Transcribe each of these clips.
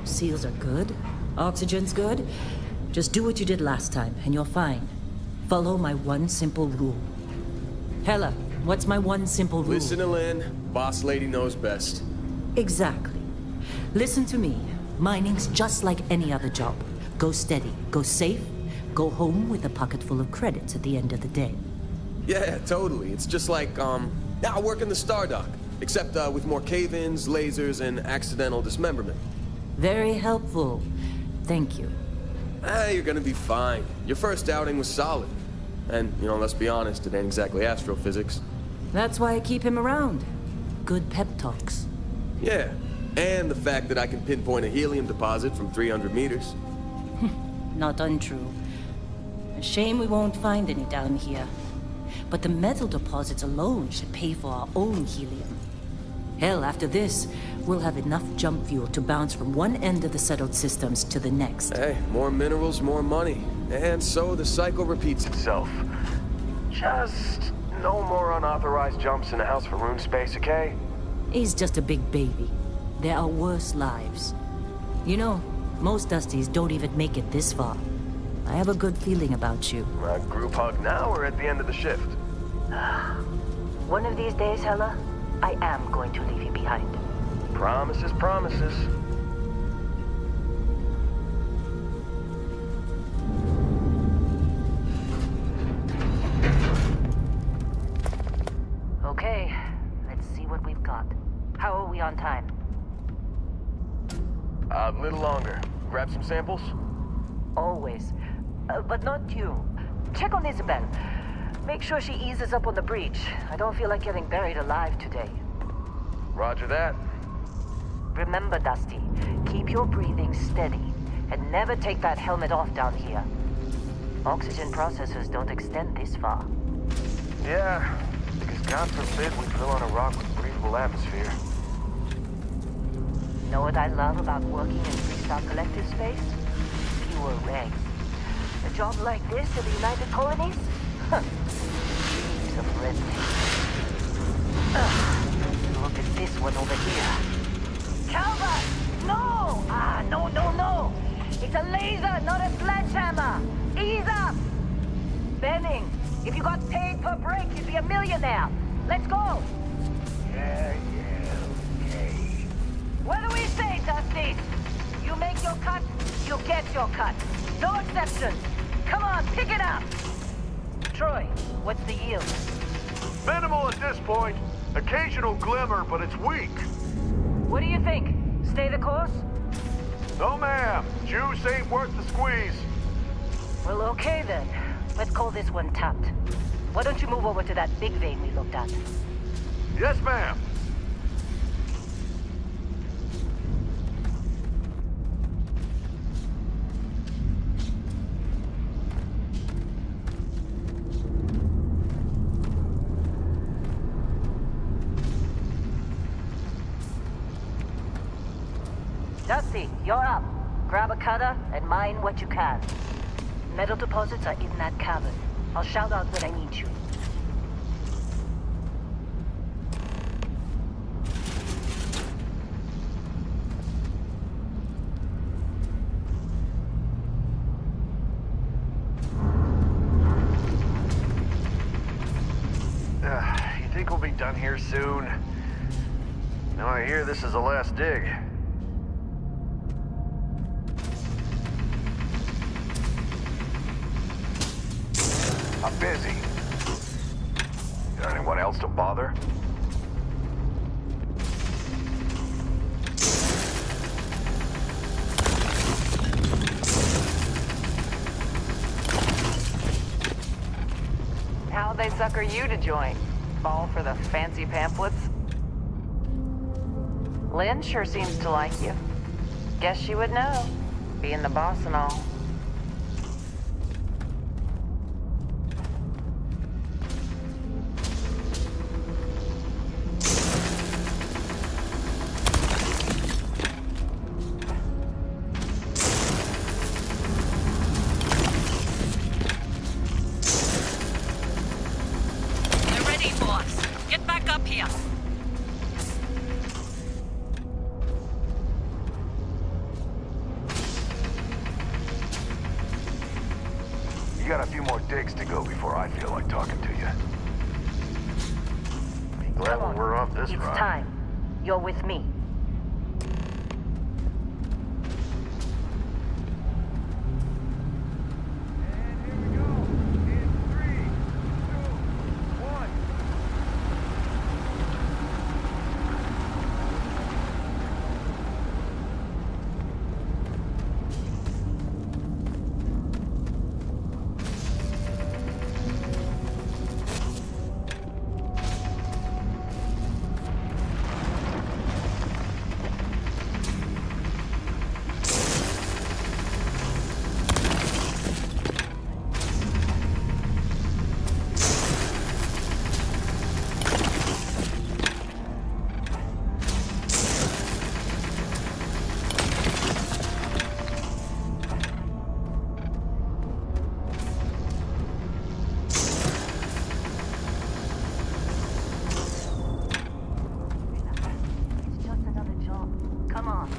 Seals are good. Oxygen's good. Just do what you did last time, and you're fine. Follow my one simple rule. Hella, what's my one simple rule? Listen to Lynn. Boss lady knows best. Exactly. Listen to me. Mining's just like any other job. Go steady, go safe, go home with a pocket full of credits at the end of the day. Yeah, totally. It's just like, I work in the Stardock. Except with more cave-ins, lasers, and accidental dismemberment. Very helpful. Thank you. You're gonna be fine. Your first outing was solid. And, let's be honest, it ain't exactly astrophysics. That's why I keep him around. Good pep talks. Yeah, and the fact that I can pinpoint a helium deposit from 300 meters. Not untrue. A shame we won't find any down here. But the metal deposits alone should pay for our own helium. Hell, after this, we'll have enough jump fuel to bounce from one end of the settled systems to the next. Hey, more minerals, more money. And so the cycle repeats itself. Just no more unauthorized jumps in the house for room space, okay? He's just a big baby. There are worse lives. You know, most Dusties don't even make it this far. I have a good feeling about you. A group hug now or at the end of the shift? One of these days, Hella, I am going to leave you behind. Promises, promises. Okay, let's see what we've got. How are we on time? A little longer. Grab some samples? Always. But not you. Check on Isabel. Make sure she eases up on the breach. I don't feel like getting buried alive today. Roger that. Remember, Dusty, keep your breathing steady and never take that helmet off down here. Oxygen processors don't extend this far. Yeah, because God forbid we drill on a rock with breathable atmosphere. Know what I love about working in Freestar Collective space? Fewer regs. A job like this in the United Colonies? Huh. Heaps of red tape. Look at this one over here. Calvert! No! No. It's a laser, not a sledgehammer. Ease up! Benning, if you got paid per break, you'd be a millionaire. Let's go! Yeah, okay. What do we say, Dusty? You make your cut, you get your cut. No exceptions. Come on, pick it up! Troy, what's the yield? Minimal at this point. Occasional glimmer, but it's weak. What do you think? Stay the course? No, ma'am. Juice ain't worth the squeeze. Well, okay then. Let's call this one tapped. Why don't you move over to that big vein we looked at? Yes, ma'am. Dusty, you're up. Grab a cutter and mine what you can. Metal deposits are in that cavern. I'll shout out when I need you. You think we'll be done here soon? Now I hear this is the last dig. I'm busy. Got anyone else to bother? How'd they sucker you to join? Fall for the fancy pamphlets? Lynn sure seems to like you. Guess she would know, being the boss and all. You got a few more digs to go before I feel like talking to you. Be glad when we're off this It's ride. time. You're with me. Come on.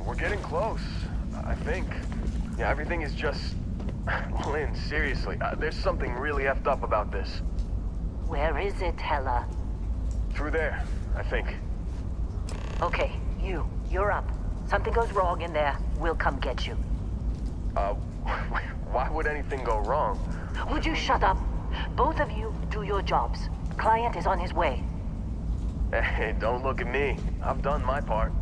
We're getting close, I think. Yeah, everything is just... Lynn, seriously, there's something really effed up about this. Where is it, Hella? Through there, I think. Okay, you're up. Something goes wrong in there, we'll come get you. Why would anything go wrong? Would you shut up? Both of you do your jobs. Client is on his way. Hey, don't look at me. I've done my part.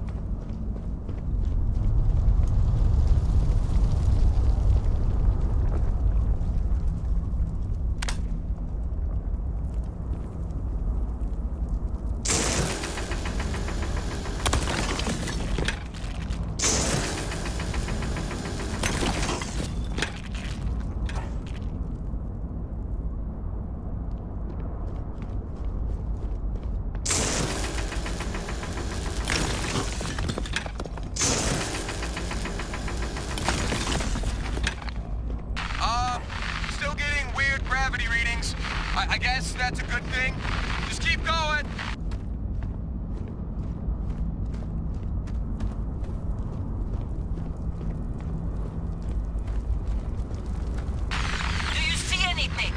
Still getting weird gravity readings. I guess that's a good thing. Just keep going. Do you see anything?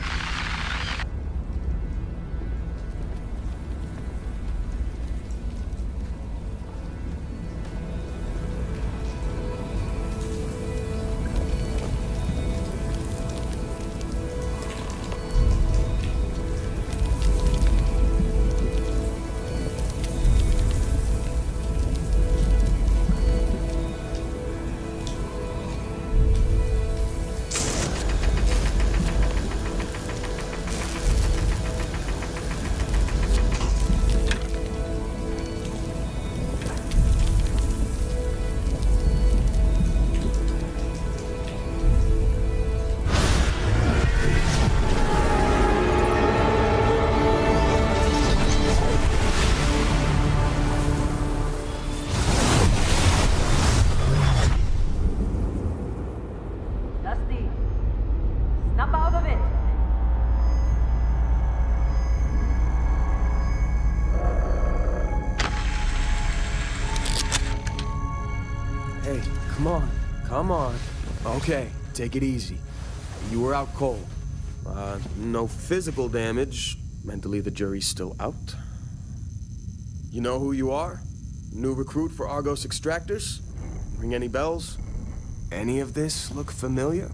Dusty, snap out of it. Hey, come on. Come on. Okay, take it easy. You were out cold. No physical damage. Mentally, the jury's still out. You know who you are? New recruit for Argos Extractors? Ring any bells? Any of this look familiar?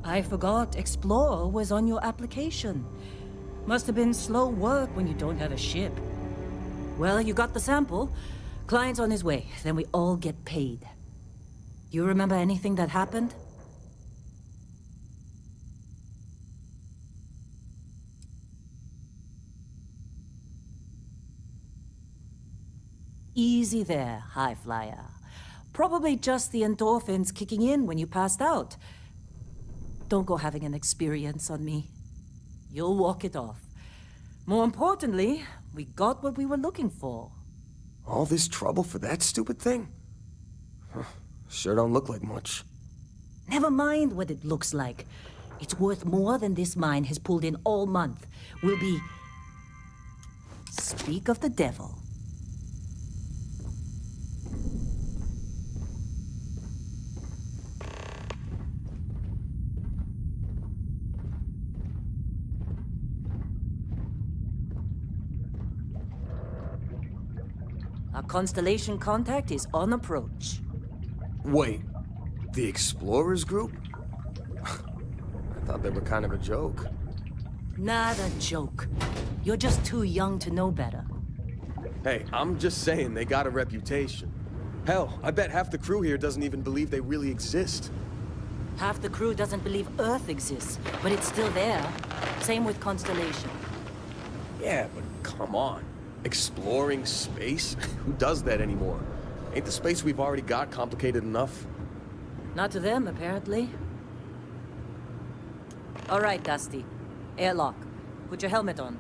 I forgot Explorer was on your application. Must have been slow work when you don't have a ship. Well, you got the sample. Client's on his way, then we all get paid. You remember anything that happened? Easy there, high flyer. Probably just the endorphins kicking in when you passed out. Don't go having an experience on me. You'll walk it off. More importantly, we got what we were looking for. All this trouble for that stupid thing? Huh, sure don't look like much. Never mind what it looks like. It's worth more than this mine has pulled in all month. We'll be... Speak of the devil. Our constellation contact is on approach. Wait, the Explorers group? I thought they were kind of a joke. Not a joke. You're just too young to know better. Hey, I'm just saying they got a reputation. Hell, I bet half the crew here doesn't even believe they really exist. Half the crew doesn't believe Earth exists, but it's still there. Same with Constellation. Yeah, but come on. Exploring space? Who does that anymore? Ain't the space we've already got complicated enough? Not to them, apparently. All right, Dusty. Airlock. Put your helmet on.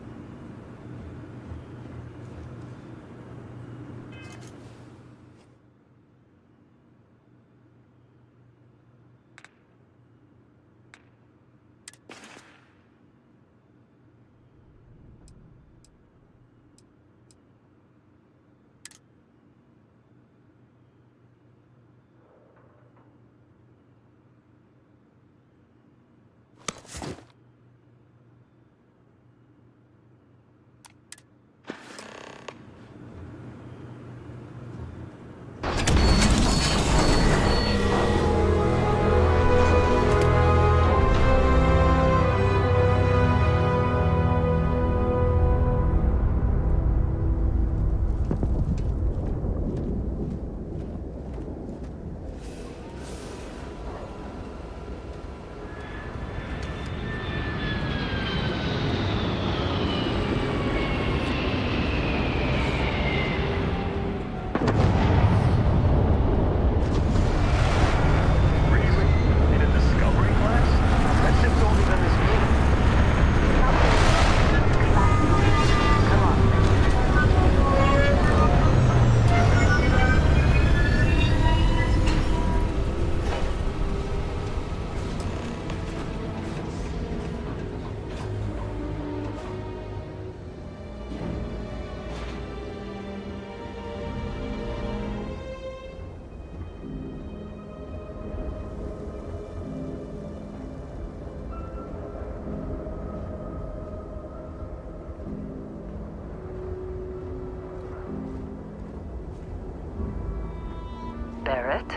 Barrett?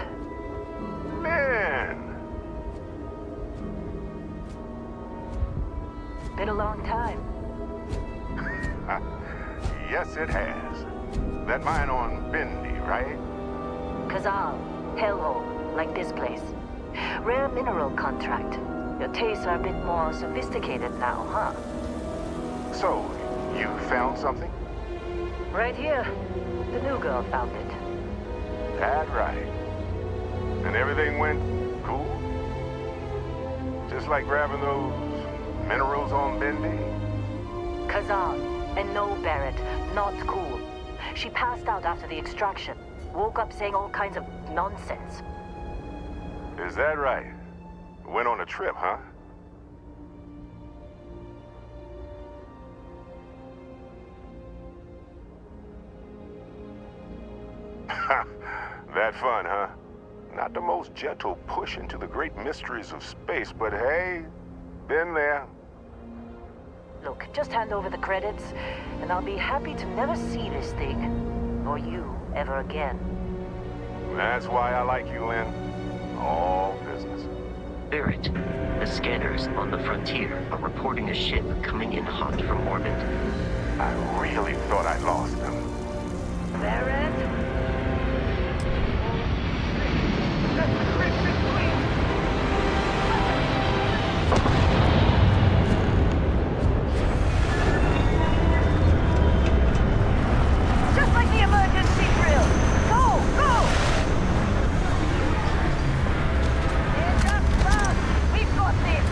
Man! Been a long time. Yes, it has. That mine on Bendy, right? Kazal, hellhole, like this place. Rare mineral contract. Your tastes are a bit more sophisticated now, huh? So, you found something? Right here. The new girl found it. That right. And everything went cool? Just like grabbing those minerals on Bendy? Kazal, and no, Barrett, not cool. She passed out after the extraction. Woke up saying all kinds of nonsense. Is that right? Went on a trip, huh? That fun, huh? Not the most gentle push into the great mysteries of space, but hey, been there. Look, just hand over the credits, and I'll be happy to never see this thing, or you, ever again. That's why I like you, Lynn. All business. Barrett, the scanners on the frontier are reporting a ship coming in hot from orbit. I really thought I lost them. Barrett? Just like the emergency drill! Go! Go! It's up front! We've got this!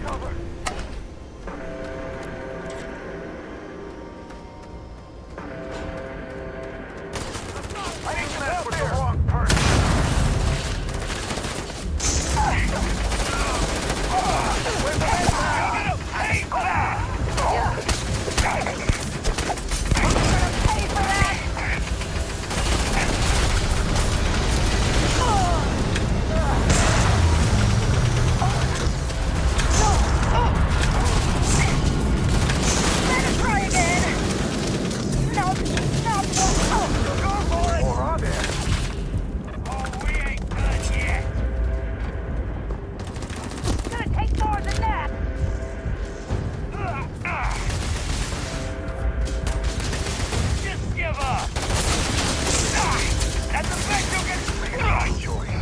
Cover! I think that's with the wrong person! Hey, pay for that! Better try again! No, go for it! More on there. Oh, we ain't done yet. It's gonna take more than that! Just give up. That's the best you can... My choice.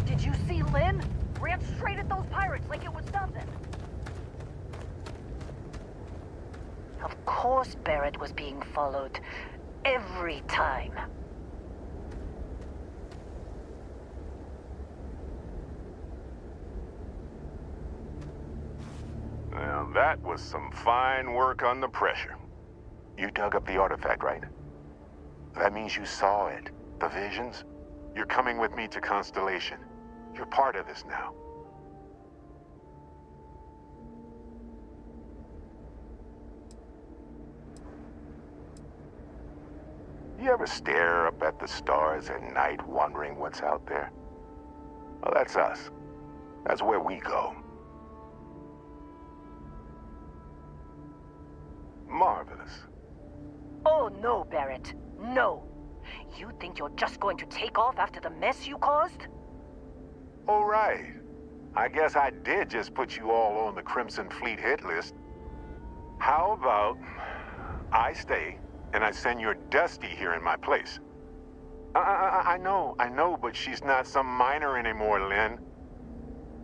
Did you see Lynn? Ran straight at those pirates like it was nothing. Of course Barrett was being followed. Every time. Well, that was some fine work under pressure. You dug up the artifact, right? That means you saw it. The visions? You're coming with me to Constellation. You're part of this now. You ever stare up at the stars at night wondering what's out there? Well, that's us. That's where we go. Marvelous. Oh no, Barrett. No. You think you're just going to take off after the mess you caused? All right. I guess I did just put you all on the Crimson Fleet hit list. How about I stay and I send your Dusty here in my place? I know, but she's not some miner anymore, Lynn.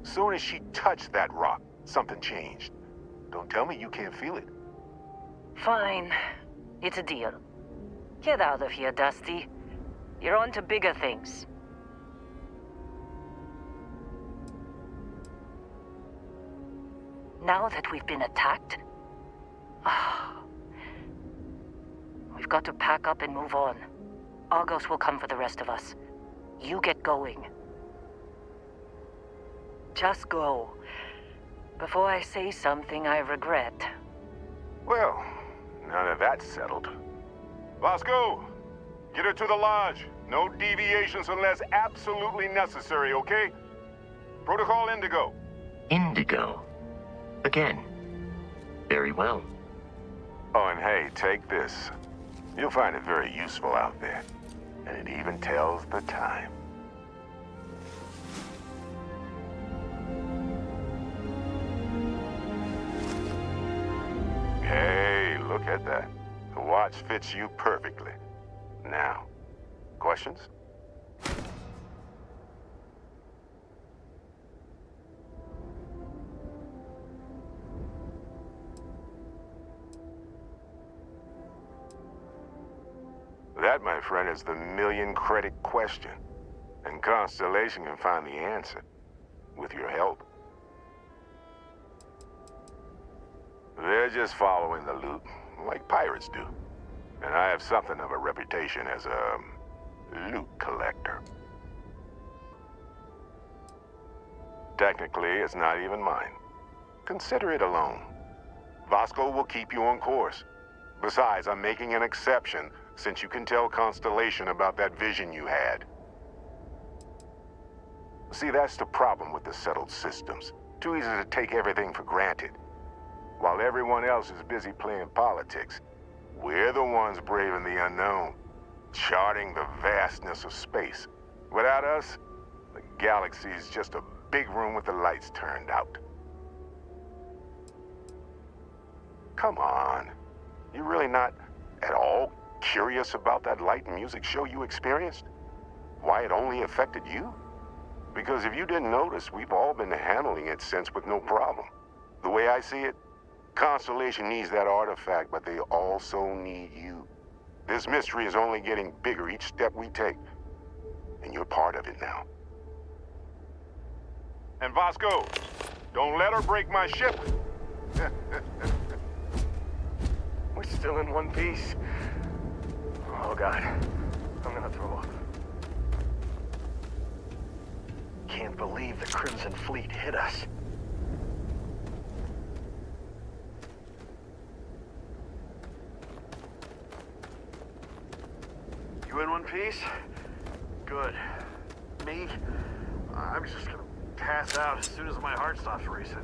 Soon as she touched that rock, something changed. Don't tell me you can't feel it. Fine. It's a deal. Get out of here, Dusty. You're on to bigger things. Now that we've been attacked, we've got to pack up and move on. Argos will come for the rest of us. You get going. Just go. Before I say something I regret. Well, now that that's settled. Vasco, get her to the lodge. No deviations unless absolutely necessary, okay? Protocol Indigo. Indigo. Again. Very well. Oh, and hey, take this. You'll find it very useful out there. And it even tells the time. Hey, look at that. The watch fits you perfectly. Now, questions? That, my friend, is the million-credit question. And Constellation can find the answer. With your help. They're just following the loot, like pirates do. And I have something of a reputation as a loot collector. Technically, it's not even mine. Consider it a loan. Vasco will keep you on course. Besides, I'm making an exception since you can tell Constellation about that vision you had. See, that's the problem with the settled systems. Too easy to take everything for granted. While everyone else is busy playing politics, we're the ones braving the unknown, charting the vastness of space. Without us, the galaxy is just a big room with the lights turned out. Come on. You really not at all curious about that light and music show you experienced? Why it only affected you? Because if you didn't notice, we've all been handling it since with no problem. The way I see it, Constellation needs that artifact, but they also need you. This mystery is only getting bigger each step we take, and you're part of it now. And Vasco, don't let her break my ship. We're still in one piece. Oh God, I'm gonna throw up. Can't believe the Crimson Fleet hit us. You in one piece? Good. Me? I'm just gonna pass out as soon as my heart stops racing.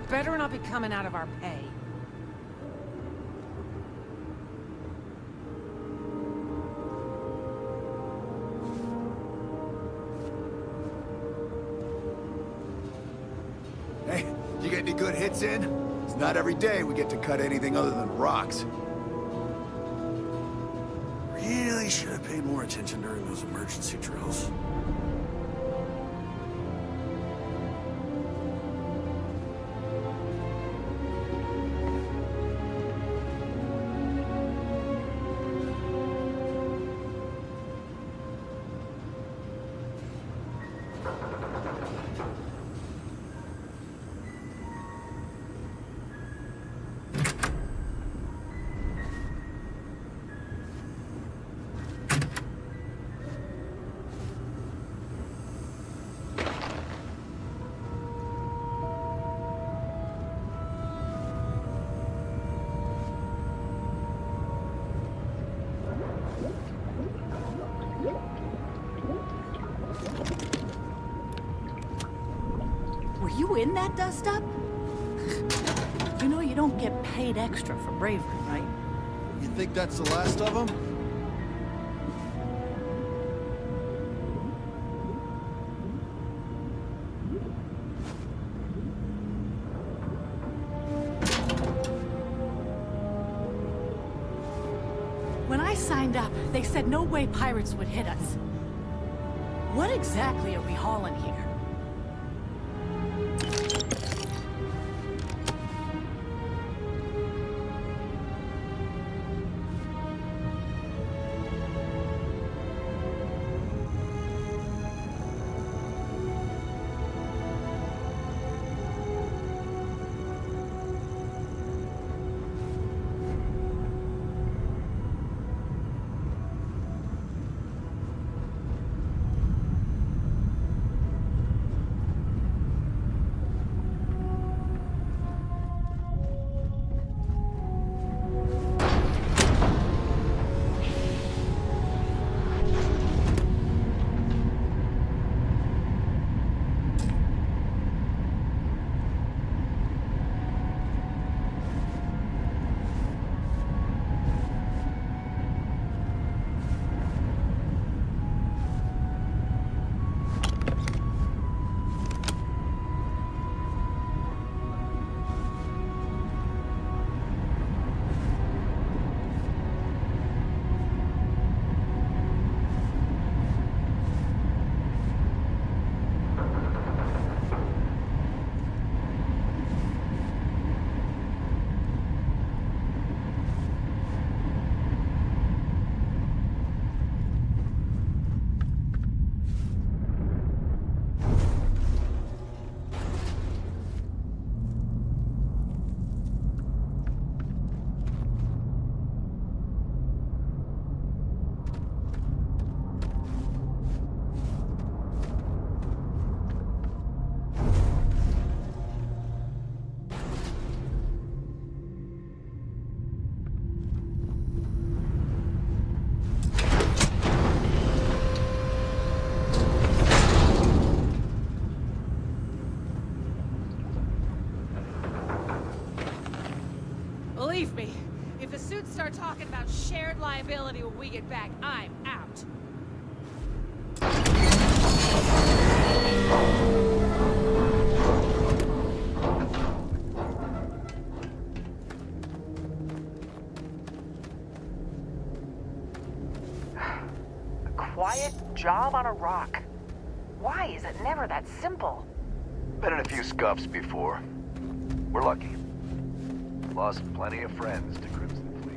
Better not be coming out of our pay. Hey, you get any good hits in? It's not every day we get to cut anything other than rocks. Really should have paid more attention during those emergency drills. Were you in that dust-up? You know you don't get paid extra for bravery, right? You think that's the last of them? When I signed up, they said no way pirates would hit us. What exactly are we hauling here? Believe me, if the suits start talking about shared liability when we get back, I'm out. A quiet job on a rock. Why is it never that simple? Been in a few scuffs before. We're lucky. Lost plenty of friends to Crimson Fleet.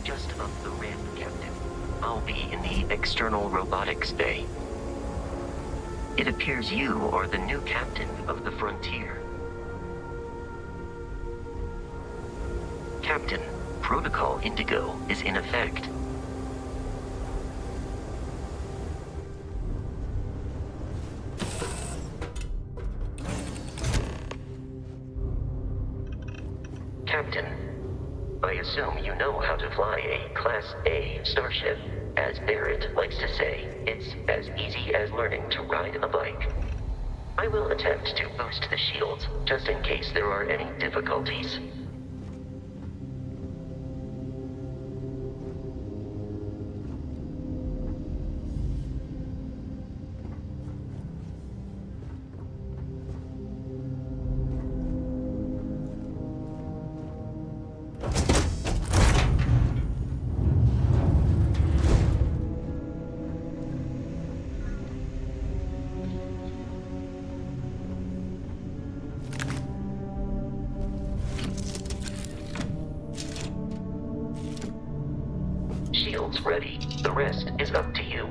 Just up the ramp, Captain. I'll be in the external robotics bay. It appears you are the new captain of the Frontier. Captain, Protocol Indigo is in effect. Captain, I assume you know how to fly a Class A starship. As Barrett likes to say, it's as easy as learning to ride a bike. I will attempt to boost the shields, just in case there are any difficulties. Shields ready. The rest is up to you.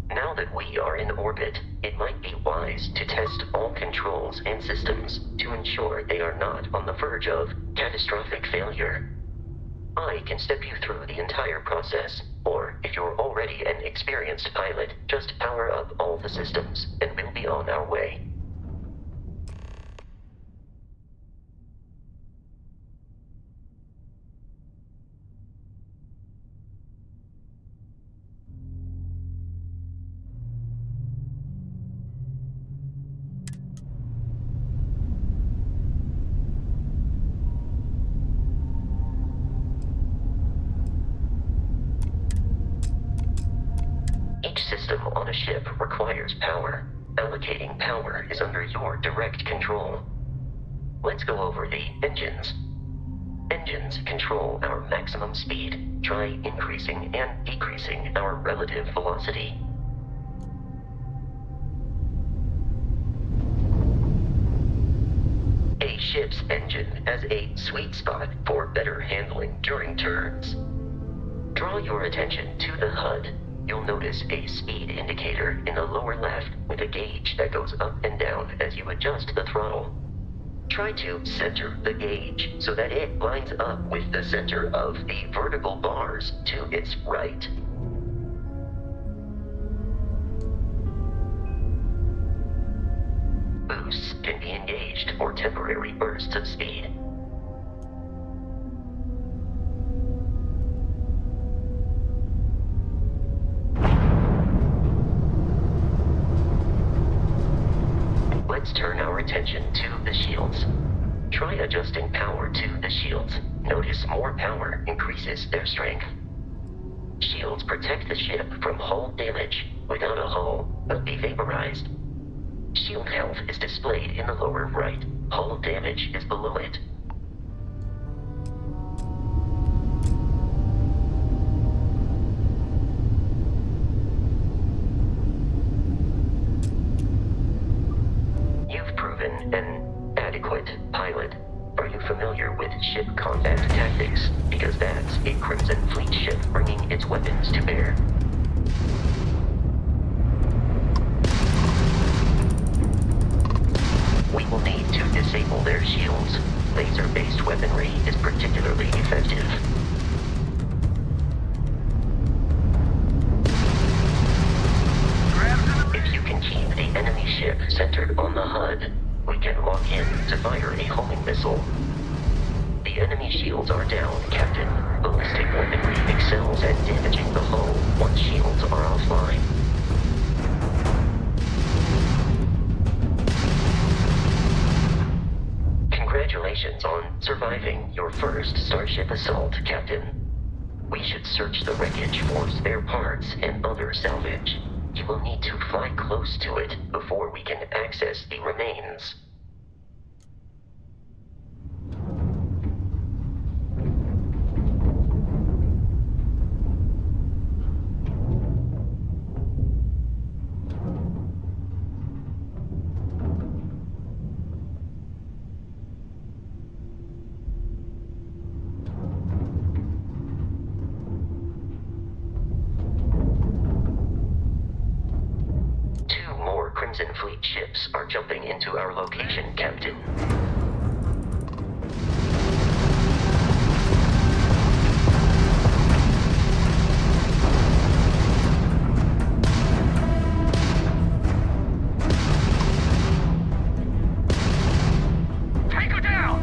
Now that we are in orbit, it might be wise to test all controls and systems to ensure they are not on the verge of catastrophic failure. I can step you through the entire process, or if you're already an experienced pilot, just power up all the systems, and we'll be on our way. Each system on a ship requires power. Allocating power is under your direct control. Let's go over the engines. Engines control our maximum speed. Try increasing and decreasing our relative velocity. A ship's engine has a sweet spot for better handling during turns. Draw Draw your attention to the HUD. You'll notice a speed indicator in the lower left with a gauge that goes up and down as you adjust the throttle. Try to center the gauge so that it lines up with the center of the vertical bars to its right. Boosts can be engaged for temporary bursts of speed. Let's turn our attention to the shields. Try adjusting power to the shields. Notice more power increases their strength. Shields protect the ship from hull damage. Without a hull, but be vaporized. Shield health is displayed in the lower right. Hull damage is below it. You've proven an adequate pilot. Are you familiar with ship combat tactics? Because that's a Crimson Fleet ship bringing its weapons to bear. We will need to disable their shields. Laser-based weaponry is particularly effective. If you can keep the enemy ship centered on the HUD, we can lock in to fire a homing missile. The enemy shields are down, Captain. Ballistic weaponry excels at damaging the hull once shields are offline. Congratulations on surviving your first Starship assault, Captain. We should search the wreckage for spare parts and other salvage. You will need to fly close to it before we can access the remains. Crimson Fleet ships are jumping into our location, Captain. Take her down!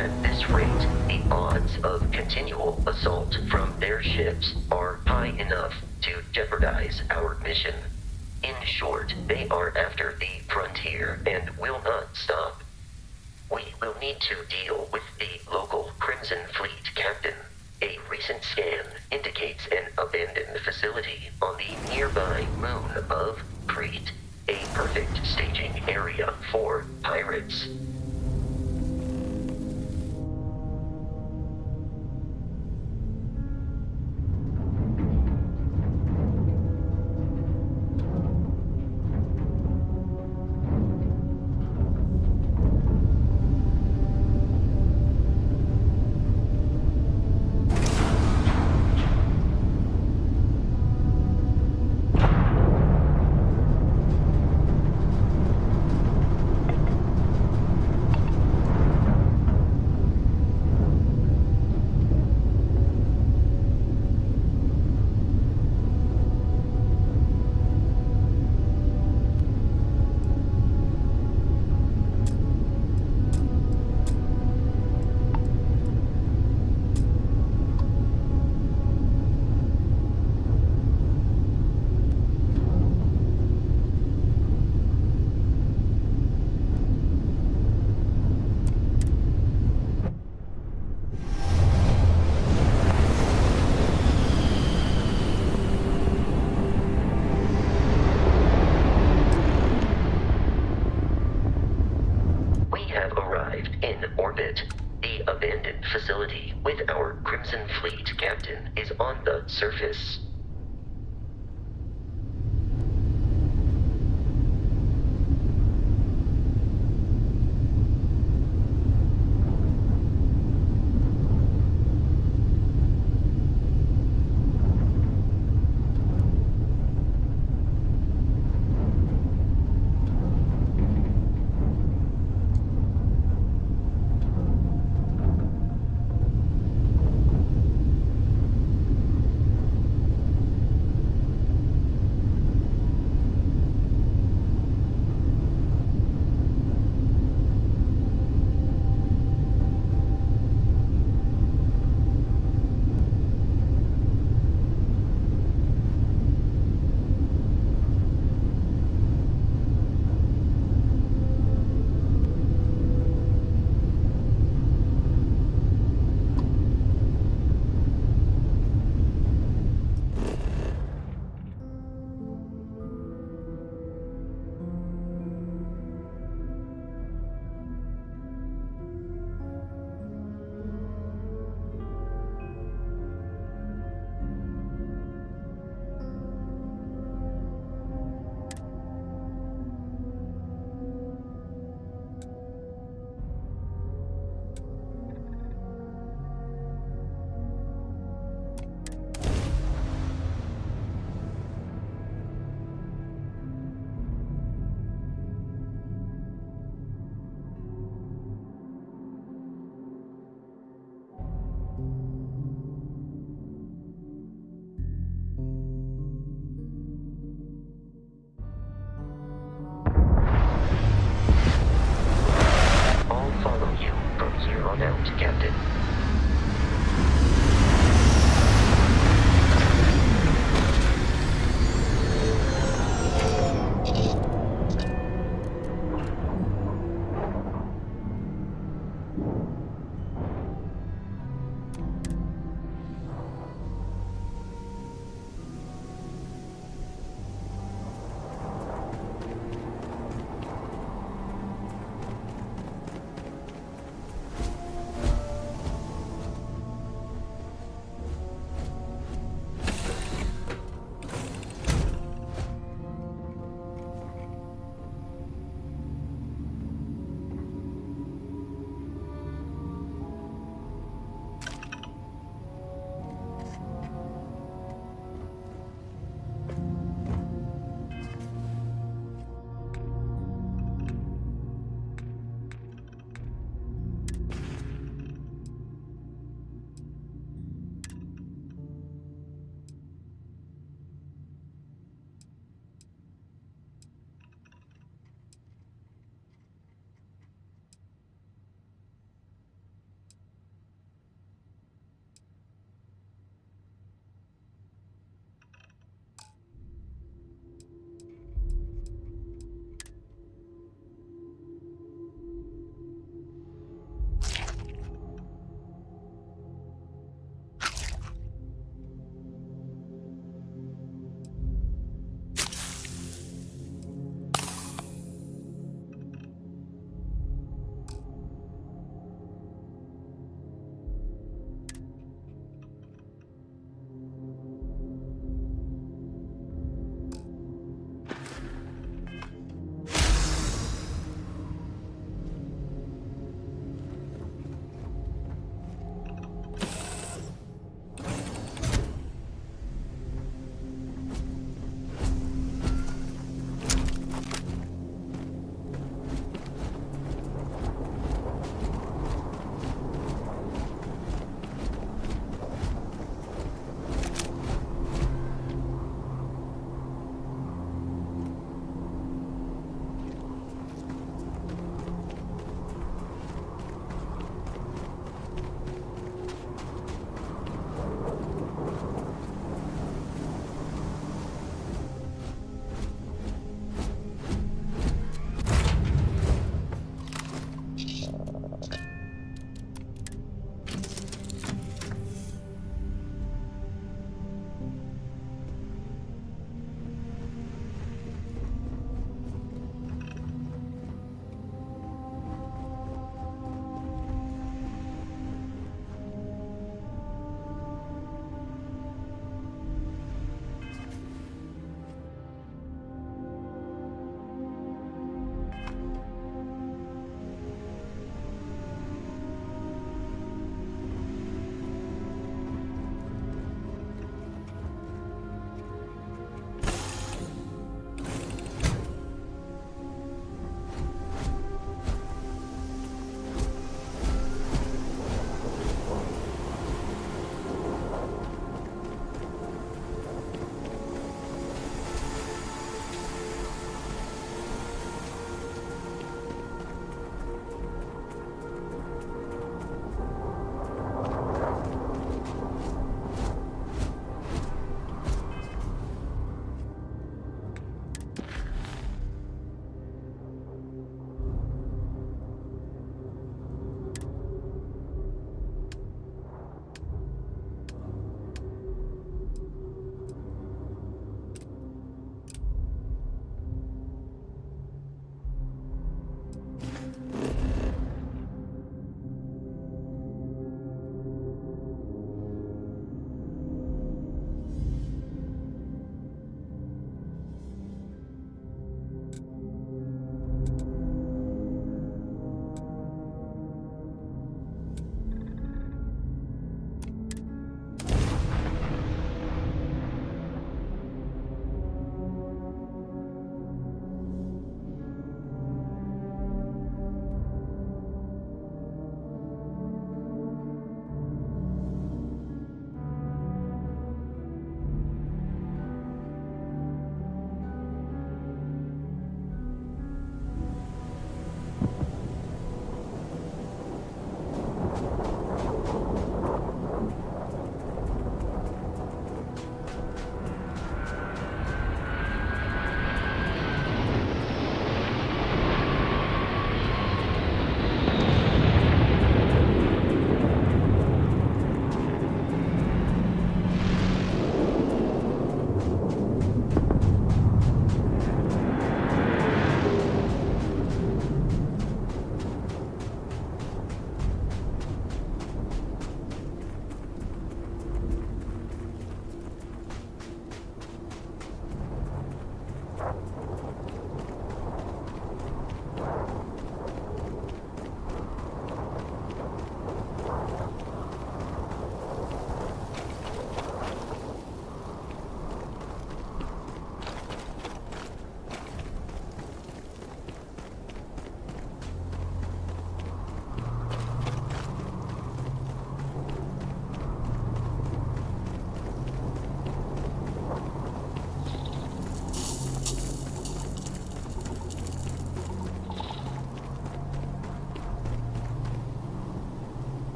At this rate, the odds of continual assault from their ships are high enough to jeopardize our mission. In short, they are after the frontier and will not stop. We will need to deal with the local Crimson Fleet captain. A recent scan indicates an abandoned facility on the nearby moon of Crete, a perfect staging area for pirates. The abandoned facility with our Crimson Fleet captain is on the surface. Captain.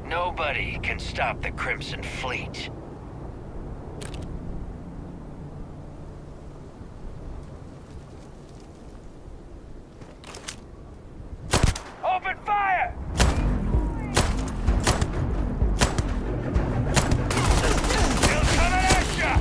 Nobody can stop the Crimson Fleet. Open fire! Still coming at ya!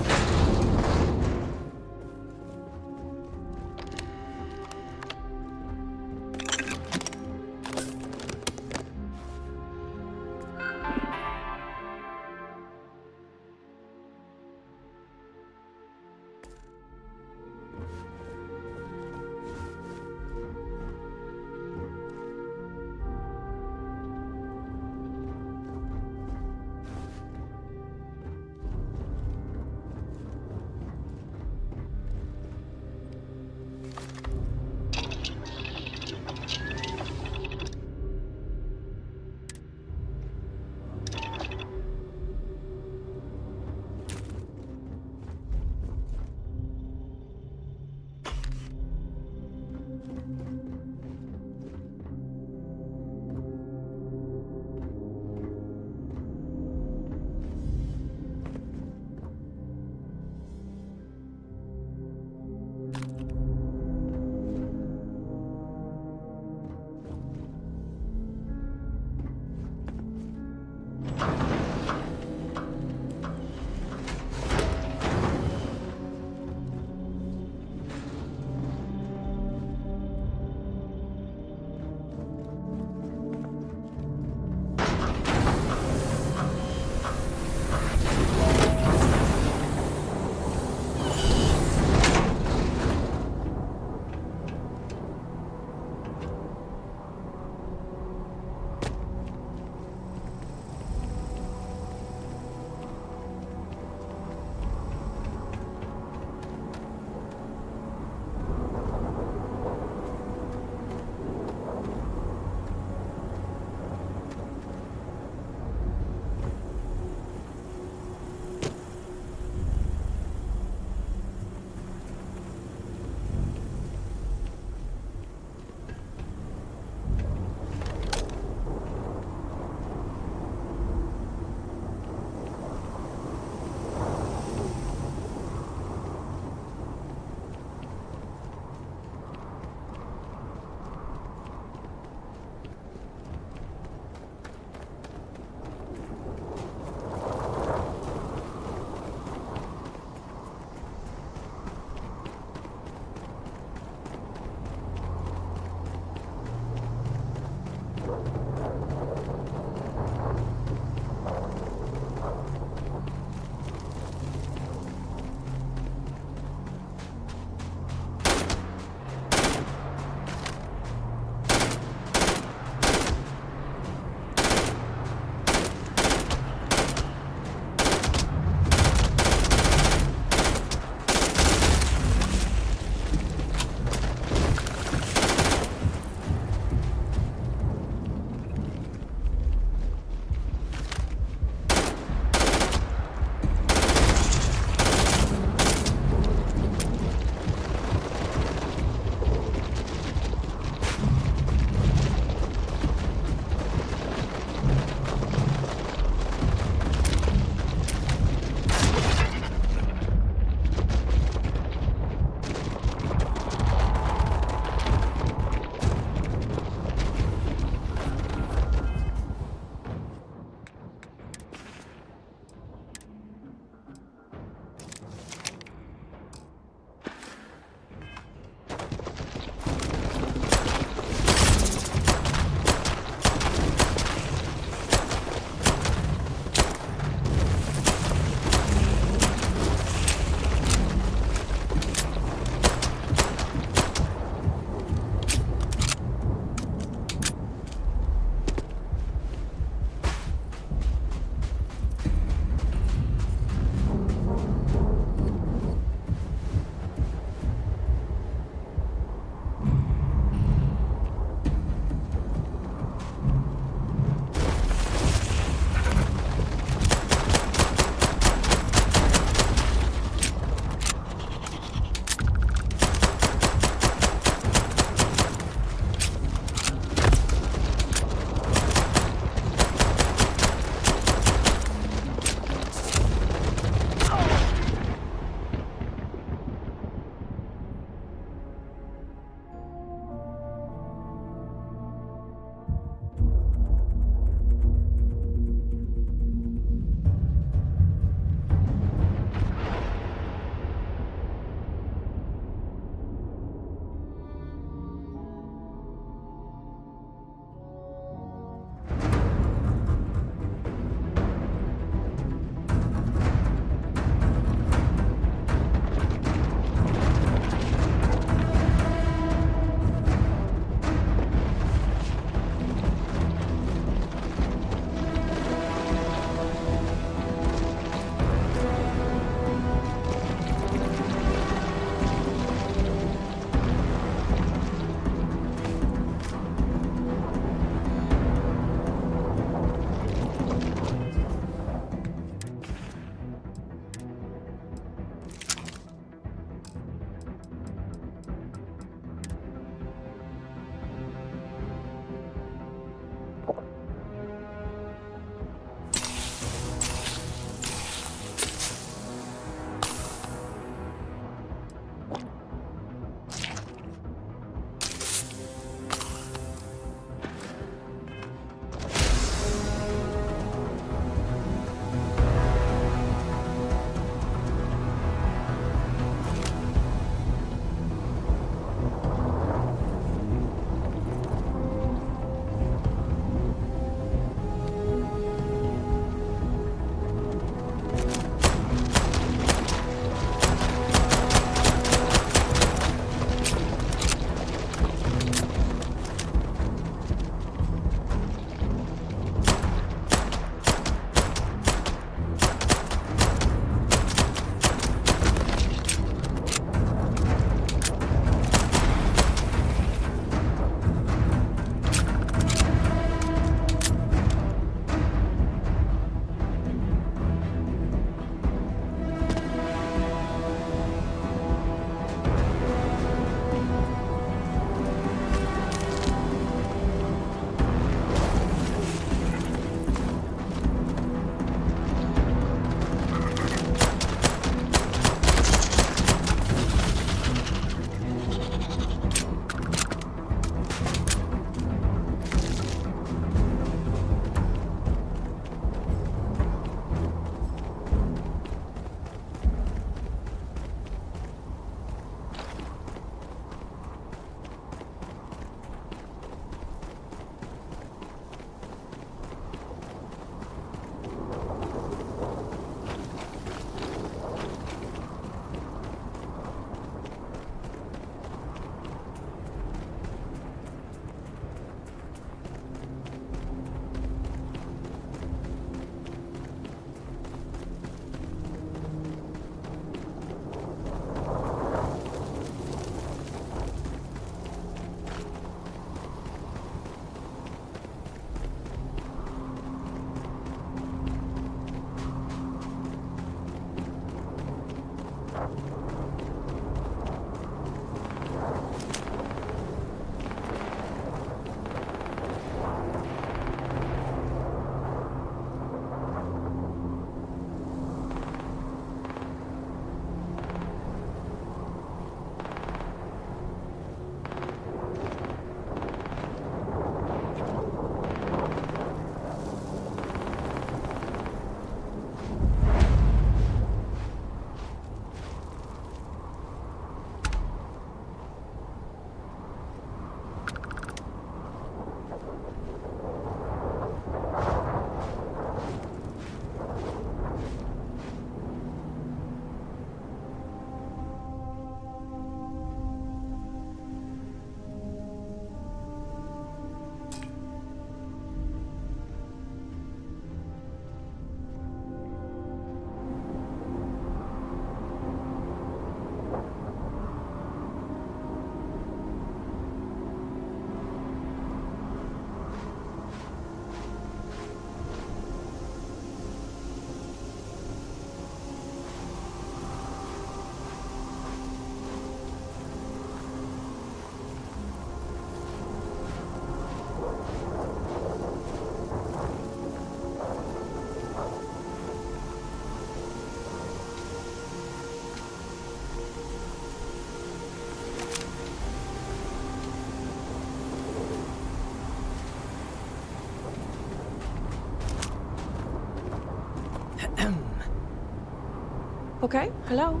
Okay, hello?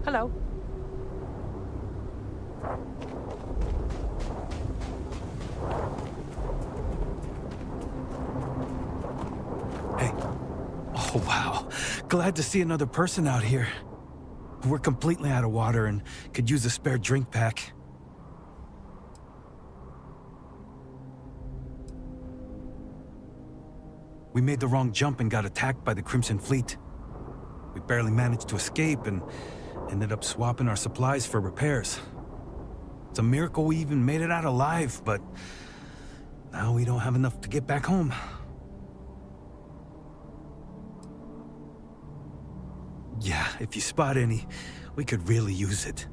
Hello? Hey. Oh, wow. Glad to see another person out here. We're completely out of water and could use a spare drink pack. We made the wrong jump and got attacked by the Crimson Fleet. We barely managed to escape and ended up swapping our supplies for repairs. It's a miracle we even made it out alive, but now we don't have enough to get back home. Yeah, if you spot any, we could really use it.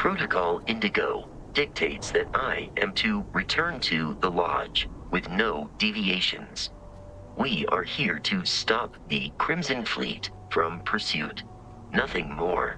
Protocol Indigo dictates that I am to return to the Lodge with no deviations. We are here to stop the Crimson Fleet from pursuit. Nothing more.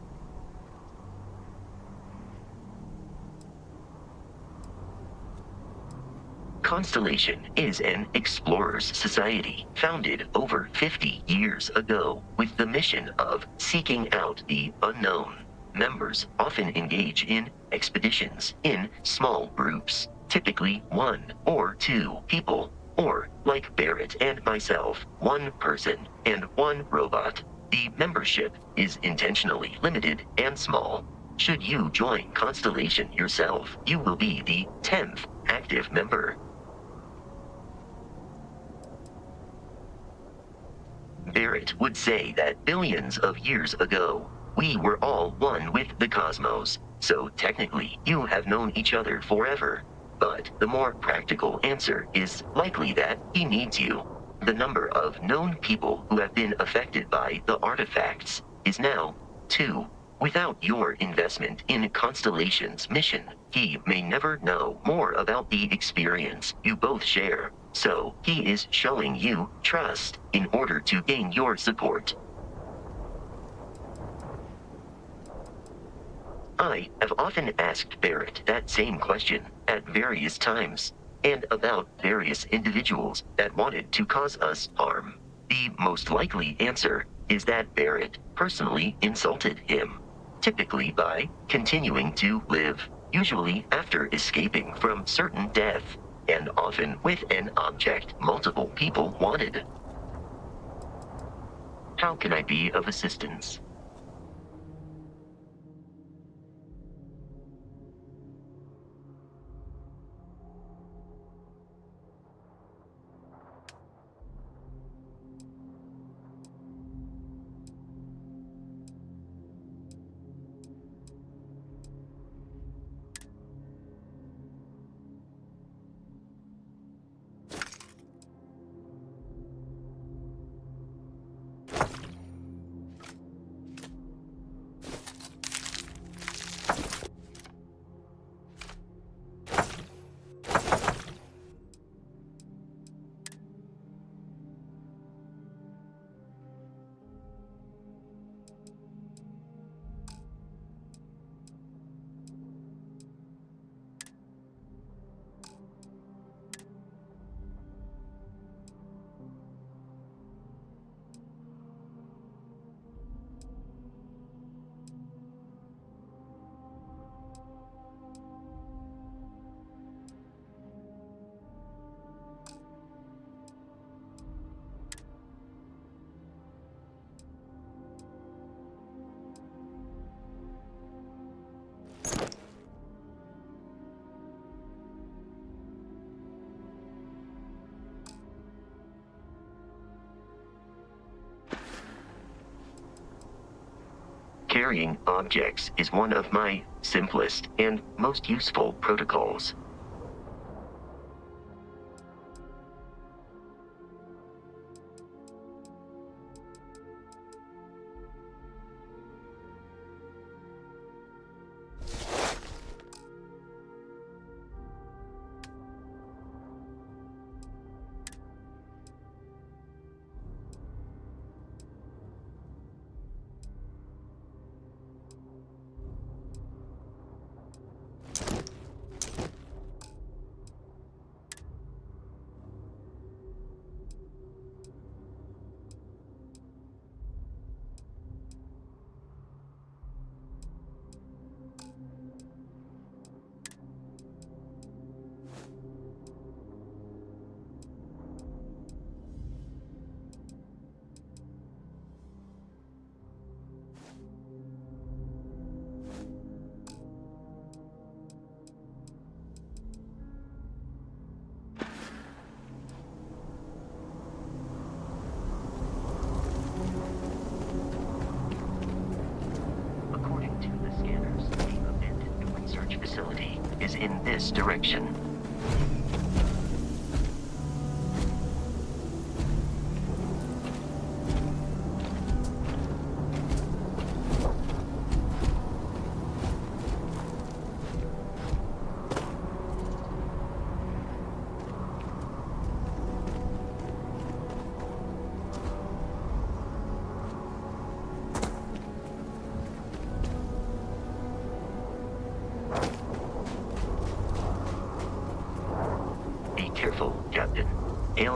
Constellation is an explorers society founded over 50 years ago with the mission of seeking out the unknown. Members often engage in expeditions in small groups, typically 1 or 2 people, or like Barrett and myself, 1 person and 1 robot. The membership is intentionally limited and small. Should you join Constellation yourself, you will be the 10th active member. Barrett would say that billions of years ago, we were all one with the cosmos, so technically you have known each other forever. But the more practical answer is likely that he needs you. The number of known people who have been affected by the artifacts is now 2. Without your investment in Constellation's mission, he may never know more about the experience you both share. So he is showing you trust in order to gain your support. I have often asked Barrett that same question at various times, and about various individuals that wanted to cause us harm. The most likely answer is that Barrett personally insulted him, typically by continuing to live, usually after escaping from certain death, and often with an object multiple people wanted. How can I be of assistance? Carrying objects is one of my simplest and most useful protocols. Is in this direction.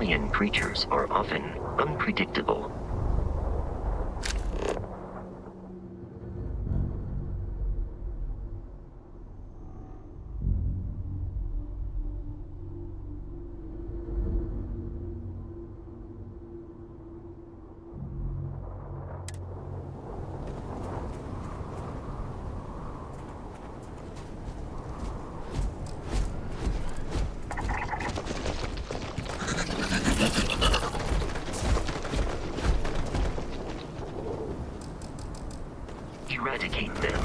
Alien creatures are often unpredictable. Eradicate them.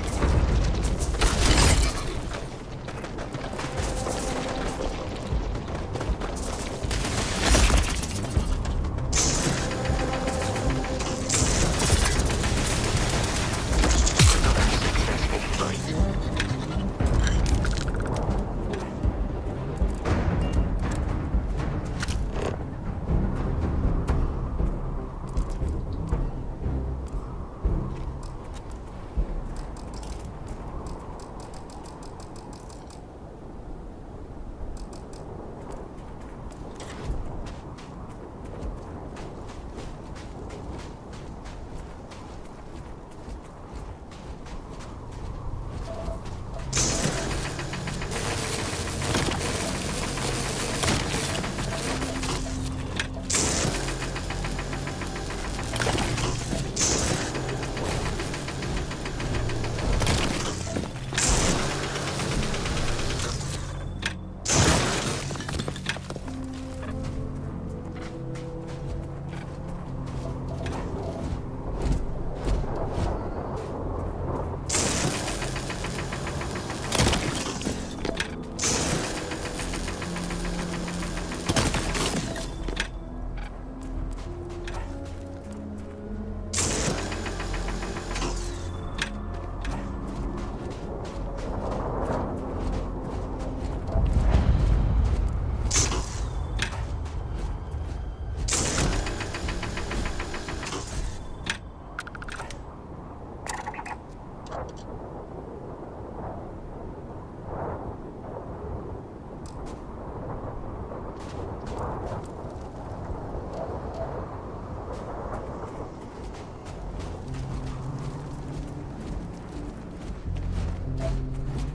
Successful fight.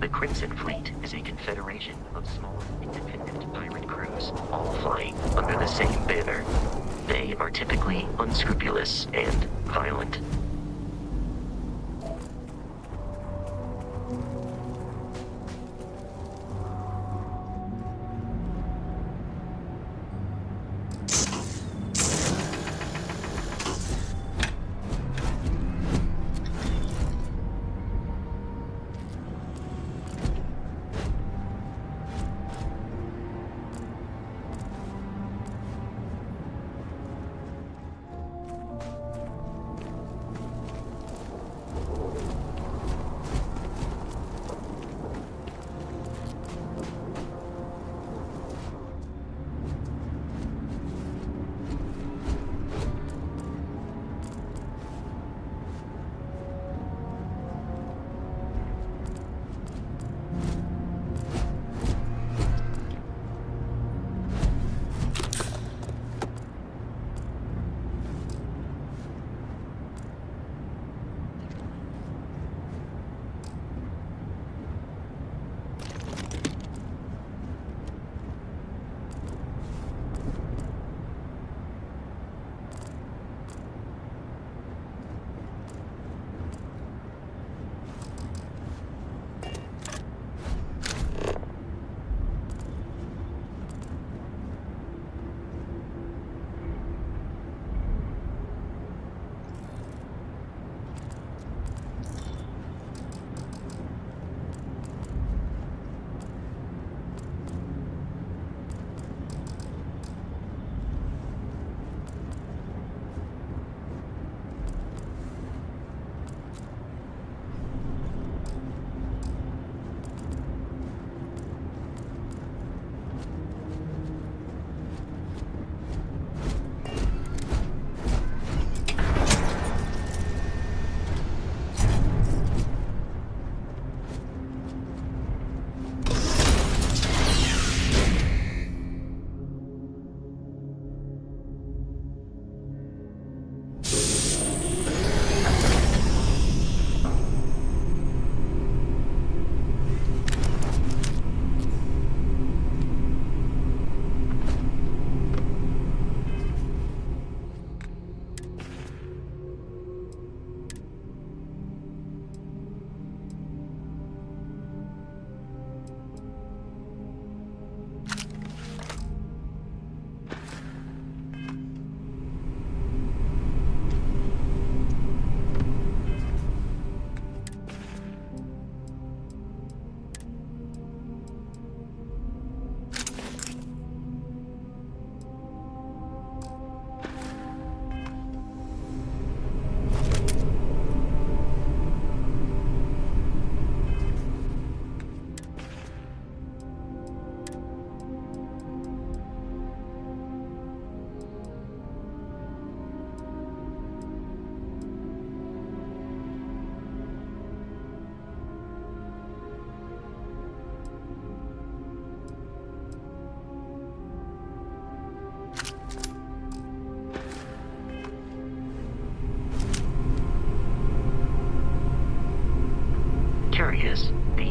The Crimson Fleet is a confederation of small, independent pirate crews, all flying under the same banner. They are typically unscrupulous and violent.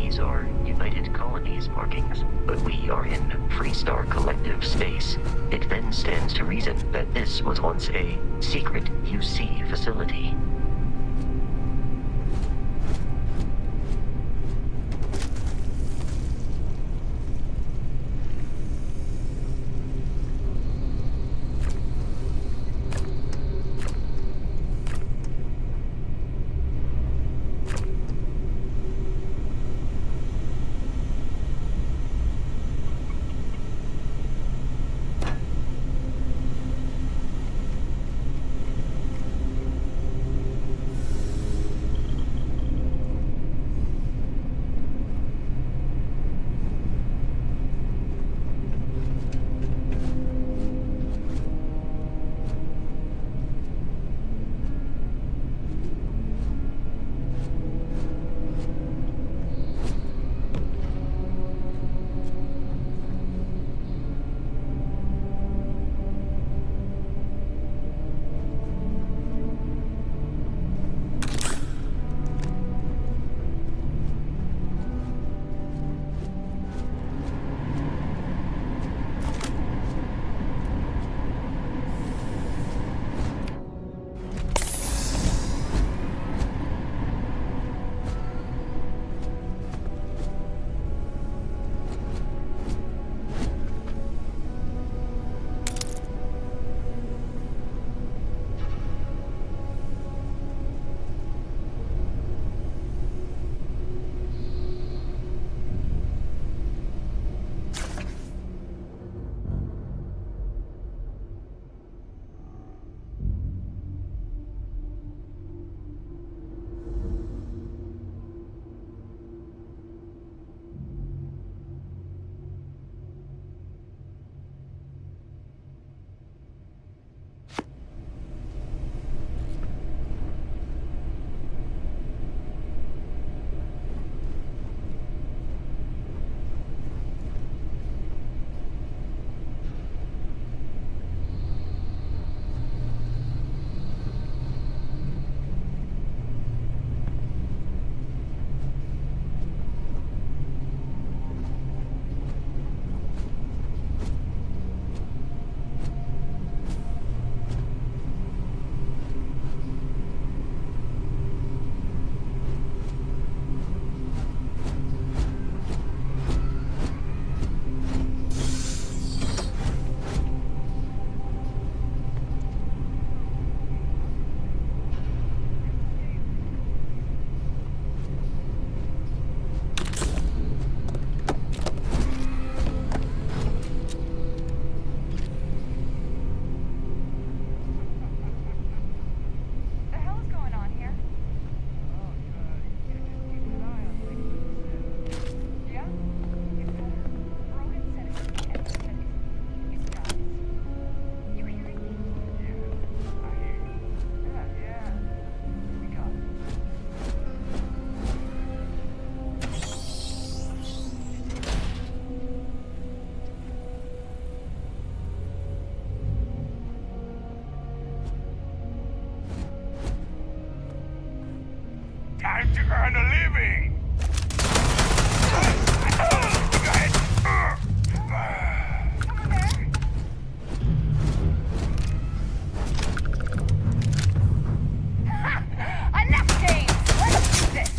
These are United Colonies markings, but we are in Freestar Collective space. It then stands to reason that this was once a secret UC facility. Time to earn a living! Enough games! Let's do this!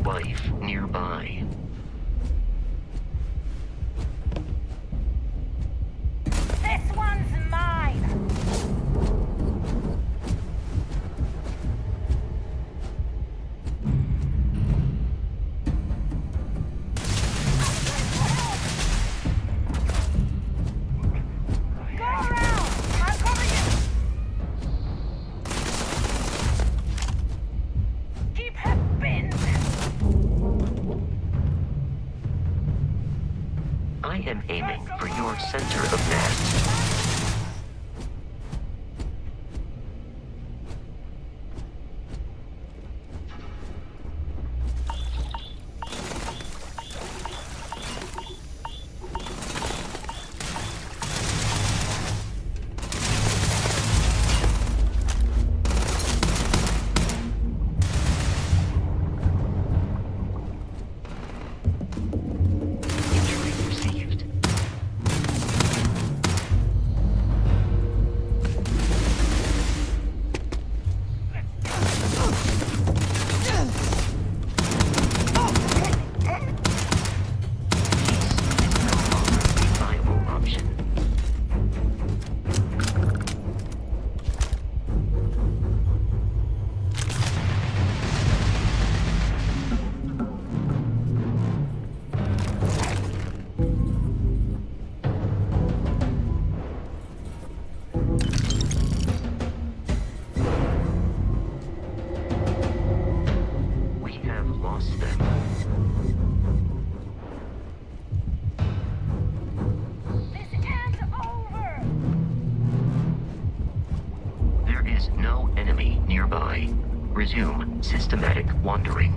wife nearby. This one's mine! Go around! I'm covering you! Keep her pinned! I am aiming for your center of mass. Injury received. Viable option. We have lost them. This ain't over! There is no enemy nearby. Resume systematic wandering.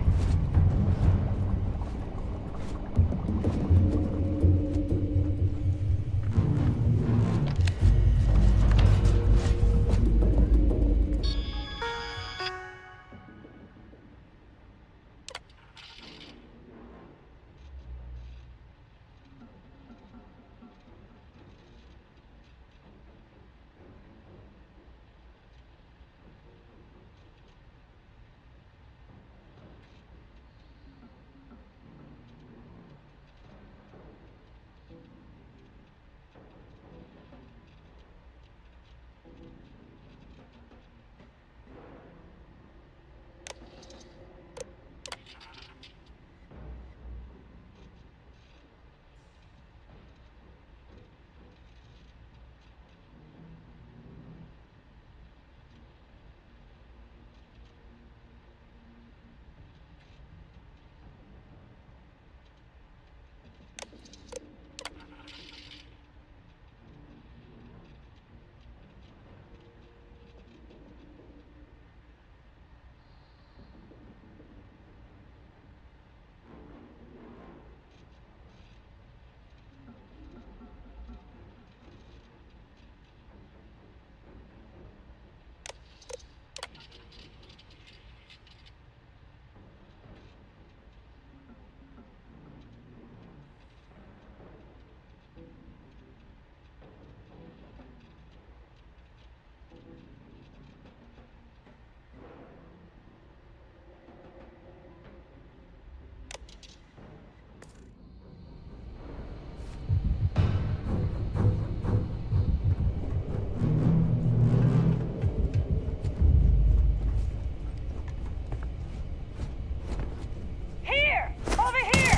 Here! Over here!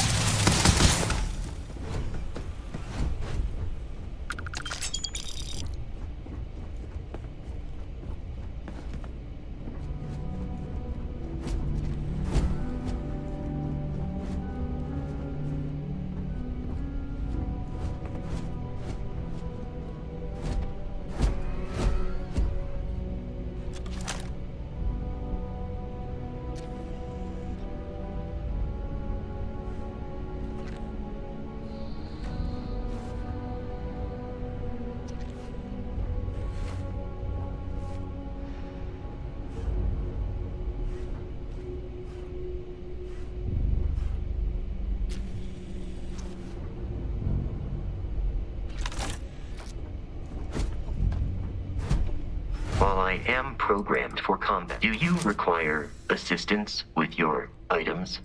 While I am programmed for combat, do you require assistance with your items?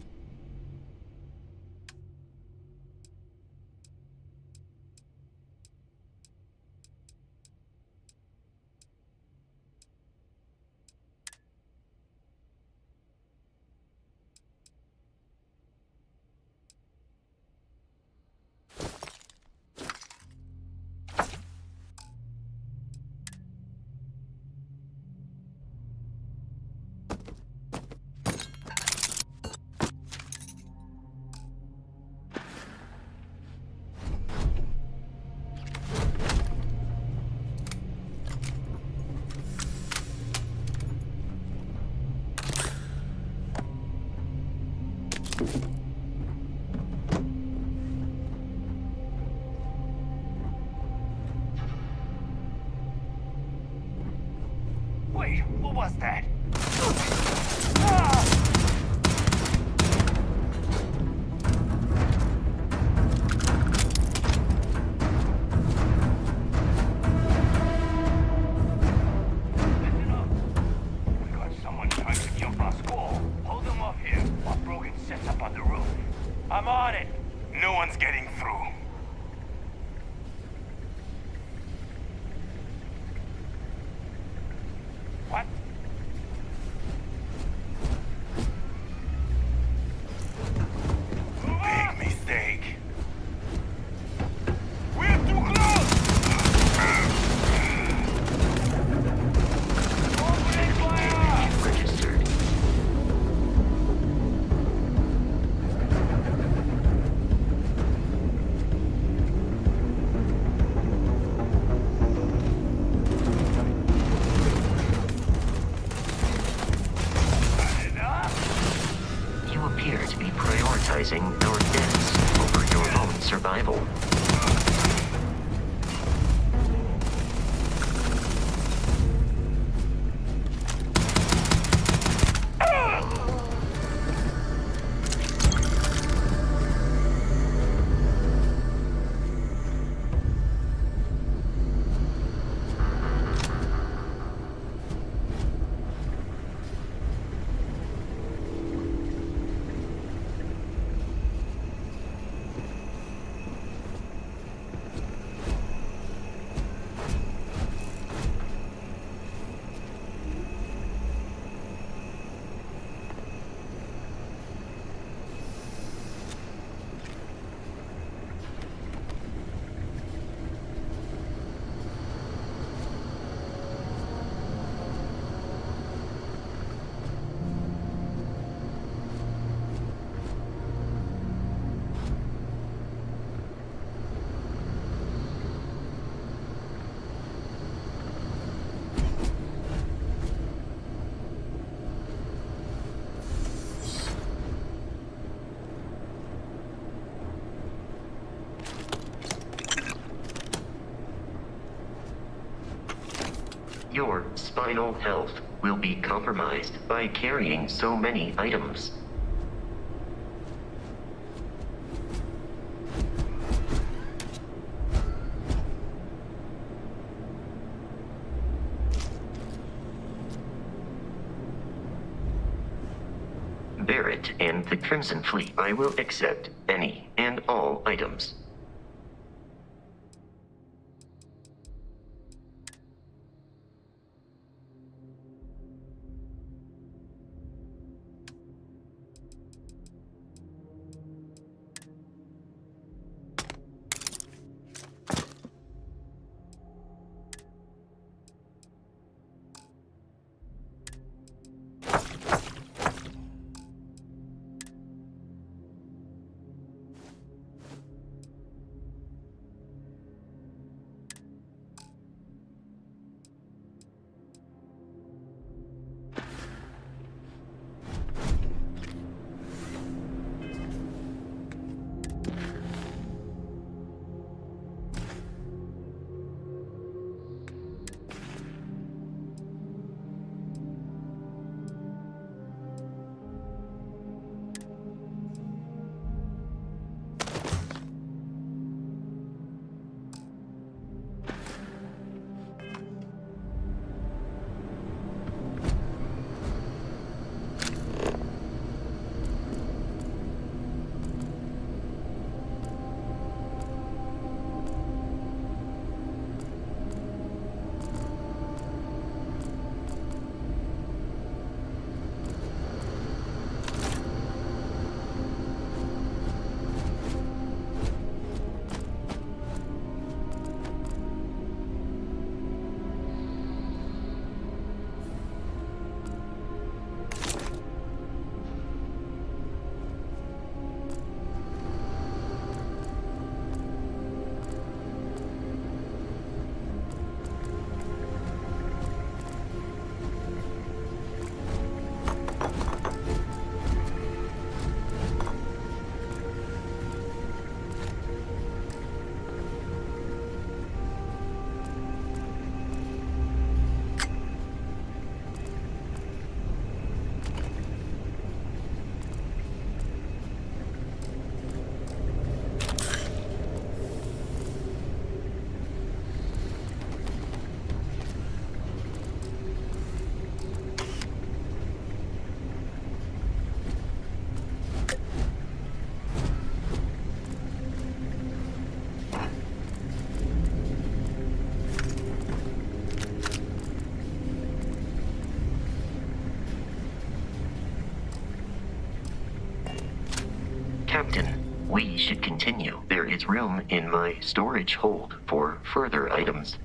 Wait, what was that? Listen up. We got someone trying to jump our squall. Hold them off here while Brogan sets up on the roof. I'm on it. No one's getting through. What? Big mistake. We're too close! Opening fire! Registered. Enough? You appear to be prioritizing our deaths over your own survival. Your spinal health will be compromised by carrying so many items. Barrett and the Crimson Fleet, I will accept any and all items. Captain, we should continue. There is room in my storage hold for further items.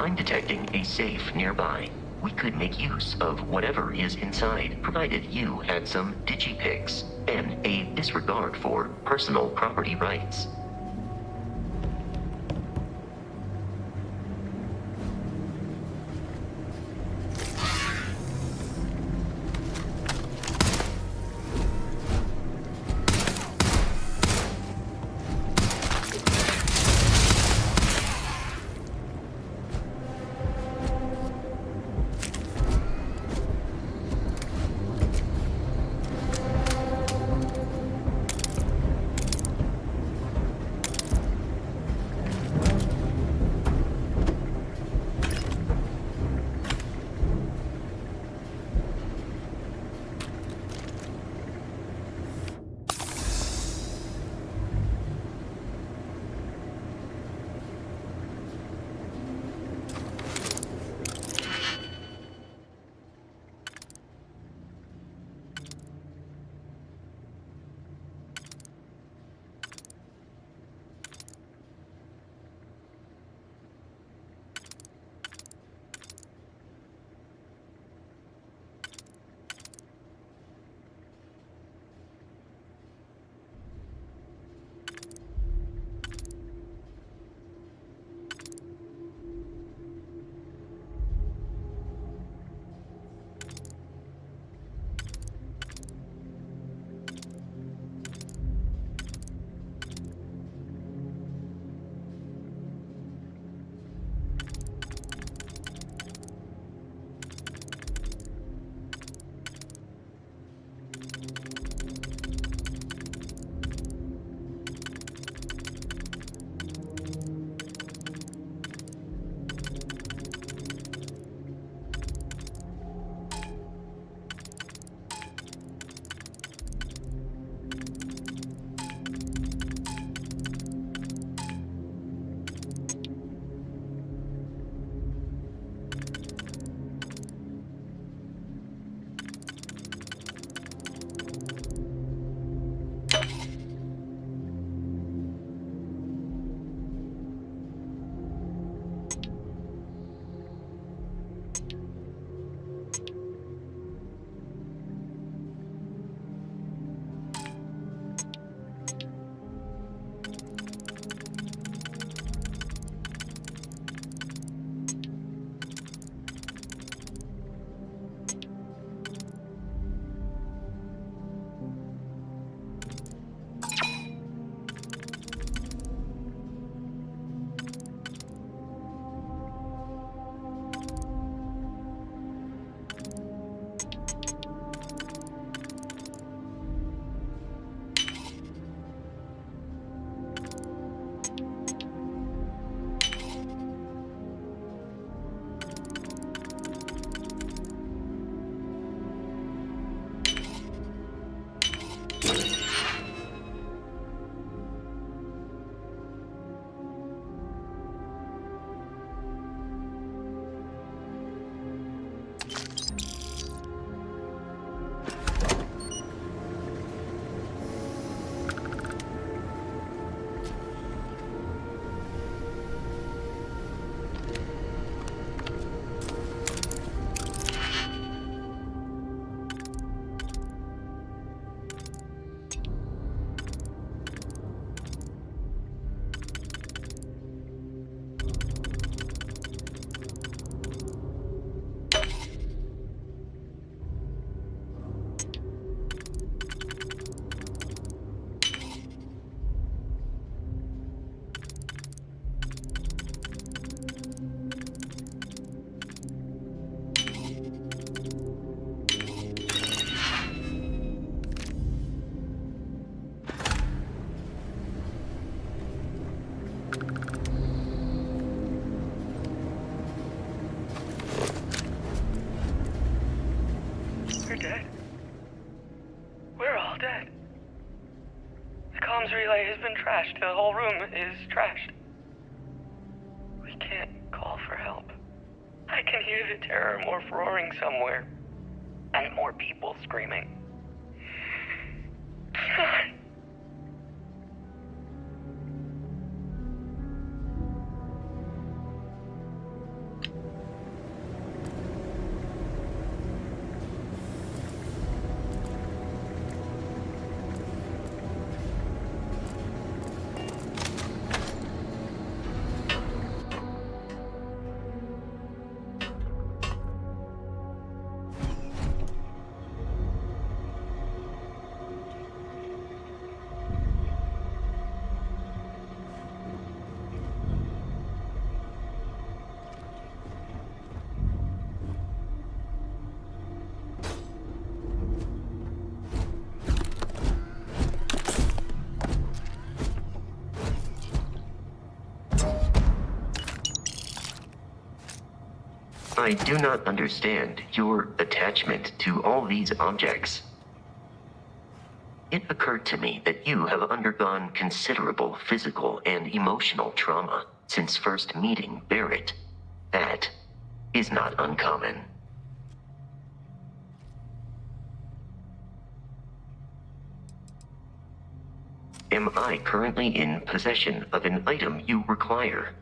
I'm detecting a safe nearby. We could make use of whatever is inside, provided you had some digipics and a disregard for personal property rights. trashed. The whole room is trashed. We can't call for help. I can hear the terror morph roaring somewhere. And more people screaming. God. I do not understand your attachment to all these objects. It occurred to me that you have undergone considerable physical and emotional trauma since first meeting Barrett. That is not uncommon. Am I currently in possession of an item you require?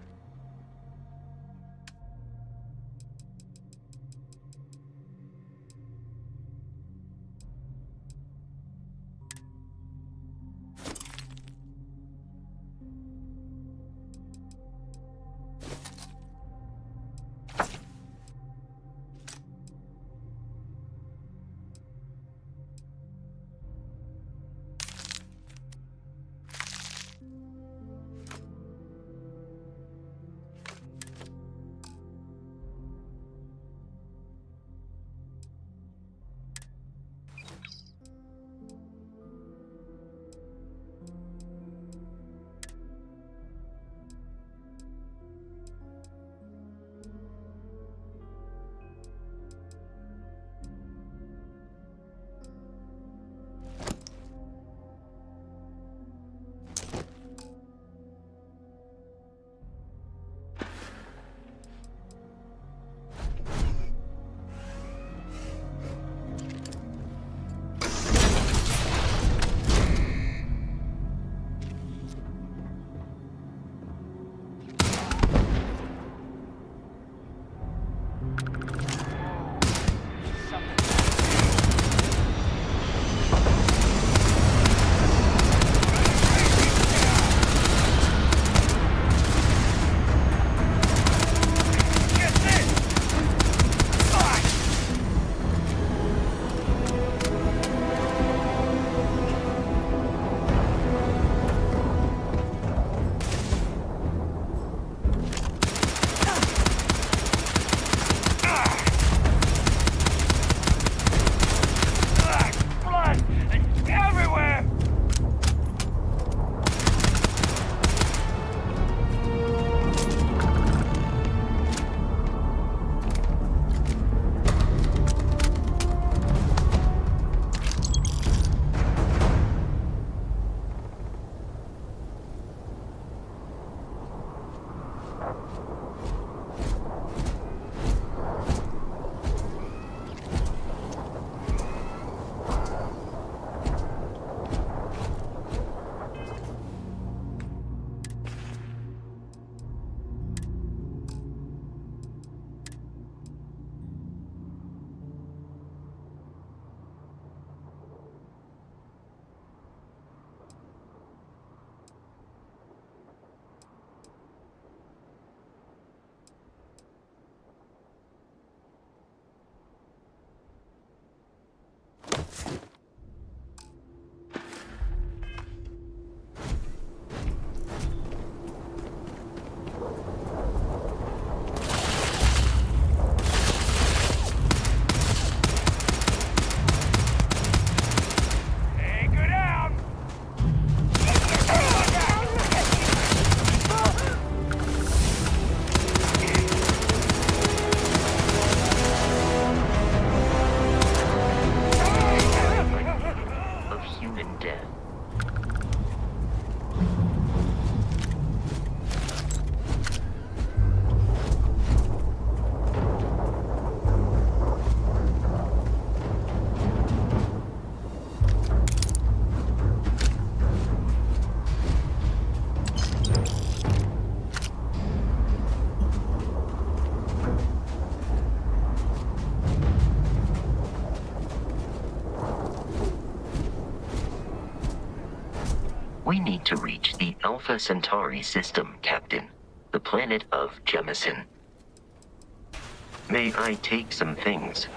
We need to reach the Alpha Centauri system, Captain. The planet of Jemison. May I take some things?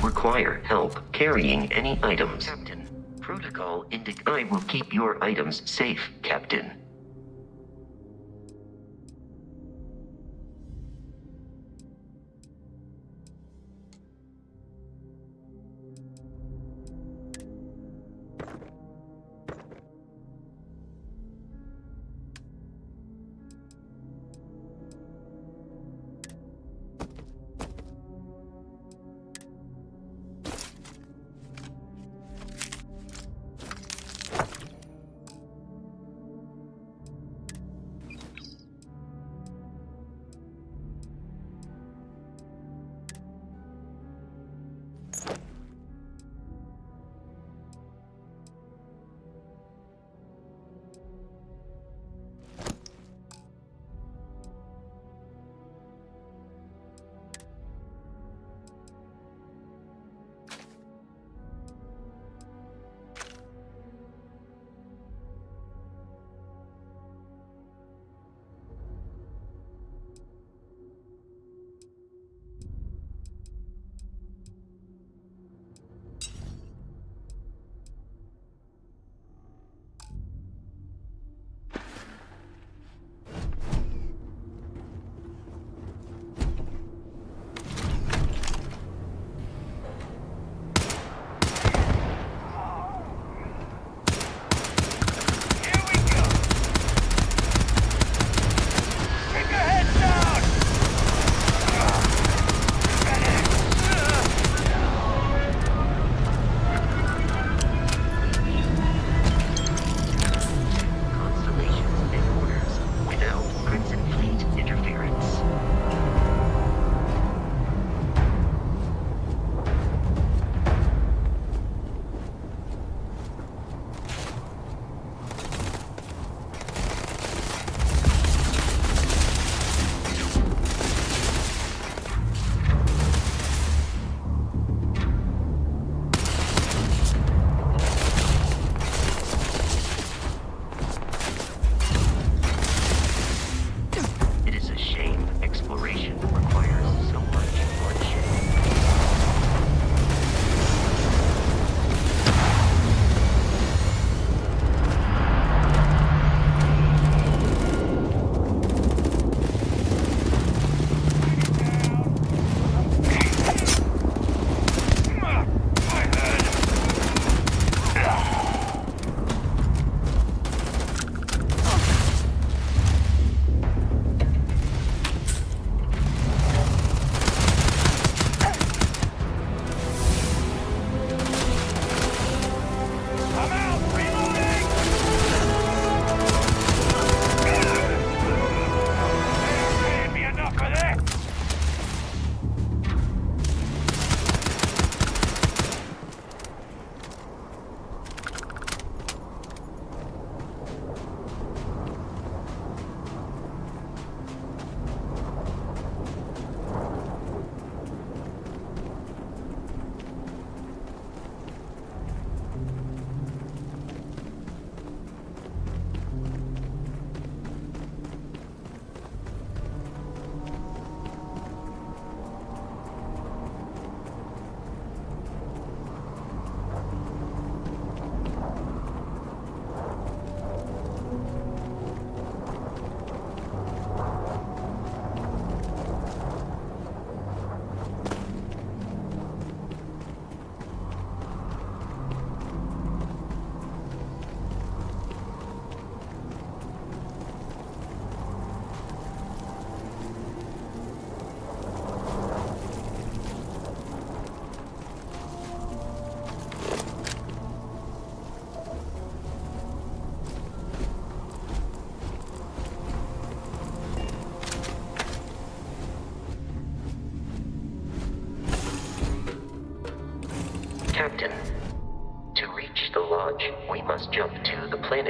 Require help carrying any items. Captain, protocol I will keep your items safe, Captain.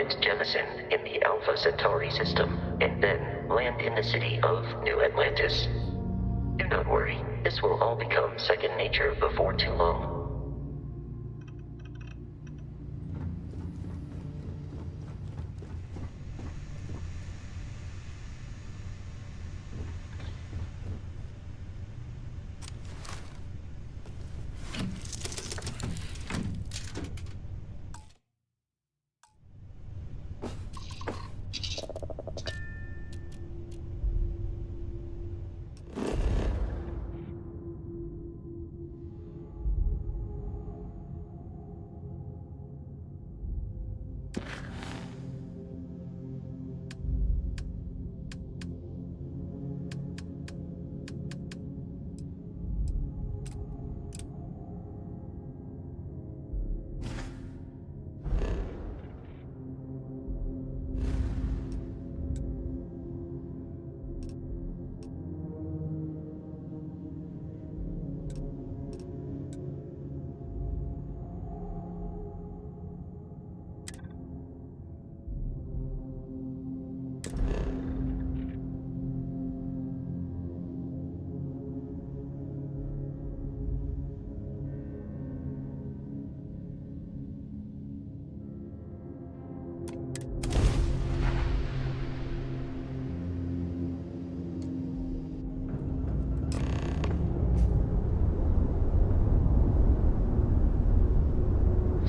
planet Jemison in the Alpha Centauri system, and then land in the city of New Atlantis. Do not worry, this will all become second nature before too long.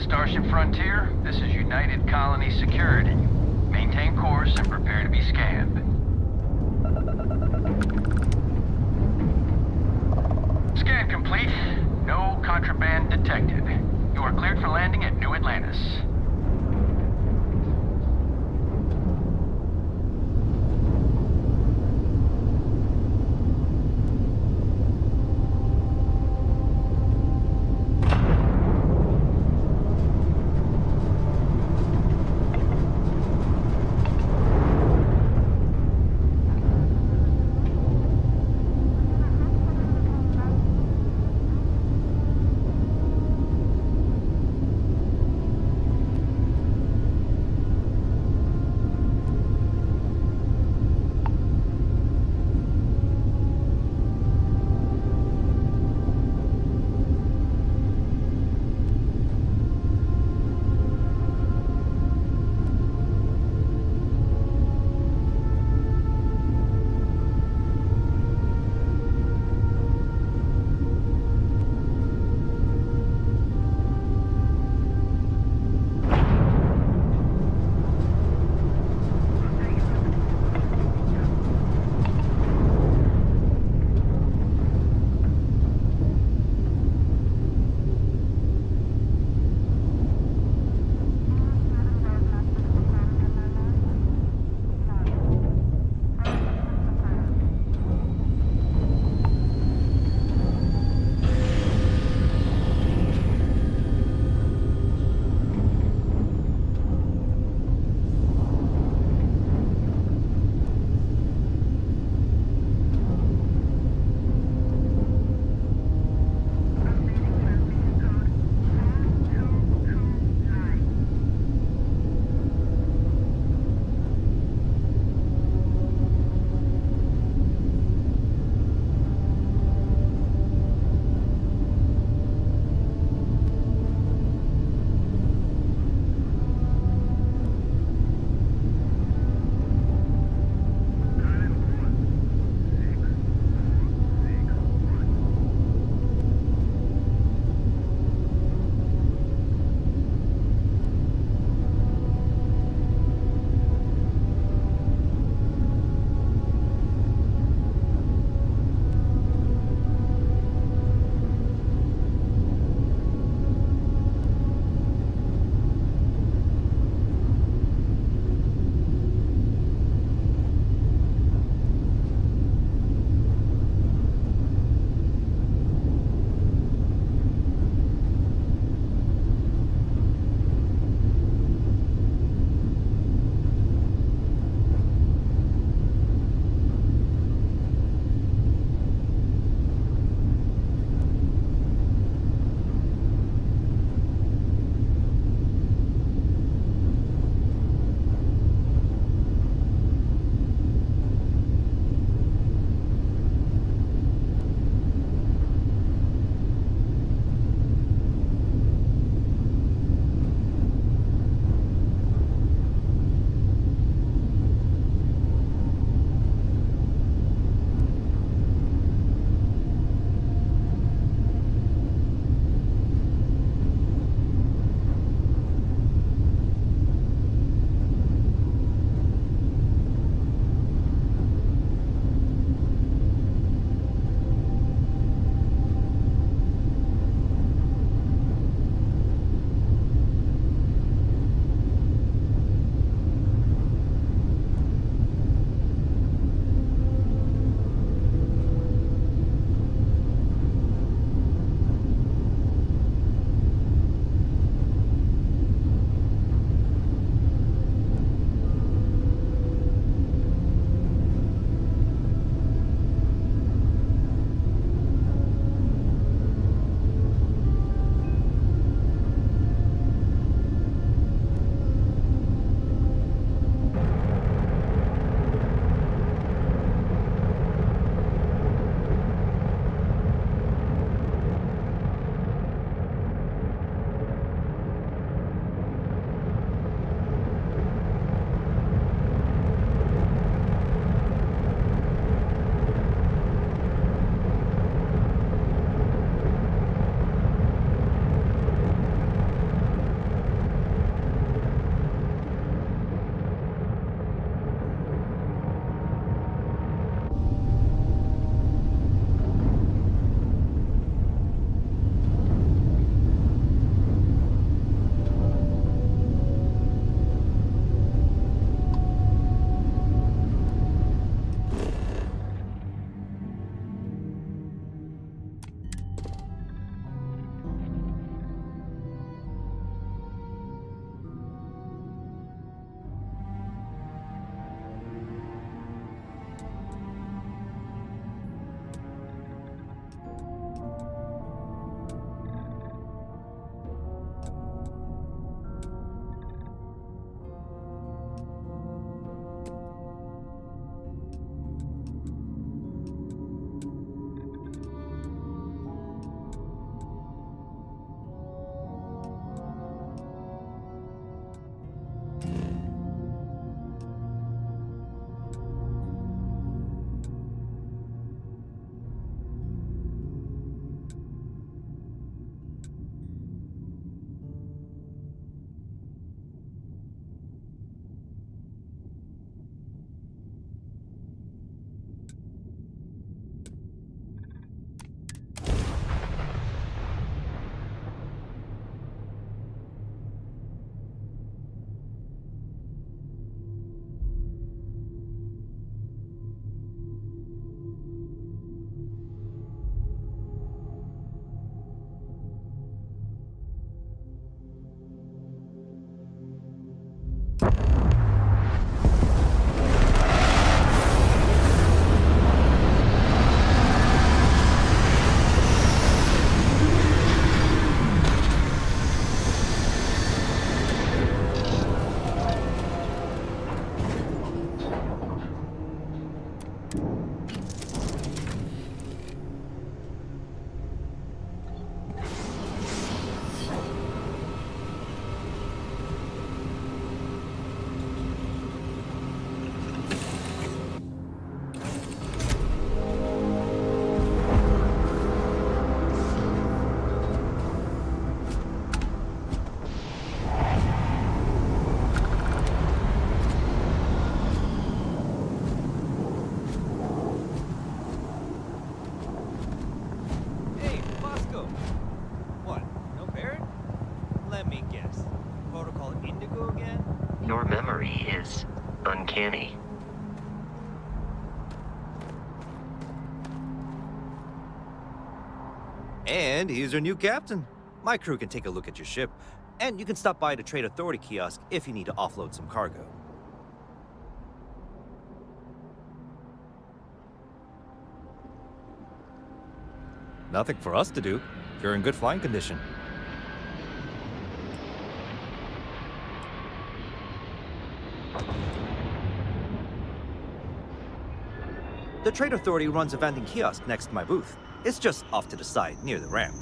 Starship Frontier, this is United Colony Security. Maintain course and prepare to be scanned. Scan complete. No contraband detected. You are cleared for landing at New Atlantis. uncanny. And he's your new captain. My crew can take a look at your ship, and you can stop by the Trade Authority kiosk if you need to offload some cargo. Nothing for us to do. You're in good flying condition. The Trade Authority runs a vending kiosk next to my booth. It's just off to the side, near the ramp.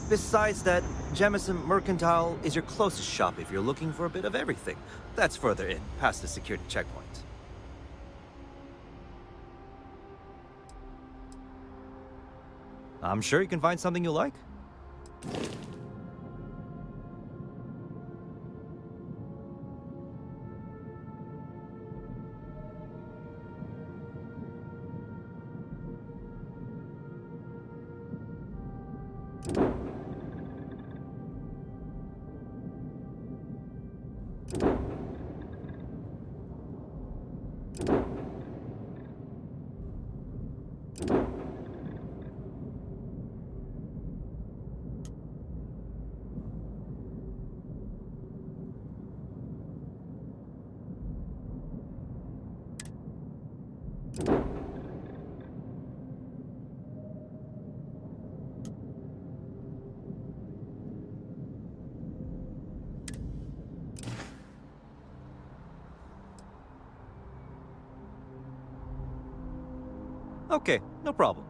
Besides that, Jemison Mercantile is your closest shop if you're looking for a bit of everything. That's further in, past the security checkpoint. I'm sure you can find something you like. Okay, no problem.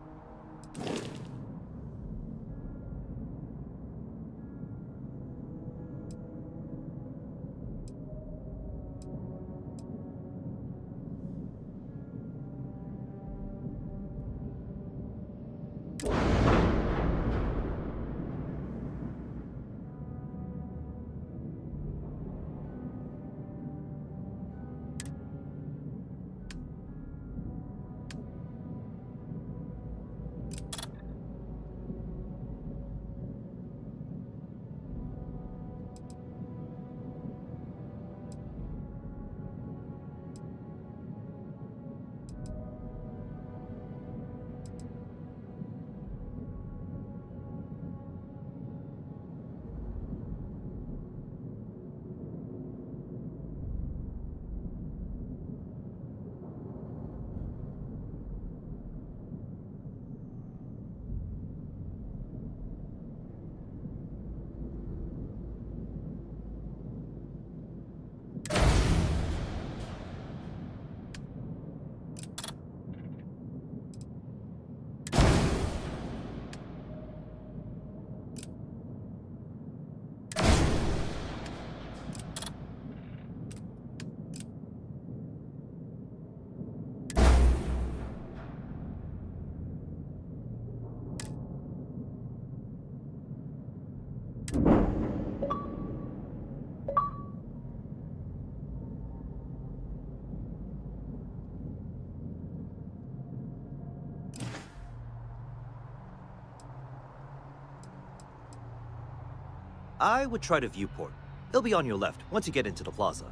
I would try the viewport. It'll be on your left once you get into the plaza.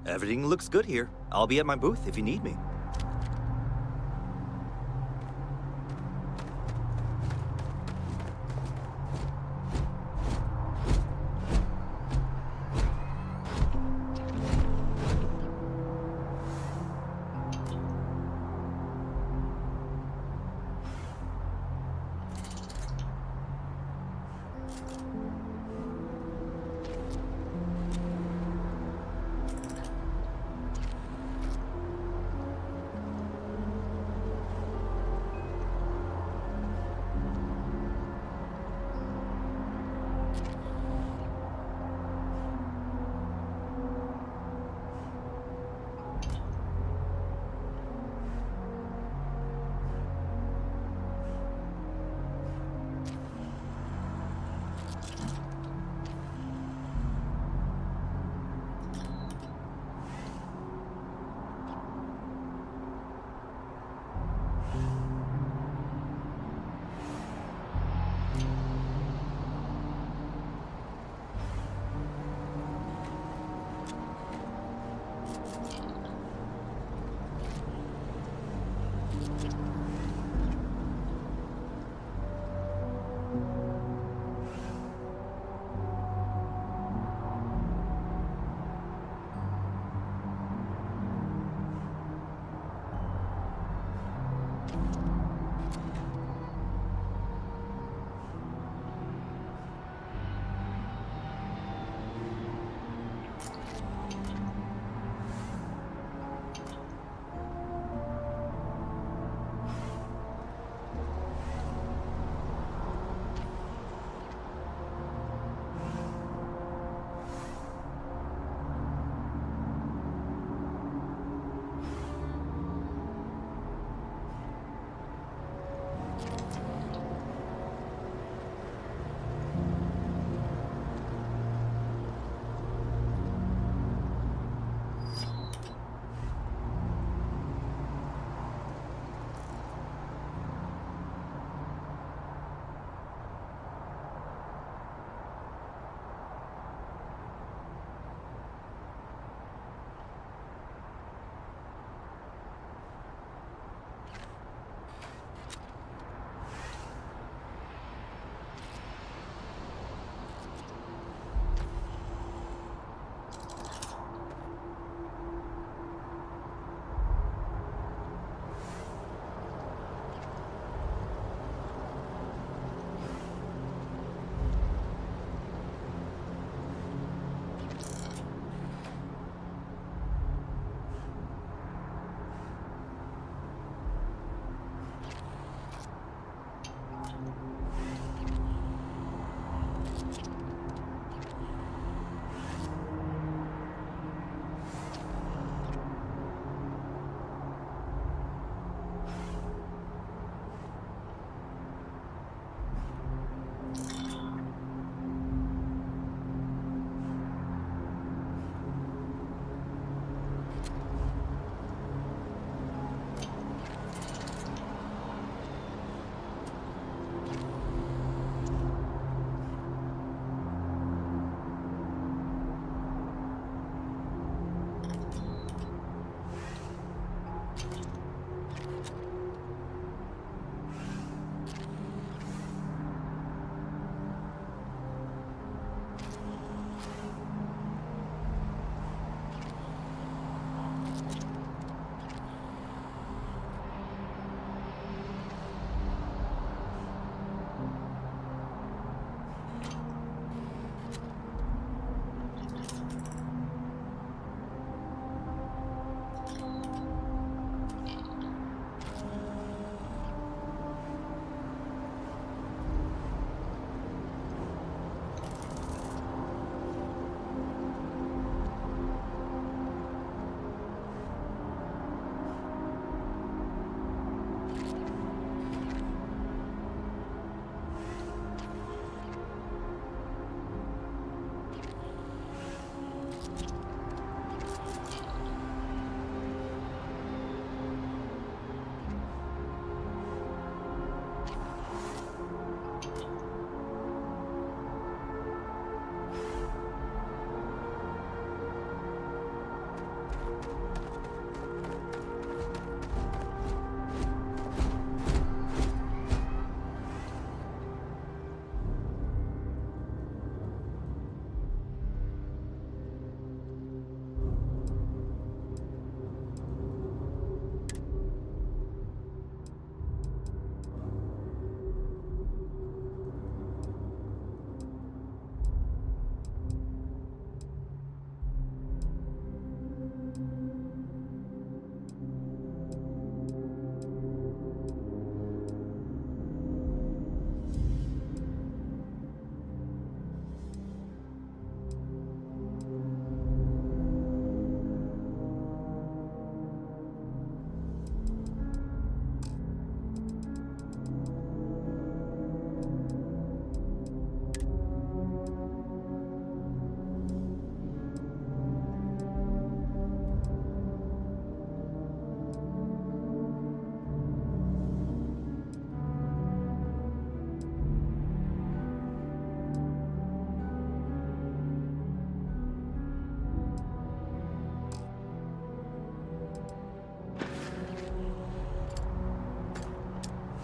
Everything looks good here. I'll be at my booth if you need me.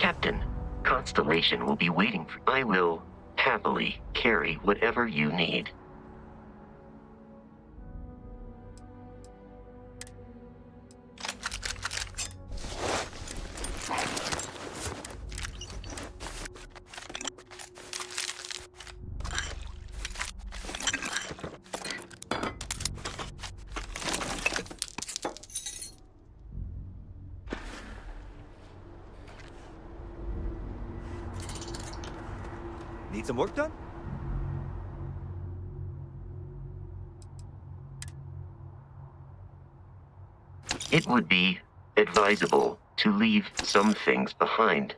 Captain, Constellation will be waiting for... I will happily carry whatever you need. Need some work done? It would be advisable to leave some things behind.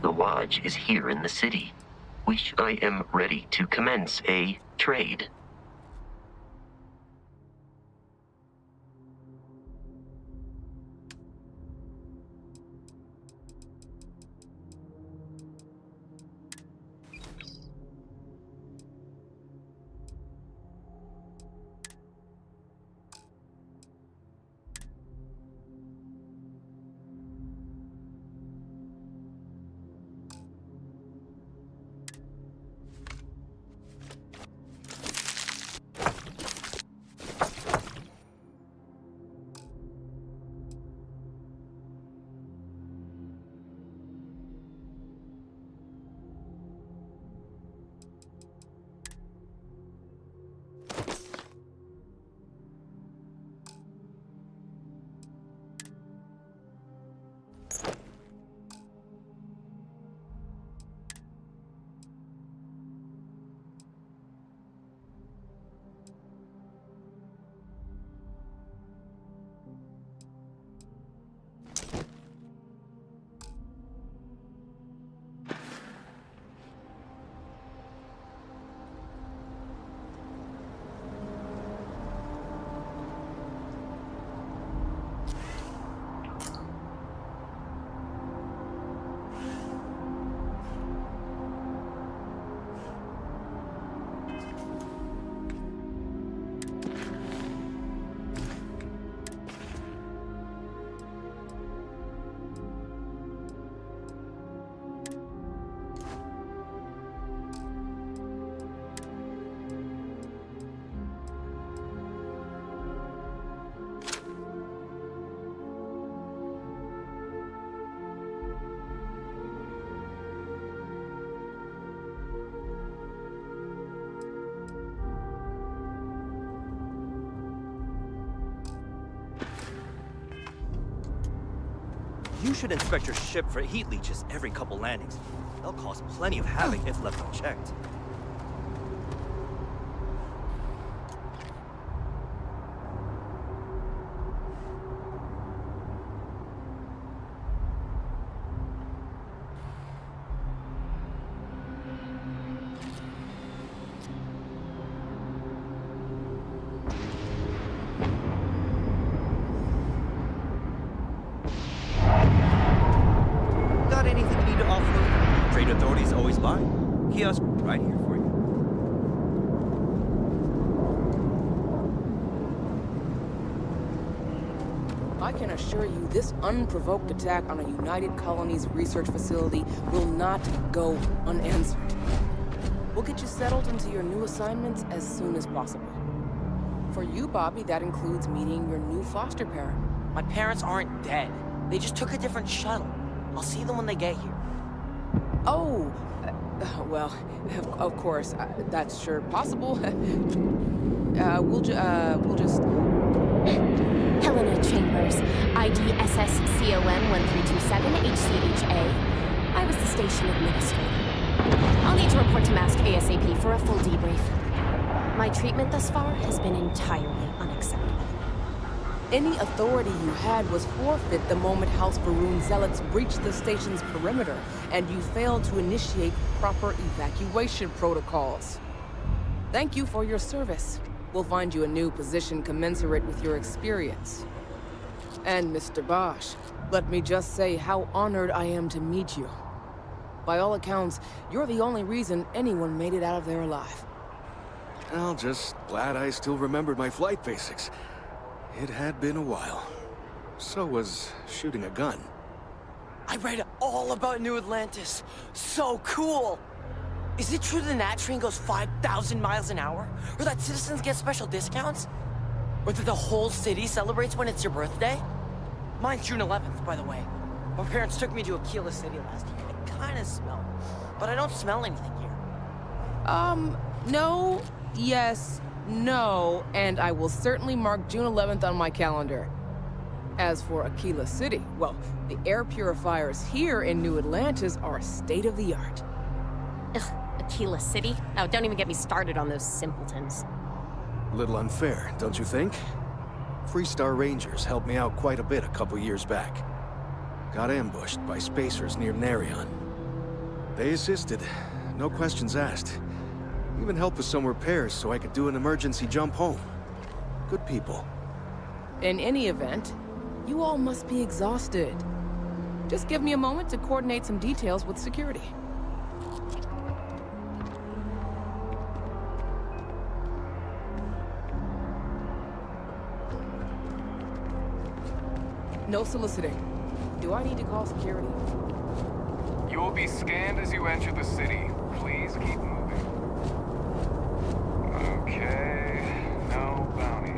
The lodge is here in the city, which I am ready to commence a trade. You should inspect your ship for heat leeches every couple landings. They'll cause plenty of havoc if left unchecked. Got anything you need to offload? Trade authorities always buy. Kiosk right here for you. I can assure you this unprovoked attack on a United Colonies research facility will not go unanswered. We'll get you settled into your new assignments as soon as possible. For you, Bobby, that includes meeting your new foster parent. My parents aren't dead. They just took a different shuttle. I'll see them when they get here. Oh, well, of course, that's sure possible. We'll just... Helena Chambers, ID SSCOM-1327-HCHA. I was the station administrator. I'll need to report to Mast ASAP for a full debrief. My treatment thus far has been entirely unacceptable. Any authority you had was forfeit the moment House Varun zealots breached the station's perimeter, and you failed to initiate proper evacuation protocols. Thank you for your service. We'll find you a new position commensurate with your experience. And Mr. Bosch, let me just say how honored I am to meet you. By all accounts, you're the only reason anyone made it out of there alive. Well, just glad I still remembered my flight basics. It had been a while. So was shooting a gun. I read all about New Atlantis. So cool! Is it true the Nat train goes 5,000 miles an hour? Or that citizens get special discounts? Or that the whole city celebrates when it's your birthday? Mine's June 11th, by the way. My parents took me to Aquila City last year. I kinda smell. But I don't smell anything here. No, yes, no, and I will certainly mark June 11th on my calendar. As for Aquila City, well, the air purifiers here in New Atlantis are state-of-the-art. Ugh, Aquila City? Oh, don't even get me started on those simpletons. Little unfair, don't you think? Freestar Rangers helped me out quite a bit a couple years back. Got ambushed by spacers near Narion. They assisted, no questions asked. Even helped with some repairs so I could do an emergency jump home. Good people. In any event, you all must be exhausted. Just give me a moment to coordinate some details with security. No soliciting. Do I need to call security? You will be scanned as you enter the city. Please keep moving. Okay, no bounty.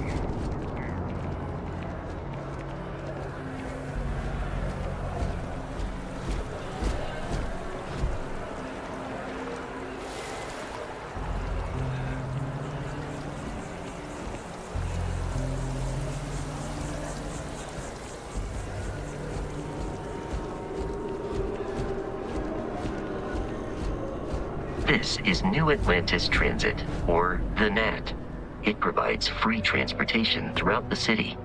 This is New Atlantis Transit, or the NAT. It provides free transportation throughout the city.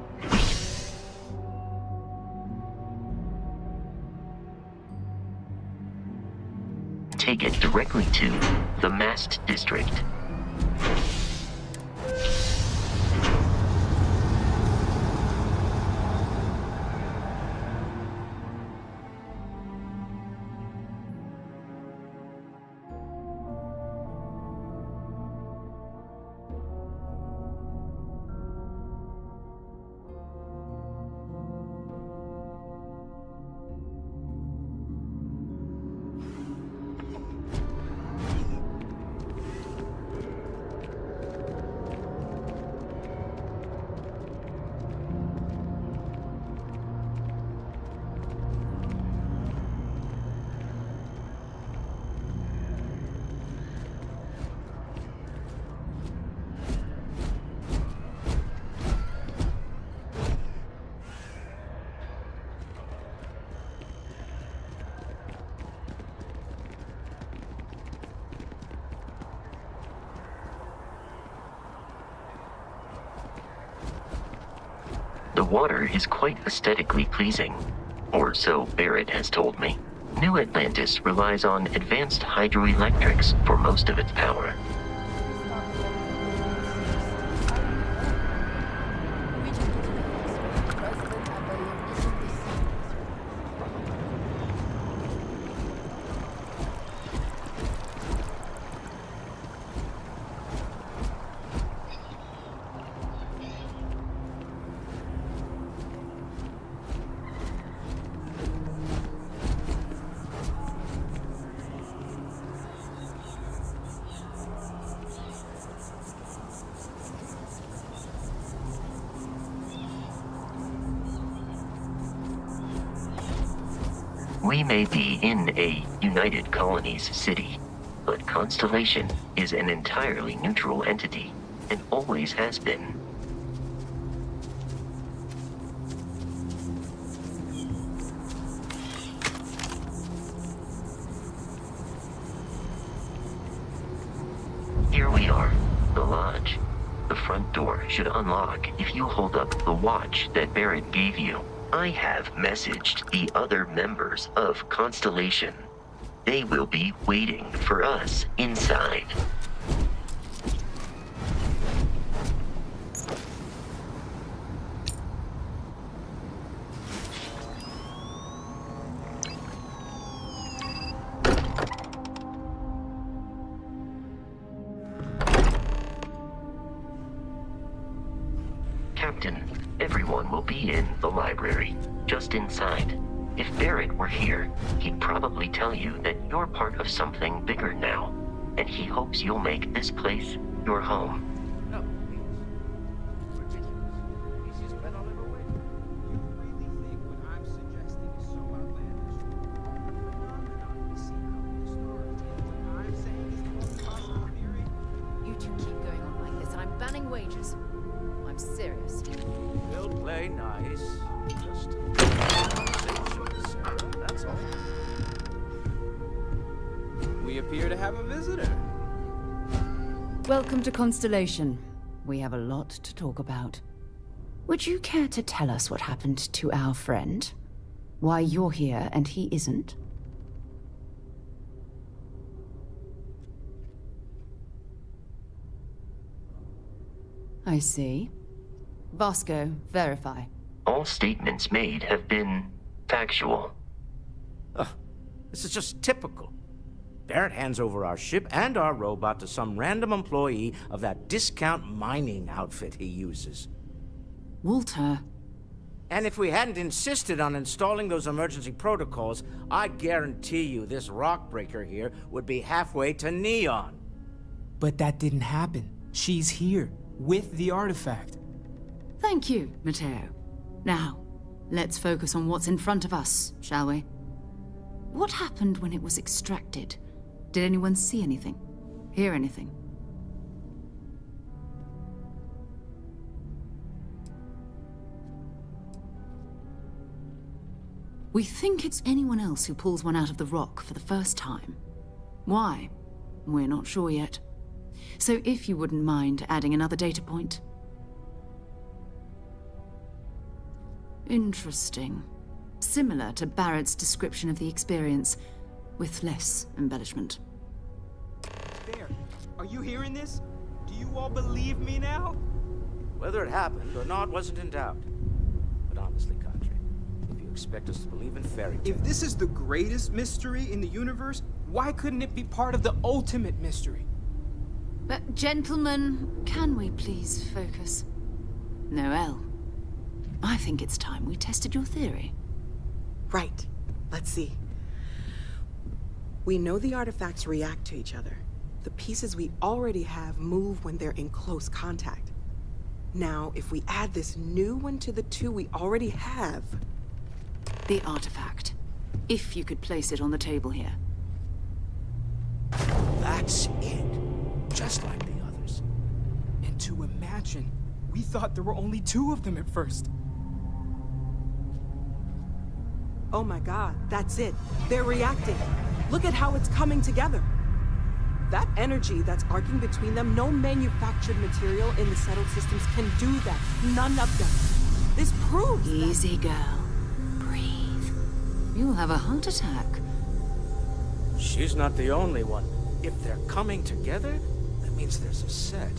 Take it directly to the Mast District. water is quite aesthetically pleasing. Or so Barrett has told me. New Atlantis relies on advanced hydroelectrics for most of its power. We may be in a United Colonies city, but Constellation is an entirely neutral entity, and always has been. Here we are, the lodge. The front door should unlock if you hold up the watch that Barrett gave you. I have messaged the other members of Constellation. They will be waiting for us inside. Captain, everyone will be in the library, just inside. If Barrett were here, he'd probably tell you that you're part of something bigger now, and he hopes you'll make this place your home. You two keep going on like this, and I'm banning wages. I'm serious. We'll play nice. Just that's all. We appear to have a visitor. Welcome to Constellation. We have a lot to talk about. Would you care to tell us what happened to our friend? Why you're here and he isn't? I see. Vasco, verify. All statements made have been factual. This is just typical. Barrett hands over our ship and our robot to some random employee of that discount mining outfit he uses. Walter. And if we hadn't insisted on installing those emergency protocols, I guarantee you this rock breaker here would be halfway to Neon. But that didn't happen. She's here, with the artifact. Thank you, Matteo. Now, let's focus on what's in front of us, shall we? What happened when it was extracted? Did anyone see anything? Hear anything? We think it's anyone else who pulls one out of the rock for the first time. Why? We're not sure yet. So if you wouldn't mind adding another data point. Interesting. Similar to Barrett's description of the experience, with less embellishment. There. Are you hearing this? Do you all believe me now? Whether it happened or not wasn't in doubt. But honestly, Country, if you expect us to believe in fairy tales... If this is the greatest mystery in the universe, why couldn't it be part of the ultimate mystery? But gentlemen, can we please focus? Noelle, I think it's time we tested your theory. Right. Let's see. We know the artifacts react to each other. The pieces we already have move when they're in close contact. Now, if we add this new one to the two we already have... The artifact. If you could place it on the table here. That's it. Just like the others. And to imagine, we thought there were only two of them at first. Oh my god, that's it. They're reacting. Look at how it's coming together. That energy that's arcing between them, no manufactured material in the settled systems can do that. None of them. This proves Easy, girl. Breathe. You'll have a heart attack. She's not the only one. If they're coming together, that means there's a set.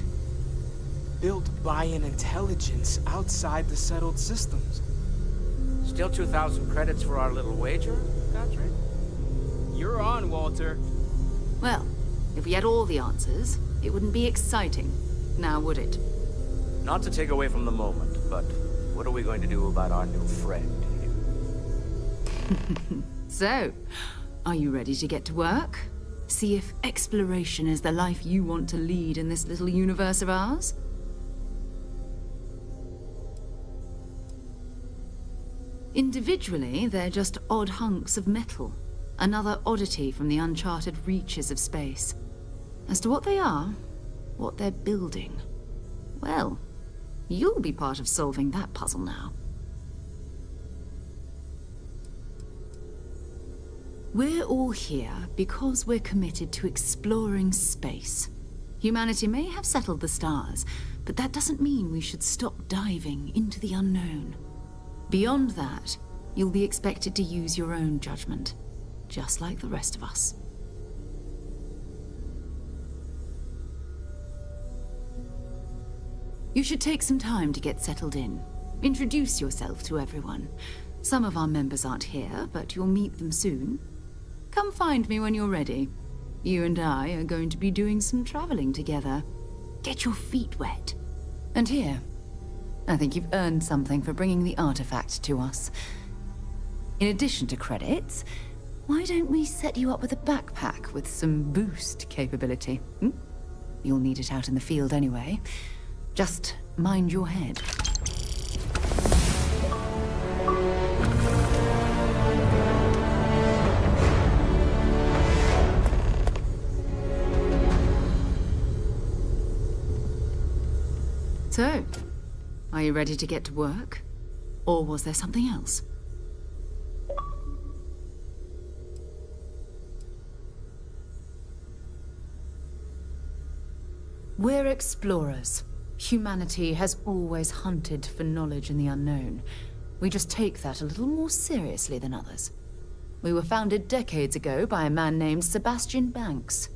built by an intelligence outside the settled systems. Still 2,000 credits for our little wager, Patrick? You're on, Walter. Well, if we had all the answers, it wouldn't be exciting, now would it? Not to take away from the moment, but what are we going to do about our new friend here? So, are you ready to get to work? See if exploration is the life you want to lead in this little universe of ours? Individually, they're just odd hunks of metal. Another oddity from the uncharted reaches of space. As to what they are, what they're building, well, you'll be part of solving that puzzle now. We're all here because we're committed to exploring space. Humanity may have settled the stars, but that doesn't mean we should stop diving into the unknown. Beyond that, you'll be expected to use your own judgment, just like the rest of us. You should take some time to get settled in. Introduce yourself to everyone. Some of our members aren't here, but you'll meet them soon. Come find me when you're ready. You and I are going to be doing some traveling together. Get your feet wet. And here, I think you've earned something for bringing the artifact to us. In addition to credits, why don't we set you up with a backpack with some boost capability? You'll need it out in the field anyway. Just mind your head. So, are you ready to get to work? Or was there something else? We're explorers. Humanity has always hunted for knowledge in the unknown. We just take that a little more seriously than others. We were founded decades ago by a man named Sebastian Banks.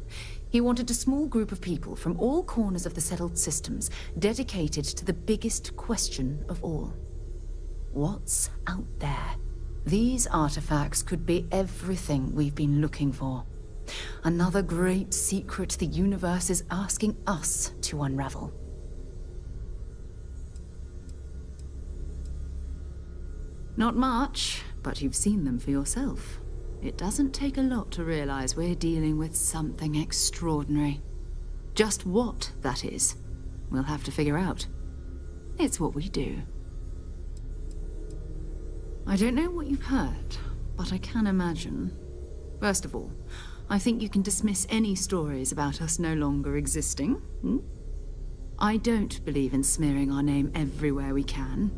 He wanted a small group of people from all corners of the settled systems dedicated to the biggest question of all. What's out there? These artifacts could be everything we've been looking for. Another great secret the universe is asking us to unravel. Not much, but you've seen them for yourself. It doesn't take a lot to realize we're dealing with something extraordinary. Just what that is, we'll have to figure out. It's what we do. I don't know what you've heard, but I can imagine. First of all, I think you can dismiss any stories about us no longer existing. I don't believe in smearing our name everywhere we can.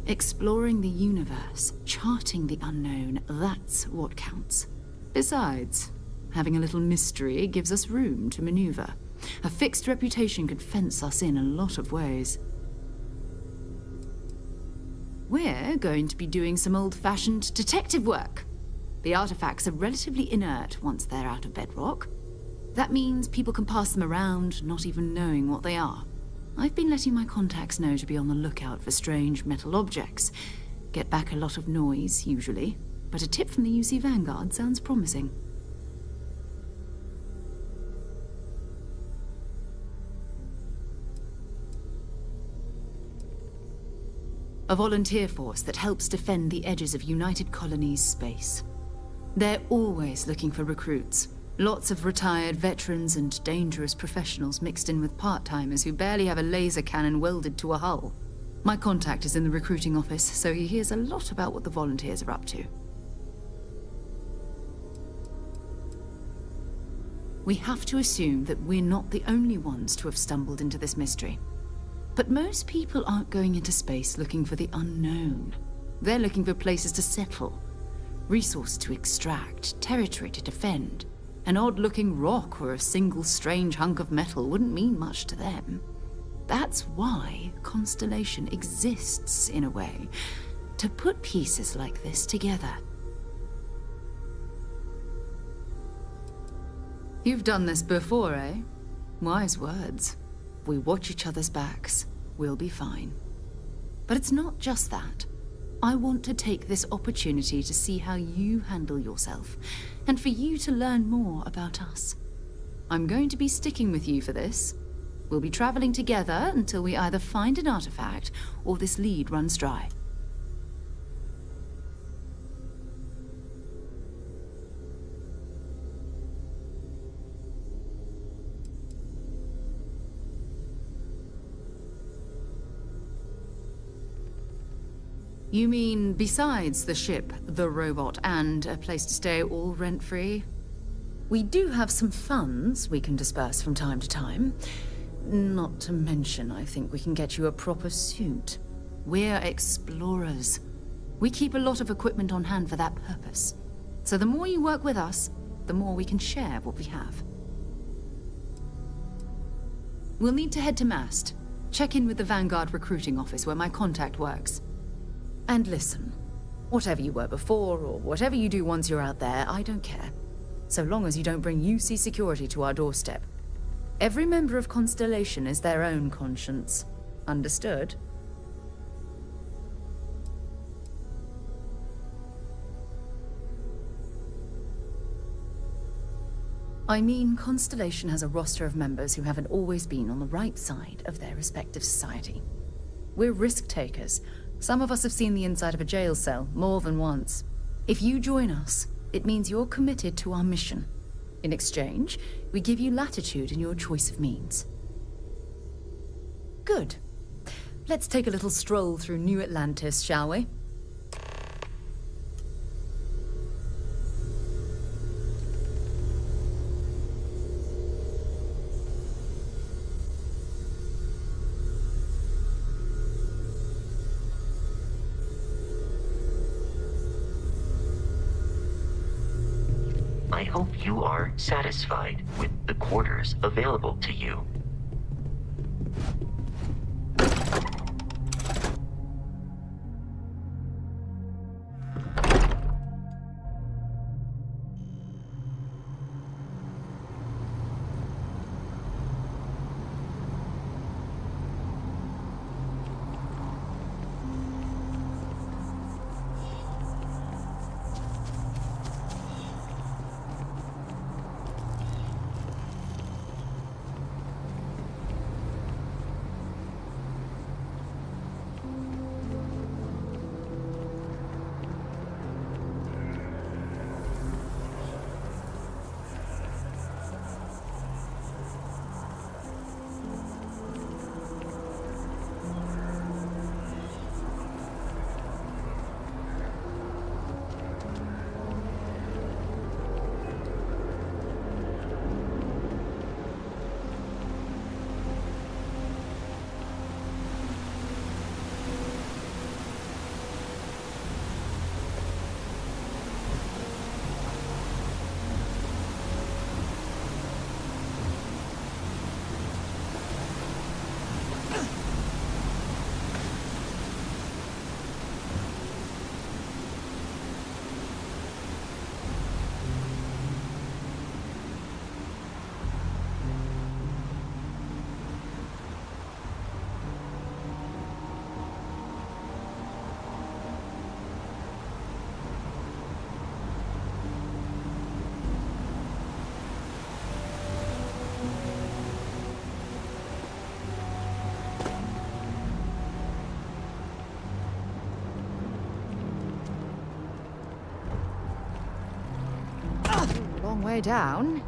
Exploring the universe, charting the unknown, that's what counts. Besides, having a little mystery gives us room to maneuver. A fixed reputation could fence us in a lot of ways. We're going to be doing some old-fashioned detective work. The artifacts are relatively inert once they're out of bedrock. That means people can pass them around, not even knowing what they are. I've been letting my contacts know to be on the lookout for strange metal objects. Get back a lot of noise, usually, but a tip from the UC Vanguard sounds promising. A volunteer force that helps defend the edges of United Colonies space. They're always looking for recruits. Lots of retired veterans and dangerous professionals mixed in with part-timers who barely have a laser cannon welded to a hull. My contact is in the recruiting office, so he hears a lot about what the volunteers are up to. We have to assume that we're not the only ones to have stumbled into this mystery. But most people aren't going into space looking for the unknown. They're looking for places to settle, resources to extract, territory to defend. An odd-looking rock or a single strange hunk of metal wouldn't mean much to them. That's why Constellation exists, in a way, to put pieces like this together. You've done this before, eh? Wise words. We watch each other's backs, we'll be fine. But it's not just that. I want to take this opportunity to see how you handle yourself, and for you to learn more about us. I'm going to be sticking with you for this. We'll be traveling together until we either find an artifact or this lead runs dry. You mean besides the ship, the robot, and a place to stay all rent-free? We do have some funds we can disperse from time to time. Not to mention, I think we can get you a proper suit. We're explorers. We keep a lot of equipment on hand for that purpose. So the more you work with us, the more we can share what we have. We'll need to head to Mast. Check in with the Vanguard recruiting office where my contact works. And listen, whatever you were before, or whatever you do once you're out there, I don't care. So long as you don't bring UC security to our doorstep. Every member of Constellation is their own conscience. Understood? I mean, Constellation has a roster of members who haven't always been on the right side of their respective society. We're risk-takers. Some of us have seen the inside of a jail cell more than once. If you join us, it means you're committed to our mission. In exchange, we give you latitude in your choice of means. Good. Let's take a little stroll through New Atlantis, shall we? I hope you are satisfied with the quarters available to you. Long way down.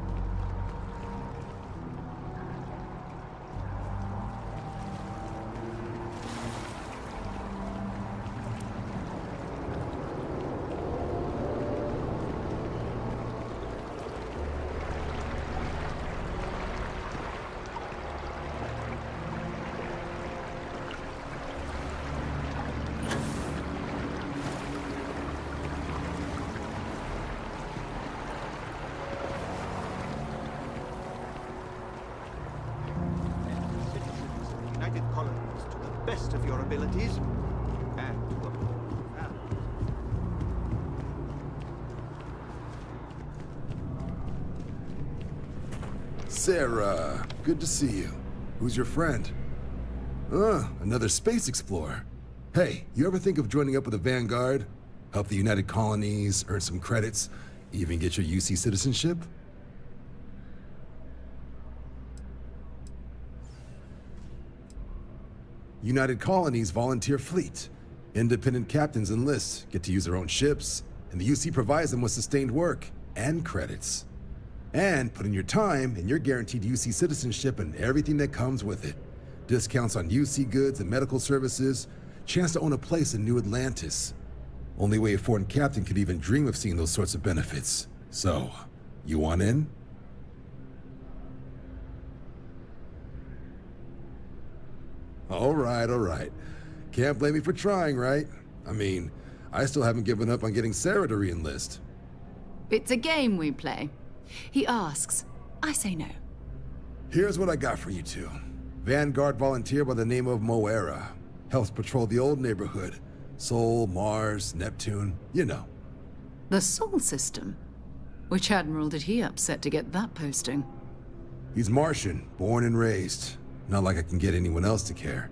colonies to the best of your abilities, and to uphold values. Sarah, good to see you. Who's your friend? Another space explorer. Hey, you ever think of joining up with the Vanguard? Help the United Colonies, earn some credits, even get your UC citizenship? United Colonies volunteer fleet. Independent captains enlist, get to use their own ships, and the UC provides them with sustained work and credits. And put in your time, and you're guaranteed UC citizenship and everything that comes with it. Discounts on UC goods and medical services, chance to own a place in New Atlantis. Only way a foreign captain could even dream of seeing those sorts of benefits. So, you want in? All right. Can't blame me for trying, right? I mean, I still haven't given up on getting Sarah to re-enlist. It's a game we play. He asks, I say no. Here's what I got for you two. Vanguard volunteer by the name of Moera. Helps patrol the old neighborhood. Sol, Mars, Neptune, you know. The Sol system? Which admiral did he upset to get that posting? He's Martian, born and raised. Not like I can get anyone else to care.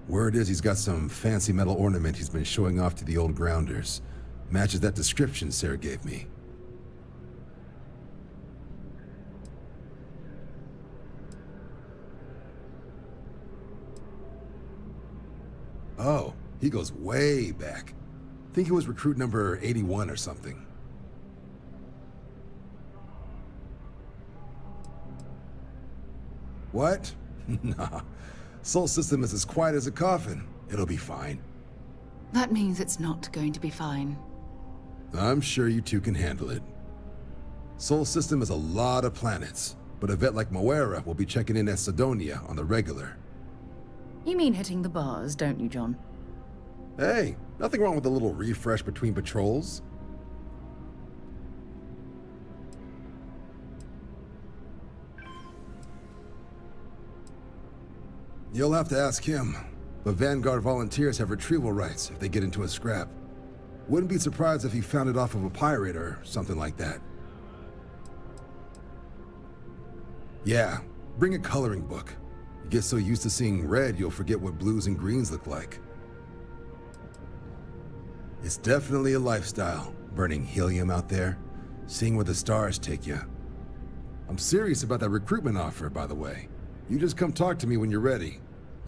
Word is he's got some fancy metal ornament he's been showing off to the old grounders. Matches that description Sarah gave me. Oh, he goes way back. Think he was recruit number 81 or something. What? Nah. Sol system is as quiet as a coffin. It'll be fine. That means it's not going to be fine. I'm sure you two can handle it. Sol system is a lot of planets, but a vet like Moera will be checking in at Sidonia on the regular. You mean hitting the bars, don't you, John? Hey, nothing wrong with a little refresh between patrols. You'll have to ask him, but Vanguard volunteers have retrieval rights if they get into a scrap. Wouldn't be surprised if he found it off of a pirate or something like that. Yeah, bring a coloring book. You get so used to seeing red, you'll forget what blues and greens look like. It's definitely a lifestyle, burning helium out there, seeing where the stars take you. I'm serious about that recruitment offer, by the way. You just come talk to me when you're ready.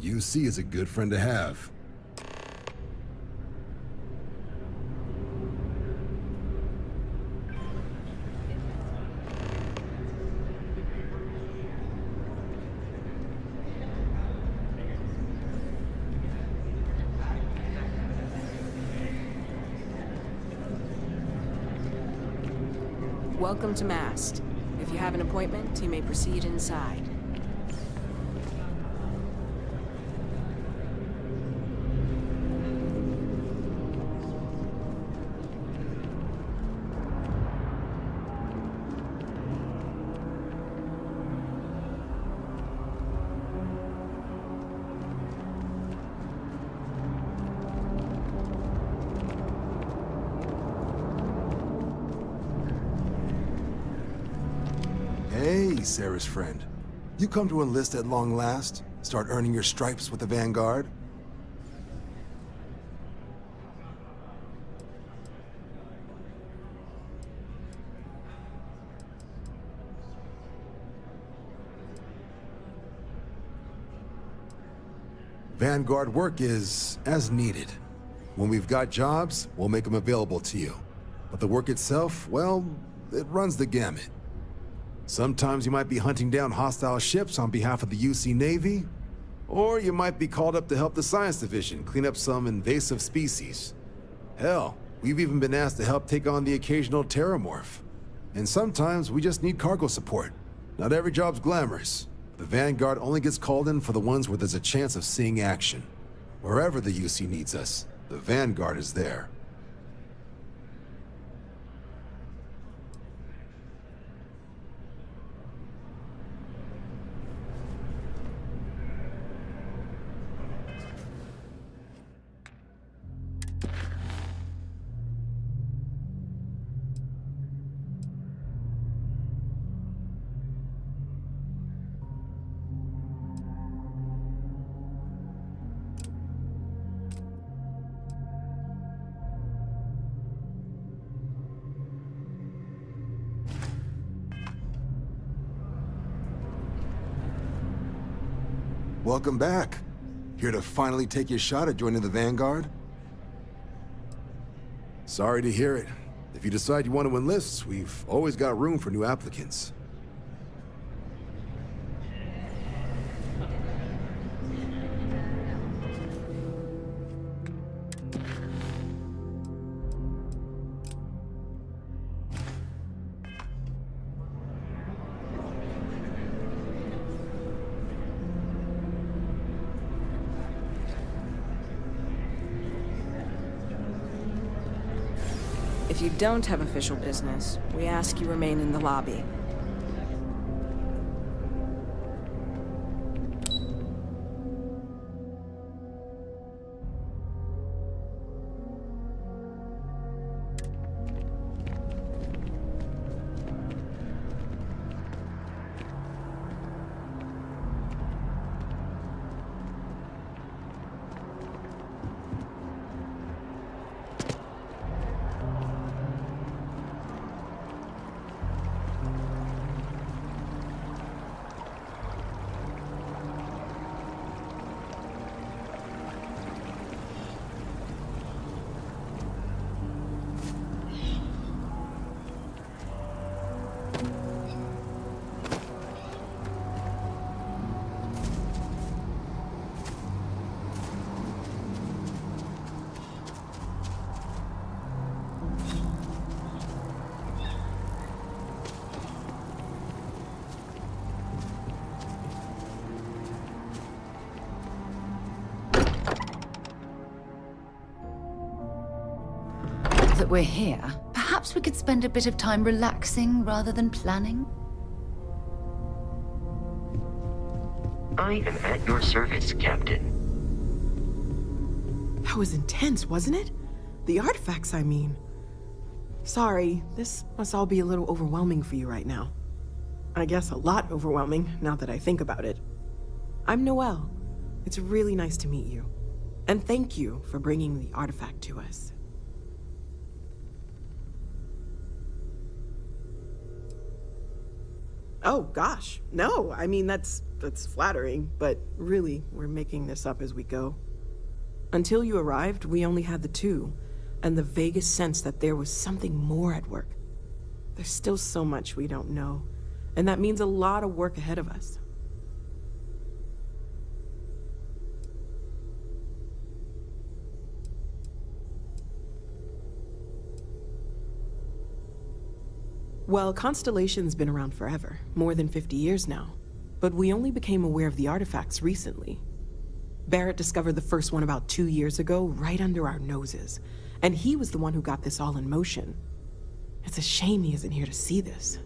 UC is a good friend to have. Welcome to Mast. If you have an appointment, you may proceed inside. Hey, Sarah's friend. You come to enlist at long last? Start earning your stripes with the Vanguard? Vanguard work is as needed. When we've got jobs, we'll make them available to you. But the work itself, well, it runs the gamut. Sometimes you might be hunting down hostile ships on behalf of the UC Navy, or you might be called up to help the Science Division clean up some invasive species. Hell, we've even been asked to help take on the occasional terramorph. And sometimes we just need cargo support. Not every job's glamorous. The Vanguard only gets called in for the ones where there's a chance of seeing action. Wherever the UC needs us, the Vanguard is there. welcome back. Here to finally take your shot at joining the Vanguard? Sorry to hear it. If you decide you want to enlist, we've always got room for new applicants. If you don't have official business, we ask you remain in the lobby. That we're here, perhaps we could spend a bit of time relaxing rather than planning? I am at your service, Captain. That was intense, wasn't it? The artifacts, I mean. Sorry, this must all be a little overwhelming for you right now. I guess a lot overwhelming, now that I think about it. I'm Noelle. It's really nice to meet you. And thank you for bringing the artifact to us. Oh, gosh. No, I mean, that's flattering, but really, we're making this up as we go. Until you arrived, we only had the two, and the vaguest sense that there was something more at work. There's still so much we don't know, and that means a lot of work ahead of us. Well, Constellation's been around forever, more than 50 years now. But we only became aware of the artifacts recently. Barrett discovered the first one about 2 years ago, right under our noses. And he was the one who got this all in motion. It's a shame he isn't here to see this.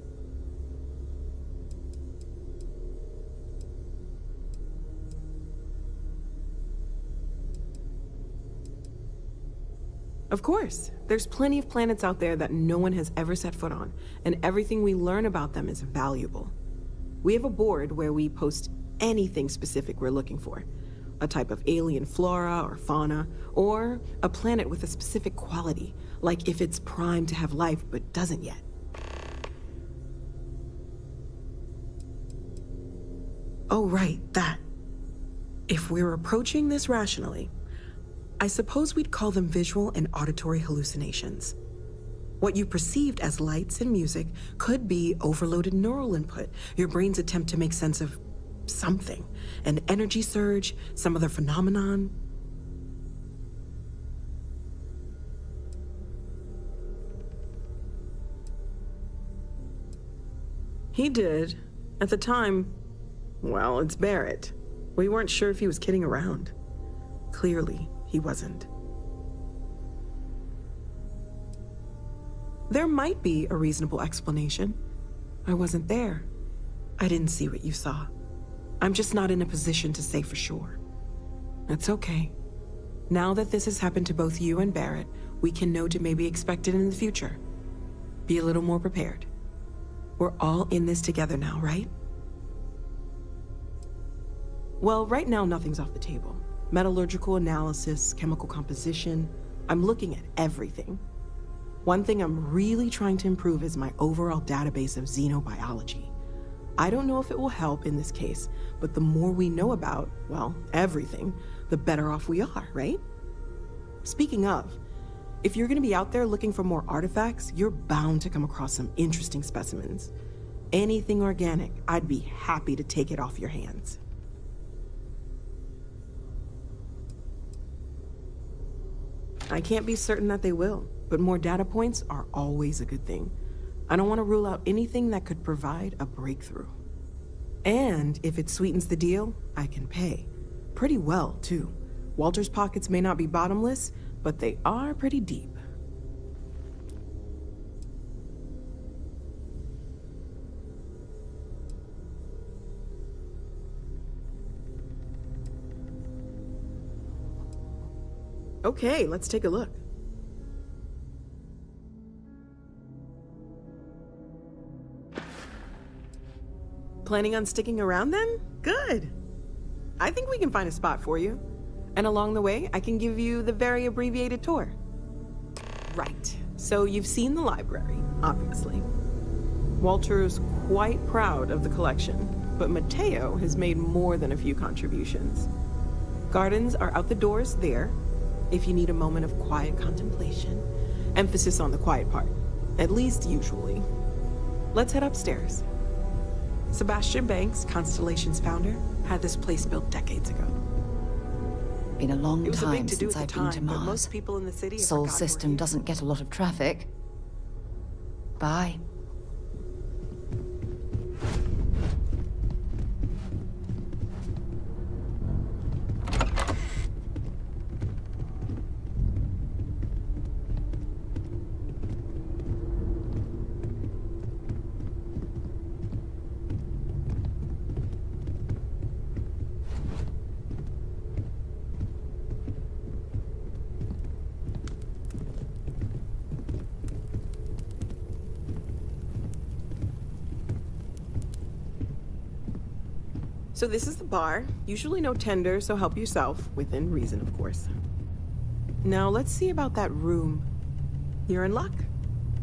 Of course. There's plenty of planets out there that no one has ever set foot on, and everything we learn about them is valuable. We have a board where we post anything specific we're looking for. A type of alien flora or fauna, or a planet with a specific quality, like if it's primed to have life but doesn't yet. Oh, right, that. If we're approaching this rationally, I suppose we'd call them visual and auditory hallucinations. What you perceived as lights and music could be overloaded neural input, your brain's attempt to make sense of something. An energy surge, some other phenomenon. He did. At the time, well, it's Barrett. We weren't sure if he was kidding around. Clearly, he wasn't. There might be a reasonable explanation. I wasn't there. I didn't see what you saw. I'm just not in a position to say for sure. It's okay. Now that this has happened to both you and Barrett, we can know to maybe expect it in the future. Be a little more prepared. We're all in this together now, right? Well, right now nothing's off the table. Metallurgical analysis, chemical composition. I'm looking at everything. One thing I'm really trying to improve is my overall database of xenobiology. I don't know if it will help in this case, but the more we know about, well, everything, the better off we are, right? Speaking of, if you're gonna be out there looking for more artifacts, you're bound to come across some interesting specimens. Anything organic, I'd be happy to take it off your hands. I can't be certain that they will, but more data points are always a good thing. I don't want to rule out anything that could provide a breakthrough. And if it sweetens the deal, I can pay. Pretty well, too. Walter's pockets may not be bottomless, but they are pretty deep. Okay, let's take a look. Planning on sticking around then? Good. I think we can find a spot for you. And along the way, I can give you the very abbreviated tour. Right. So you've seen the library, obviously. Walter's quite proud of the collection, but Mateo has made more than a few contributions. Gardens are out the doors there, if you need a moment of quiet contemplation. Emphasis on the quiet part, at least usually. Let's head upstairs. Sebastian Banks, Constellation's founder, had this place built decades ago. Been a long It was a time big to-do since at I've the been time, to but Mars. most people in the city have Sol forgotten system doesn't get a lot of traffic. Bye. So this is the bar. Usually no tender, so help yourself, within reason, of course. Now let's see about that room. You're in luck.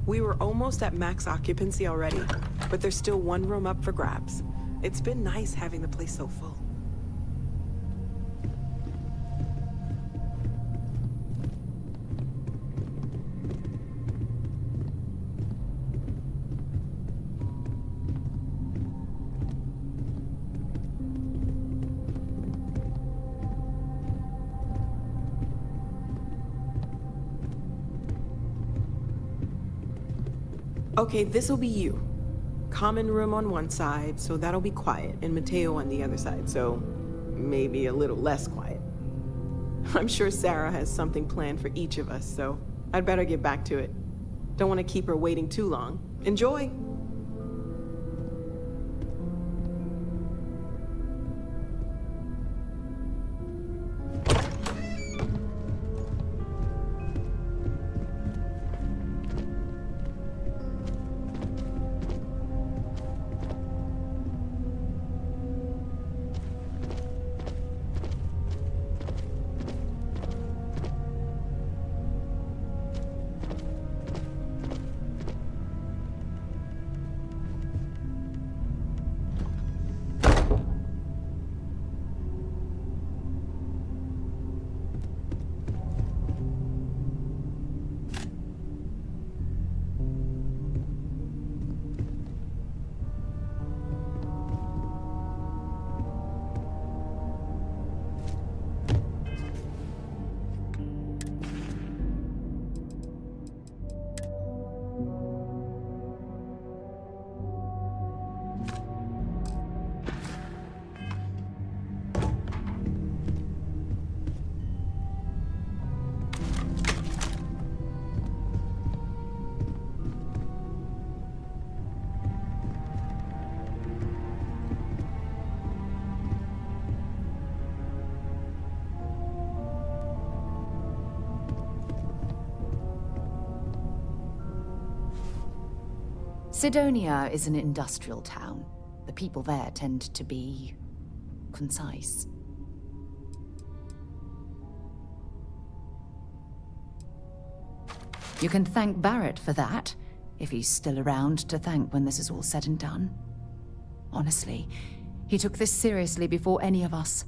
We were almost at max occupancy already, but there's still one room up for grabs. It's been nice having the place so full. Okay, this'll be you. Common room on one side, so that'll be quiet, and Mateo on the other side, so maybe a little less quiet. I'm sure Sarah has something planned for each of us, so I'd better get back to it. Don't want to keep her waiting too long. Enjoy! Sidonia is an industrial town. The people there tend to be concise. You can thank Barrett for that, if he's still around to thank when this is all said and done. Honestly, he took this seriously before any of us.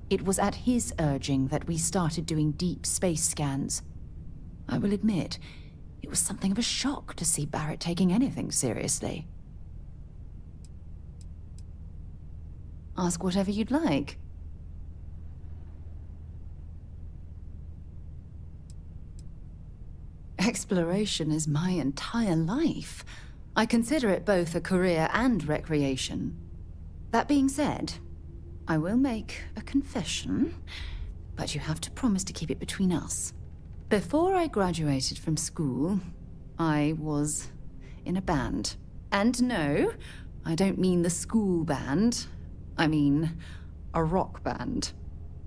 It was at his urging that we started doing deep space scans. I will admit, it was something of a shock to see Barrett taking anything seriously. Ask whatever you'd like. Exploration is my entire life. I consider it both a career and recreation. That being said, I will make a confession, but you have to promise to keep it between us. Before I graduated from school, I was in a band. And no, I don't mean the school band. I mean a rock band.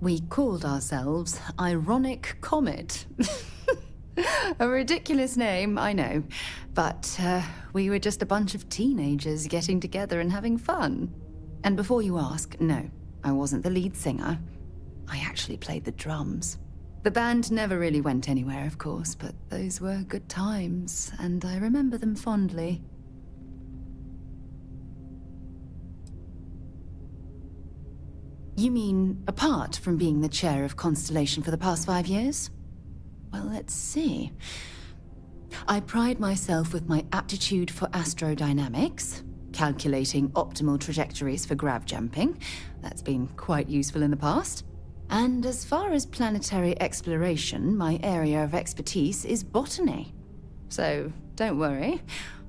We called ourselves Ironic Comet. A ridiculous name, I know. But we were just a bunch of teenagers getting together and having fun. And before you ask, no, I wasn't the lead singer. I actually played the drums. The band never really went anywhere, of course, but those were good times, and I remember them fondly. You mean apart from being the chair of Constellation for the past 5 years? Well, let's see. I pride myself with my aptitude for astrodynamics, calculating optimal trajectories for grav jumping. That's been quite useful in the past. And as far as planetary exploration, my area of expertise is botany. So don't worry,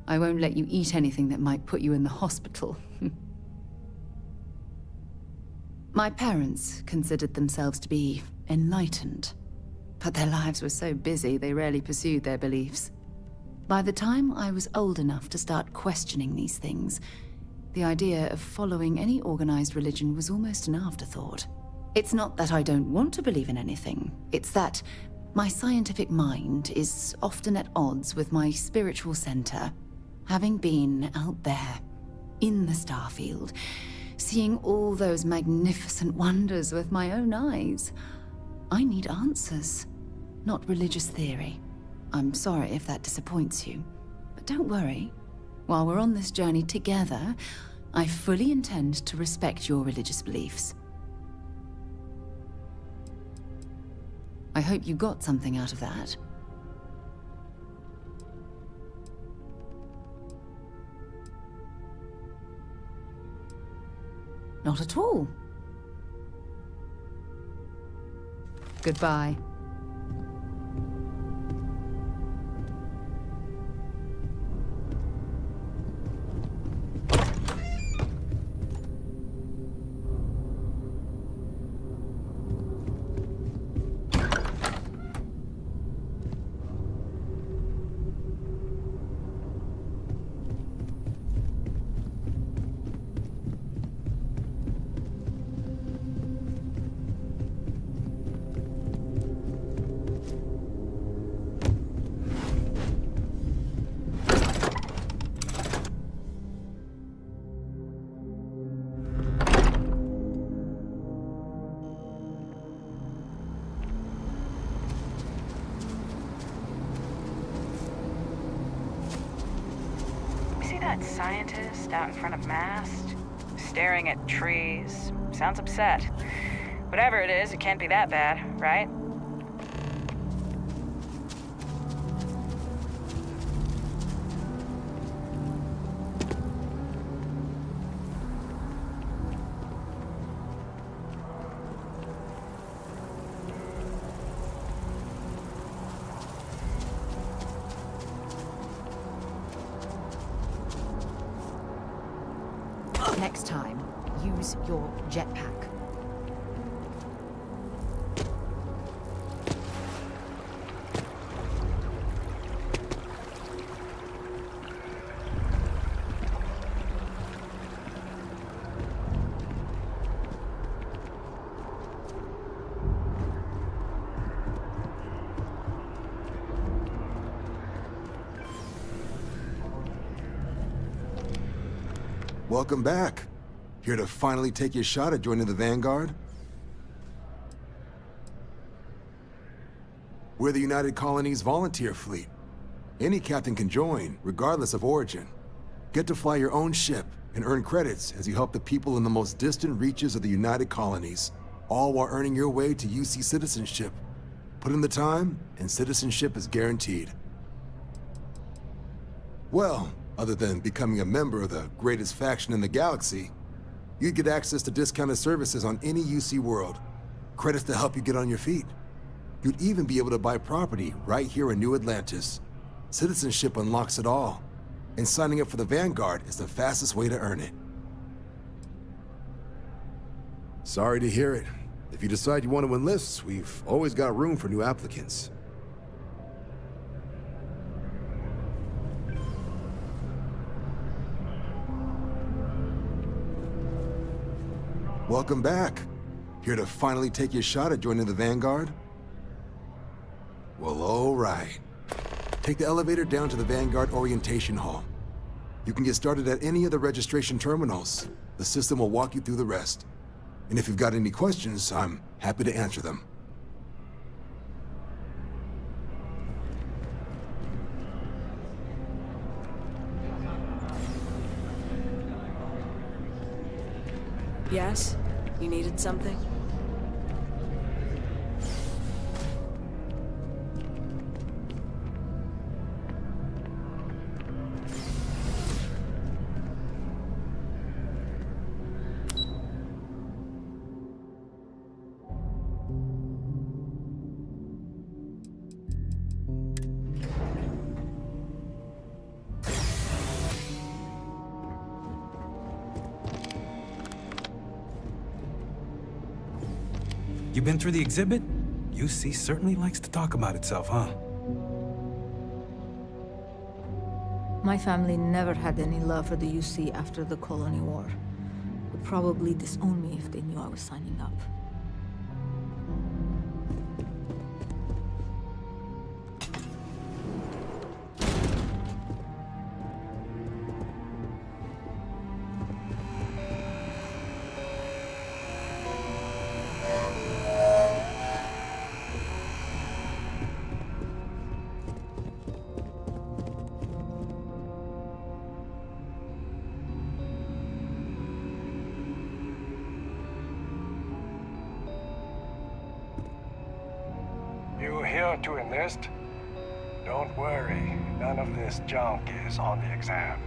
I won't let you eat anything that might put you in the hospital. My parents considered themselves to be enlightened, but their lives were so busy they rarely pursued their beliefs. By the time I was old enough to start questioning these things, the idea of following any organized religion was almost an afterthought. It's not that I don't want to believe in anything, it's that my scientific mind is often at odds with my spiritual center. Having been out there, in the Starfield, seeing all those magnificent wonders with my own eyes, I need answers, not religious theory. I'm sorry if that disappoints you, but don't worry. While we're on this journey together, I fully intend to respect your religious beliefs. I hope you got something out of that. Not at all. Goodbye. That scientist out in front of Mast, staring at trees, sounds upset. Whatever it is, it can't be that bad, right? Next time, use your jetpack. Welcome back. Here to finally take your shot at joining the Vanguard? We're the United Colonies volunteer fleet. Any captain can join, regardless of origin. Get to fly your own ship, and earn credits as you help the people in the most distant reaches of the United Colonies, all while earning your way to UC citizenship. Put in the time, and citizenship is guaranteed. Well, other than becoming a member of the greatest faction in the galaxy, you'd get access to discounted services on any UC world, credits to help you get on your feet. You'd even be able to buy property right here in New Atlantis. Citizenship unlocks it all, and signing up for the Vanguard is the fastest way to earn it. Sorry to hear it. If you decide you want to enlist, we've always got room for new applicants. Welcome back. Here to finally take your shot at joining the Vanguard? Well, all right. Take the elevator down to the Vanguard Orientation Hall. You can get started at any of the registration terminals. The system will walk you through the rest. And if you've got any questions, I'm happy to answer them. Yes? You needed something? You been through the exhibit? UC certainly likes to talk about itself, huh? My family never had any love for the UC after the Colony War. Would probably disown me if they knew I was signing up. You here to enlist? Don't worry, none of this junk is on the exam.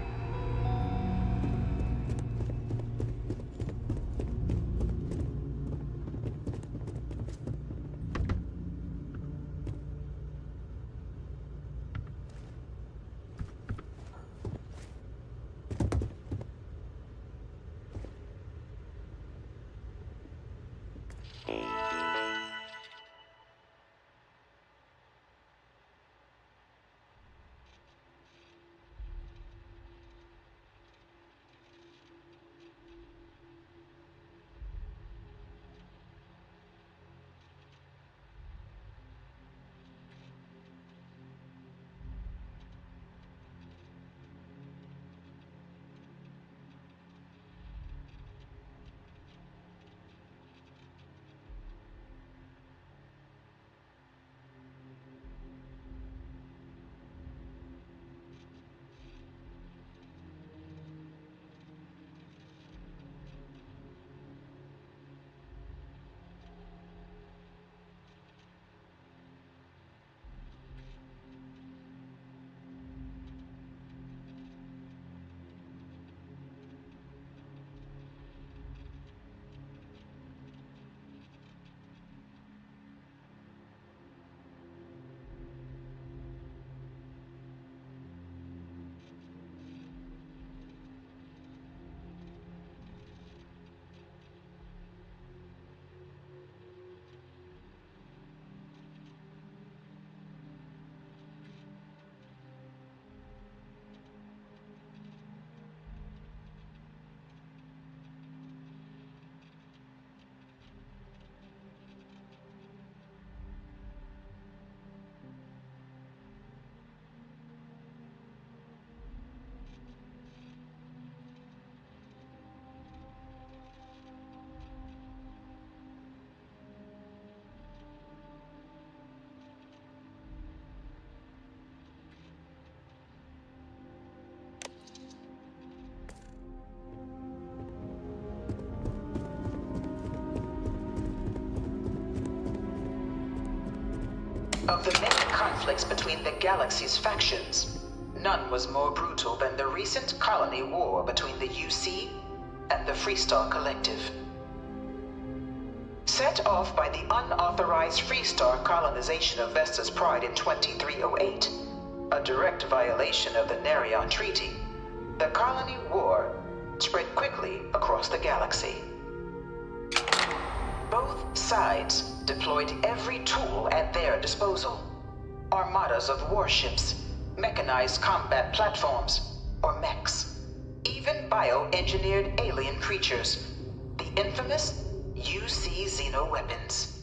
Of the many conflicts between the galaxy's factions, none was more brutal than the recent colony war between the UC and the Freestar Collective. Set off by the unauthorized Freestar colonization of Vesta's Pride in 2308, a direct violation of the Nerion Treaty, the colony war spread quickly across the galaxy. Both sides deployed every tool at their disposal. Armadas of warships, mechanized combat platforms, or mechs, even bioengineered alien creatures, the infamous UC xeno-weapons.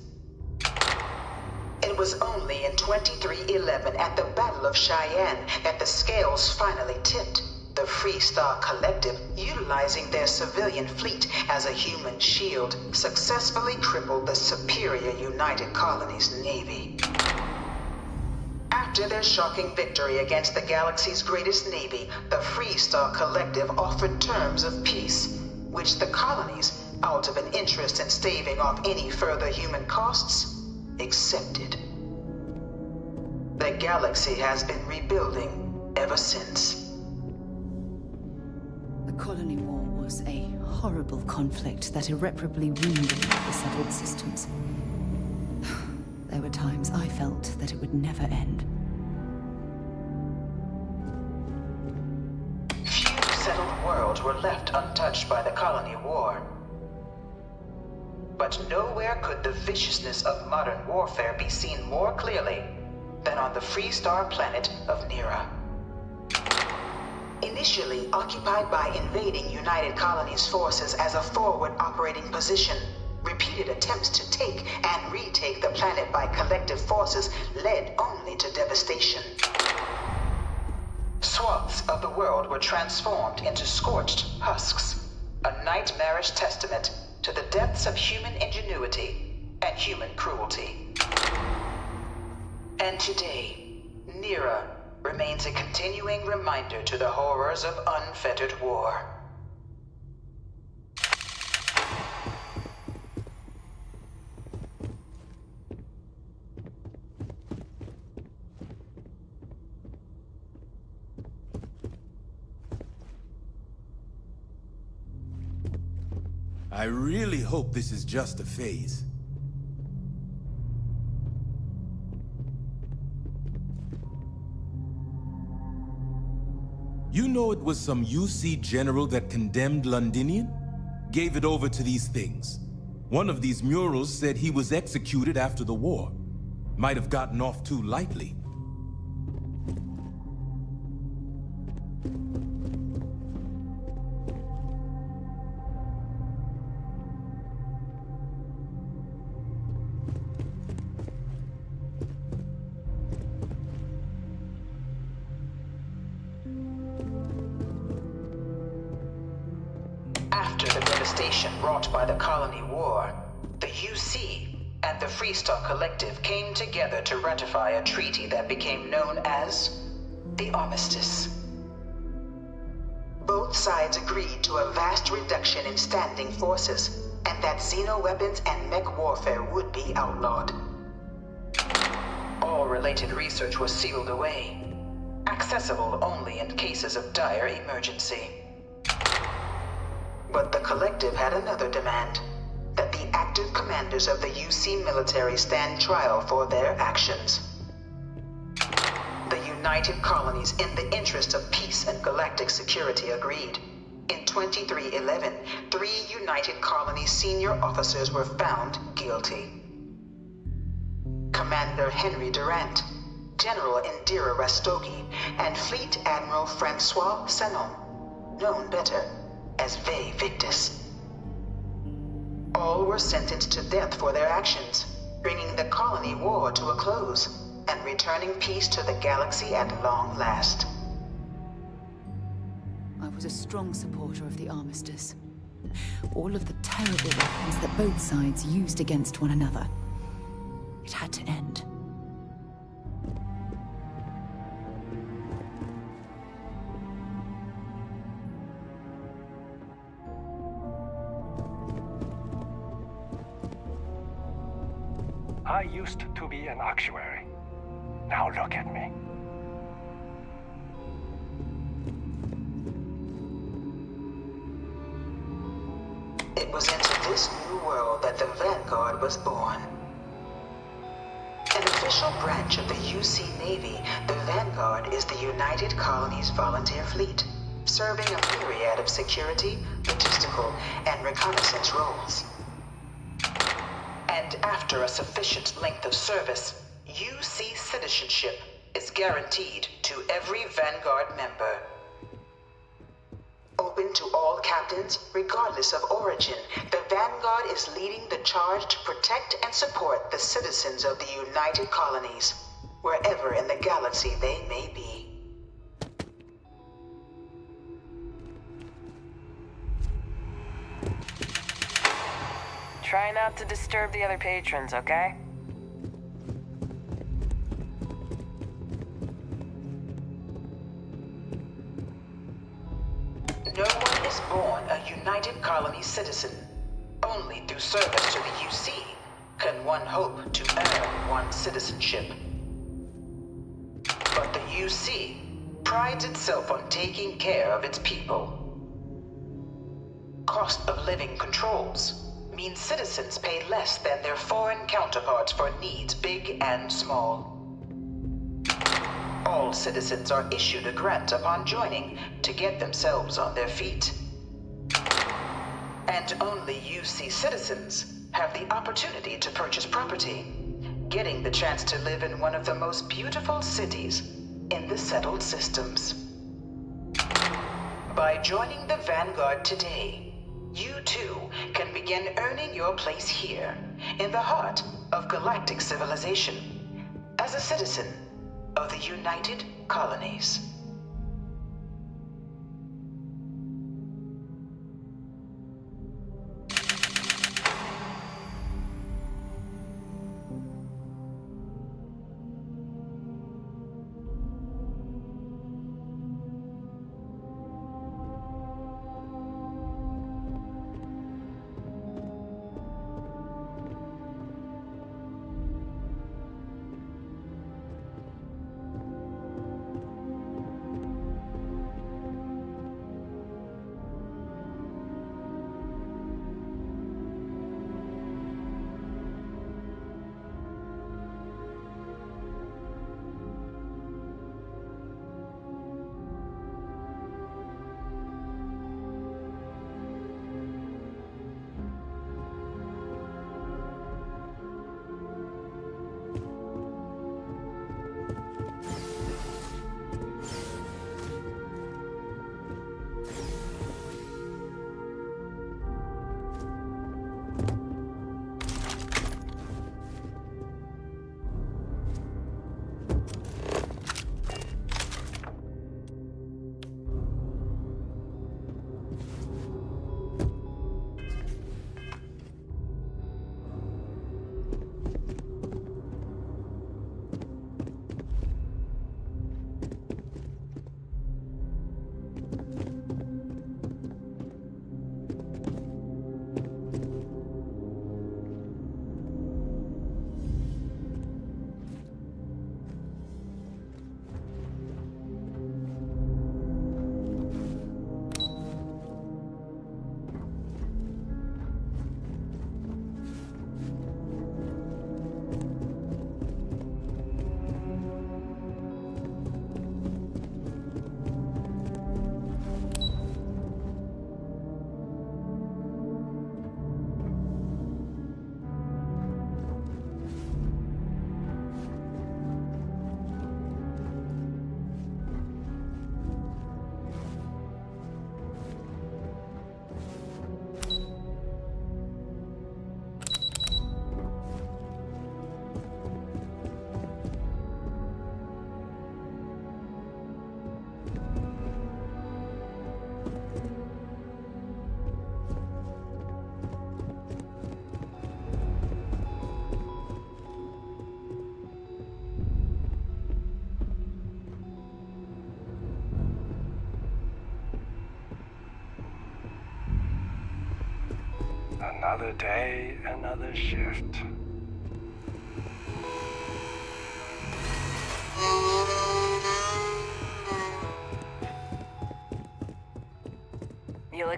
It was only in 2311 at the Battle of Cheyenne that the scales finally tipped. The Freestar Collective, utilizing their civilian fleet as a human shield, successfully crippled the superior United Colonies Navy. After their shocking victory against the galaxy's greatest navy, the Freestar Collective offered terms of peace, which the colonies, out of an interest in staving off any further human costs, accepted. The galaxy has been rebuilding ever since. The Colony War was a horrible conflict that irreparably wounded the settled systems. There were times I felt that it would never end. Few settled worlds were left untouched by the Colony War. But nowhere could the viciousness of modern warfare be seen more clearly than on the Freestar planet of Nera. Initially occupied by invading United Colonies forces as a forward operating position, repeated attempts to take and retake the planet by collective forces led only to devastation. Swaths of the world were transformed into scorched husks, a nightmarish testament to the depths of human ingenuity and human cruelty. And today, Nera remains a continuing reminder to the horrors of unfettered war. I really hope this is just a phase. You know it was some UC general that condemned Londinian? Gave it over to these things. One of these murals said he was executed after the war. Might have gotten off too lightly. After the devastation wrought by the Colony War, the UC and the Freestar Collective came together to ratify a treaty that became known as the Armistice. Both sides agreed to a vast reduction in standing forces, and that xeno-weapons and mech warfare would be outlawed. All related research was sealed away, accessible only in cases of dire emergency. But the Collective had another demand, that the active commanders of the UC military stand trial for their actions. The United Colonies, in the interest of peace and galactic security, agreed. In 2311, 3 United Colonies senior officers were found guilty. Commander Henry Durant, General Indira Rastogi, and Fleet Admiral Francois Sanon, known better as Ve Victus. All were sentenced to death for their actions, bringing the colony war to a close and returning peace to the galaxy at long last. I was a strong supporter of the Armistice. All of the terrible weapons that both sides used against one another. It had to end. I used to be an actuary. Now look at me. It was into this new world that the Vanguard was born. An official branch of the UC Navy, the Vanguard is the United Colonies Volunteer Fleet, serving a myriad of security, logistical, and reconnaissance roles. And after a sufficient length of service, UC citizenship is guaranteed to every Vanguard member. Open to all captains, regardless of origin, the Vanguard is leading the charge to protect and support the citizens of the United Colonies, wherever in the galaxy they may be. Try not to disturb the other patrons, okay? No one is born a United Colony citizen. Only through service to the UC can one hope to earn one's citizenship. But the UC prides itself on taking care of its people. Cost of living controls means citizens pay less than their foreign counterparts for needs big and small. All citizens are issued a grant upon joining to get themselves on their feet. And only UC citizens have the opportunity to purchase property, getting the chance to live in one of the most beautiful cities in the settled systems. By joining the Vanguard today, you too can begin earning your place here, in the heart of galactic civilization, as a citizen of the United Colonies. Another day, another shift.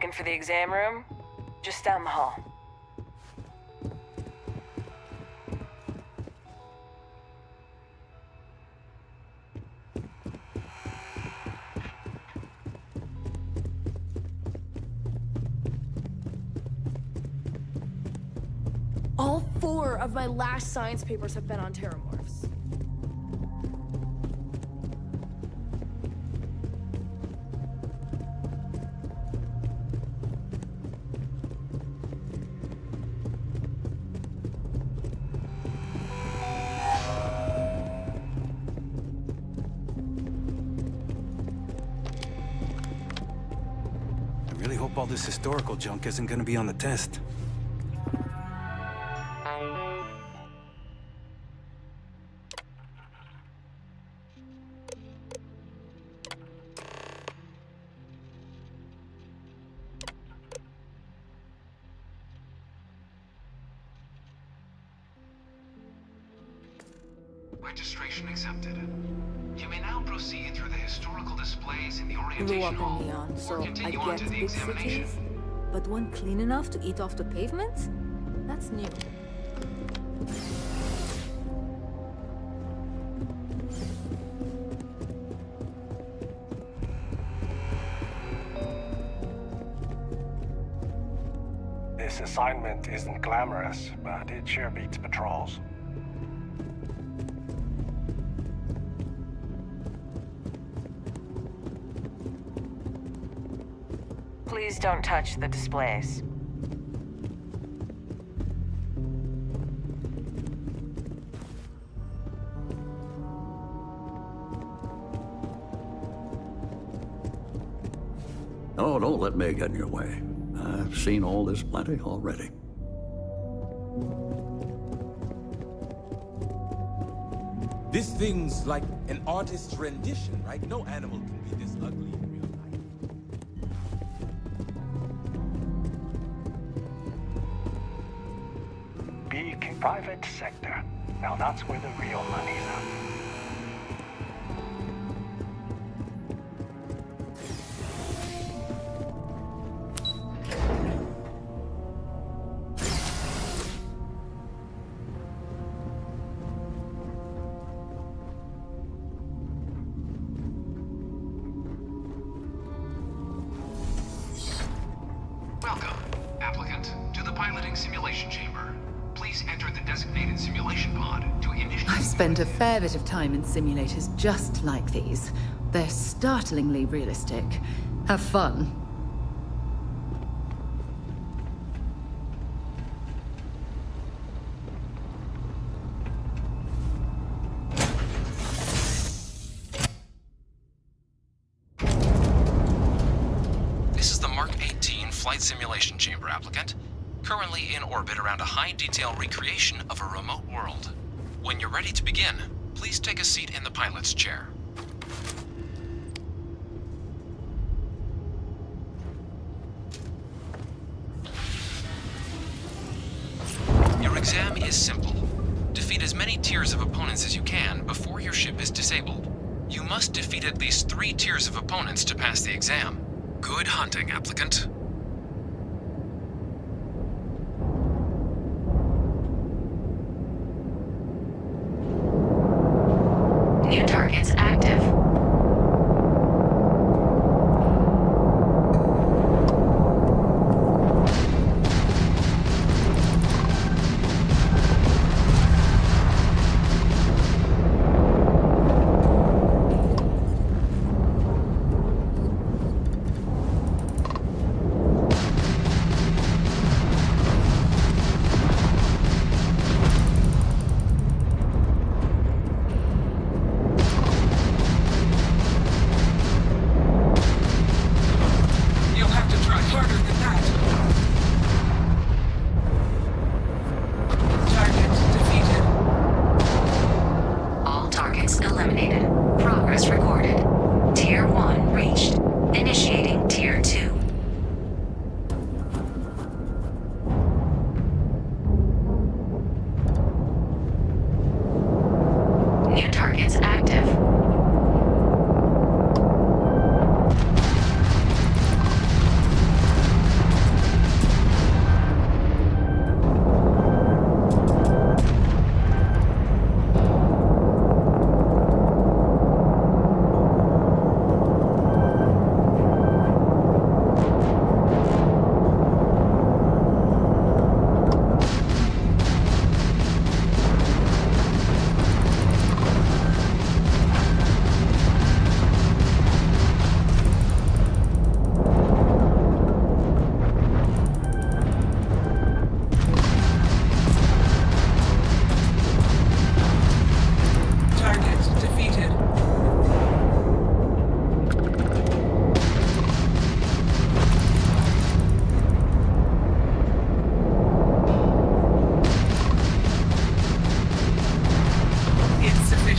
Looking for the exam room? Just down the hall. All 4 of my last science papers have been on terramorphs. I really hope all this historical junk isn't gonna be on the test. Registration accepted. You may now proceed through the historical displays in the Grew orientation up hall, in Neon, so or I continue get on to the big examination. cities. But one clean enough to eat off the pavement? That's new. This assignment isn't glamorous, but it sure beats patrols. Please don't touch the displays. Oh, don't let me get in your way. I've seen all this plenty already. This thing's like an artist's rendition, right? No animal can be this ugly in real life. Big private sector. Now that's where the real money's at. Welcome, applicant, to the piloting simulation chamber. Please enter the designated simulation pod to initiate. I've spent a fair bit of time in simulators just like these. They're startlingly realistic. Have fun. This is the Mark 18 flight simulation chamber, applicant. Currently in orbit around a high-detail recreation of a remote world. When you're ready to begin, please take a seat in the pilot's chair. Your exam is simple. Defeat as many tiers of opponents as you can before your ship is disabled. You must defeat at least 3 tiers of opponents to pass the exam. Good hunting, applicant. New targets active.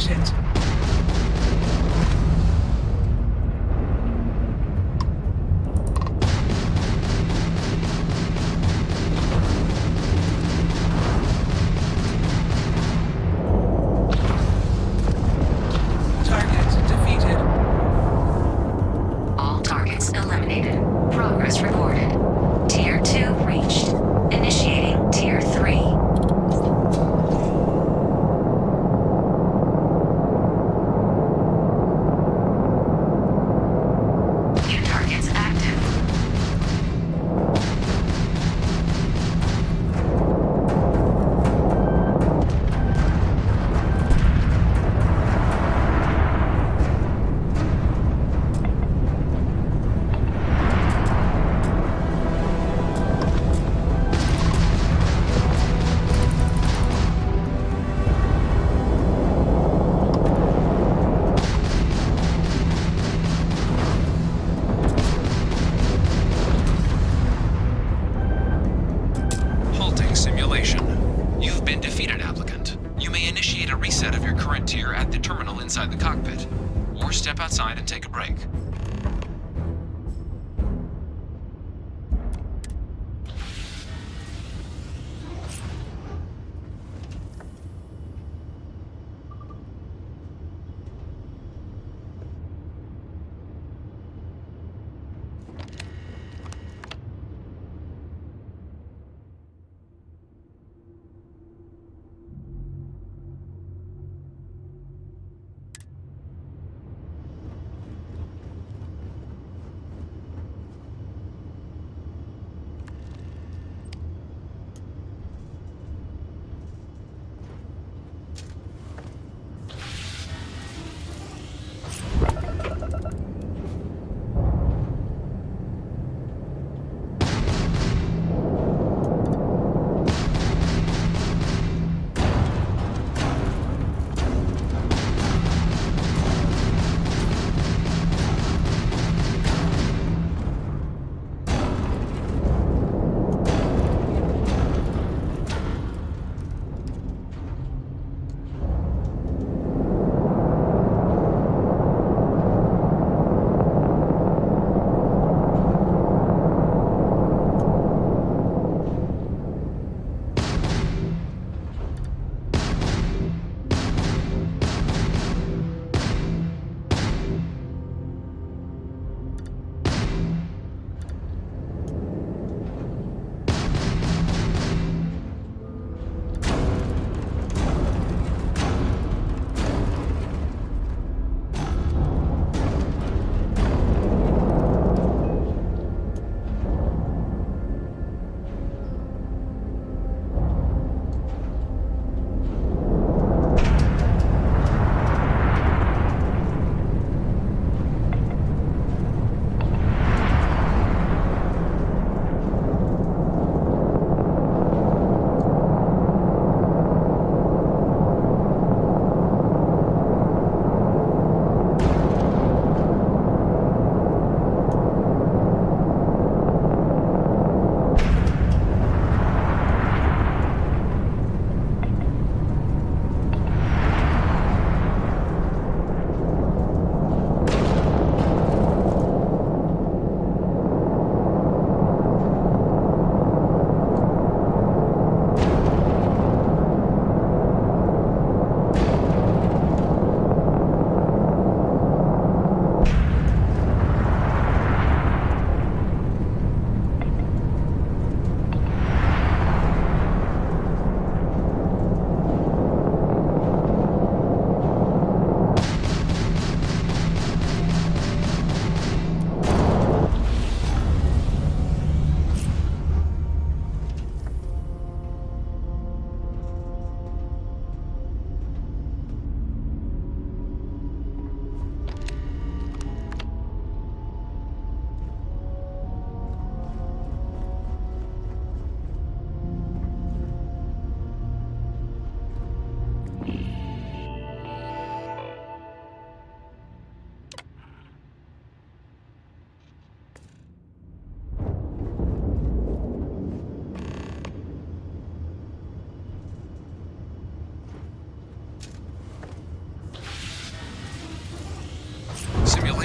Shit. Target defeated. All targets eliminated. Progress recorded. Tier 2 reached. Initiating Tier 3. New targets active. Halting simulation. You've been defeated, applicant. You may initiate a reset of your current tier at the terminal inside the cockpit, or step outside and take a break.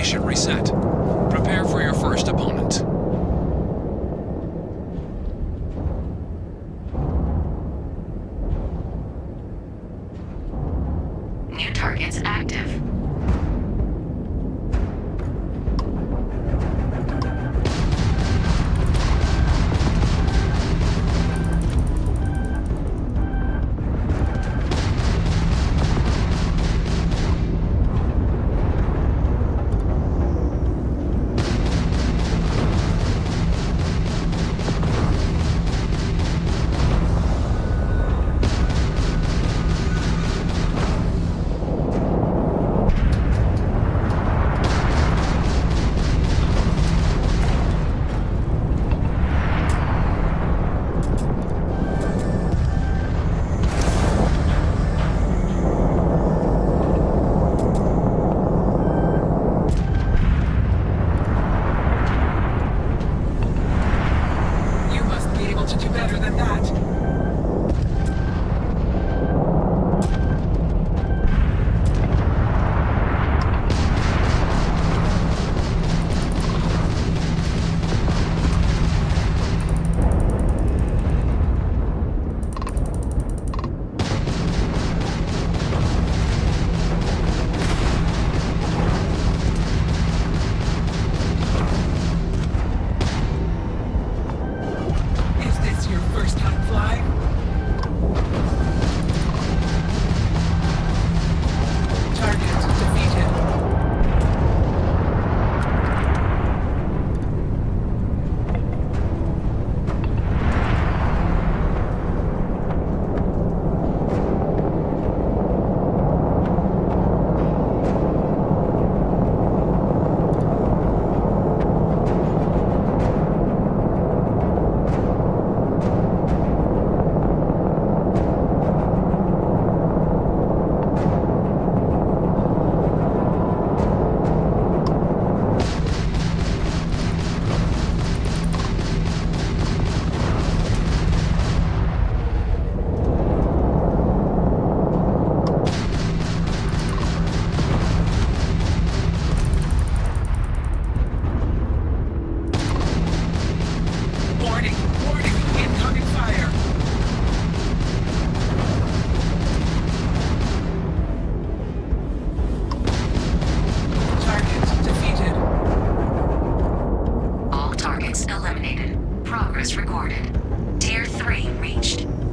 simulation reset. Prepare for your first opponent. New targets active.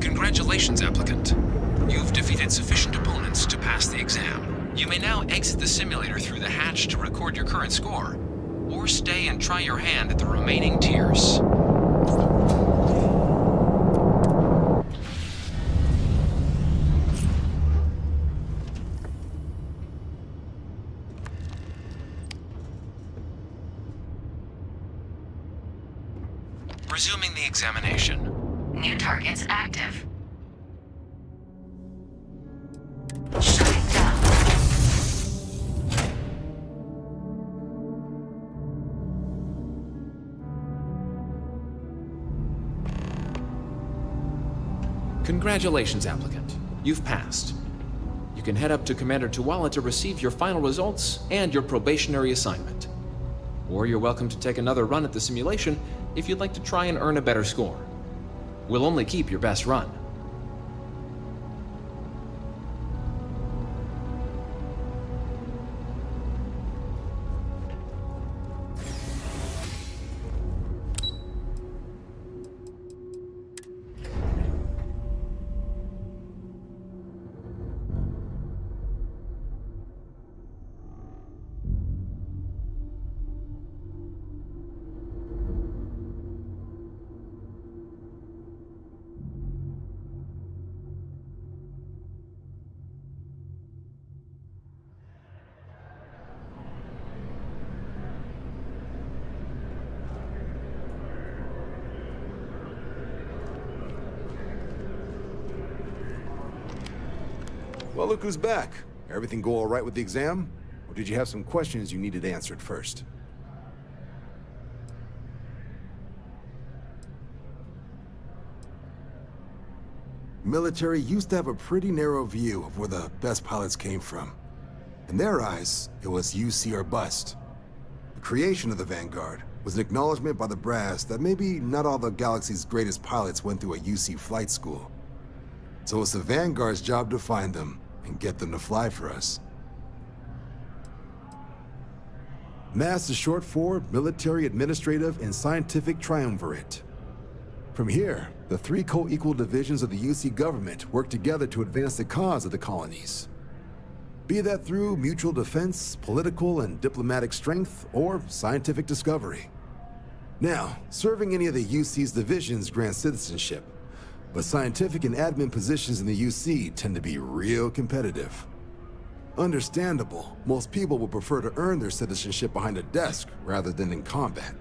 Congratulations, applicant. You've defeated sufficient opponents to pass the exam. You may now exit the simulator through the hatch to record your current score, or stay and try your hand at the remaining tiers. Resuming the examination. New targets active. Shutting down. Congratulations, applicant. You've passed. You can head up to Commander Tuwala to receive your final results and your probationary assignment. Or you're welcome to take another run at the simulation if you'd like to try and earn a better score. We'll only keep your best run. Well, look who's back. Everything go all right with the exam? Or did you have some questions you needed answered first? Military used to have a pretty narrow view of where the best pilots came from. In their eyes, it was UC or bust. creation of the Vanguard was an acknowledgement by the brass that maybe not all the galaxy's greatest pilots went through a UC flight school. So it's the Vanguard's job to find them and get them to fly for us. MAST is short for Military, Administrative, and Scientific Triumvirate. From here, the three co-equal divisions of the UC government work together to advance the cause of the colonies. Be that through mutual defense, political and diplomatic strength, or scientific discovery. Now, serving any of the UC's divisions grants citizenship, but scientific and admin positions in the UC tend to be real competitive. Understandable, most people will prefer to earn their citizenship behind a desk rather than in combat.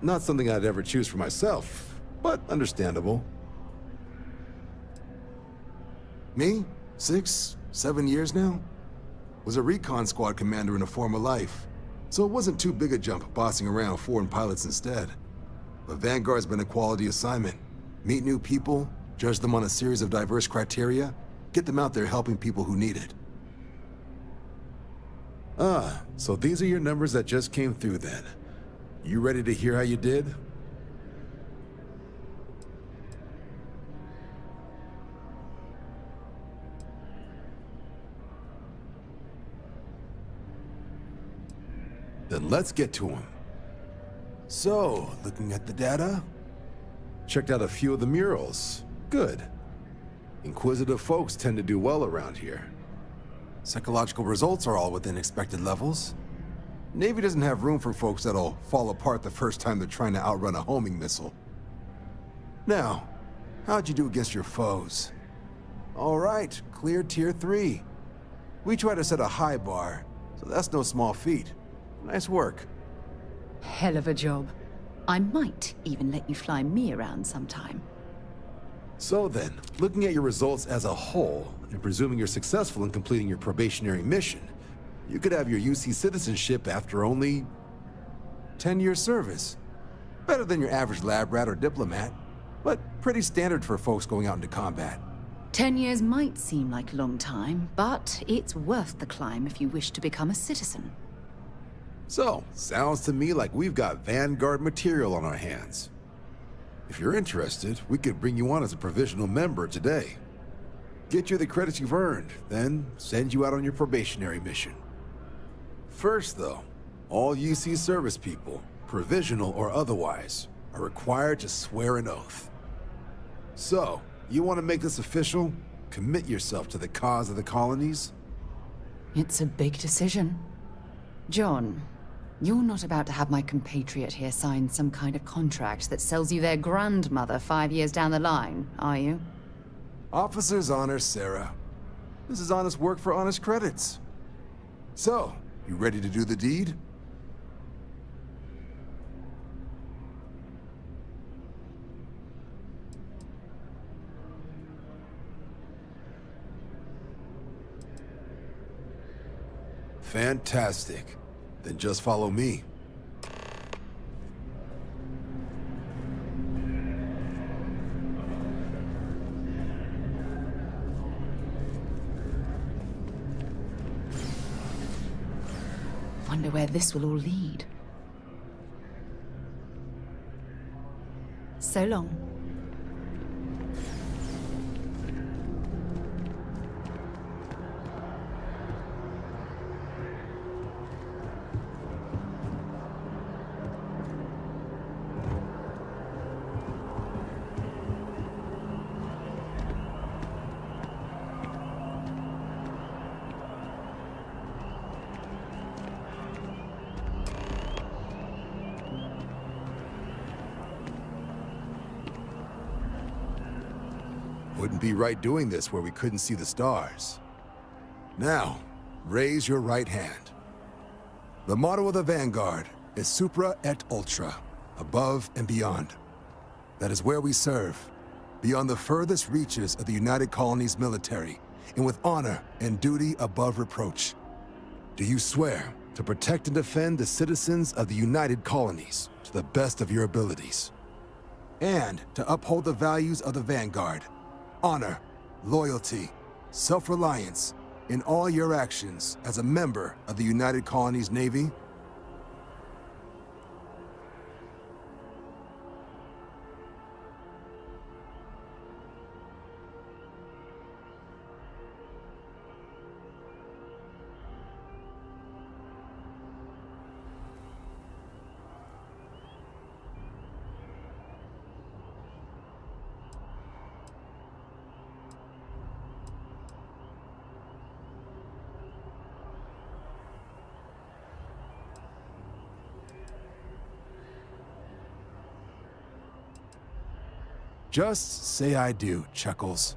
Not something I'd ever choose for myself, but understandable. Me? 6, 7 years now? Was a recon squad commander in a former life, so it wasn't too big a jump bossing around foreign pilots instead. But Vanguard's been a quality assignment. Meet new people, judge them on a series of diverse criteria, get them out there helping people who need it. Ah, so these are your numbers that just came through then. You ready to hear how you did? Then let's get to them. So, looking at the data, checked out a few of the murals. Good. Inquisitive folks tend to do well around here. Psychological results are all within expected levels. Navy doesn't have room for folks that'll fall apart the first time they're trying to outrun a homing missile. Now, how'd you do against your foes? All right, clear tier 3. We try to set a high bar, so that's no small feat. Nice work. Hell of a job. I might even let you fly me around sometime. So then, looking at your results as a whole, and presuming you're successful in completing your probationary mission, you could have your UC citizenship after only 10 years service. Better than your average lab rat or diplomat, but pretty standard for folks going out into combat. 10 years might seem like a long time, but it's worth the climb if you wish to become a citizen. So, sounds to me like we've got Vanguard material on our hands. If you're interested, we could bring you on as a provisional member today. Get you the credits you've earned, then send you out on your probationary mission. First though, all UC service people, provisional or otherwise, are required to swear an oath. So, you want to make this official? Commit yourself to the cause of the colonies? It's a big decision. John, you're not about to have my compatriot here sign some kind of contract that sells you their grandmother 5 years down the line, are you? Officer's honor, Sarah. This is honest work for honest credits. So, you ready to do the deed? Fantastic. Then just follow me. Wonder where this will all lead. So long. Wouldn't be right doing this where we couldn't see the stars. Now, raise your right hand. The motto of the Vanguard is Supra et Ultra, above and beyond. That is where we serve, beyond the furthest reaches of the United Colonies military, and with honor and duty above reproach. Do you swear to protect and defend the citizens of the United Colonies to the best of your abilities? And to uphold the values of the Vanguard, honor, loyalty, self-reliance in all your actions as a member of the United Colonies Navy? Just say I do, Chuckles.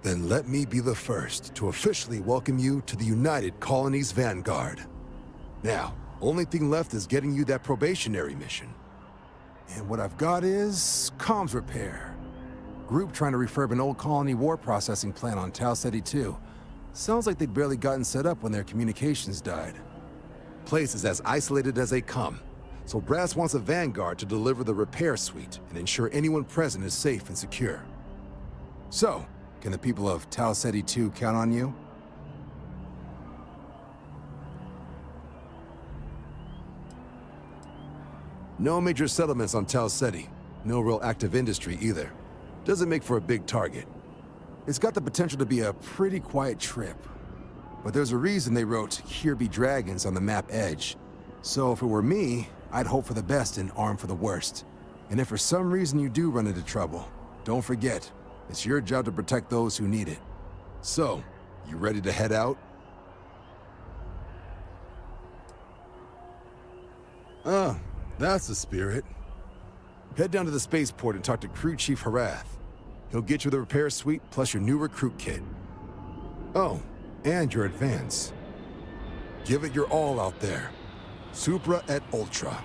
Then let me be the first to officially welcome you to the United Colonies Vanguard. Now, only thing left is getting you that probationary mission. And what I've got is comms repair. Group trying to refurb an old colony war processing plant on Tau Ceti 2. Sounds like they'd barely gotten set up when their communications died. Place is as isolated as they come, so Brass wants a Vanguard to deliver the repair suite and ensure anyone present is safe and secure. So, can the people of Tau Ceti 2 count on you? No major settlements on Tau Ceti. No real active industry either. Doesn't make for a big target. It's got the potential to be a pretty quiet trip. But there's a reason they wrote, "Here be dragons" on the map edge. So if it were me, I'd hope for the best and arm for the worst. And if for some reason you do run into trouble, don't forget, it's your job to protect those who need it. So, you ready to head out? Oh, that's the spirit. Head down to the spaceport and talk to Crew Chief Harath. He'll get you the repair suite plus your new recruit kit. Oh, and your advance. Give it your all out there. Supra et Ultra.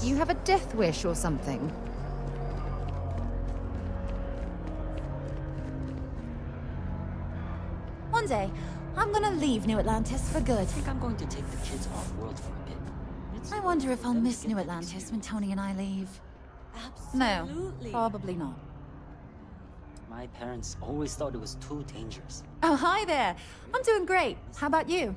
You have a death wish or something? One day, I'm gonna leave New Atlantis for good. I think I'm going to take the kids off-world for a bit. I wonder if I'll miss New Atlantis when Tony and I leave. No, probably not. My parents always thought it was too dangerous. Oh, hi there. I'm doing great. How about you?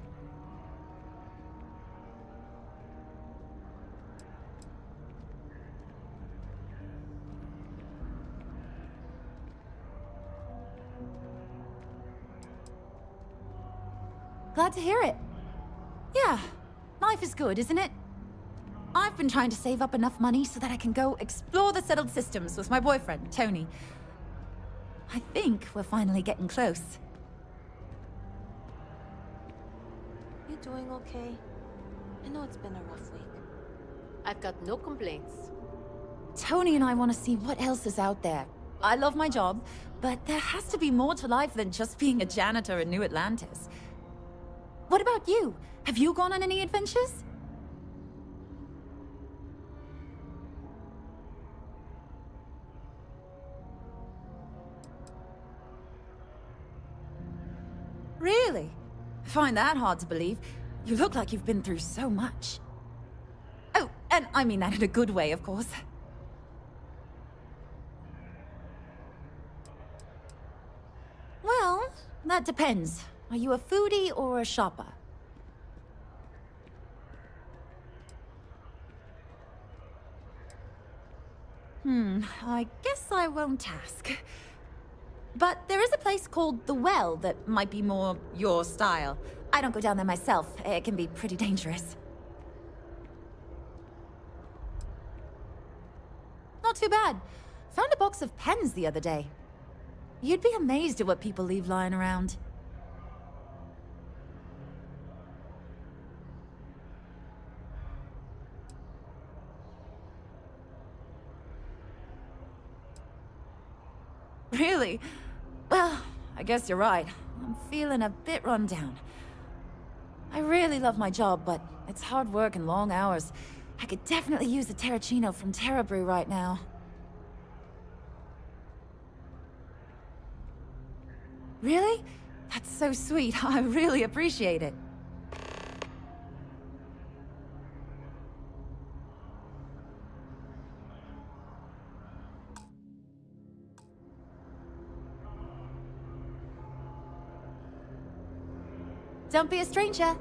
Glad to hear it. Yeah, life is good, isn't it? I've been trying to save up enough money so that I can go explore the settled systems with my boyfriend, Tony. I think we're finally getting close. You doing okay? I know it's been a rough week. I've got no complaints. Tony and I want to see what else is out there. I love my job, but there has to be more to life than just being a janitor in New Atlantis. What about you? Have you gone on any adventures? Really? I find that hard to believe. You look like you've been through so much. Oh, and I mean that in a good way, of course. Well, that depends. Are you a foodie or a shopper? I guess I won't ask. But there is a place called The Well that might be more your style. I don't go down there myself. It can be pretty dangerous. Not too bad. Found a box of pens the other day. You'd be amazed at what people leave lying around. Really? Well, I guess you're right. I'm feeling a bit run down. I really love my job, but it's hard work and long hours. I could definitely use a Terracino from Terra Brew right now. Really? That's so sweet. I really appreciate it. Don't be a stranger.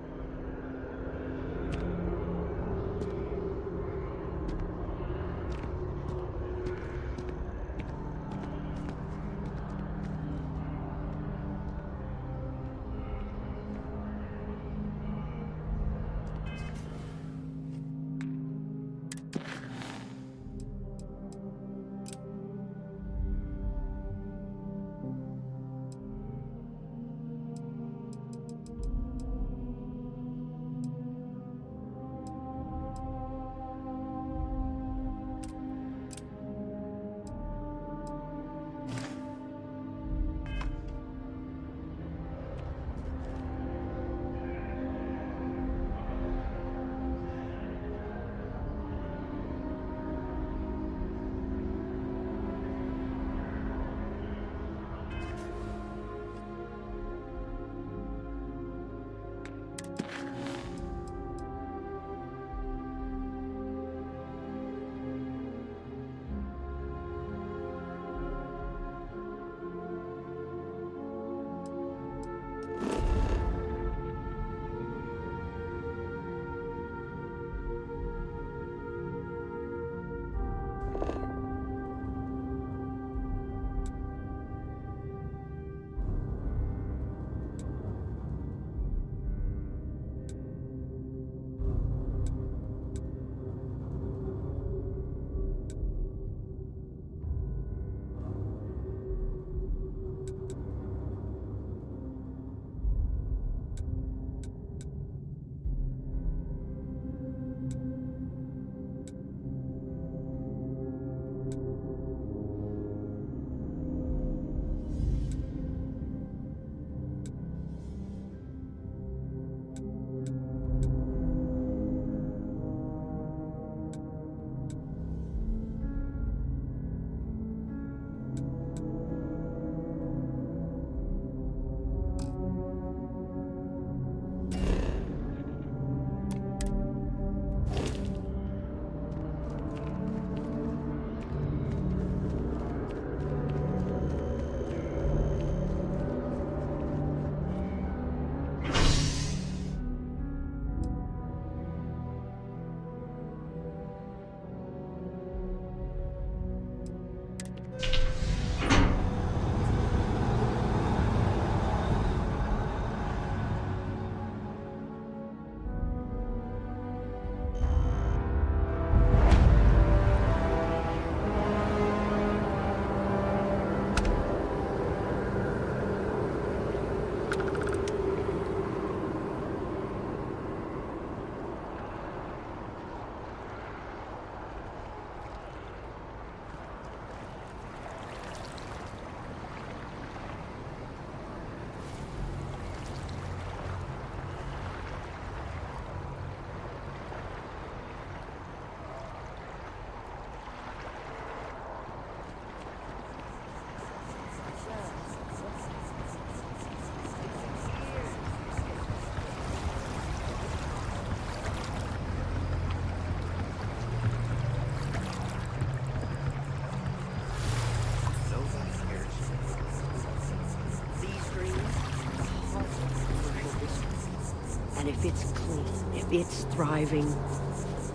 And if it's clean, if it's thriving,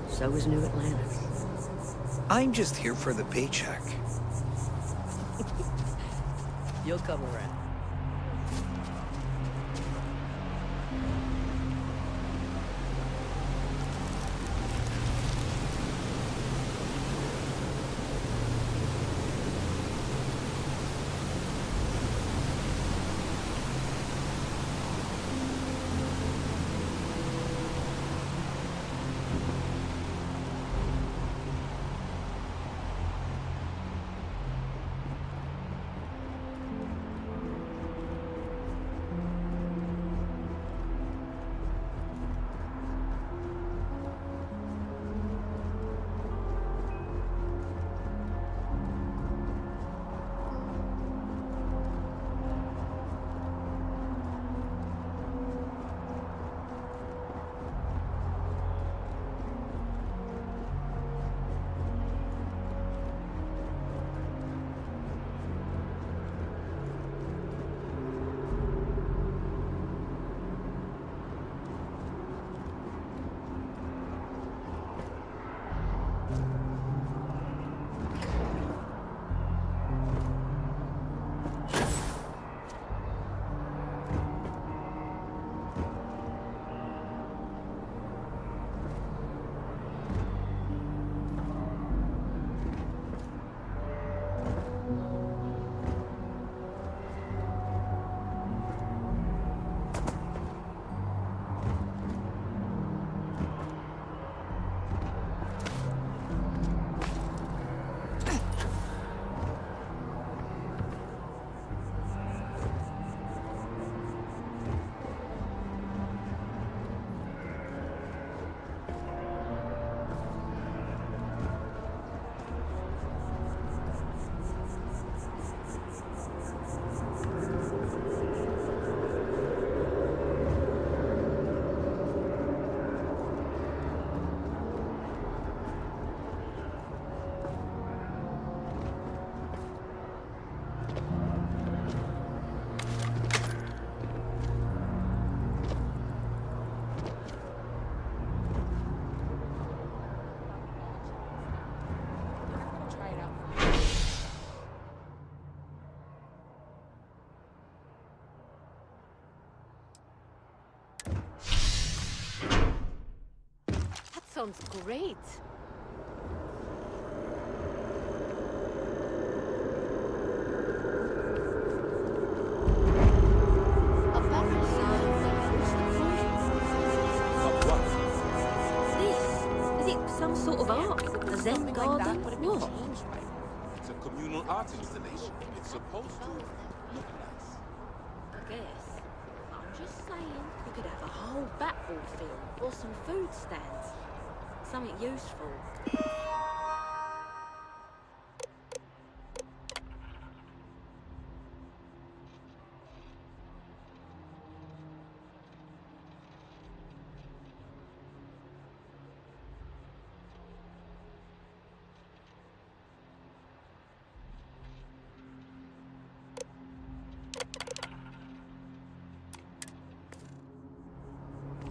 so is New Atlantis. I'm just here for the paycheck. You'll come around. Sounds great. A barrel sound. What's the point? Of what? This? Is it some sort of art? A Zen garden? What? It's a communal art installation. It's supposed to look nice. I guess. I'm just saying, you could have a whole batball field or some food stands. Something useful.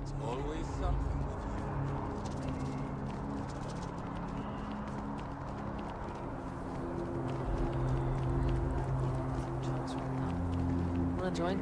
It's always something with Wanna join?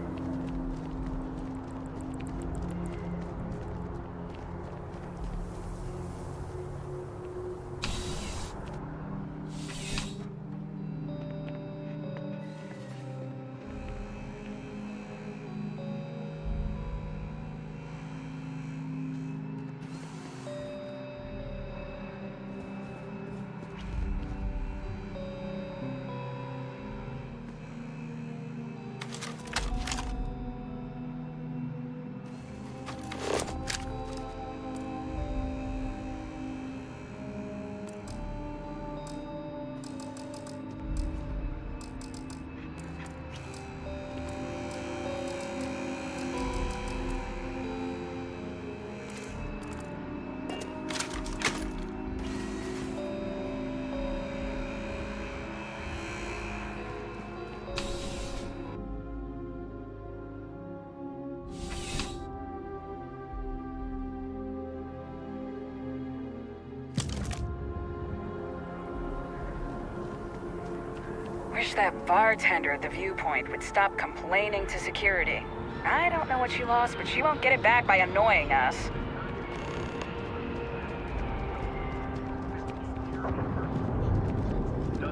wish that bartender at the viewpoint would stop complaining to security. I don't know what she lost, but she won't get it back by annoying us.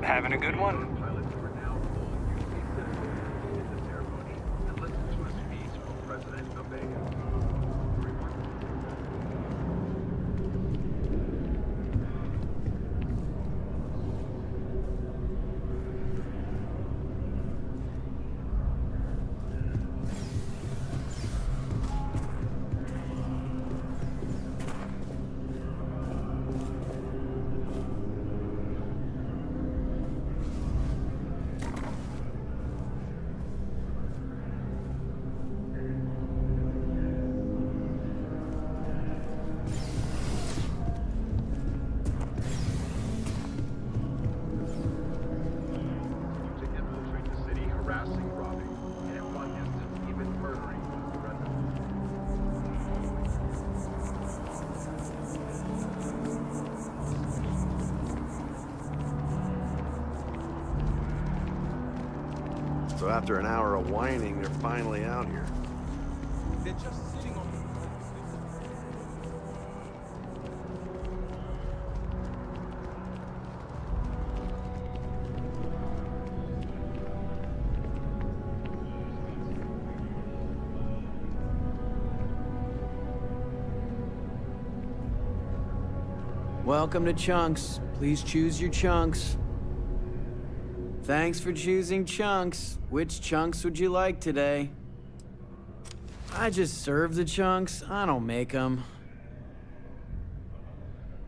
Having a good one? So after an hour of whining, they're finally out here. They're just sitting on Welcome to Chunks. Please choose your chunks. Thanks for choosing Chunks. Which chunks would you like today? I just serve the chunks. I don't make them.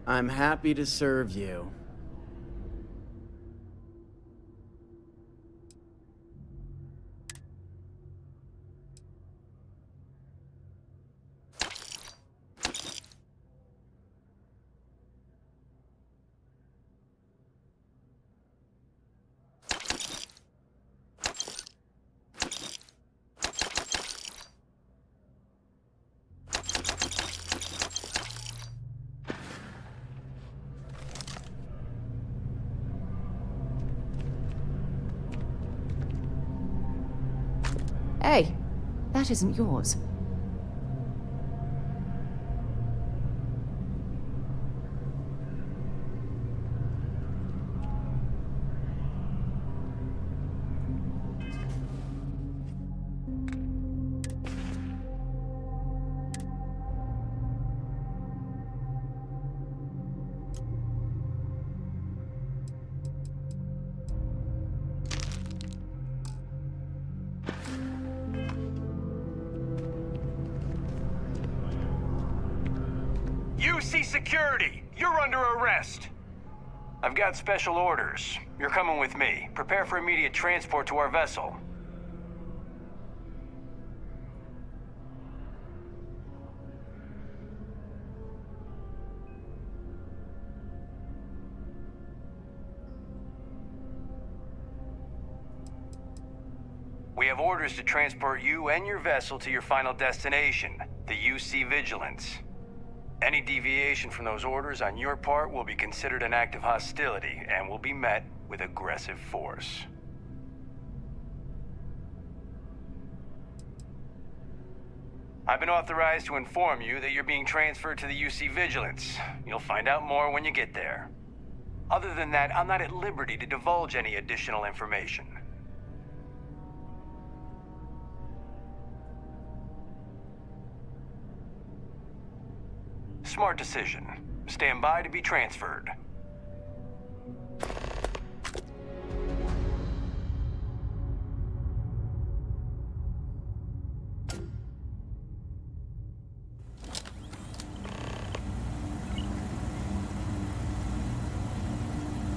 I'm happy to serve you. Hey, that isn't yours. UC security! You're under arrest! I've got special orders. You're coming with me. Prepare for immediate transport to our vessel. We have orders to transport you and your vessel to your final destination, the UC Vigilance. Any deviation from those orders on your part will be considered an act of hostility and will be met with aggressive force. I've been authorized to inform you that you're being transferred to the UC Vigilance. You'll find out more when you get there. Other than that, I'm not at liberty to divulge any additional information. Smart decision. Stand by to be transferred.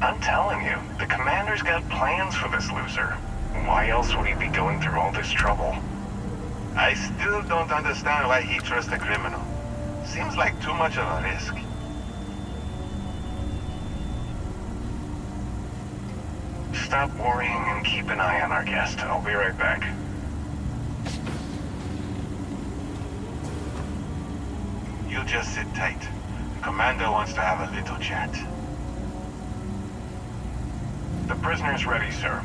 I'm telling you, the commander's got plans for this loser. Why else would he be going through all this trouble? I still don't understand why he trusts a criminal. Seems like too much of a risk. Stop worrying and keep an eye on our guest. I'll be right back. You just sit tight. The commander wants to have a little chat. The prisoner's ready, sir.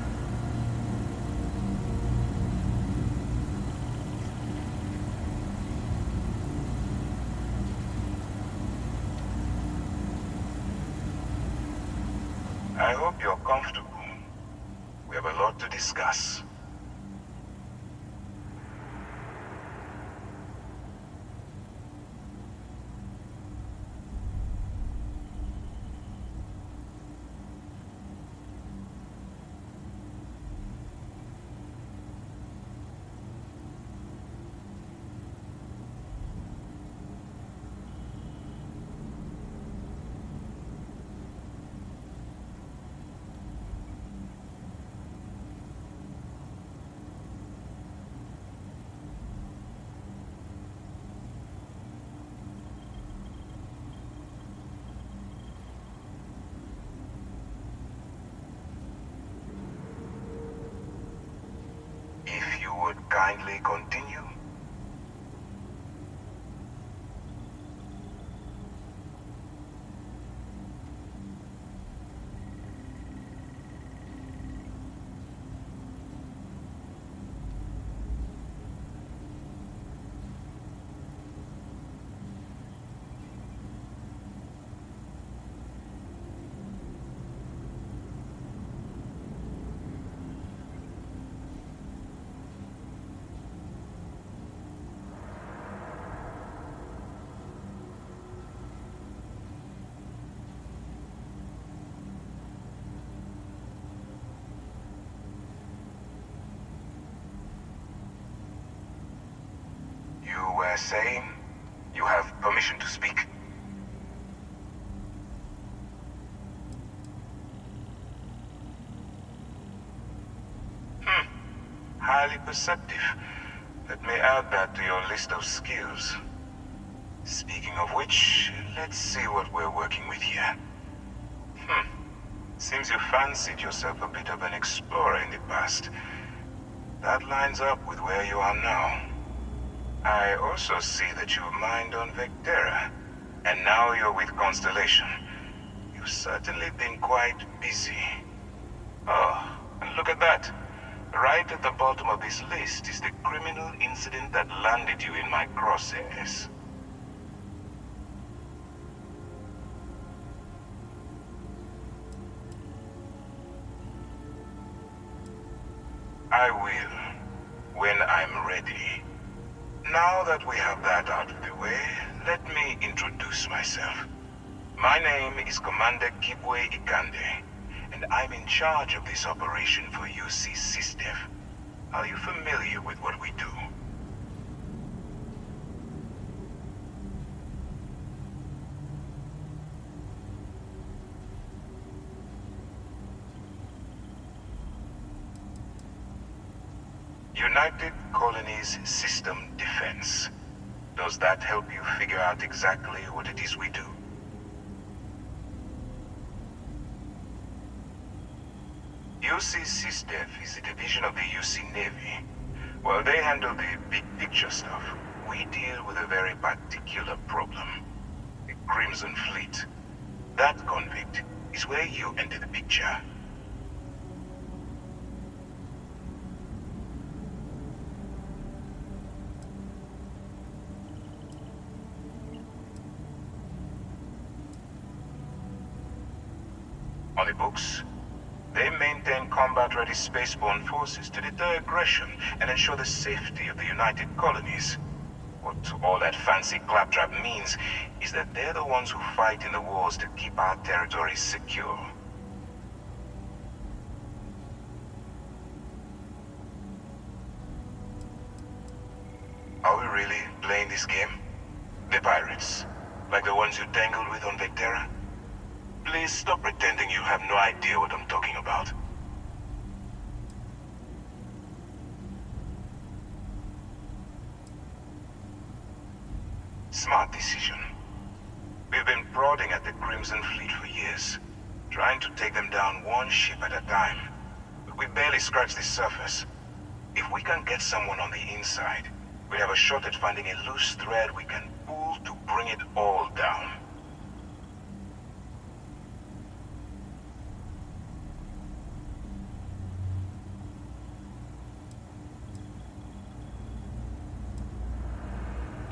I hope you're comfortable. We have a lot to discuss. If you would kindly continue. You were saying you have permission to speak? Highly perceptive. Let me add that to your list of skills. Speaking of which, let's see what we're working with here. Seems you fancied yourself a bit of an explorer in the past. That lines up with where you are now. I also see that you mined on Vectera, and now you're with Constellation. You've certainly been quite busy. Oh, and look at that. Right at the bottom of this list is the criminal incident that landed you in my crosshairs. I will, when I'm ready. Now that we have that out of the way, let me introduce myself. My name is Commander Kibwe Ikande, and I'm in charge of this operation for UC SysDev. Are you familiar with what we do? United Colonies System Defense. Does that help you figure out exactly what it is we do? UC SysDev is a division of the UC Navy. While they handle the big picture stuff, we deal with a very particular problem. The Crimson Fleet. That convict is where you enter the picture. On the books, they maintain combat-ready spaceborne forces to deter aggression and ensure the safety of the United Colonies. What all that fancy claptrap means is that they're the ones who fight in the wars to keep our territories secure. Are we really playing this game? The pirates, like the ones you tangled with on Vectera? Please stop pretending you have no idea what I'm talking about. Smart decision. We've been prodding at the Crimson Fleet for years, trying to take them down one ship at a time. But we barely scratched the surface. If we can get someone on the inside, we have a shot at finding a loose thread we can pull to bring it all down.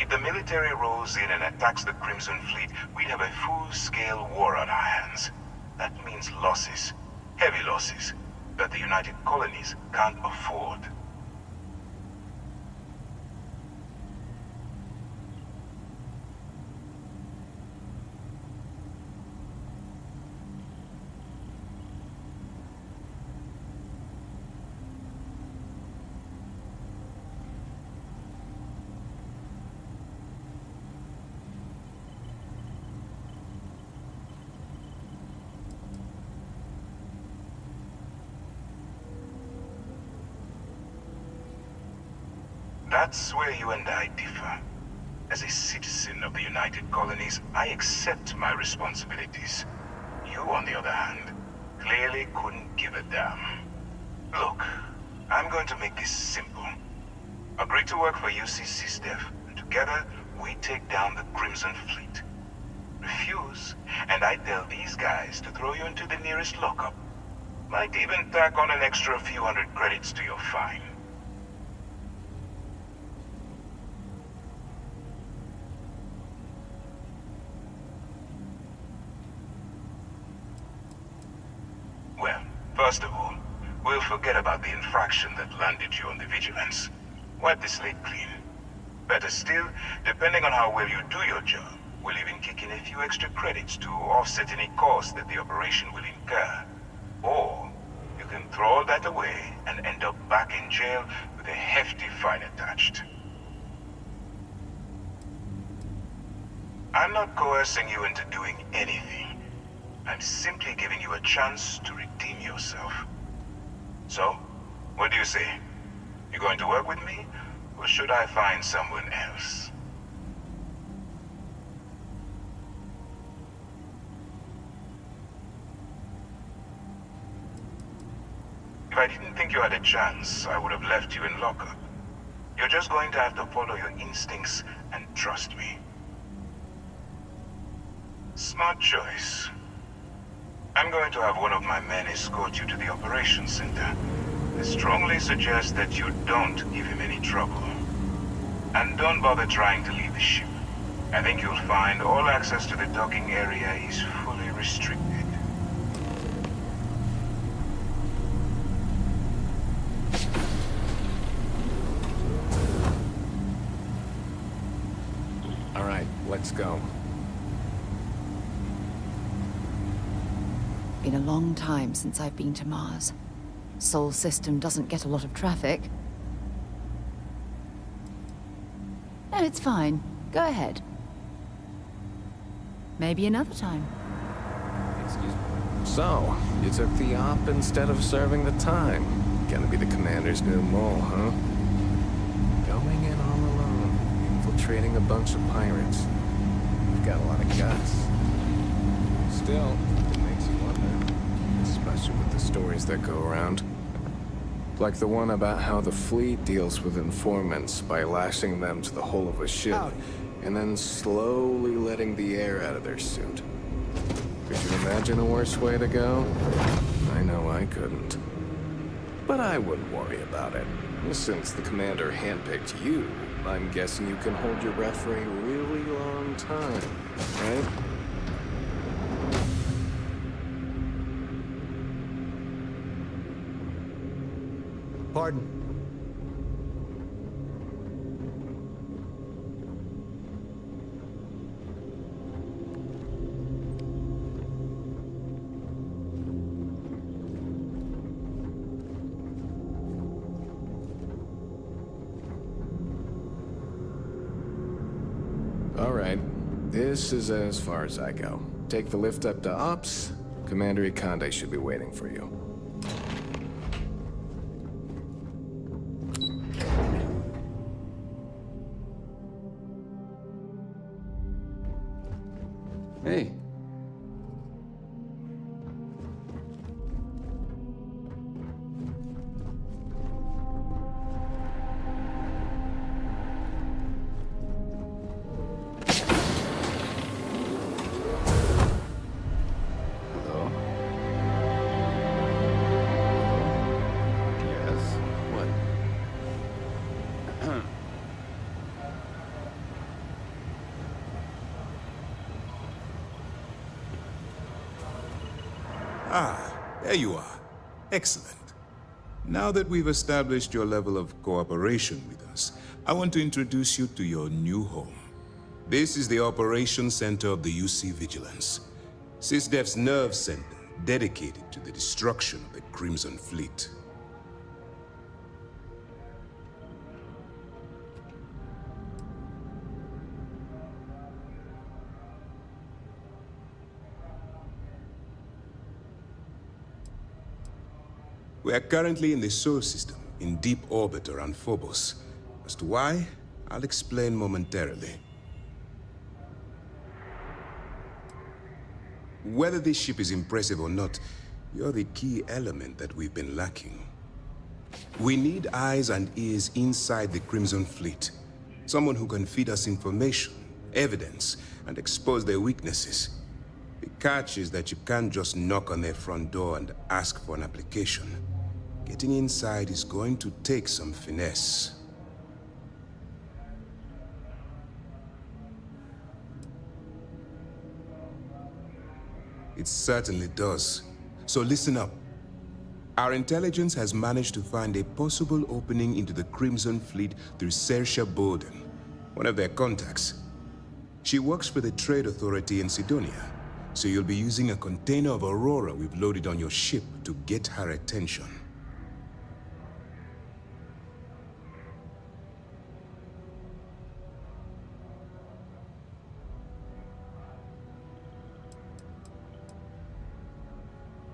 If the military rolls in and attacks the Crimson Fleet, we'd have a full-scale war on our hands. That means losses. Heavy losses that the United Colonies can't afford. That's where you and I differ. As a citizen of the United Colonies, I accept my responsibilities. You, on the other hand, clearly couldn't give a damn. Look, I'm going to make this simple. Agree to work for UC SysDef, and together we take down the Crimson Fleet. Refuse, and I tell these guys to throw you into the nearest lockup. Might even tack on an extra few hundred credits to your fine. Well, first of all, we'll forget about the infraction that landed you on the Vigilance. Wipe the slate clean. Better still, depending on how well you do your job, we'll even kick in a few extra credits to offset any cost that the operation will incur. Or, you can throw all that away and end up back in jail with a hefty fine attached. I'm not coercing you into doing anything. I'm simply giving you a chance to redeem yourself. So, what do you say? You going to work with me, or should I find someone else? If I didn't think you had a chance, I would have left you in lockup. You're just going to have to follow your instincts and trust me. Smart choice. I'm going to have one of my men escort you to the operations center. I strongly suggest that you don't give him any trouble. And don't bother trying to leave the ship. I think you'll find all access to the docking area is fully restricted. All right, let's go. Been a long time since I've been to Mars. Sol system doesn't get a lot of traffic. No, it's fine. Go ahead. Maybe another time. Excuse me. So, you took the op instead of serving the time. Gonna be the commander's new mole, huh? Going in all alone, infiltrating a bunch of pirates. You've got a lot of guts. Still, it makes you wonder. Especially with the stories that go around. Like the one about how the fleet deals with informants by lashing them to the hull of a ship, and then slowly letting the air out of their suit. Could you imagine a worse way to go? I know I couldn't. But I wouldn't worry about it. Since the commander handpicked you, I'm guessing you can hold your breath for a really long time, right? Pardon? All right. This is as far as I go. Take the lift up to Ops. Commander Ikonde should be waiting for you. Hey. Hello? Yes? What? Ah, There you are. Excellent. Now that we've established your level of cooperation with us, I want to introduce you to your new home. This is the Operations Center of the UC Vigilance, SysDef's nerve center dedicated to the destruction of the Crimson Fleet. We are currently in the Sol system, in deep orbit around Phobos. As to why, I'll explain momentarily. Whether this ship is impressive or not, you're the key element that we've been lacking. We need eyes and ears inside the Crimson Fleet. Someone who can feed us information, evidence, and expose their weaknesses. The catch is that you can't just knock on their front door and ask for an application. Getting inside is going to take some finesse. It certainly does. So listen up. Our intelligence has managed to find a possible opening into the Crimson Fleet through Saoirse Bowden, one of their contacts. She works for the Trade Authority in Sidonia, so you'll be using a container of Aurora we've loaded on your ship to get her attention.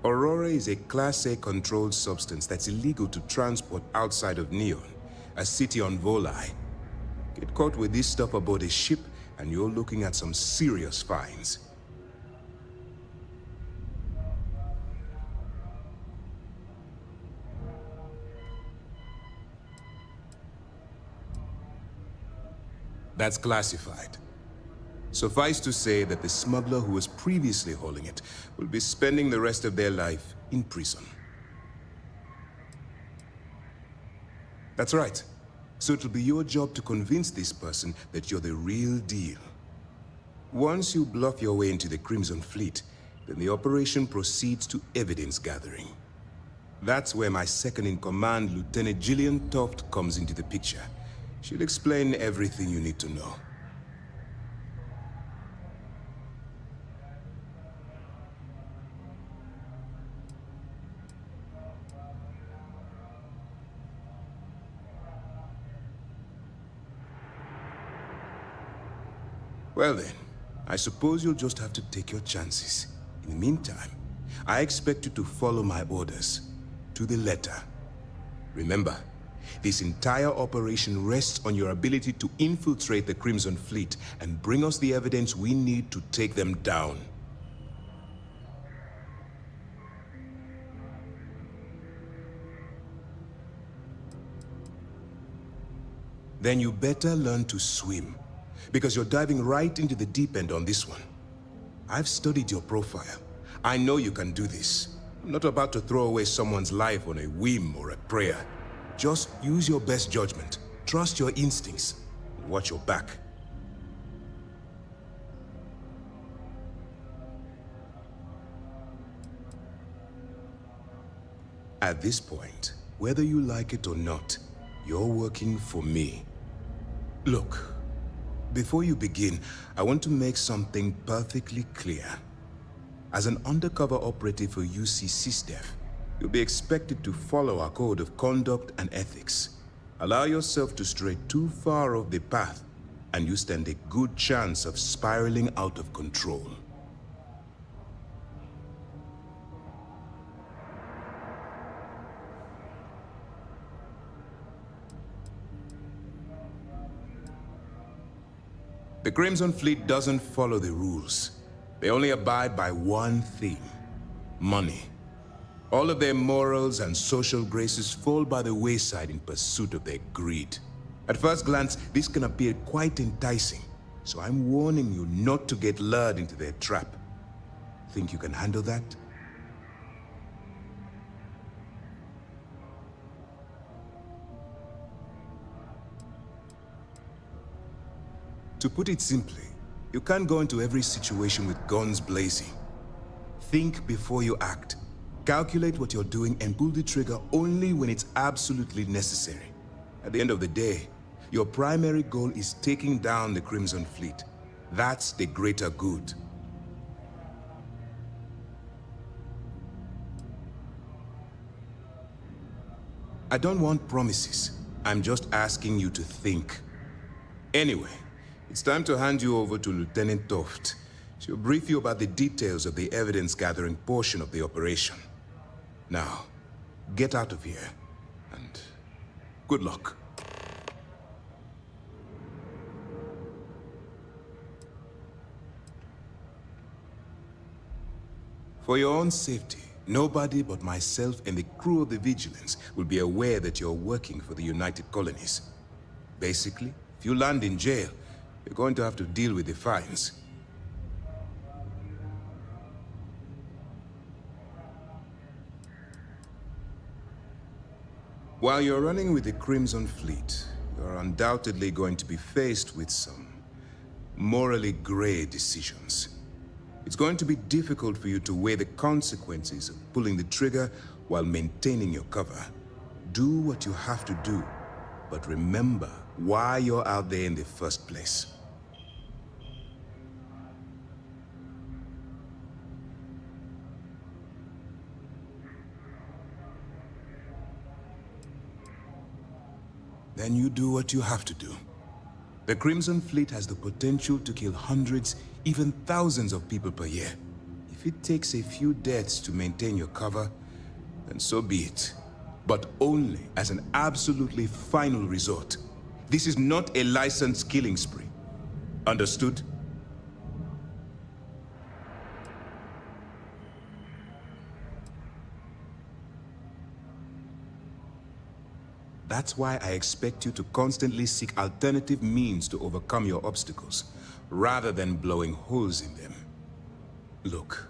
Aurora is a Class A controlled substance that's illegal to transport outside of Neon, a city on Volai. Get caught with this stuff aboard a ship, and you're looking at some serious fines. That's classified. Suffice to say that the smuggler who was previously hauling it will be spending the rest of their life in prison. That's right. So it'll be your job to convince this person that you're the real deal. Once you bluff your way into the Crimson Fleet, then the operation proceeds to evidence gathering. That's where my second-in-command, Lieutenant Gillian Toft, comes into the picture. She'll explain everything you need to know. Well then, I suppose you'll just have to take your chances. In the meantime, I expect you to follow my orders, to the letter. Remember, this entire operation rests on your ability to infiltrate the Crimson Fleet and bring us the evidence we need to take them down. Then you better learn to swim, because you're diving right into the deep end on this one. I've studied your profile. I know you can do this. I'm not about to throw away someone's life on a whim or a prayer. Just use your best judgment, trust your instincts, and watch your back. At this point, whether you like it or not, you're working for me. Look, before you begin, I want to make something perfectly clear. As an undercover operative for UC SysDef, you'll be expected to follow our code of conduct and ethics. Allow yourself to stray too far off the path, and you stand a good chance of spiraling out of control. The Crimson Fleet doesn't follow the rules. They only abide by one thing: money. All of their morals and social graces fall by the wayside in pursuit of their greed. At first glance, this can appear quite enticing, so I'm warning you not to get lured into their trap. Think you can handle that? To put it simply, you can't go into every situation with guns blazing. Think before you act. Calculate what you're doing and pull the trigger only when it's absolutely necessary. At the end of the day, your primary goal is taking down the Crimson Fleet. That's the greater good. I don't want promises. I'm just asking you to think. Anyway, it's time to hand you over to Lieutenant Toft. She'll brief you about the details of the evidence-gathering portion of the operation. Now, get out of here, and good luck. For your own safety, nobody but myself and the crew of the Vigilance will be aware that you're working for the United Colonies. Basically, if you land in jail, you're going to have to deal with the fines. While you're running with the Crimson Fleet, you're undoubtedly going to be faced with some morally gray decisions. It's going to be difficult for you to weigh the consequences of pulling the trigger while maintaining your cover. Do what you have to do, but remember why you're out there in the first place. Then you do what you have to do. The Crimson Fleet has the potential to kill hundreds, even thousands of people per year. If it takes a few deaths to maintain your cover, then so be it. But only as an absolutely final resort. This is not a licensed killing spree. Understood? That's why I expect you to constantly seek alternative means to overcome your obstacles, rather than blowing holes in them. Look,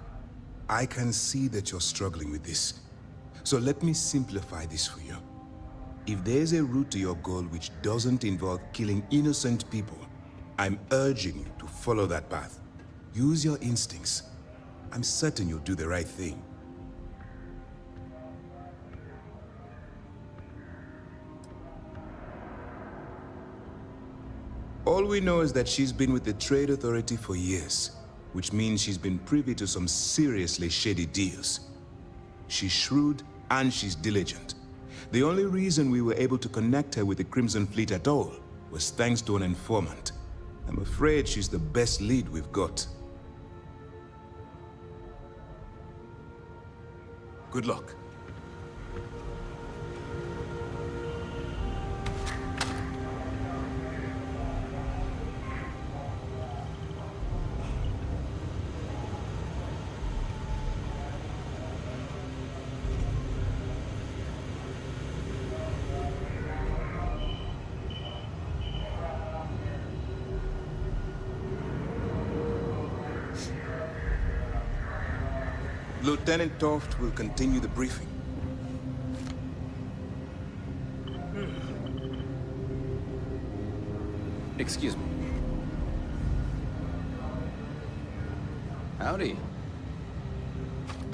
I can see that you're struggling with this. So let me simplify this for you. If there's a route to your goal which doesn't involve killing innocent people, I'm urging you to follow that path. Use your instincts. I'm certain you'll do the right thing. All we know is that she's been with the Trade Authority for years, which means she's been privy to some seriously shady deals. She's shrewd and she's diligent. The only reason we were able to connect her with the Crimson Fleet at all was thanks to an informant. I'm afraid she's the best lead we've got. Good luck. Lieutenant Toft will continue the briefing. Excuse me. Howdy.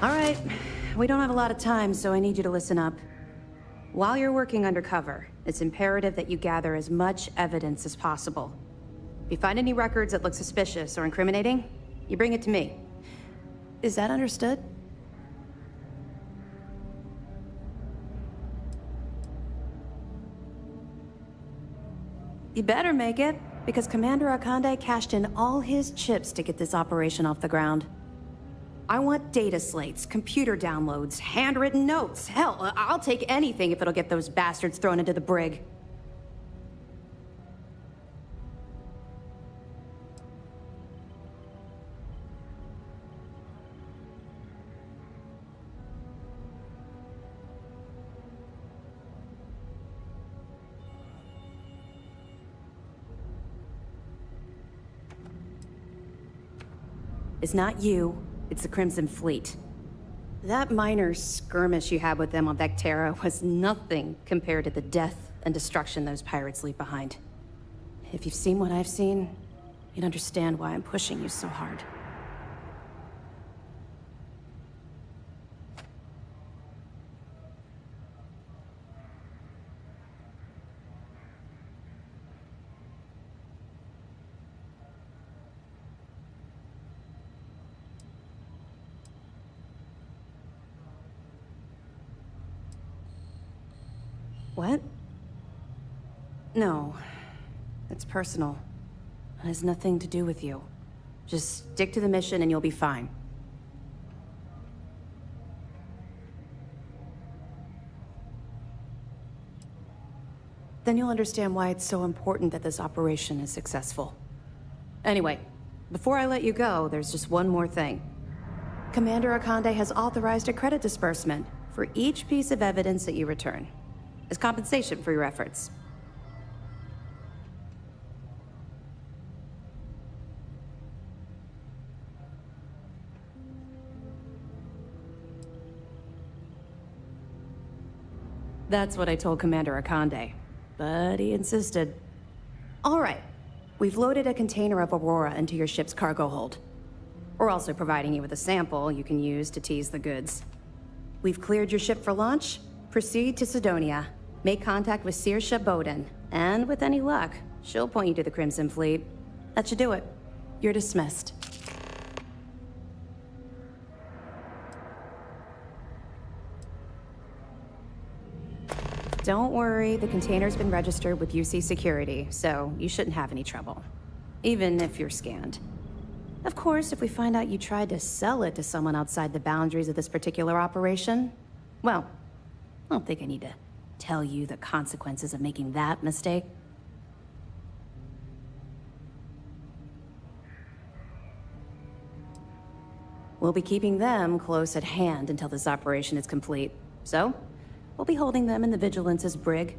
All right, we don't have a lot of time, so I need you to listen up. While you're working undercover, it's imperative that you gather as much evidence as possible. If you find any records that look suspicious or incriminating, you bring it to me. Is that understood? You better make it, because Commander Akande cashed in all his chips to get this operation off the ground. I want data slates, computer downloads, handwritten notes. Hell, I'll take anything if it'll get those bastards thrown into the brig. It's not you, it's the Crimson Fleet. That minor skirmish you had with them on Vectera was nothing compared to the death and destruction those pirates leave behind. If you've seen what I've seen, you'd understand why I'm pushing you so hard. What? No. It's personal. It has nothing to do with you. Just stick to the mission and you'll be fine. Then you'll understand why it's so important that this operation is successful. Anyway, before I let you go, there's just one more thing. Commander Akande has authorized a credit disbursement for each piece of evidence that you return, as compensation for your efforts. That's what I told Commander Akande, but he insisted. All right, we've loaded a container of Aurora into your ship's cargo hold. We're also providing you with a sample you can use to tease the goods. We've cleared your ship for launch. Proceed to Sidonia. Make contact with Saoirse Bowden, and with any luck, she'll point you to the Crimson Fleet. That should do it. You're dismissed. Don't worry, the container's been registered with UC Security, so you shouldn't have any trouble. Even if you're scanned. Of course, if we find out you tried to sell it to someone outside the boundaries of this particular operation, well, I don't think I need to tell you the consequences of making that mistake. We'll be keeping them close at hand until this operation is complete. So, we'll be holding them in the Vigilance's brig.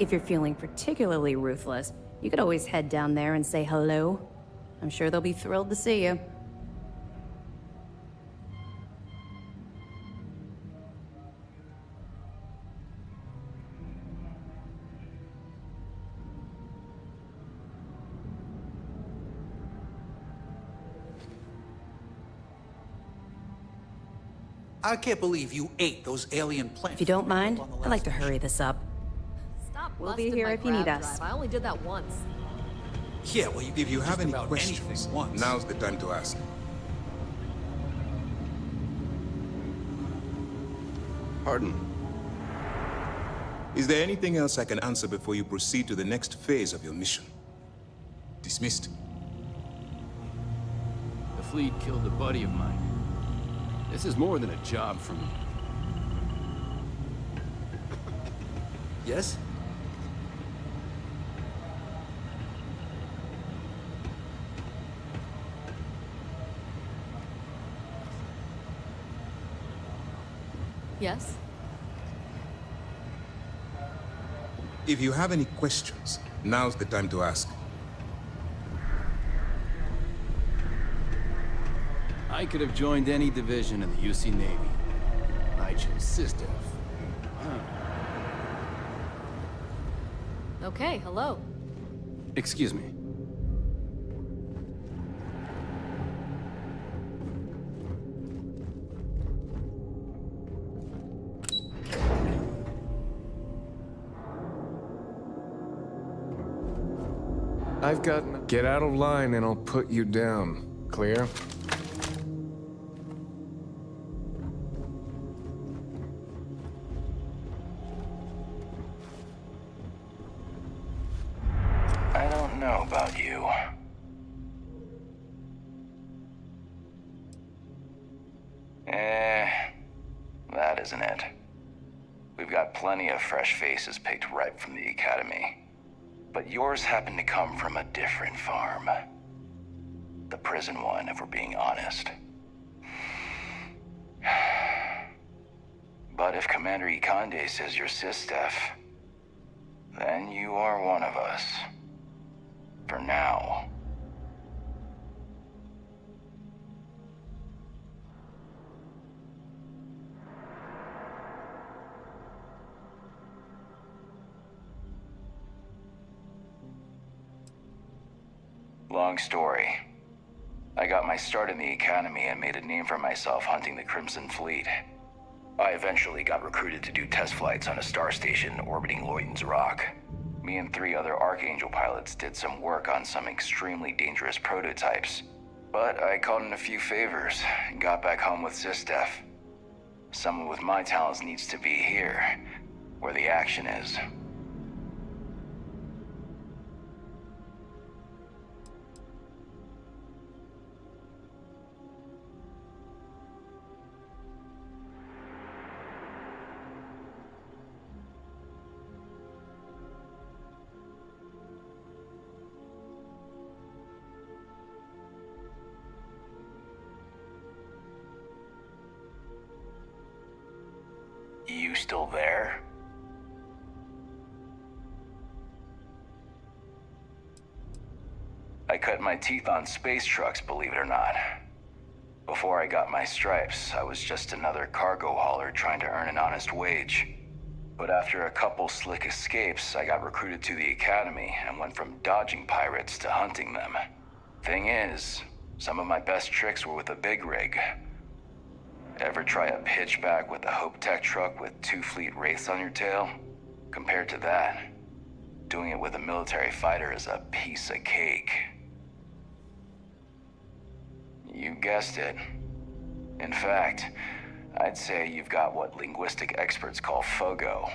If you're feeling particularly ruthless, you could always head down there and say hello. I'm sure they'll be thrilled to see you. I can't believe you ate those alien plants. If you don't mind, I'd like to hurry this up. Stop We'll be busting here my if you need grab us. drive. I only did that once. Yeah, well, If you have any about questions, anything once. now's the time to ask. Pardon? Is there anything else I can answer before you proceed to the next phase of your mission? Dismissed. The fleet killed a buddy of mine. This is more than a job for me. Yes? Yes? If you have any questions, now's the time to ask. I could have joined any division in the UC Navy. I chose SysDef. Okay, hello. Excuse me. I've got... Get out of line and I'll put you down. Clear? I don't know about you. That isn't it. We've got plenty of fresh faces picked right from the Academy. But yours happen to come from a different farm. The prison one, if we're being honest. But if Commander Ikande says you're SysDef, then you are one of us. For now. Long story. I got my start in the Academy and made a name for myself hunting the Crimson Fleet. I eventually got recruited to do test flights on a star station orbiting Lloyden's Rock. Me and 3 other Archangel pilots did some work on some extremely dangerous prototypes. But I called in a few favors and got back home with SysDef. Someone with my talents needs to be here. where the action is. You still there? I cut my teeth on space trucks, believe it or not. Before I got my stripes, I was just another cargo hauler trying to earn an honest wage. But after a couple slick escapes, I got recruited to the academy and went from dodging pirates to hunting them. Thing is, some of my best tricks were with a big rig. Ever try a pitchback with a Hope Tech truck with 2 fleet wraiths on your tail? Compared to that, doing it with a military fighter is a piece of cake. You guessed it. In fact, I'd say you've got what linguistic experts call FOGO,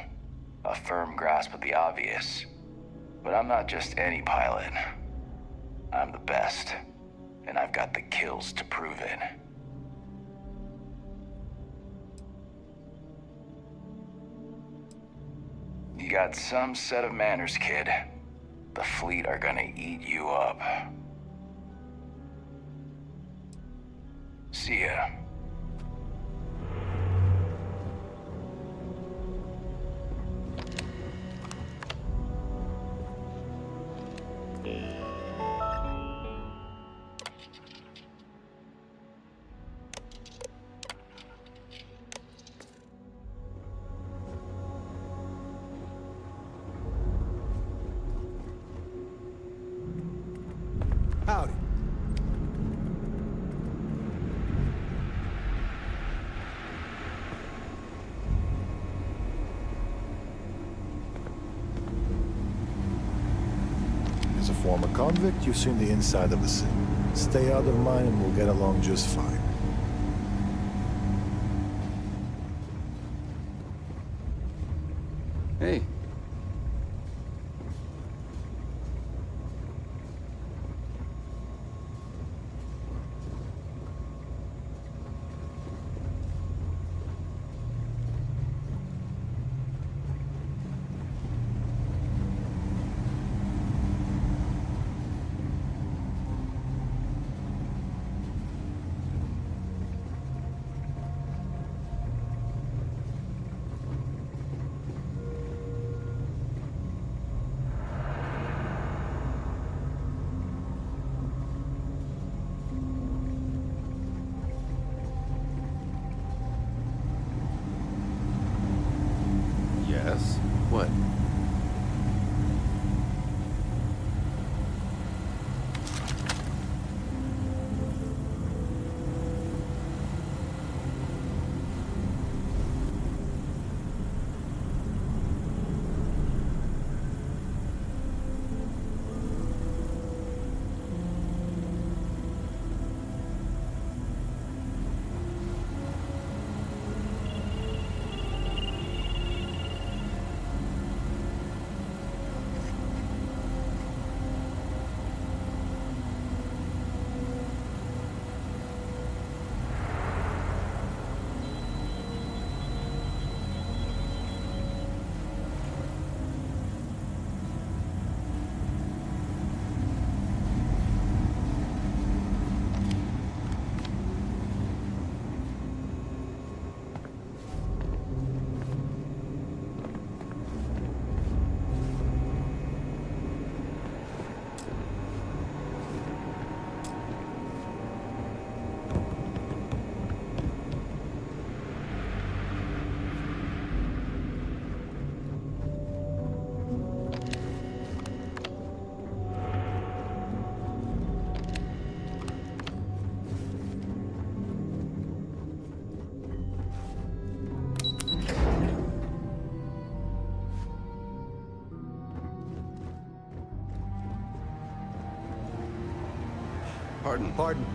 a firm grasp of the obvious. But I'm not just any pilot. I'm the best, and I've got the kills to prove it. You got some set of manners, kid. The fleet are gonna eat you up. See ya. Howdy. As a former convict, you've seen the inside of the city. Stay out of mine and we'll get along just fine. Hey. Yes? What? Pardon.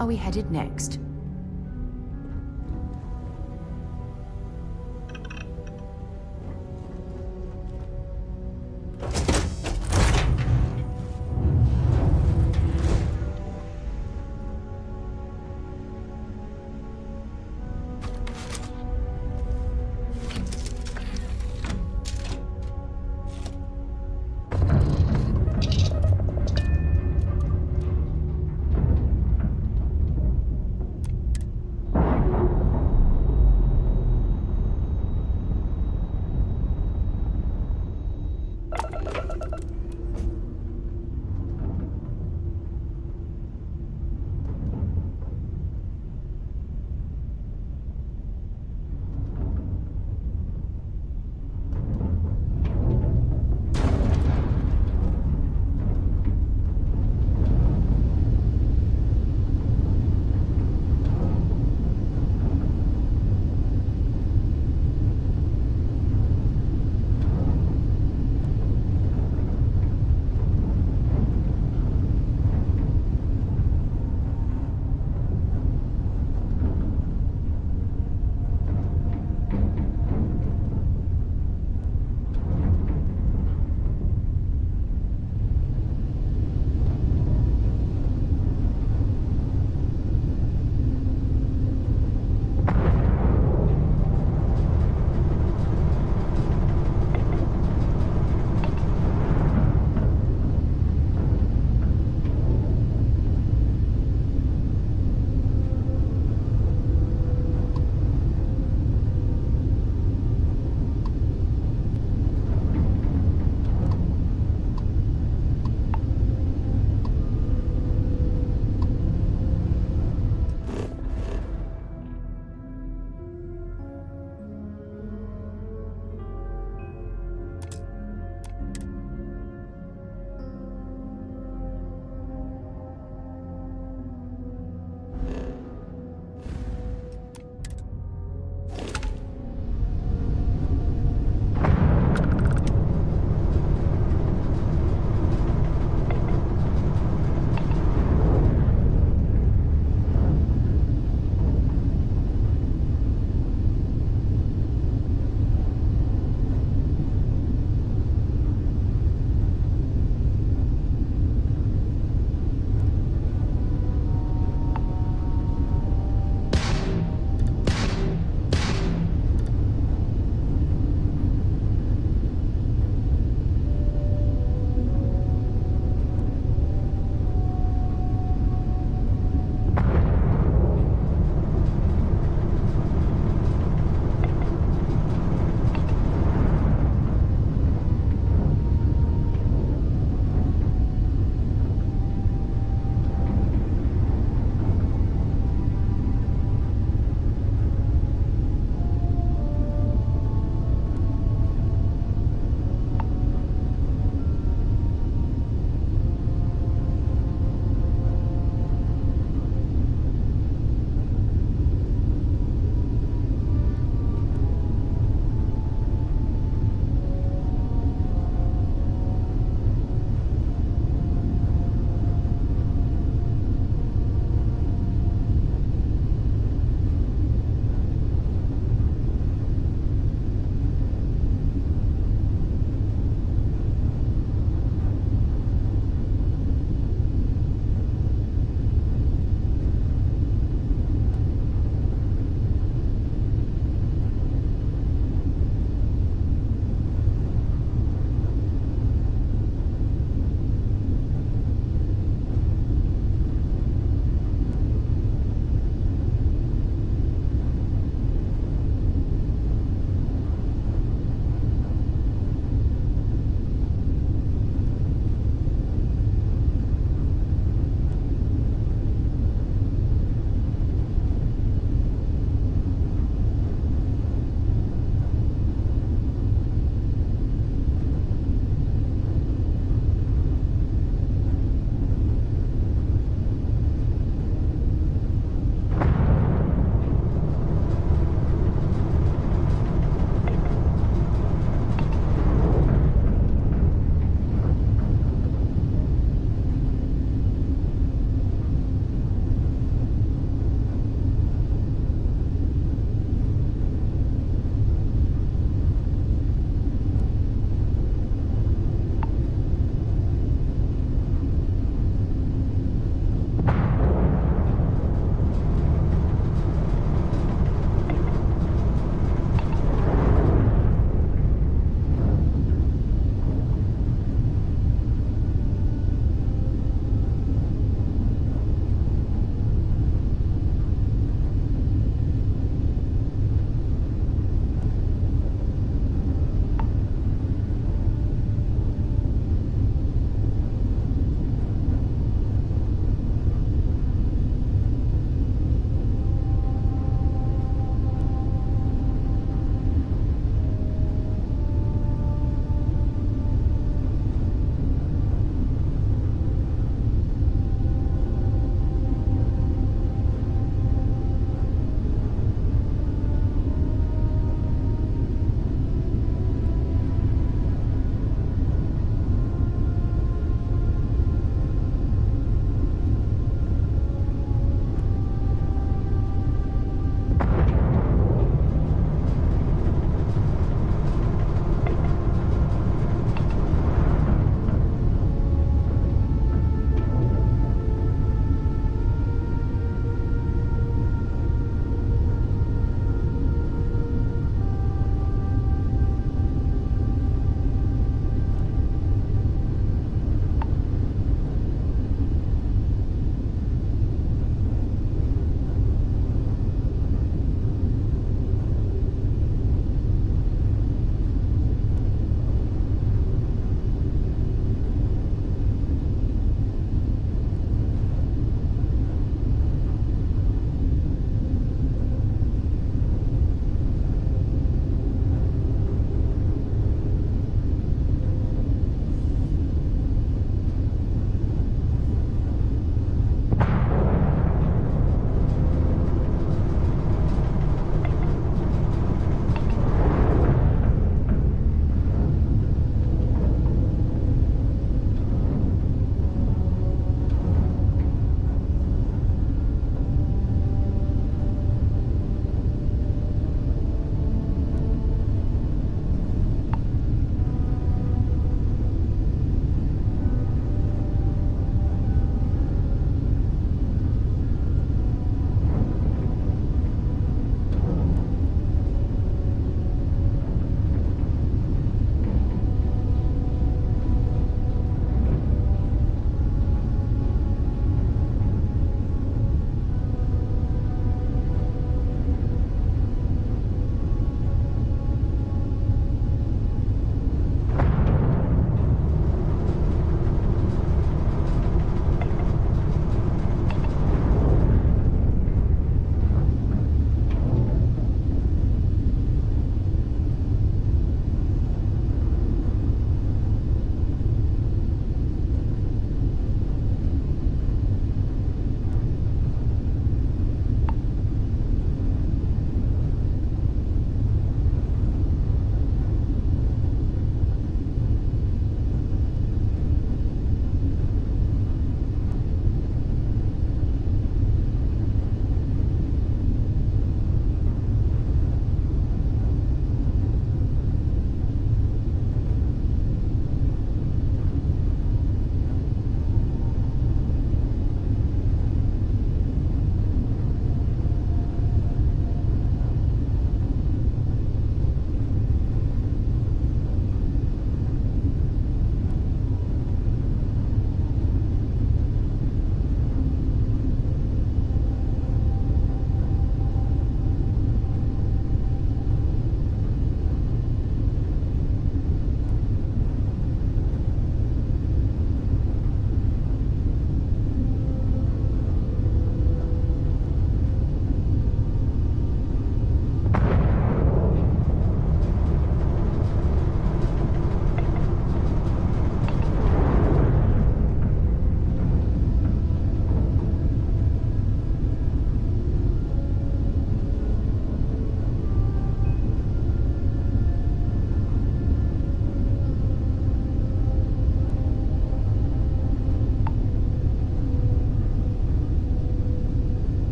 are we headed next?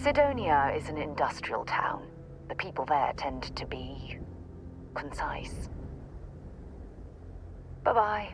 Sidonia is an industrial town. The people there tend to be concise. Bye-bye.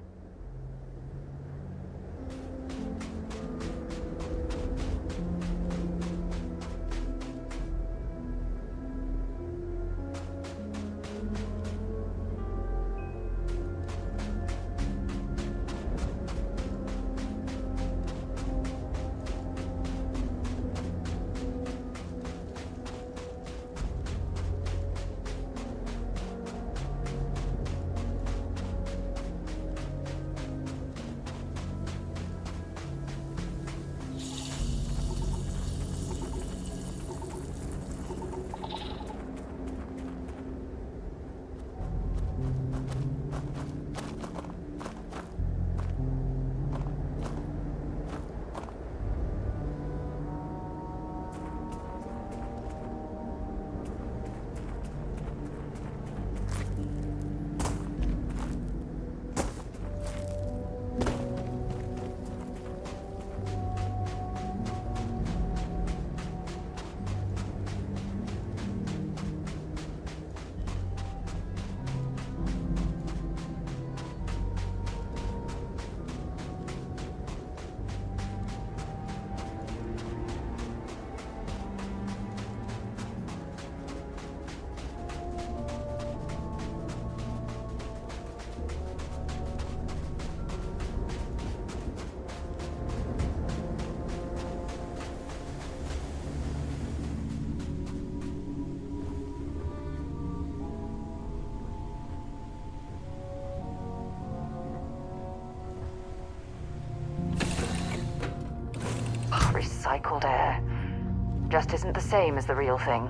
Recycled air. Just isn't the same as the real thing.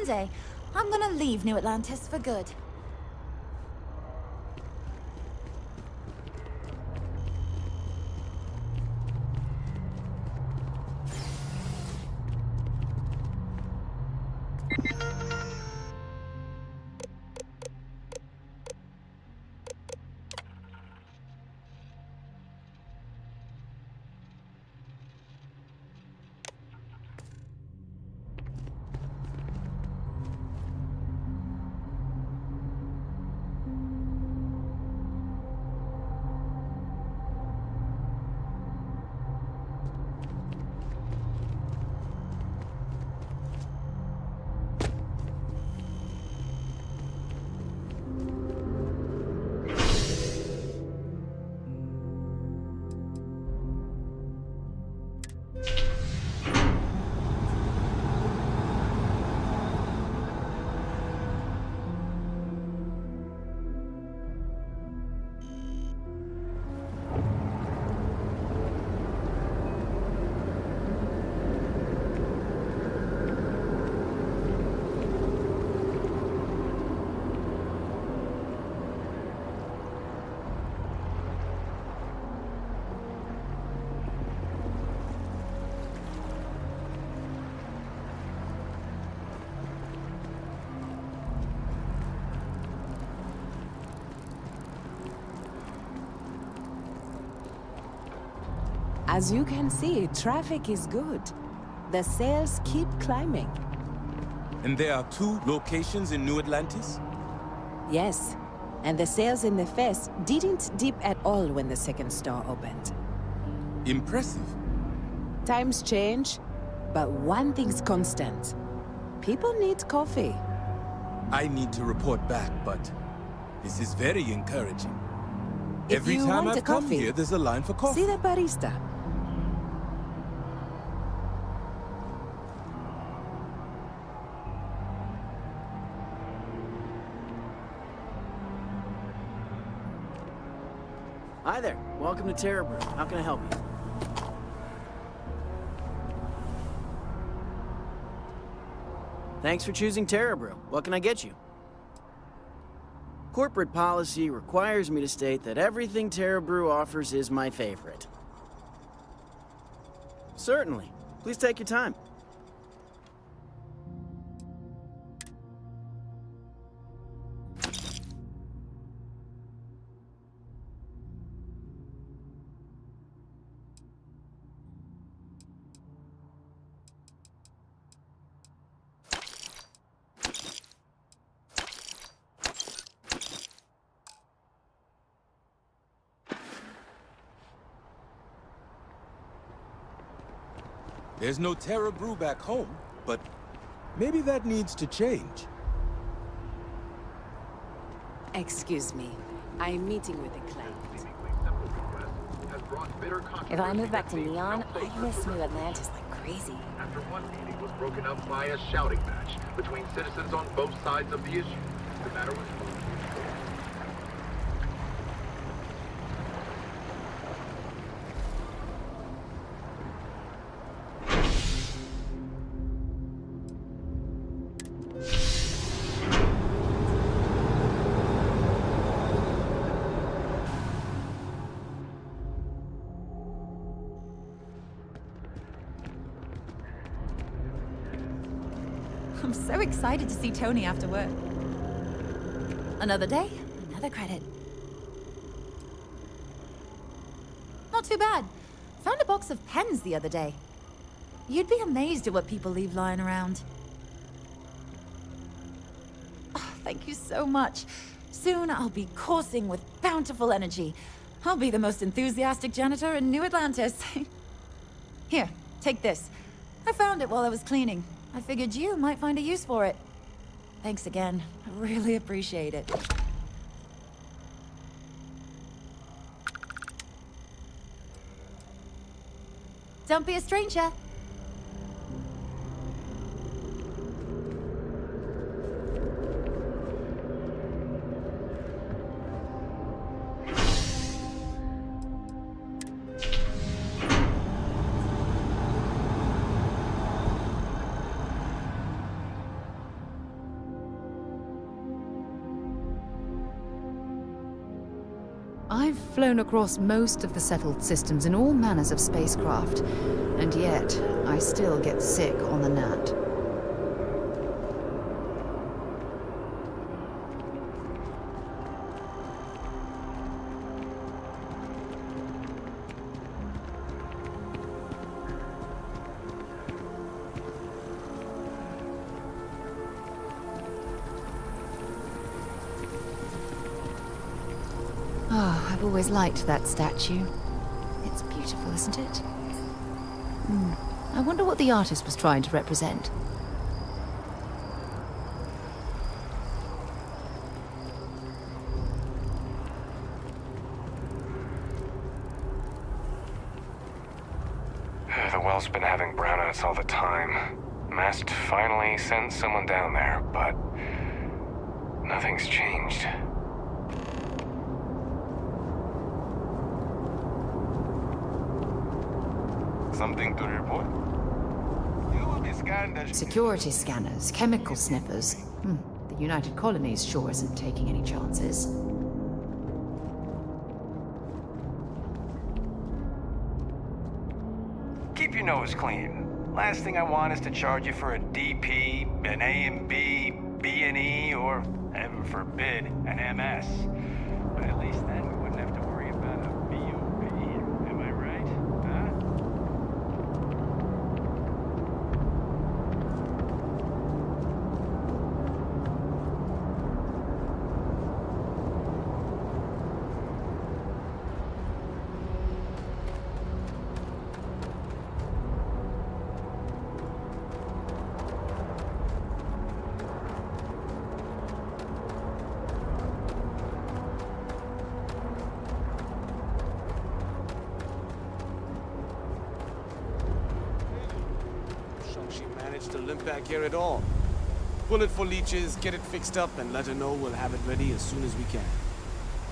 one day, I'm gonna leave New Atlantis for good. As you can see, traffic is good. The sales keep climbing. And there are 2 locations in New Atlantis? Yes, and the sales in the fest didn't dip at all when the second store opened. Impressive. Times change, but one thing's constant. People need coffee. I need to report back, but this is very encouraging. If Every you time want a I've come coffee, here, there's a line for coffee. See the barista. Hi there. Welcome to Terra Brew. How can I help you? Thanks for choosing Terra Brew. What can I get you? Corporate policy requires me to state that everything Terra Brew offers is my favorite. Certainly. Please take your time. There's no Terra Brew back home, but maybe that needs to change. Excuse me. I'm meeting with a client. If I move back to Neon, I miss New Atlantis like crazy. After one meeting was broken up by a shouting match between citizens on both sides of the issue. The matter was I'm so excited to see Tony after work. Another day, another credit. Not too bad. Found a box of pens the other day. You'd be amazed at what people leave lying around. Oh, thank you so much. Soon I'll be coursing with bountiful energy. I'll be the most enthusiastic janitor in New Atlantis. Here, take this. I found it while I was cleaning. I figured you might find a use for it. Thanks again. I really appreciate it. Don't be a stranger. I've flown across most of the settled systems in all manners of spacecraft, and yet I still get sick on the gnat. Oh, I've always liked that statue. It's beautiful, isn't it? I wonder what the artist was trying to represent. The well's been having brownouts all the time. Mast finally sent someone down there, but nothing's changed. Something to report? You will be scanned as... Security scanners, chemical sniffers. The United Colonies sure isn't taking any chances. Keep your nose clean. Last thing I want is to charge you for a DP, an A&B, B&E, or, heaven forbid, an MS. But at least then we wouldn't have to worry about a BOP. Am I right? Huh? She managed to limp back here at all. Pull it for leeches, get it fixed up, and let her know we'll have it ready as soon as we can.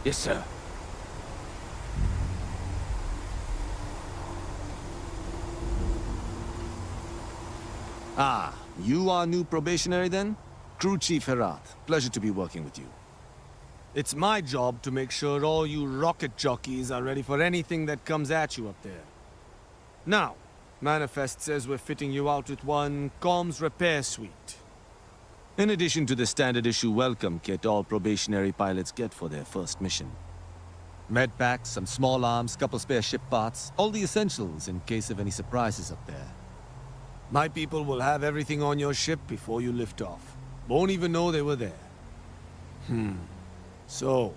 Yes, sir. Ah, you are new probationary then? Crew Chief Herat. Pleasure to be working with you. It's my job to make sure all you rocket jockeys are ready for anything that comes at you up there. Now, Manifest says we're fitting you out with one comms repair suite. In addition to the standard issue welcome kit all probationary pilots get for their first mission. Medpacks, some small arms, couple spare ship parts, all the essentials in case of any surprises up there. My people will have everything on your ship before you lift off. Won't even know they were there. So,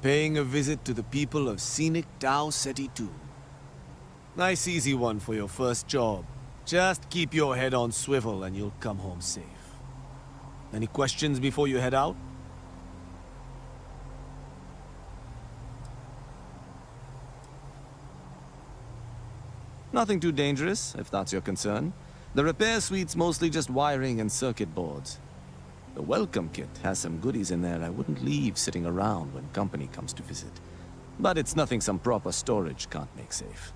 paying a visit to the people of scenic Tau Ceti 2. Nice easy one for your first job. Just keep your head on swivel and you'll come home safe. Any questions before you head out? Nothing too dangerous, if that's your concern. The repair suite's mostly just wiring and circuit boards. The welcome kit has some goodies in there I wouldn't leave sitting around when company comes to visit. But it's nothing some proper storage can't make safe.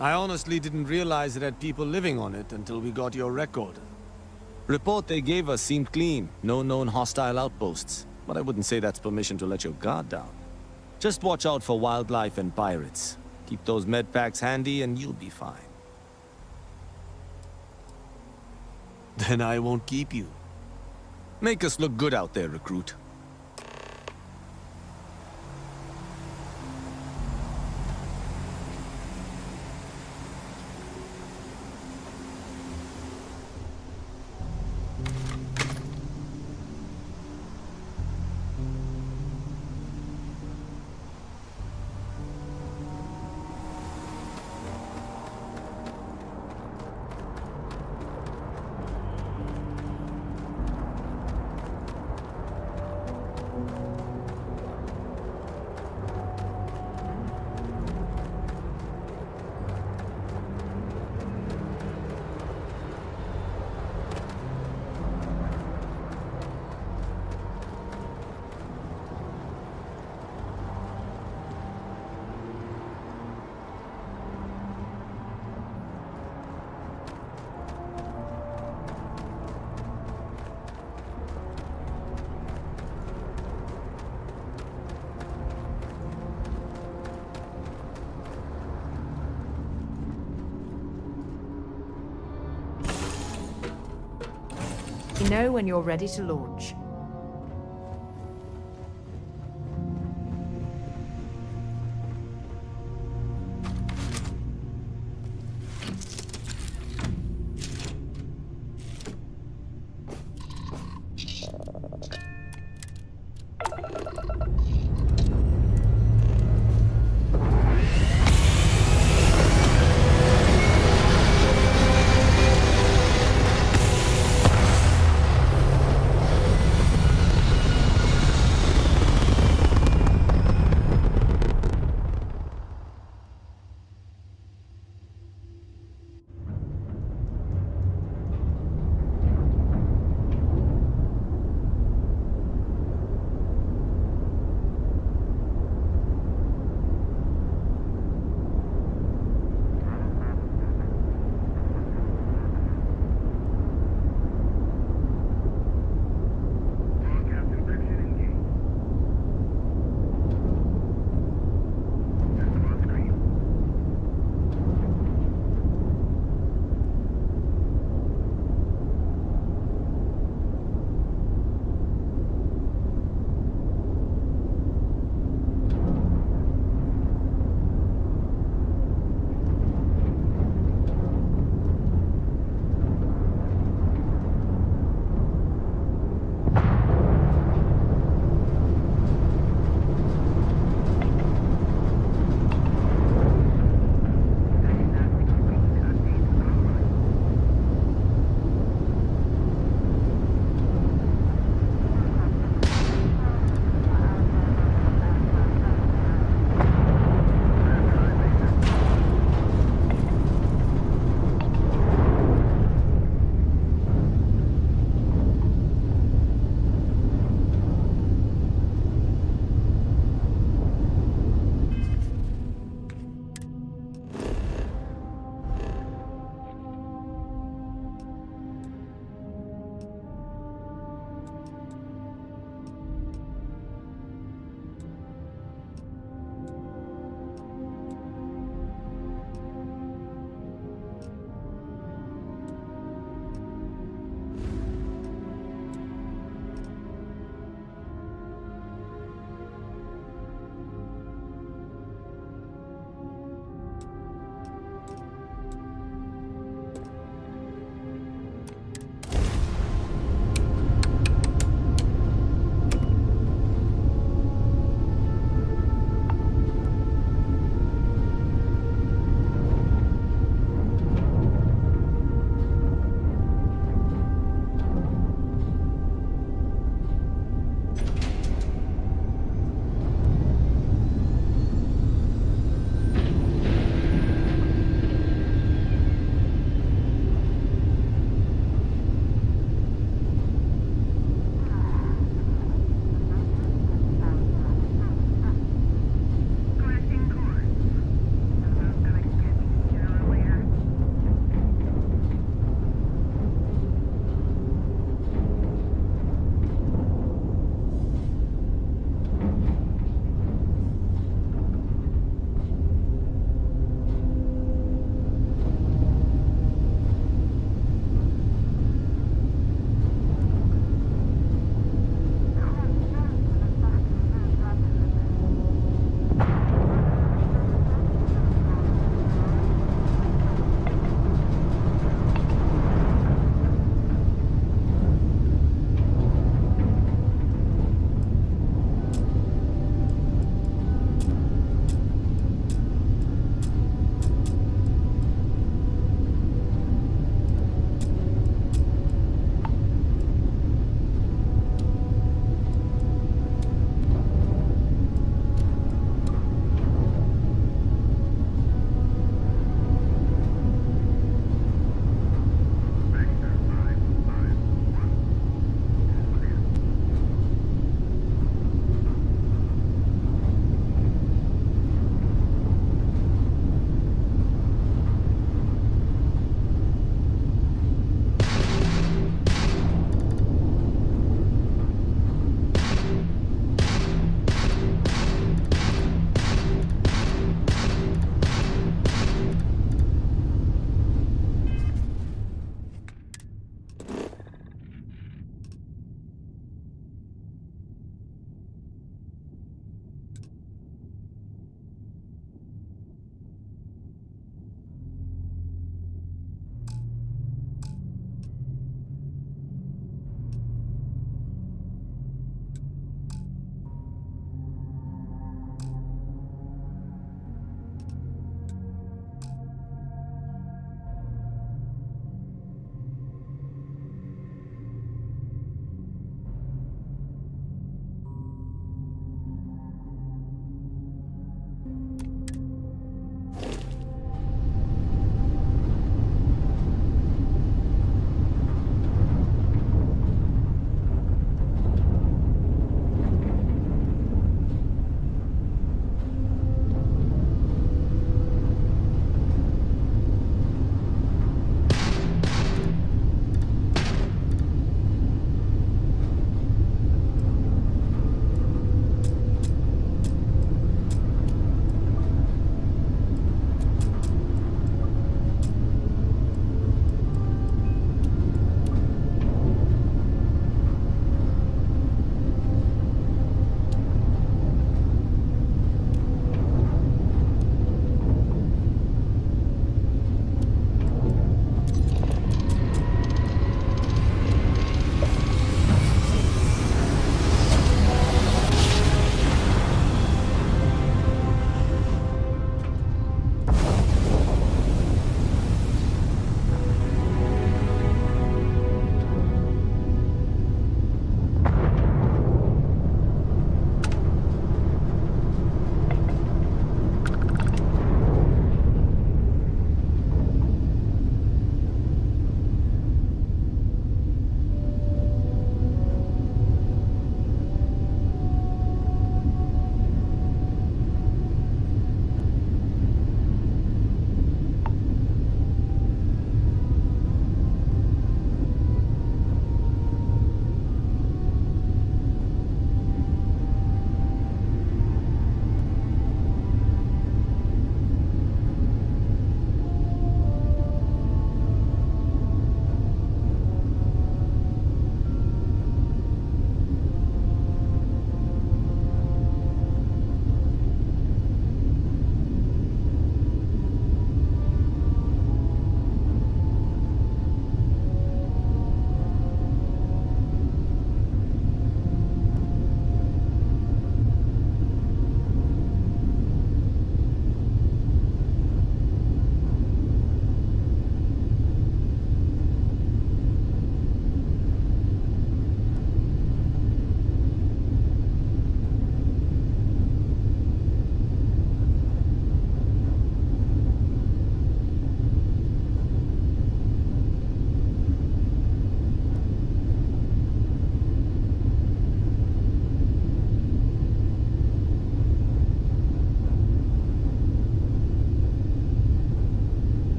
I honestly didn't realize it had people living on it until we got your record. Report they gave us seemed clean. No known hostile outposts. But I wouldn't say that's permission to let your guard down. Just watch out for wildlife and pirates. Keep those med packs handy and you'll be fine. Then I won't keep you. Make us look good out there, recruit. You know when you're ready to launch.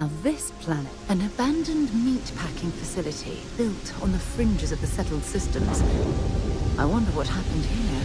Now this planet, an abandoned meat-packing facility built on the fringes of the settled systems. I wonder what happened here.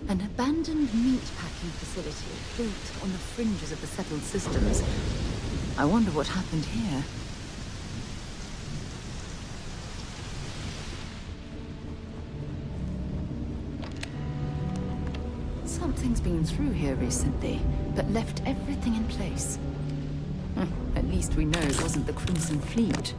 An abandoned meat-packing facility built on the fringes of the settled systems. I wonder what happened here. Something's been through here recently, but left everything in place. At least we know it wasn't the Crimson Fleet.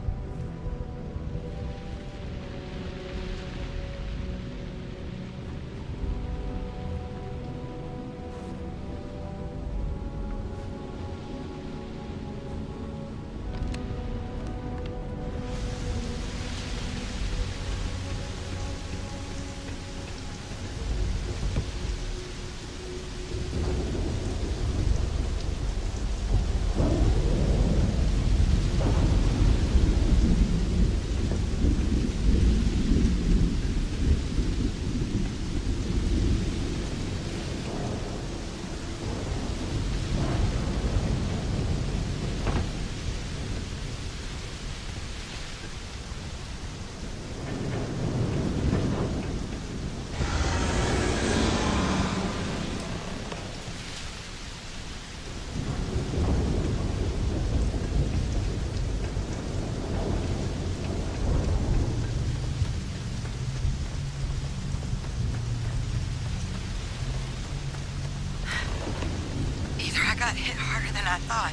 got hit harder than I thought.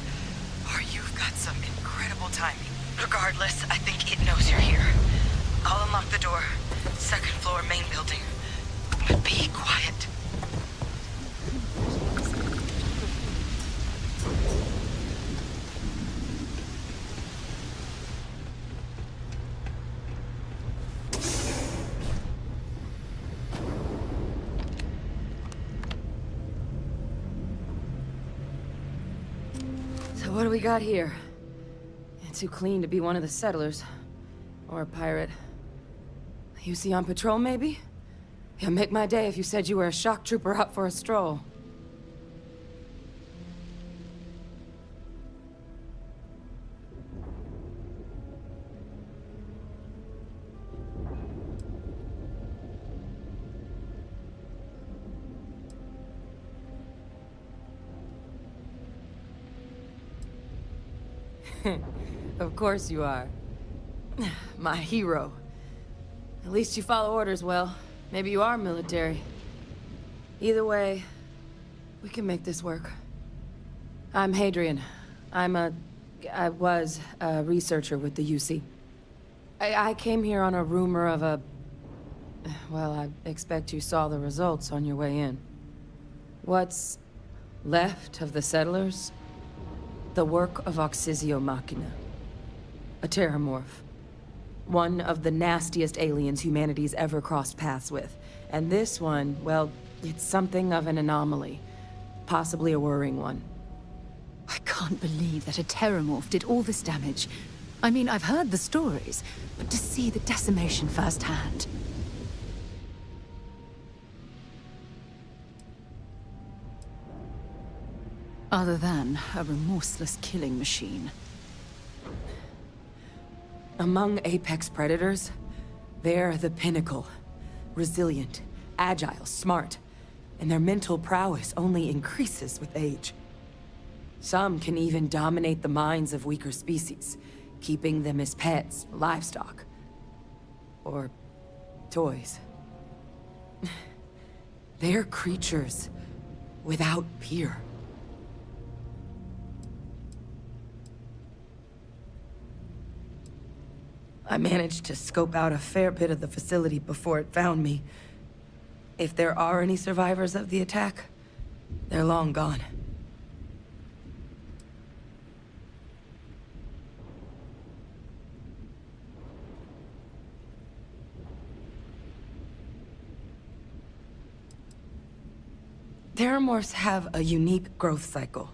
Or you've got some incredible timing. Regardless, I think it knows you're here. I'll unlock the door. Second floor, main building. But be quiet. So what do we got here? Too clean to be one of the settlers. Or a pirate. UC on patrol, maybe? Yeah, make my day if you said you were a shock trooper out for a stroll. Of course you are. My hero. At least you follow orders well. Maybe you are military. Either way, we can make this work. I'm Hadrian. I was a researcher with the UC. I came here on a rumor of a... Well, I expect you saw the results on your way in. What's left of the settlers? The work of Oxysio Machina. A terramorph. One of the nastiest aliens humanity's ever crossed paths with. And this one, well, it's something of an anomaly. Possibly a worrying one. I can't believe that a terramorph did all this damage. I mean, I've heard the stories, but to see the decimation firsthand. Other than a remorseless killing machine. Among apex predators, they're the pinnacle. Resilient, agile, smart. and their mental prowess only increases with age. Some can even dominate the minds of weaker species, keeping them as pets, livestock, or toys. They're creatures without peer. I managed to scope out a fair bit of the facility before it found me. If there are any survivors of the attack, they're long gone. Terramorphs have a unique growth cycle.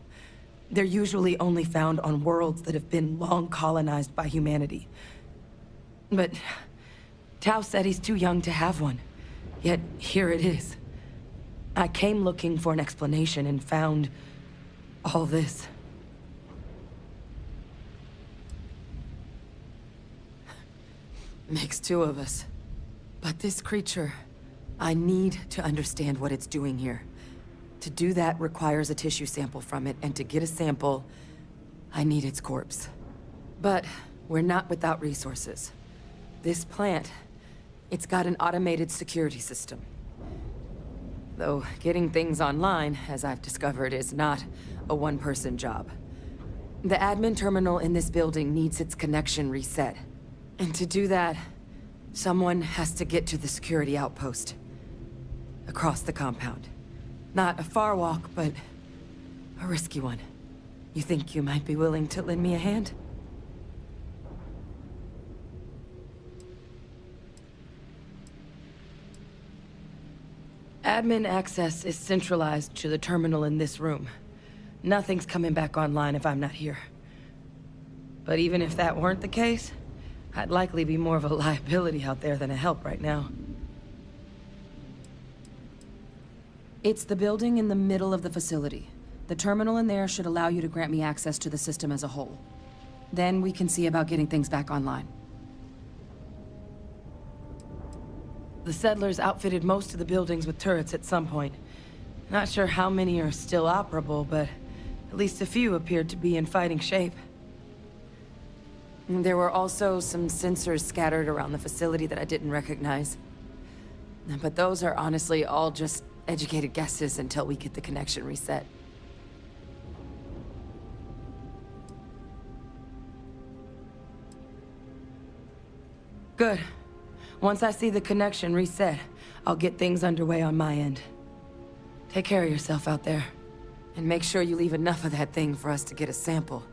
They're usually only found on worlds that have been long colonized by humanity. But Tau said he's too young to have one. Yet here it is. I came looking for an explanation and found all this. Makes two of us. But this creature, I need to understand what it's doing here. To do that requires a tissue sample from it, and to get a sample, I need its corpse. But we're not without resources. This plant, it's got an automated security system. Though getting things online, as I've discovered, is not a one-person job. The admin terminal in this building needs its connection reset. And to do that, someone has to get to the security outpost. Across the compound. Not a far walk, but a risky one. You think you might be willing to lend me a hand? Admin access is centralized to the terminal in this room. Nothing's coming back online if I'm not here. But even if that weren't the case, I'd likely be more of a liability out there than a help right now. It's the building in the middle of the facility. The terminal in there should allow you to grant me access to the system as a whole. Then we can see about getting things back online. The settlers outfitted most of the buildings with turrets at some point. Not sure how many are still operable, but at least a few appeared to be in fighting shape. There were also some sensors scattered around the facility that I didn't recognize. But those are honestly all just educated guesses until we get the connection reset. Good. Once I see the connection reset, I'll get things underway on my end. Take care of yourself out there. And make sure you leave enough of that thing for us to get a sample.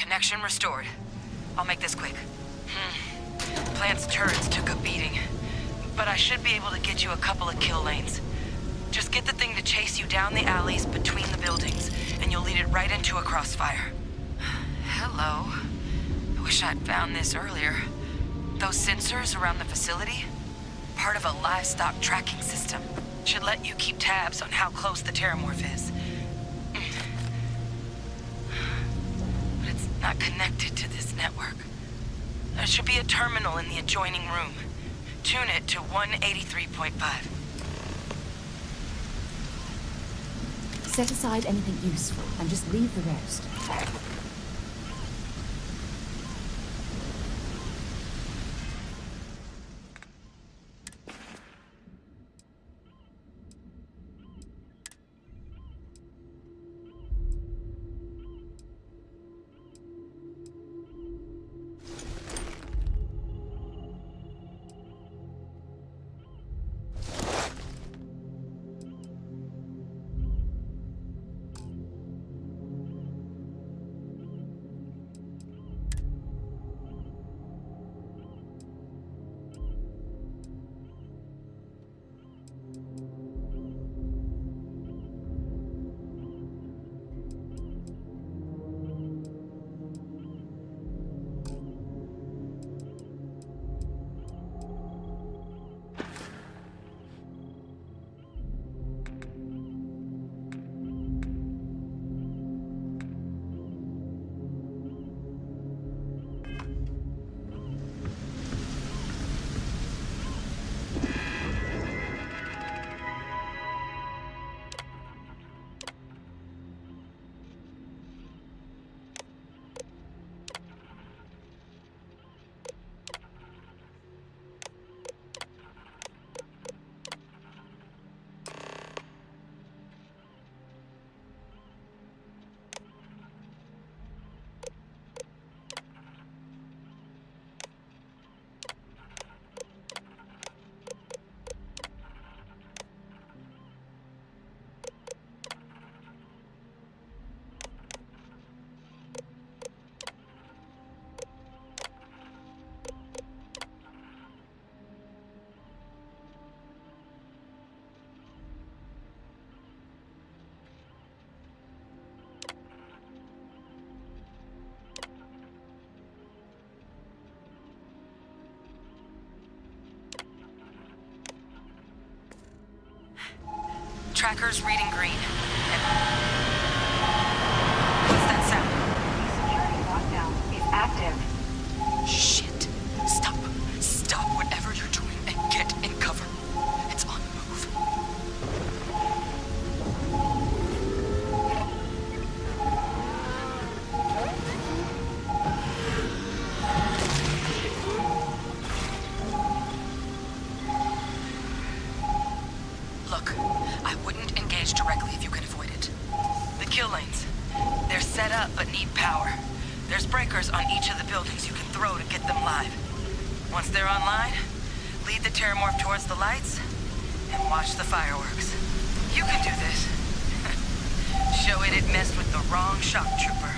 Connection restored. I'll make this quick. Plant's turrets took a beating, but I should be able to get you a couple of kill lanes. Just get the thing to chase you down the alleys between the buildings, and you'll lead it right into a crossfire. Hello. I wish I'd found this earlier. Those sensors around the facility? Part of a livestock tracking system. Should let you keep tabs on how close the terramorph is. But it's not connected to this network. There should be a terminal in the adjoining room. Tune it to 183.5. Set aside anything useful and just leave the rest. Tracker's reading green. What's that sound? Security lockdown is active. Shit. Stop. Stop whatever you're doing and get in cover. It's on the move. Look, I wouldn't engage directly if you can avoid it. The kill lanes. They're set up but need power. There's breakers on each of the buildings you can throw to get them live. Once they're online, lead the terramorph towards the lights and watch the fireworks. You can do this. Show it messed with the wrong shock trooper.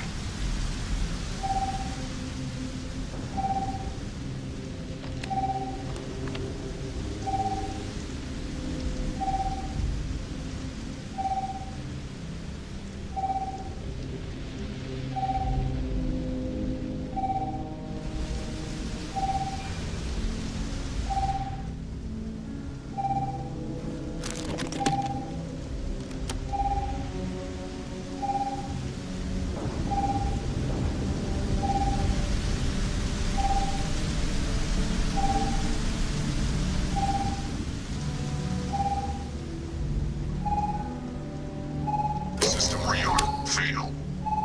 System reorder. Fail.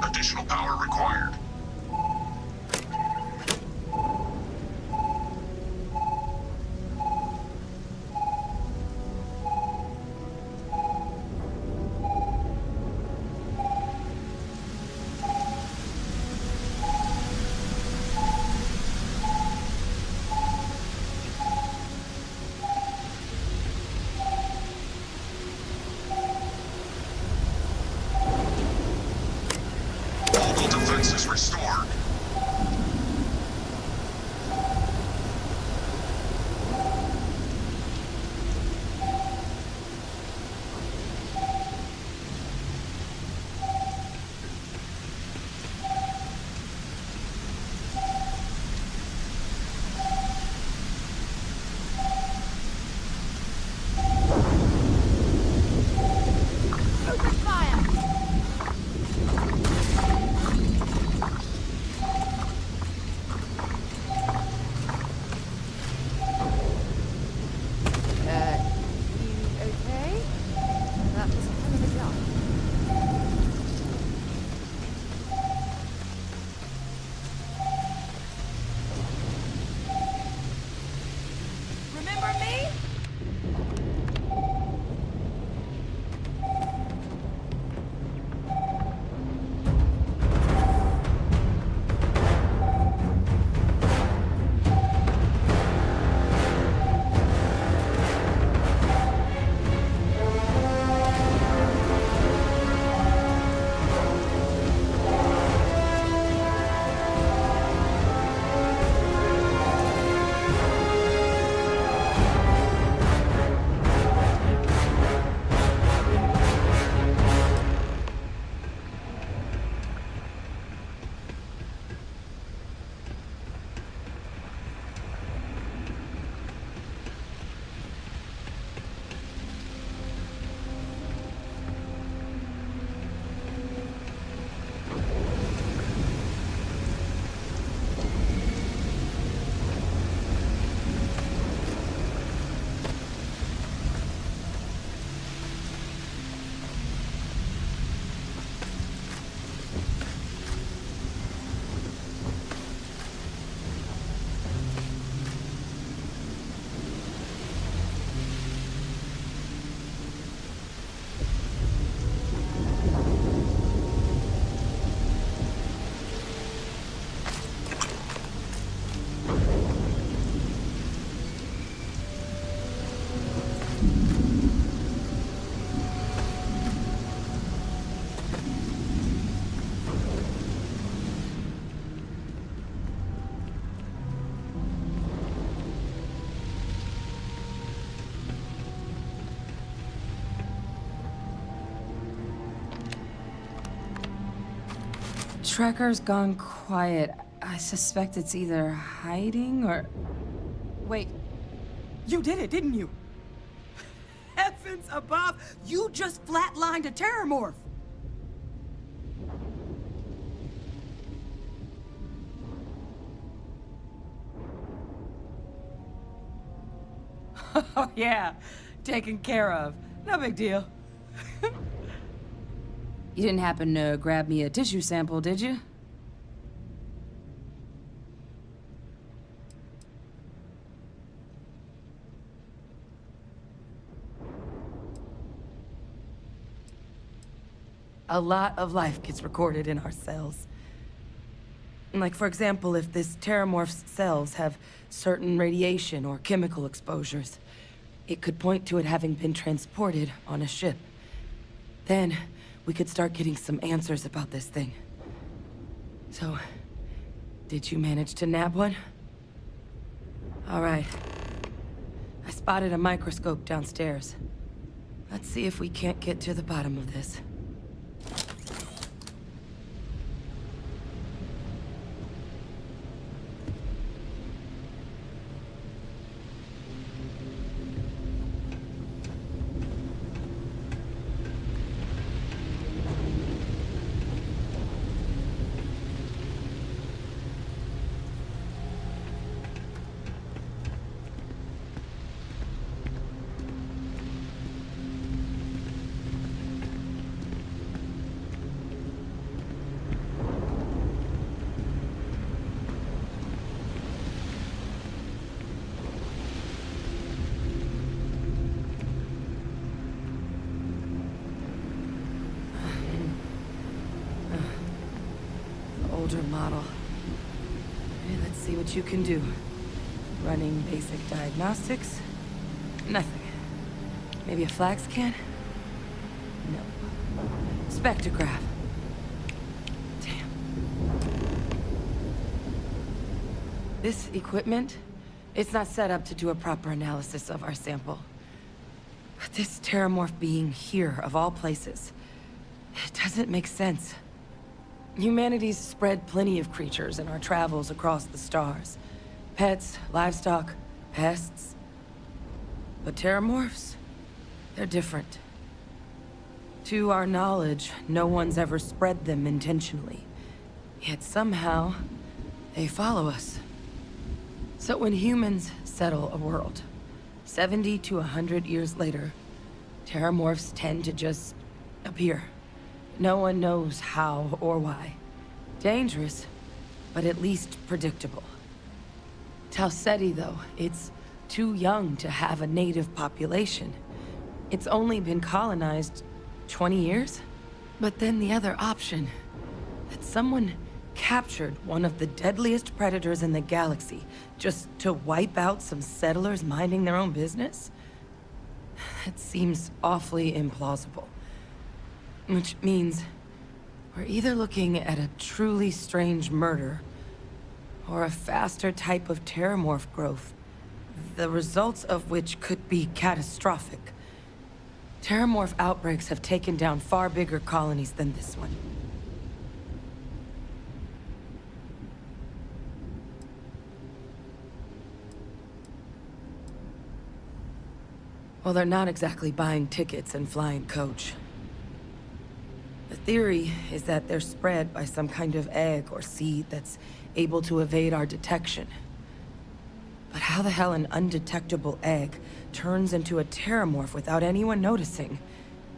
Additional power required. Defense Balance is restored. Tracker's gone quiet. I suspect it's either hiding or... Wait. You did it, didn't you? Heavens above! You just flatlined a terramorph! Oh, yeah. Taken care of. No big deal. You didn't happen to grab me a tissue sample, did you? A lot of life gets recorded in our cells. Like, for example, if this terramorph's cells have certain radiation or chemical exposures, it could point to it having been transported on a ship. Then, we could start getting some answers about this thing. So, did you manage to nab one? All right. I spotted a microscope downstairs. Let's see if we can't get to the bottom of this. Older model. Okay, let's see what you can do. Running basic diagnostics? Nothing. Maybe a flax can? No. Spectrograph. Damn. This equipment, it's not set up to do a proper analysis of our sample. But this terramorph being here, of all places, it doesn't make sense. Humanity's spread plenty of creatures in our travels across the stars. Pets, livestock, pests. But terramorphs? They're different. To our knowledge, no one's ever spread them intentionally. Yet somehow, they follow us. So when humans settle a world, 70 to 100 years later, terramorphs tend to just appear. No one knows how or why. Dangerous, but at least predictable. Tau Ceti, though, it's too young to have a native population. It's only been colonized 20 years? But then the other option, that someone captured one of the deadliest predators in the galaxy just to wipe out some settlers minding their own business? That seems awfully implausible. Which means we're either looking at a truly strange murder or a faster type of terramorph growth, the results of which could be catastrophic. Terramorph outbreaks have taken down far bigger colonies than this one. Well, they're not exactly buying tickets and flying coach. The theory is that they're spread by some kind of egg or seed that's able to evade our detection. But how the hell an undetectable egg turns into a terramorph without anyone noticing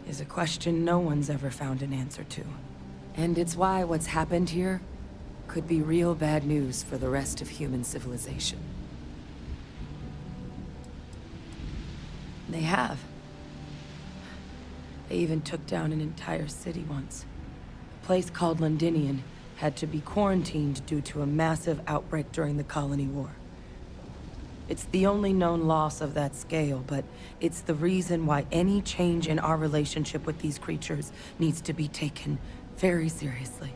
is a question no one's ever found an answer to. And it's why what's happened here could be real bad news for the rest of human civilization. They have. They even took down an entire city once. A place called Londinian had to be quarantined due to a massive outbreak during the Colony War. It's the only known loss of that scale, but it's the reason why any change in our relationship with these creatures needs to be taken very seriously.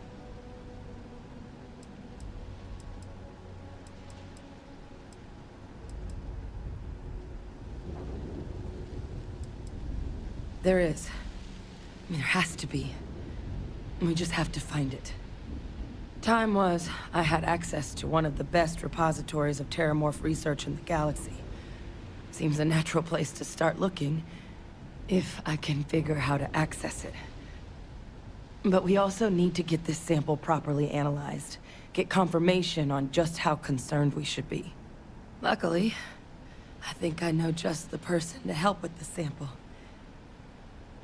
There is. I mean, there has to be. We just have to find it. Time was, I had access to one of the best repositories of terramorph research in the galaxy. Seems a natural place to start looking, if I can figure how to access it. But we also need to get this sample properly analyzed, get confirmation on just how concerned we should be. Luckily, I think I know just the person to help with the sample.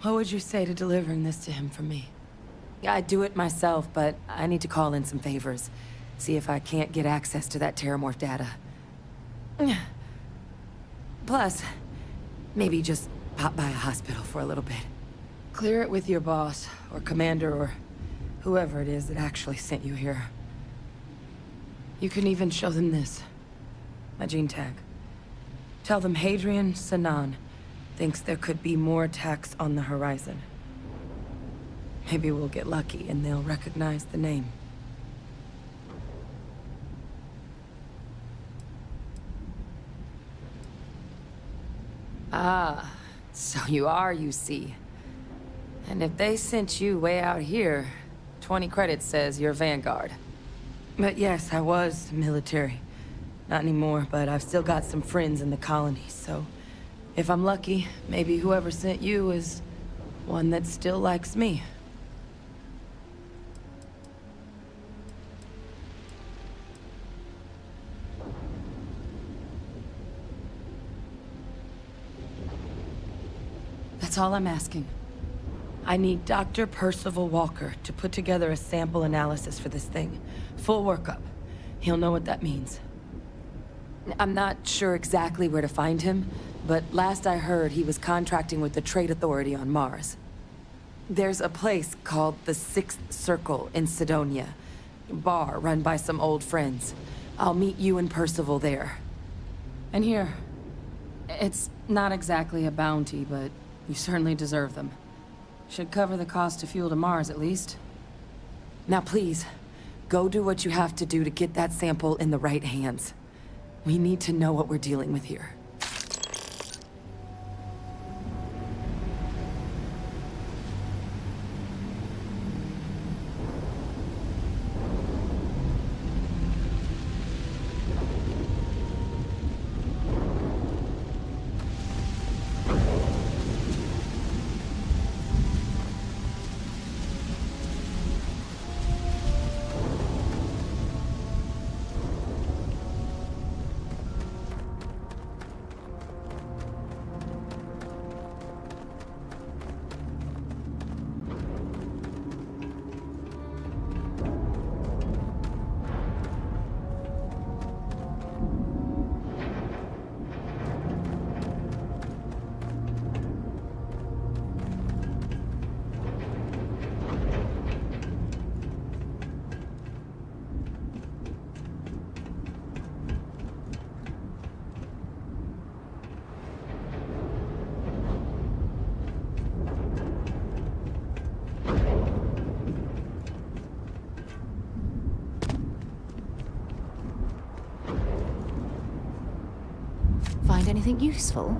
What would you say to delivering this to him for me? I'd do it myself, but I need to call in some favors. See if I can't get access to that terramorph data. Plus, maybe just pop by a hospital for a little bit. Clear it with your boss, or commander, or whoever it is that actually sent you here. You can even show them this. My gene tag. Tell them Hadrian Sanan thinks there could be more attacks on the horizon. Maybe we'll get lucky and they'll recognize the name. Ah, so you are UC. And if they sent you way out here, 20 credits says you're Vanguard. But yes, I was military. Not anymore, but I've still got some friends in the colony, so if I'm lucky, maybe whoever sent you is one that still likes me. That's all I'm asking. I need Dr. Percival Walker to put together a sample analysis for this thing. Full workup. He'll know what that means. I'm not sure exactly where to find him, but last I heard he was contracting with the Trade Authority on Mars. There's a place called the Sixth Circle in Sidonia. A bar run by some old friends. I'll meet you and Percival there. And here. It's not exactly a bounty, but you certainly deserve them. Should cover the cost to fuel to Mars, at least. Now please, Go do what you have to do to get that sample in the right hands. We need to know what we're dealing with here. Find anything useful?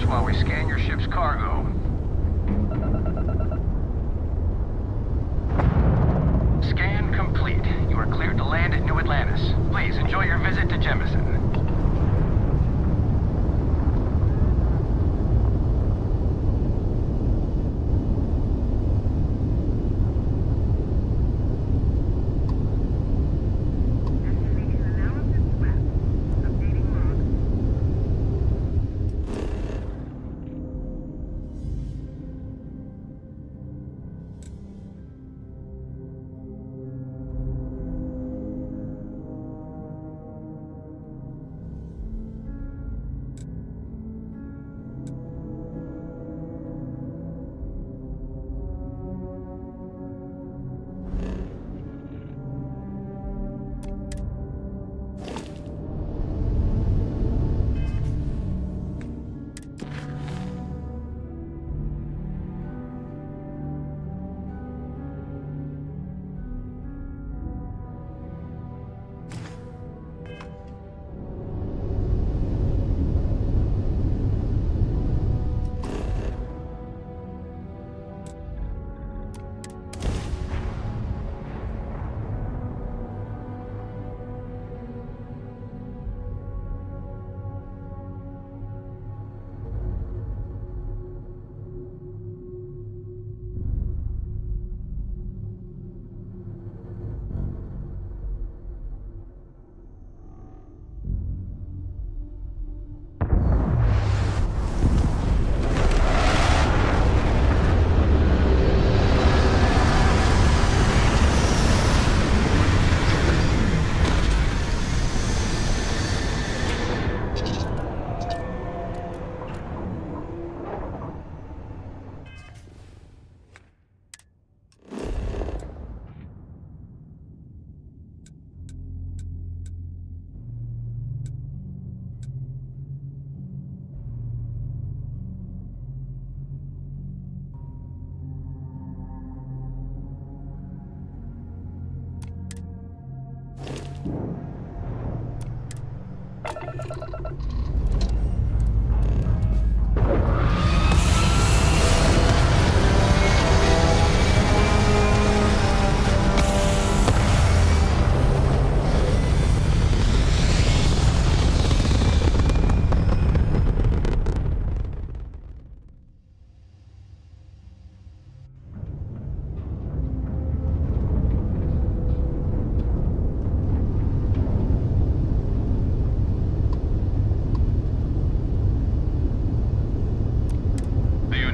course while we scan your ship's cargo. Scan complete. You are cleared to land at New Atlantis. Please enjoy your visit to Jemison.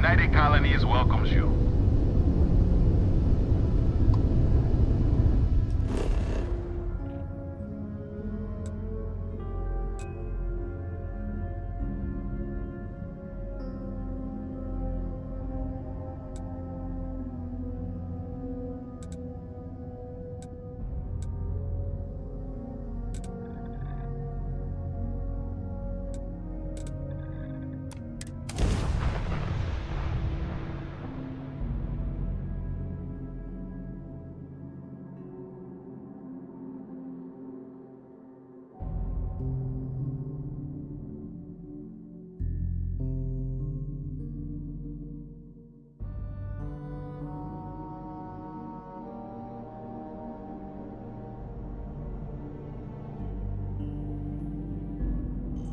United Colonies welcomes you.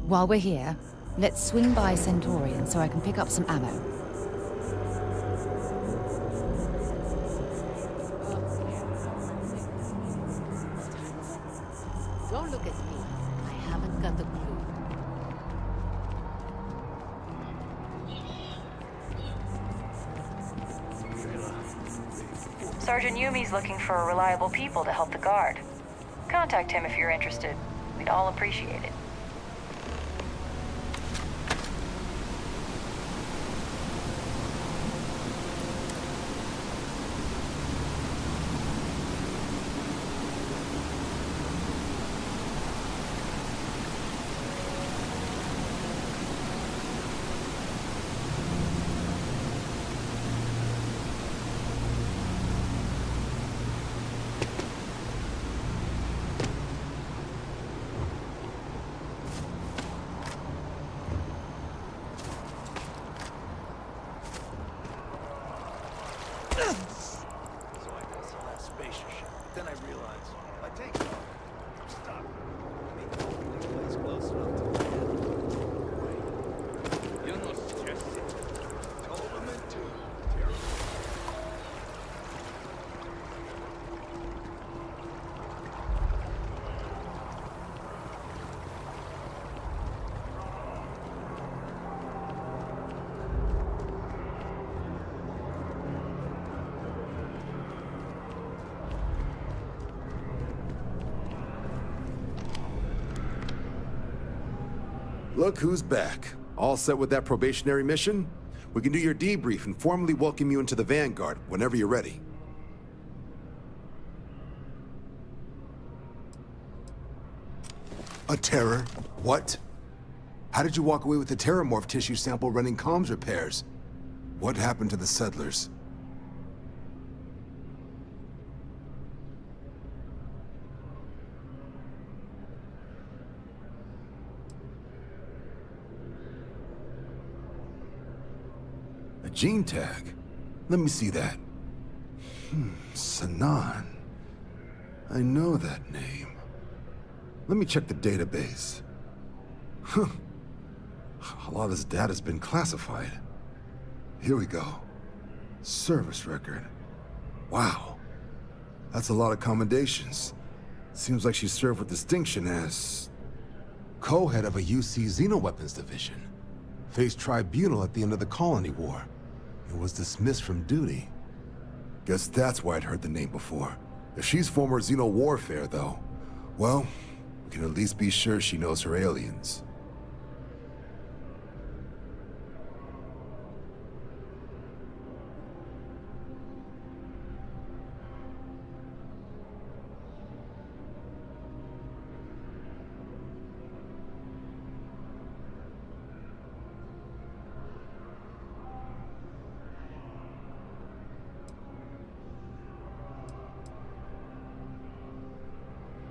While we're here, let's swing by Centaurian so I can pick up some ammo. Don't look at me. I haven't got the clue. Sergeant Yumi's looking for reliable people to help the guard. Contact him if you're interested. We'd all appreciate it. So I guess I'll have spacer ship. But then I realized, if I take off, I'm stuck. Maybe I'll find a place close enough to land. You know, Jesse. Told him it too. Terrible. Look who's back. All set with that probationary mission? We can do your debrief and formally welcome you into the Vanguard whenever you're ready. A terror? What? How did you walk away with the terramorph tissue sample running comms repairs? What happened to the settlers? A gene tag? Let me see that. Sanan. I know that name. Let me check the database. Huh. A lot of this data's been classified. Here we go. Service record. Wow. That's a lot of commendations. Seems like she served with distinction as co-head of a UC Xenoweapons division. Faced tribunal at the end of the Colony War. And was dismissed from duty. Guess that's why I'd heard the name before. If she's former Xeno warfare, though, well, we can at least be sure she knows her aliens.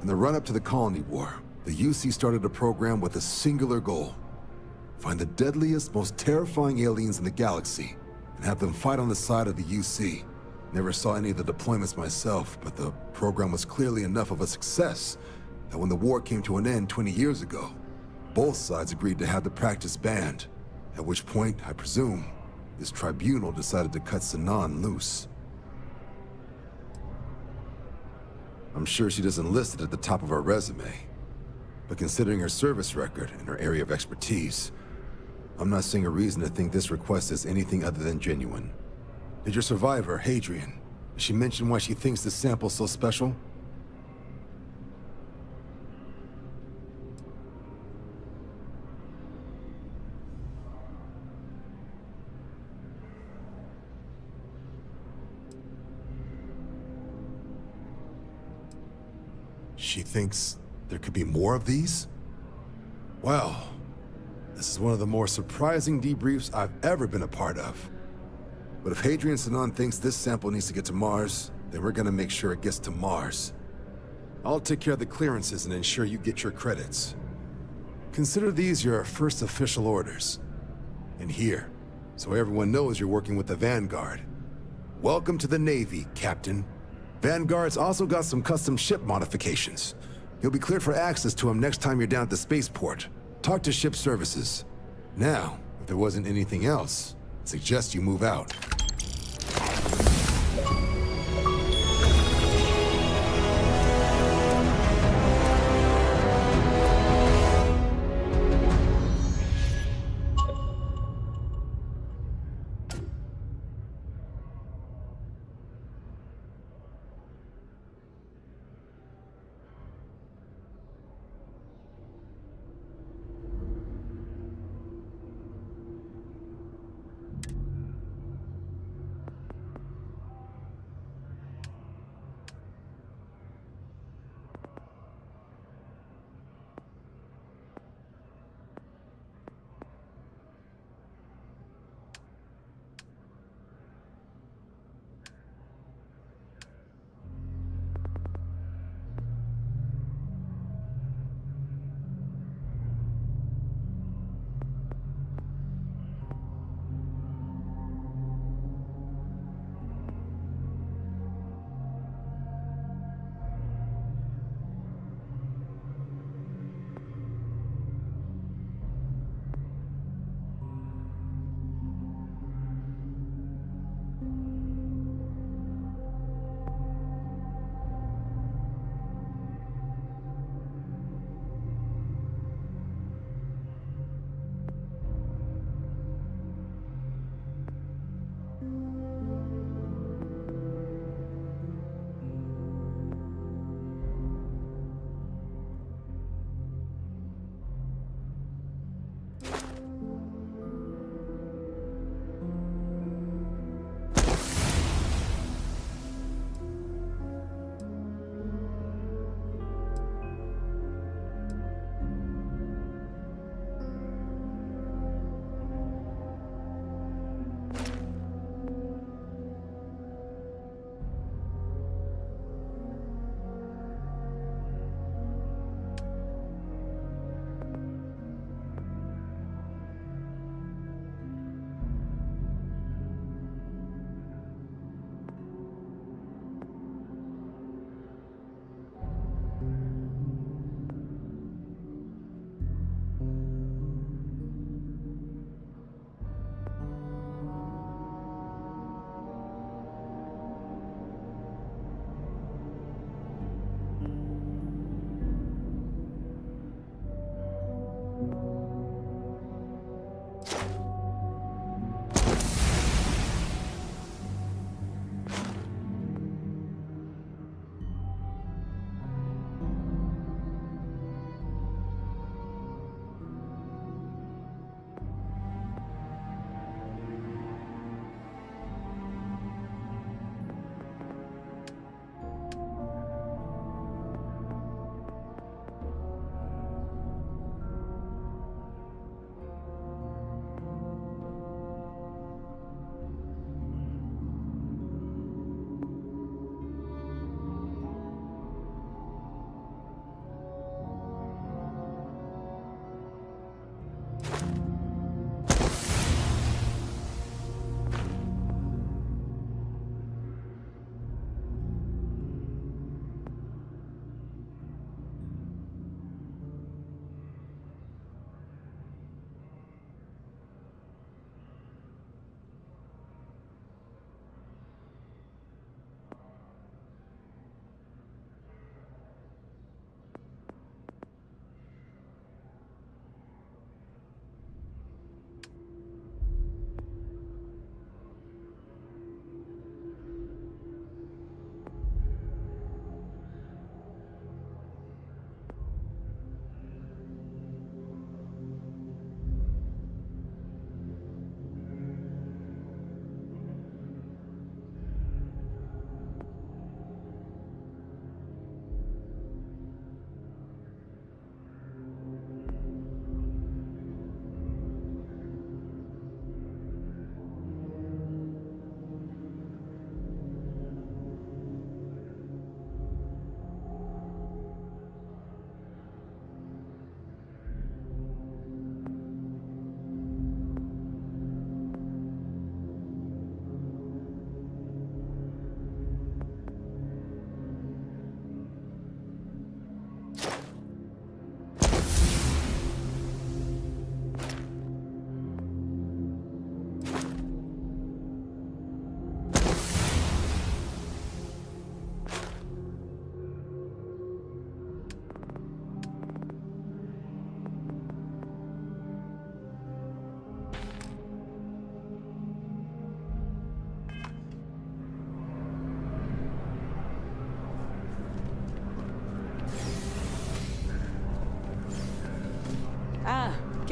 In the run-up to the Colony War, the UC started a program with a singular goal. Find the deadliest, most terrifying aliens in the galaxy, and have them fight on the side of the UC. Never saw any of the deployments myself, but the program was clearly enough of a success that when the war came to an end 20 years ago, both sides agreed to have the practice banned, at which point, I presume, this tribunal decided to cut Sanan loose. I'm sure she doesn't list it at the top of her resume. But considering her service record and her area of expertise, I'm not seeing a reason to think this request is anything other than genuine. Did your survivor, Hadrian, did she mention why she thinks this sample's so special? She thinks there could be more of these? Well, this is one of the more surprising debriefs I've ever been a part of. But if Hadrian Sanan thinks this sample needs to get to Mars, then we're gonna make sure it gets to Mars. I'll take care of the clearances and ensure you get your credits. Consider these your first official orders. And here, so everyone knows you're working with the Vanguard. Welcome to the Navy, Captain. Vanguard's also got some custom ship modifications. You'll be cleared for access to them next time you're down at the spaceport. Talk to ship services. Now, if there wasn't anything else, I suggest you move out.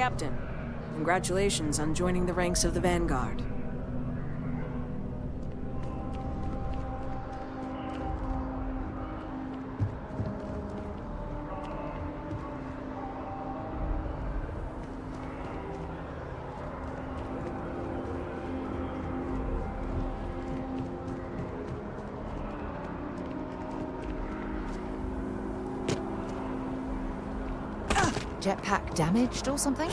Captain. Congratulations on joining the ranks of the Vanguard. Jetpack damaged or something?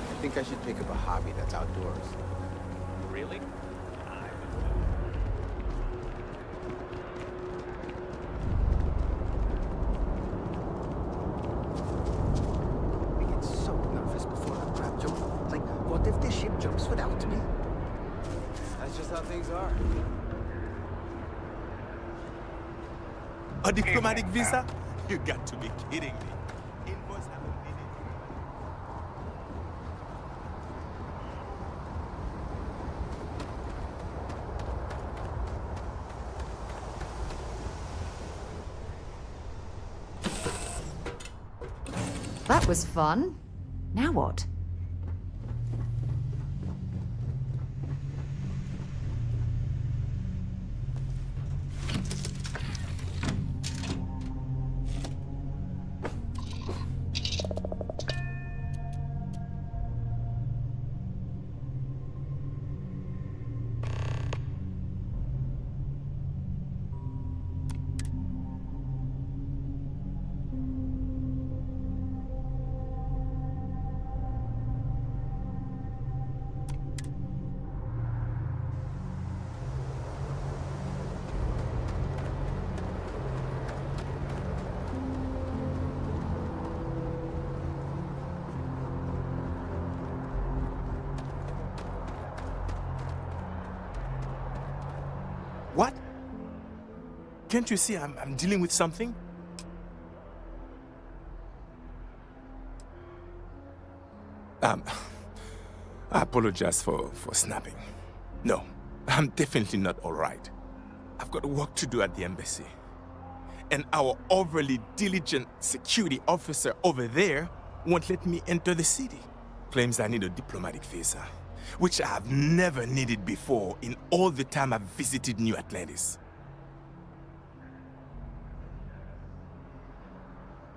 I think I should pick up a hobby that's outdoors. Really? I get so nervous before a crap jump. It's like, what if the ship jumps without me? That's just how things are. A diplomatic visa? You got to be kidding me. Invoice haven't been in. That was fun. Now what? What? Can't you see I'm dealing with something? I apologize for snapping. No, I'm definitely not all right. I've got work to do at the embassy. And our overly diligent security officer over there won't let me enter the city. Claims I need a diplomatic visa, which I have never needed before in all the time I've visited New Atlantis.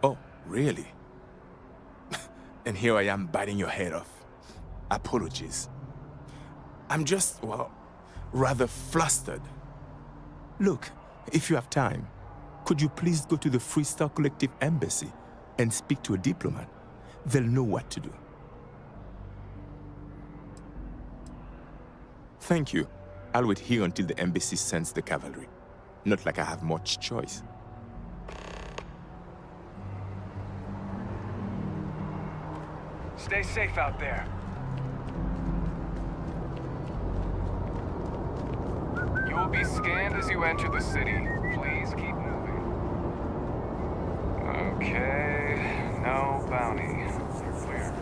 Oh, really? And here I am biting your head off. Apologies. I'm just, well, rather flustered. Look, if you have time, could you please go to the Freestar Collective Embassy and speak to a diplomat? They'll know what to do. Thank you. I'll wait here until the embassy sends the cavalry. Not like I have much choice. Stay safe out there. You will be scanned as you enter the city. Please keep moving. Okay, no bounty. You're clear.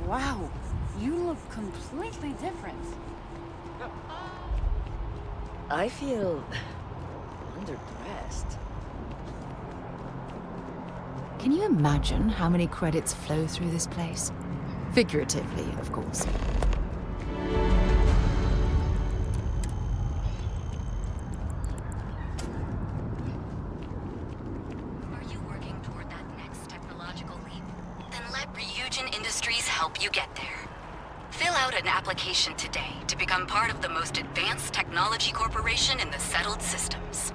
Wow, you look completely different. I feel underdressed. Can you imagine how many credits flow through this place? Figuratively, of course. Are you working toward that next technological leap? Then let Ryujin Industries help you get there. Fill out an application today to become part of the most advanced technology corporation in the settled systems.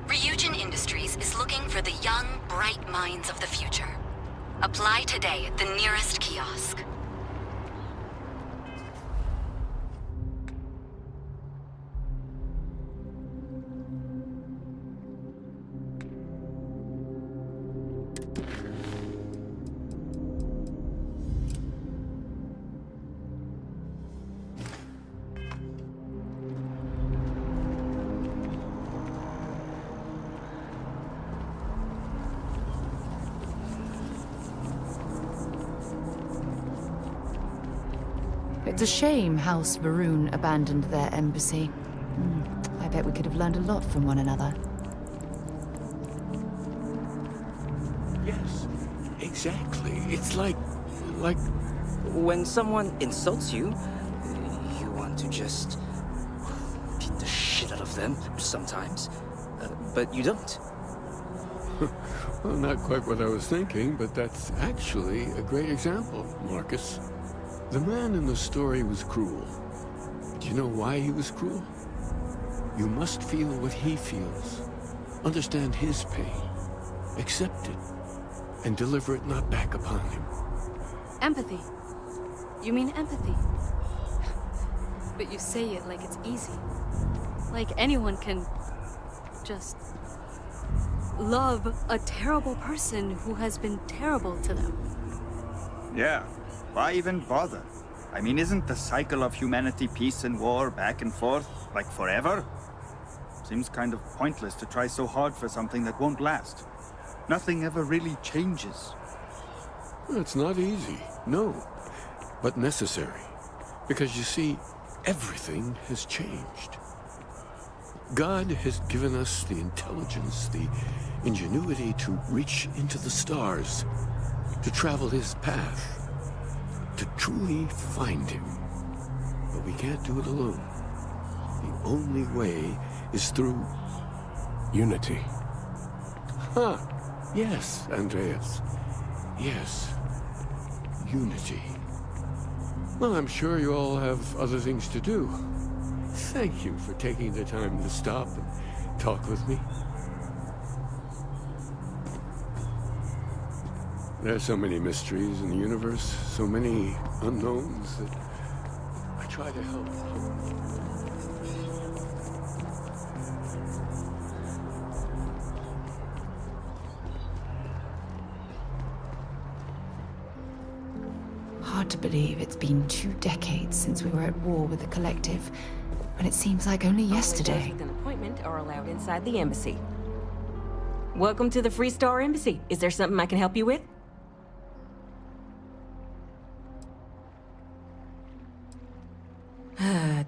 Ryujin Industries is looking for the young, bright minds of the future. Apply today at the nearest kiosk. It's a shame House Varun abandoned their embassy. I bet we could have learned a lot from one another. Yes, exactly. It's like... When someone insults you, you want to just beat the shit out of them sometimes, but you don't. Well, not quite what I was thinking, but that's actually a great example, Marcus. The man in the story was cruel. Do you know why he was cruel? You must feel what he feels. Understand his pain. Accept it. And deliver it not back upon him. Empathy. You mean empathy? But you say it like it's easy. Like anyone can just love a terrible person who has been terrible to them. Yeah, why even bother? I mean, isn't the cycle of humanity peace and war back and forth, like forever? Seems kind of pointless to try so hard for something that won't last. Nothing ever really changes. It's not easy, no, but necessary. Because you see, everything has changed. God has given us the intelligence, the ingenuity to reach into the stars, to travel his path, to truly find him. But we can't do it alone. The only way is through unity. Huh. Yes, Andreas. Yes. Unity. Well, I'm sure you all have other things to do. Thank you for taking the time to stop and talk with me. There's so many mysteries in the universe, so many unknowns that I try to help. Hard to believe it's been 2 decades since we were at war with the Collective, and it seems like only yesterday. Only those with an appointment are allowed inside the embassy. Welcome to the Freestar Embassy. Is there something I can help you with?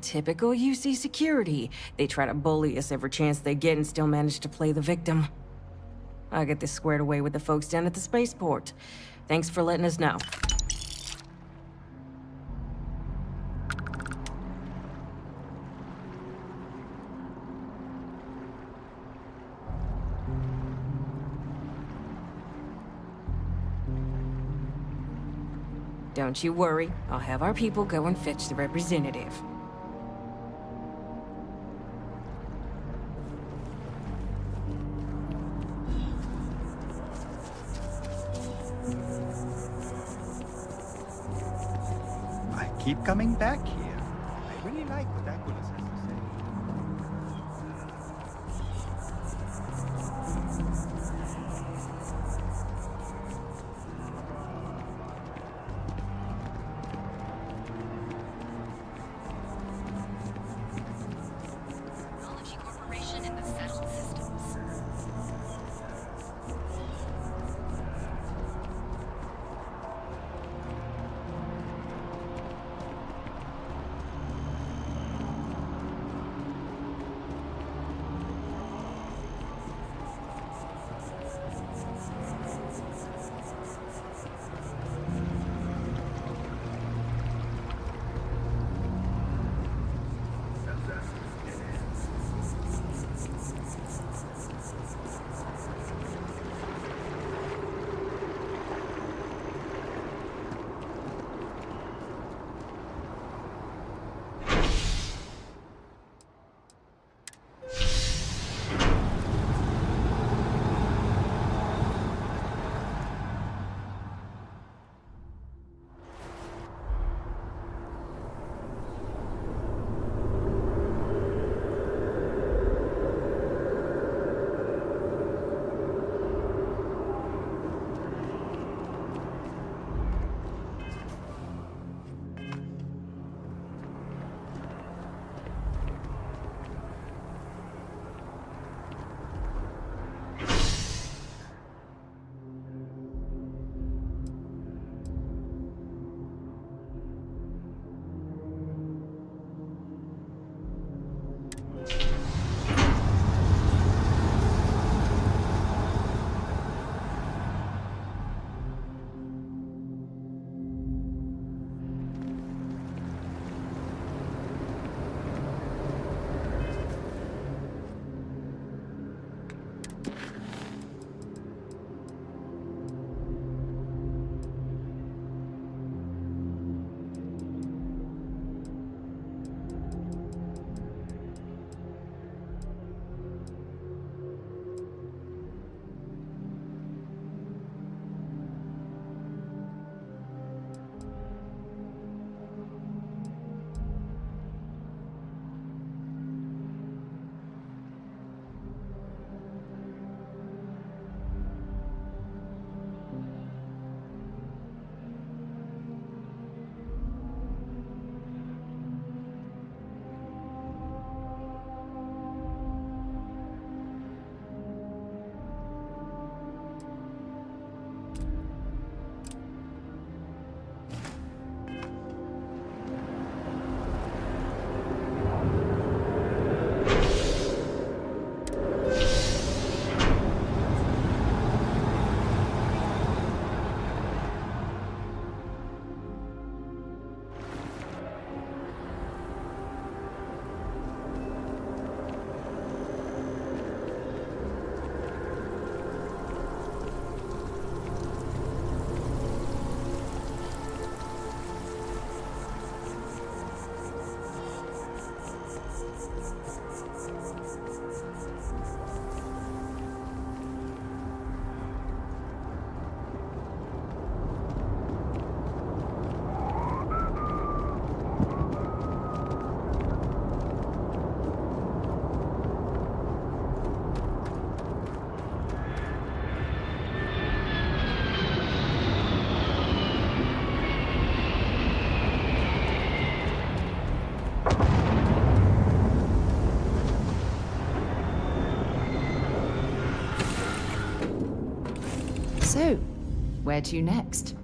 Typical UC security. They try to bully us every chance they get and still manage to play the victim. I'll get this squared away with the folks down at the spaceport. Thanks for letting us know. Don't you worry. I'll have our people go and fetch the representative. I keep coming back here. I really like what Aquilus has to say. So, where to next?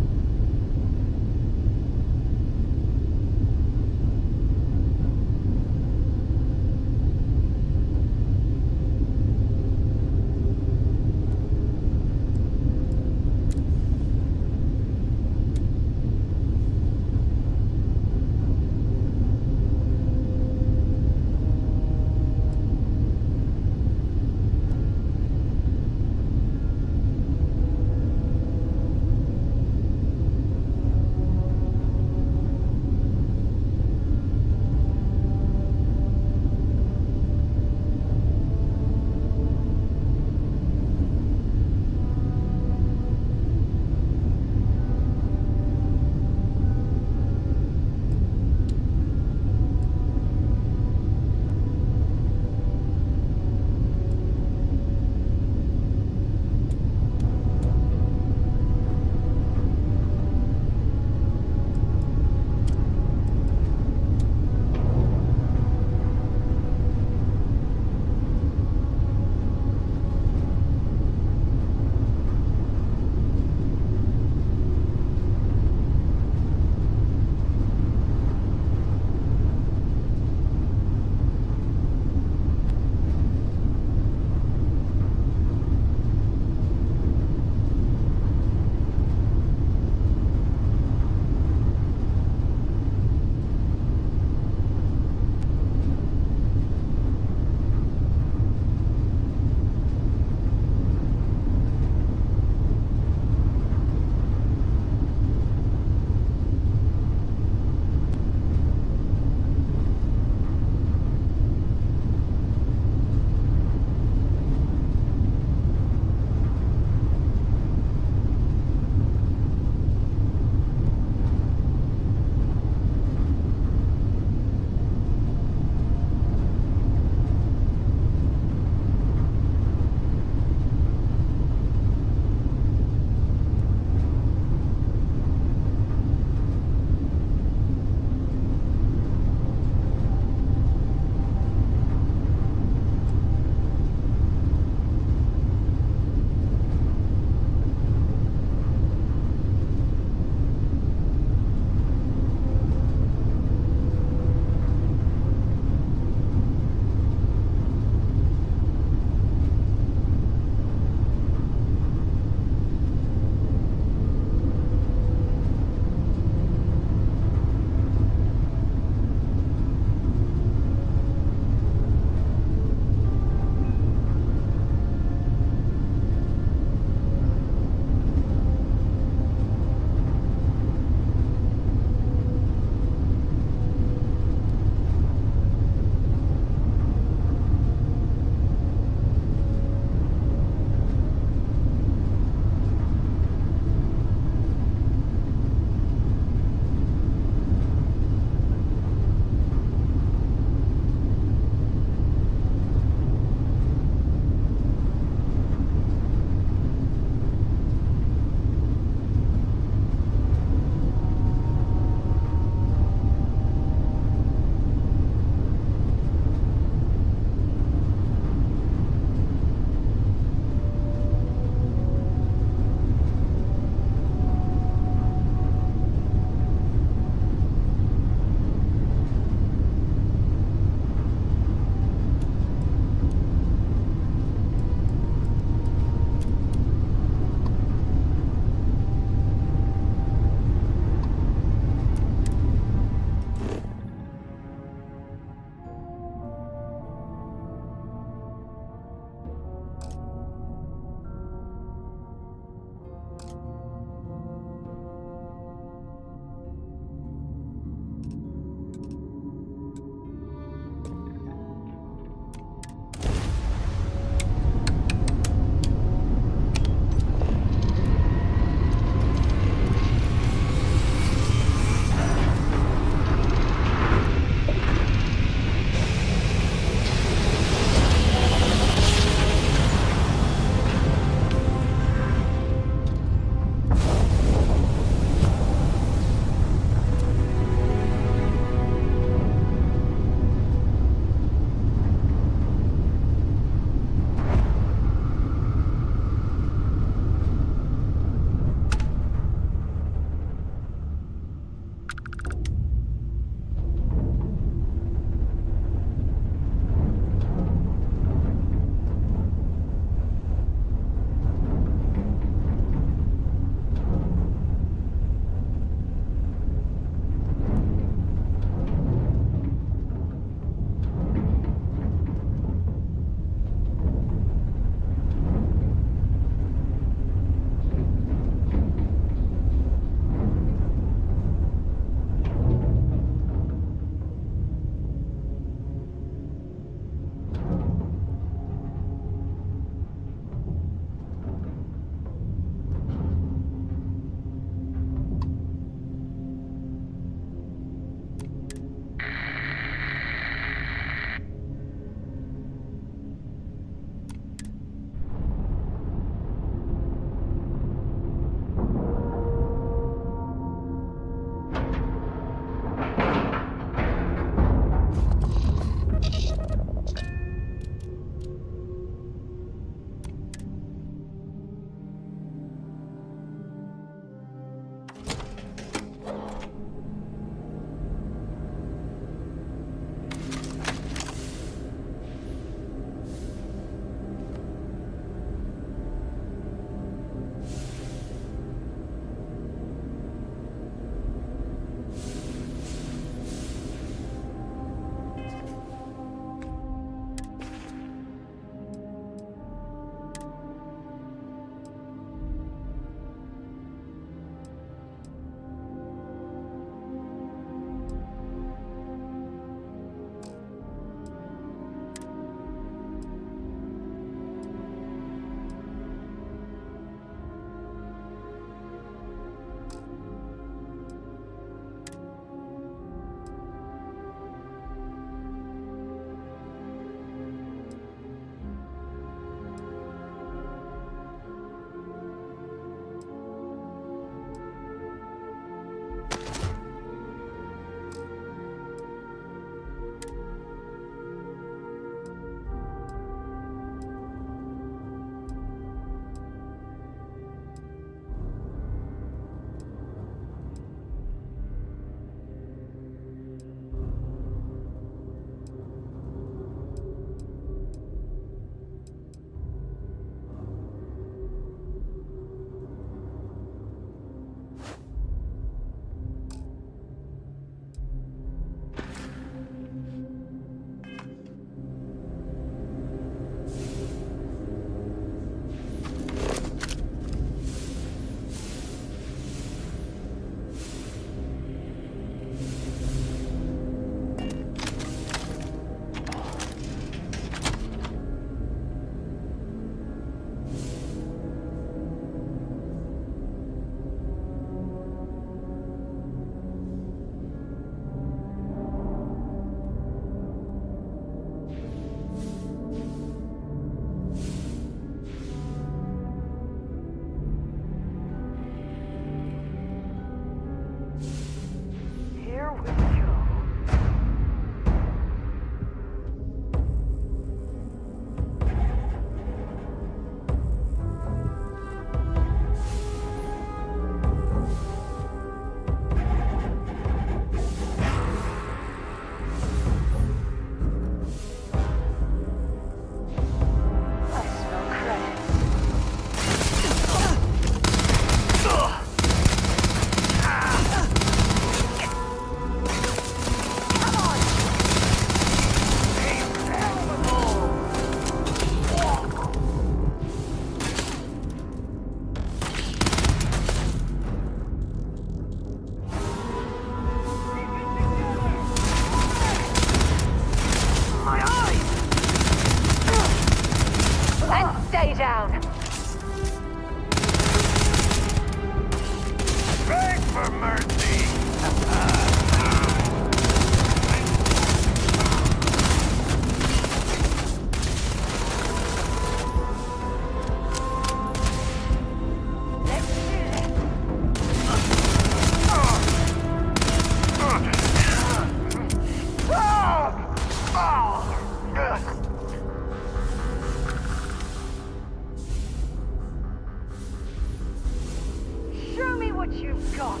you've got.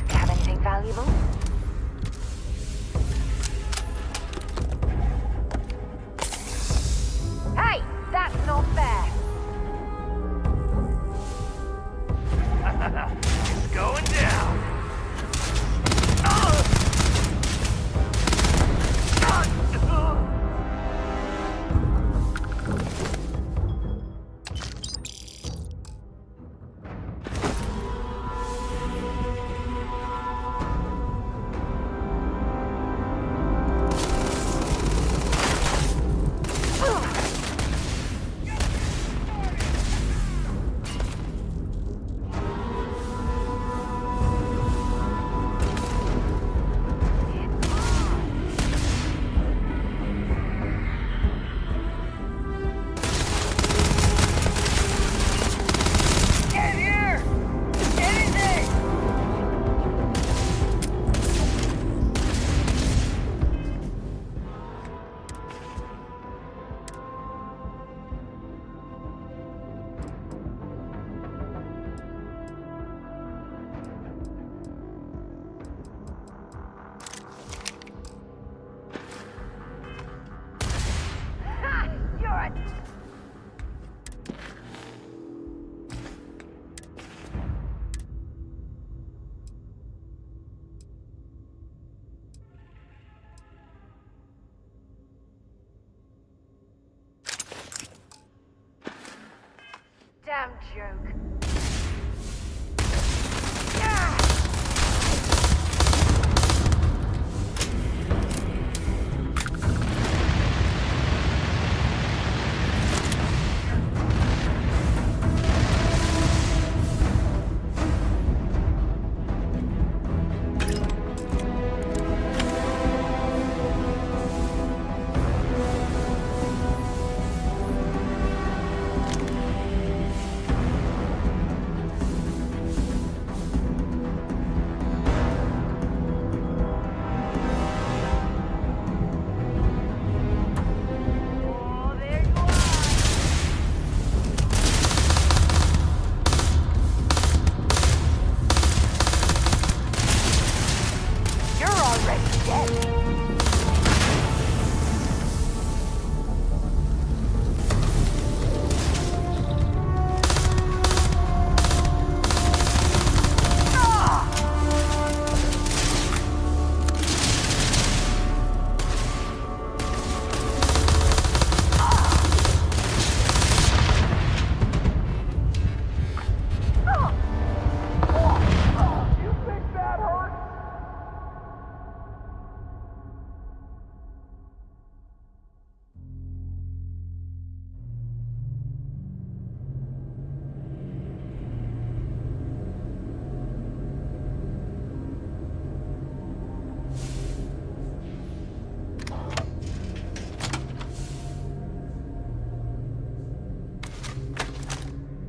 Have anything valuable? Hey, that's not fair. It's going down. Damn joke.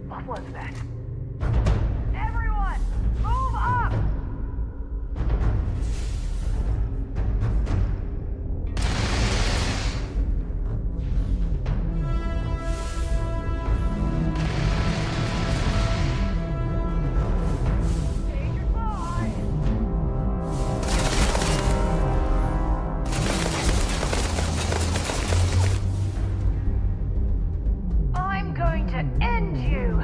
What was that? Everyone, move up! I'm going to end you!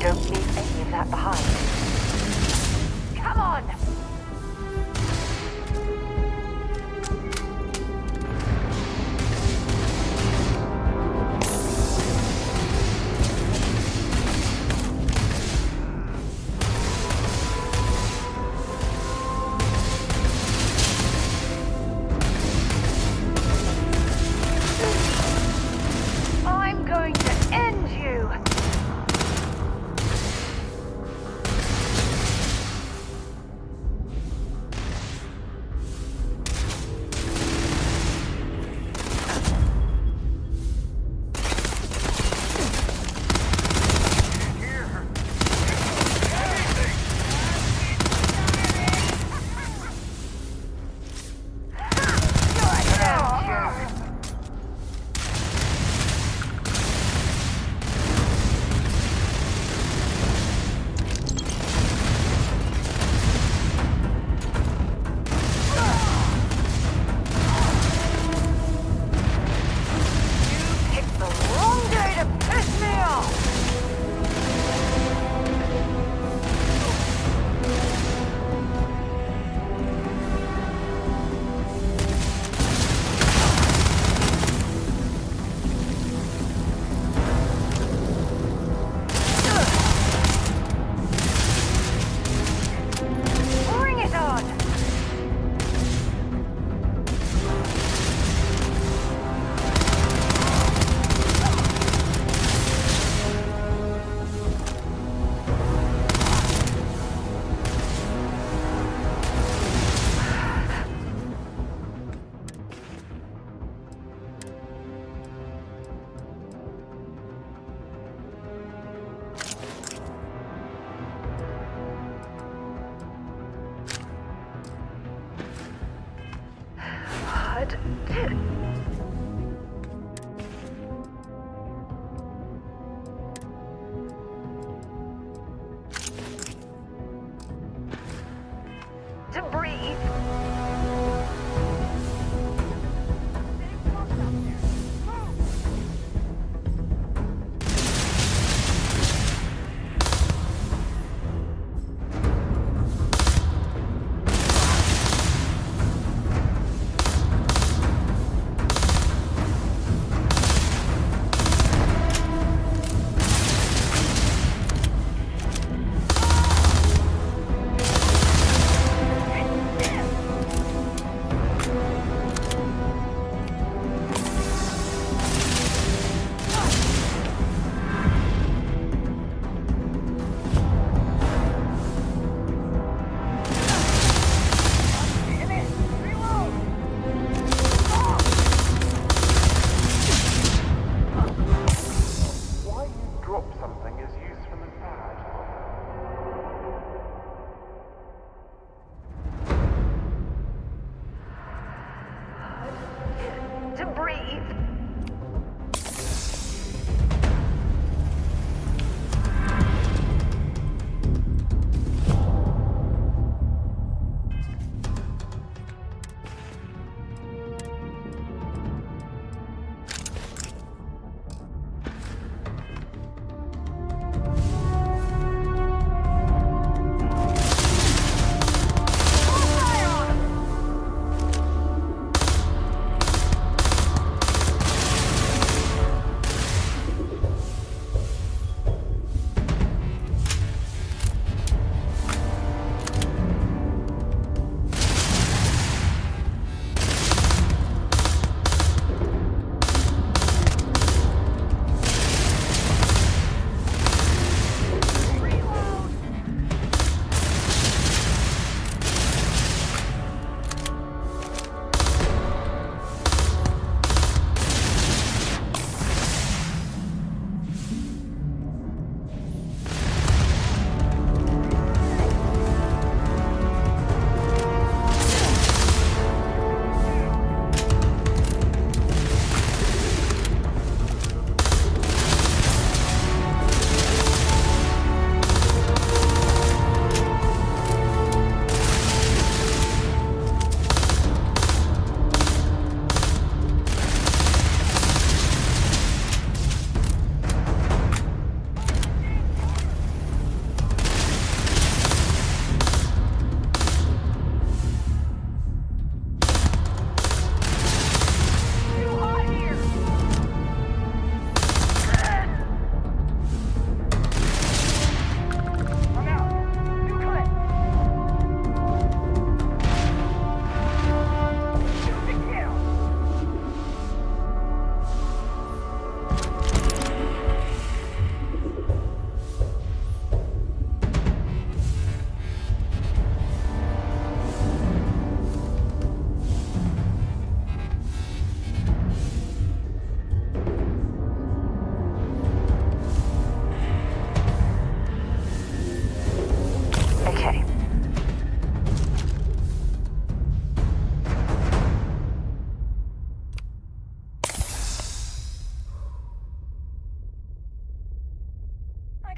Don't leave any of that behind. Come on! I'm going to end you! Picked the wrong day to piss me off! Bring it on! What did... To breathe.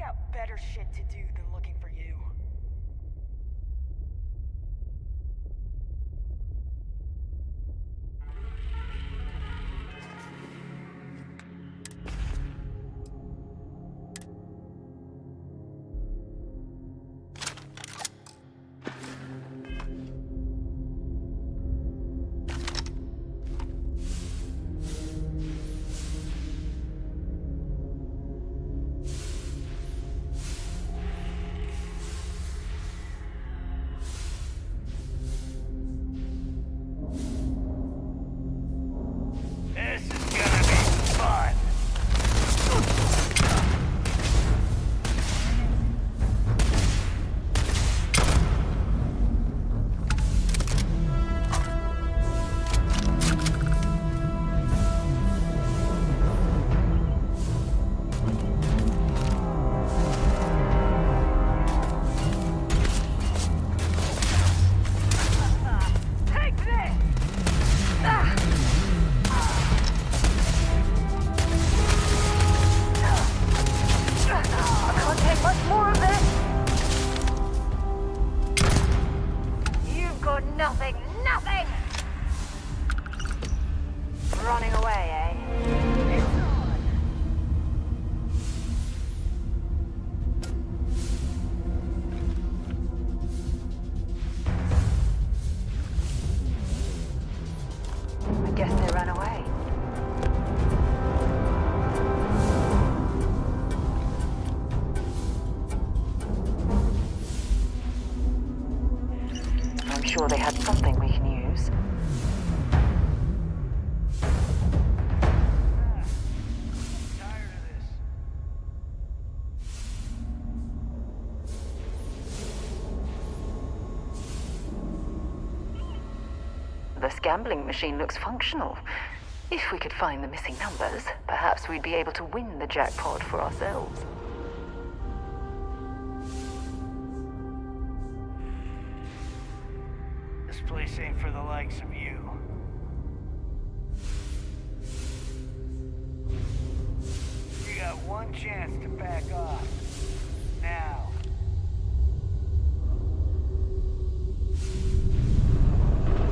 got better shit to do than looking for you. This is gonna be fun. Take this! I can't take much more of this. You've got nothing, nothing! Running away, eh? It's on. I guess they ran away. I'm sure they had something we can use. This gambling machine looks functional. If we could find the missing numbers, perhaps we'd be able to win the jackpot for ourselves. This place ain't for the likes of you. You got one chance to back off. Now.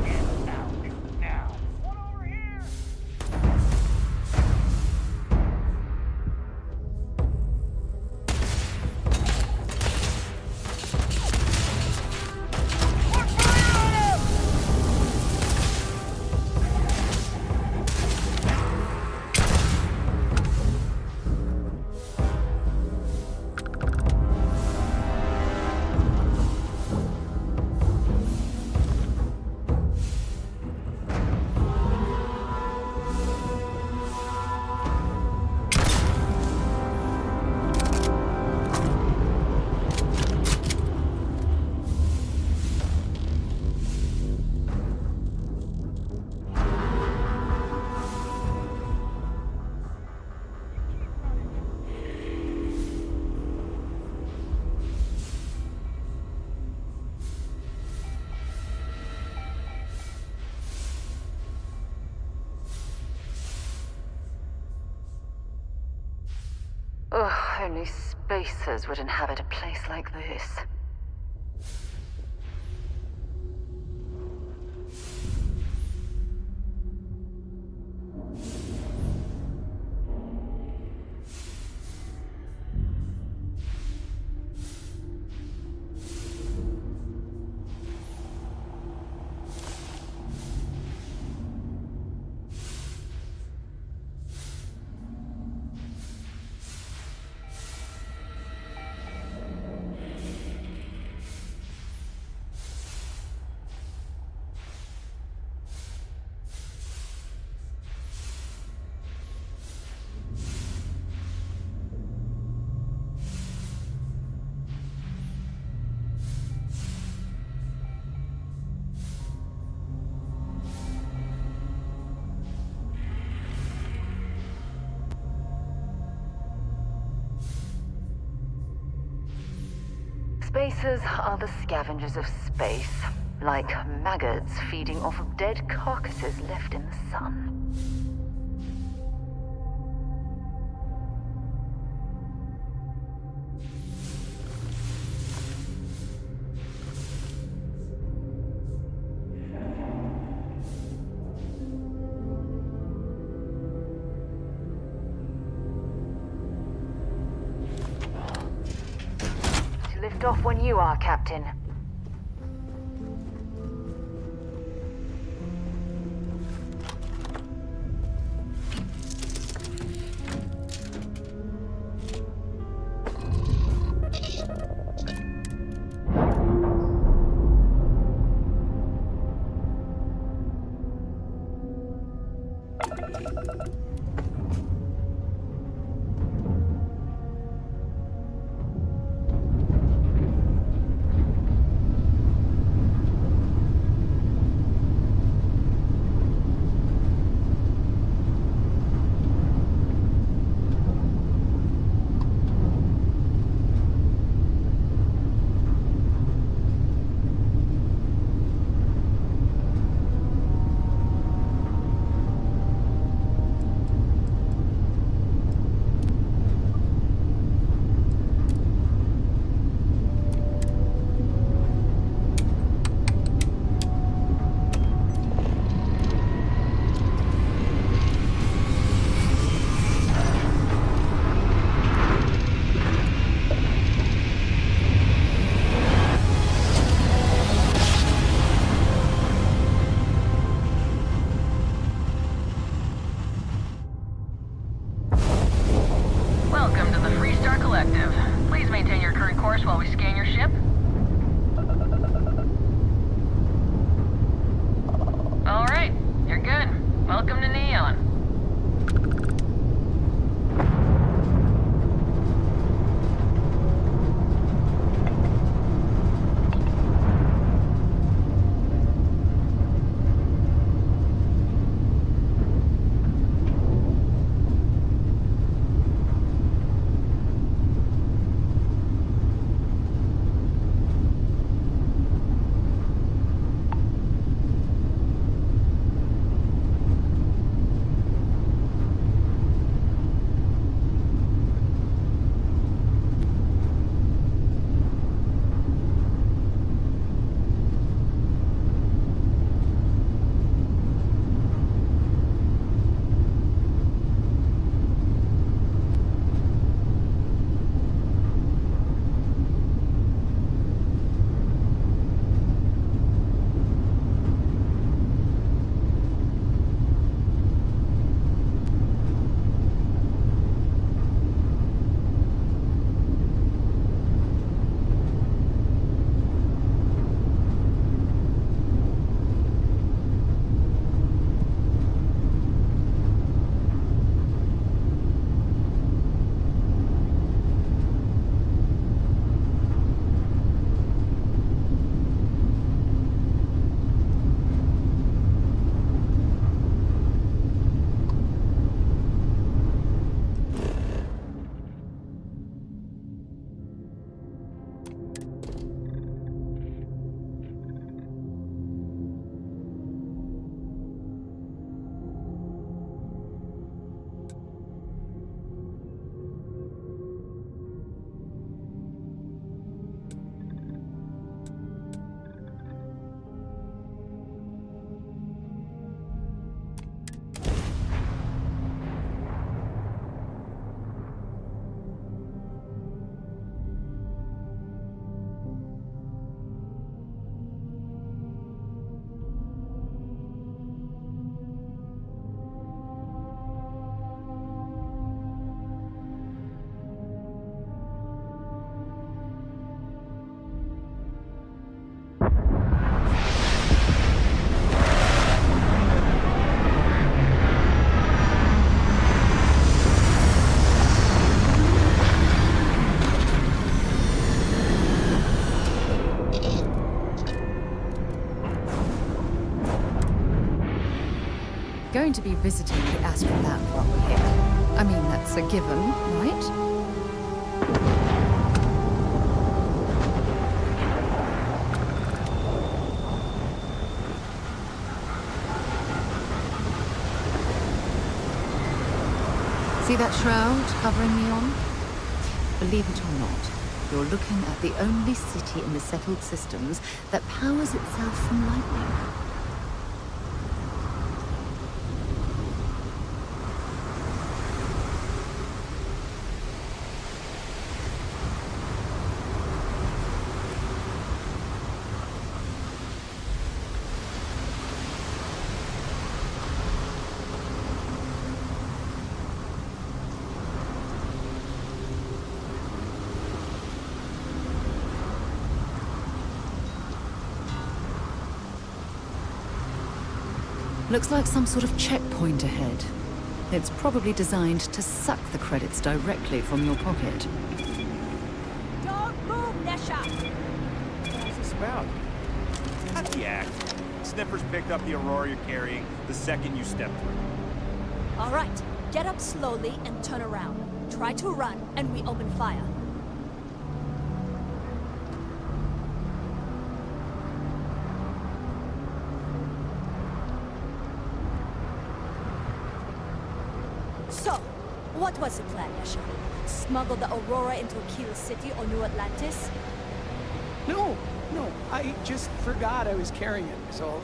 Get out now. One over here! Ugh, only spacers would inhabit a place like this. Spacers are the scavengers of space, like maggots feeding off of dead carcasses left in the sun. lift off when you are, Captain. Going to be visiting the Astrolab while we're here. I mean, that's a given, right? See that shroud covering me on? Believe it or not, you're looking at the only city in the settled systems that powers itself from lightning. Looks like some sort of checkpoint ahead. It's probably designed to suck the credits directly from your pocket. Don't move, Nesha! What's this about? Cut the act. Sniffers picked up the Aurora you're carrying the second you step through. All right, get up slowly and turn around. Try to run, and we open fire. So, what was the plan, Nesha? Smuggle the Aurora into Aquila City or New Atlantis? No, I just forgot I was carrying it, so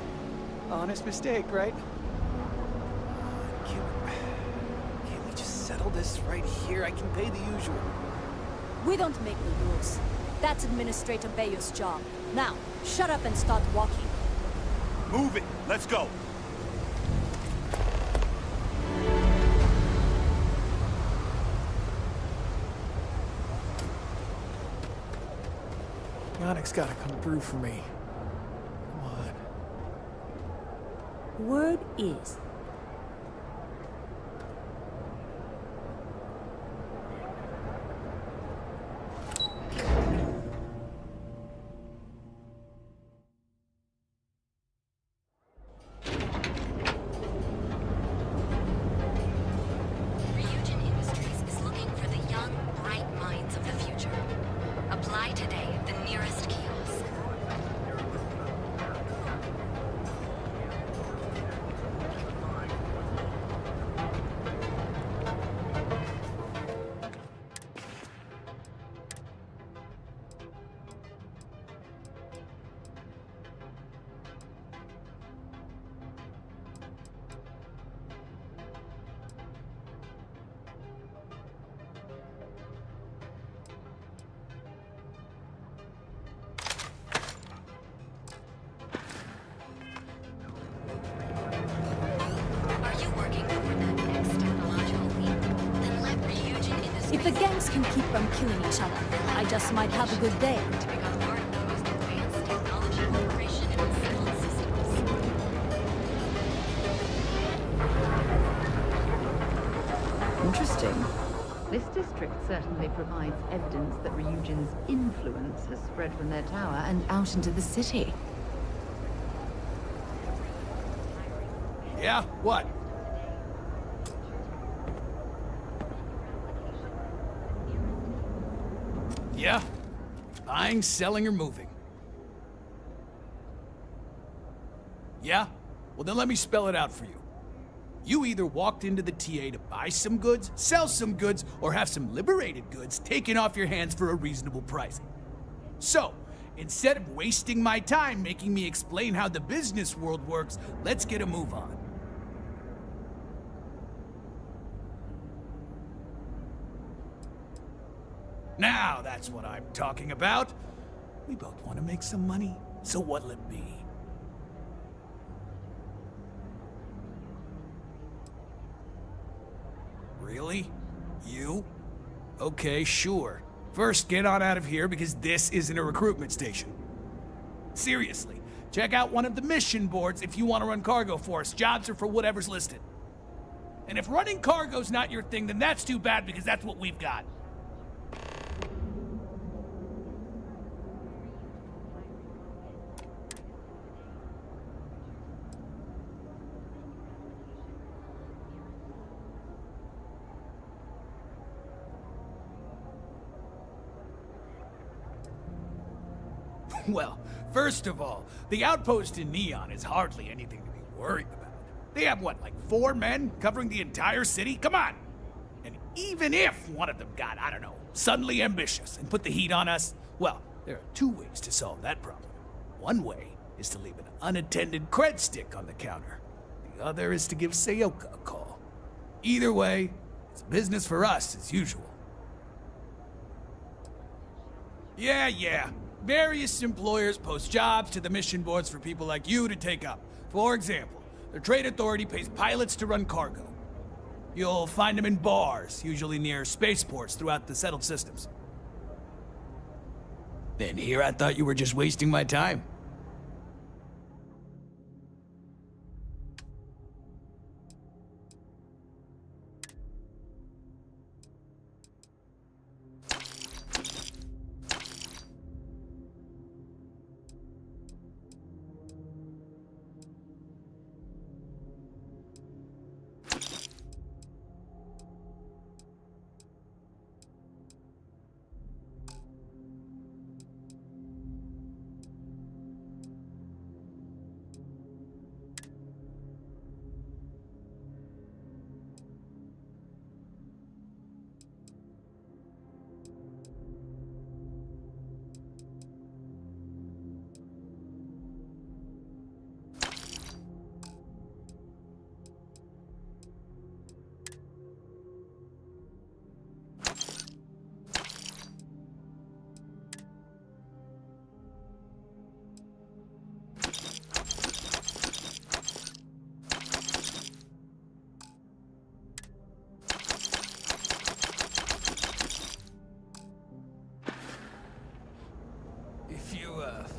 honest mistake, right? Can't we just settle this right here? I can pay the usual. We don't make the rules. That's Administrator Bayer's job. Now, shut up and start walking. Move it! Let's go! Yannick's gotta come through for me. Come on. Word is, if the gangs can keep from killing each other, I just might have a good day. Interesting. This district certainly provides evidence that Ryujin's influence has spread from their tower and out into the city. Yeah? What? Yeah? Buying, selling, or moving? Yeah? Well, then let me spell it out for you. You either walked into the TA to buy some goods, sell some goods, or have some liberated goods taken off your hands for a reasonable price. So, instead of wasting my time making me explain how the business world works, let's get a move on. Now that's what I'm talking about. We both want to make some money, so what'll it be? Really? You? Okay, sure. First, get on out of here because this isn't a recruitment station. Seriously, check out one of the mission boards if you want to run cargo for us. Jobs are for whatever's listed. And if running cargo's not your thing, then that's too bad because that's what we've got. Well, first of all, the outpost in Neon is hardly anything to be worried about. They have, what, like 4 men covering the entire city? Come on! And even if one of them got, I don't know, suddenly ambitious and put the heat on us, well, there are 2 ways to solve that problem. One way is to leave an unattended cred stick on the counter. The other is to give Sayoka a call. Either way, it's business for us as usual. Yeah. Various employers post jobs to the mission boards for people like you to take up. For example, the Trade Authority pays pilots to run cargo. You'll find them in bars, usually near spaceports throughout the settled systems. Then here I thought you were just wasting my time.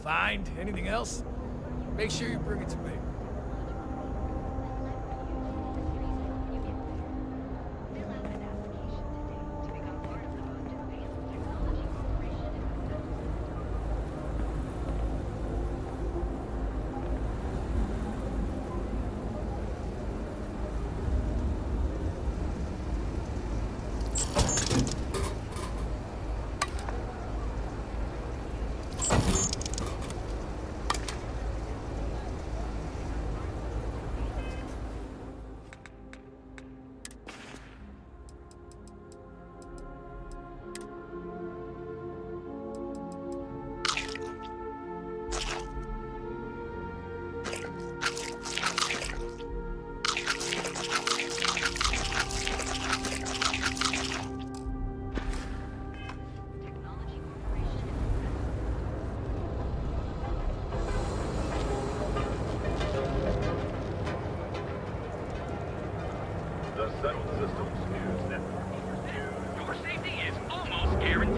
find anything else, make sure you bring it to me.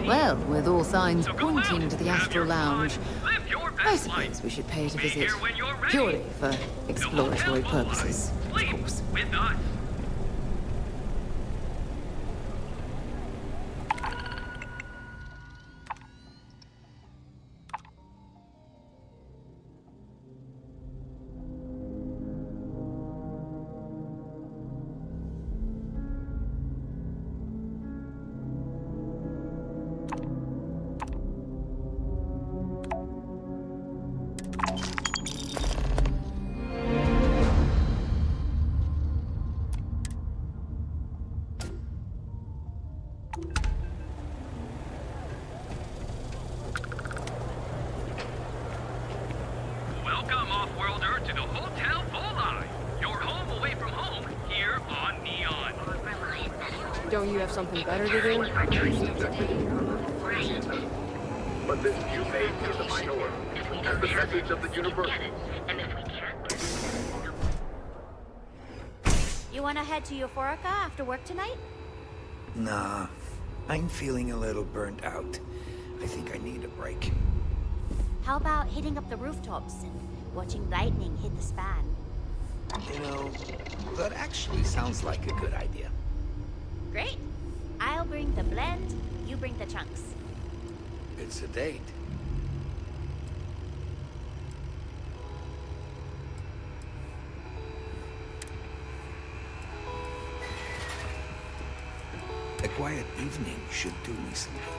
Well, with all signs pointing to the Astral Lounge, I suppose we should pay it a visit. Purely for exploratory purposes, of course. With us. Welcome, Off-Worlder, to the Hotel Volai. Your home away from home, here on Neon. Don't you have something better to do? But this you may be the minority. As the message of the universe. You wanna head to Euphorica after work tonight? Nah, I'm feeling a little burnt out. I think I need a break. How about hitting up the rooftops and watching lightning hit the span? You know, that actually sounds like a good idea. Great. I'll bring the blend, you bring the chunks. It's a date. A quiet evening should do me some good.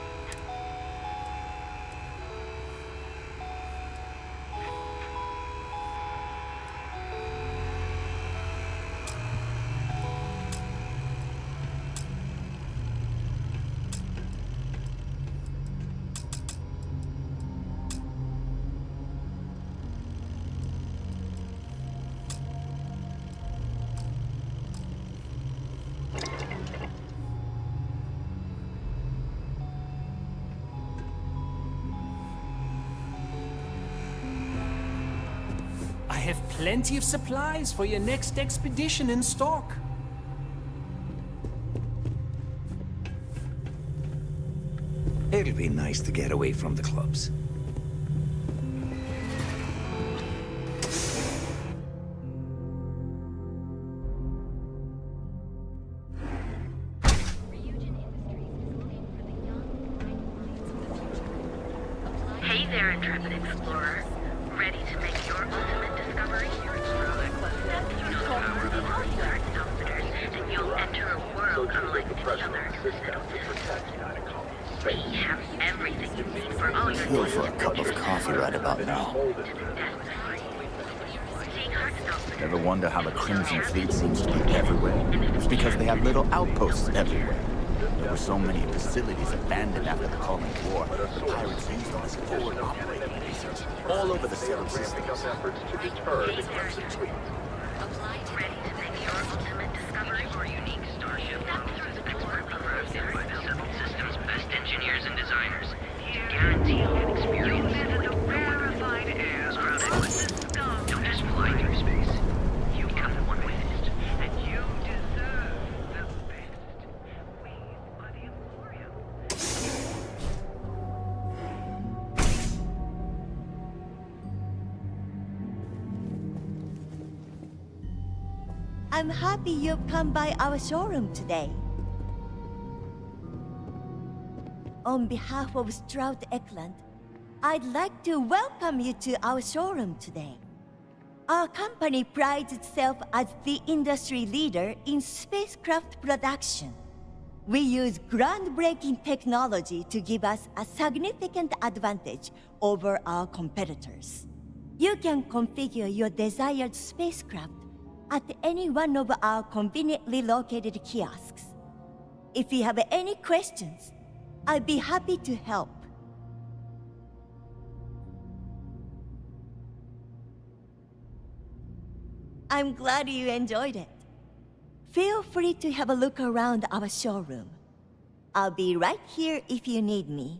I have plenty of supplies for your next expedition in stock. It'll be nice to get away from the clubs. Hey there, intrepid explorer. Ready to make your ultimate discovery? You know the power of certain outfitters, and you'll enter a world unlike any other. We have everything you need for all your Go for a cup of coffee right about now. Ever wonder how the Crimson Fleet seems to be everywhere? It's because they have little outposts everywhere. There were so many facilities abandoned after the Common War. The pirates used them as forward operating bases all over the settled system. Efforts to deter the Crimson Fleet. Ready to make your ultimate discovery or unique starship through the expert program by the settled system's best engineers and designers. Guaranteed an experience. You visit a rarefied air crowded with the scum. Don't just fly through space. You come one with it, and you deserve the best. We are the Emporium. I'm happy you've come by our showroom today. On behalf of Stroud Eklund, I'd like to welcome you to our showroom today. Our company prides itself as the industry leader in spacecraft production. We use groundbreaking technology to give us a significant advantage over our competitors. You can configure your desired spacecraft at any one of our conveniently located kiosks. If you have any questions, I'd be happy to help. I'm glad you enjoyed it. Feel free to have a look around our showroom. I'll be right here if you need me.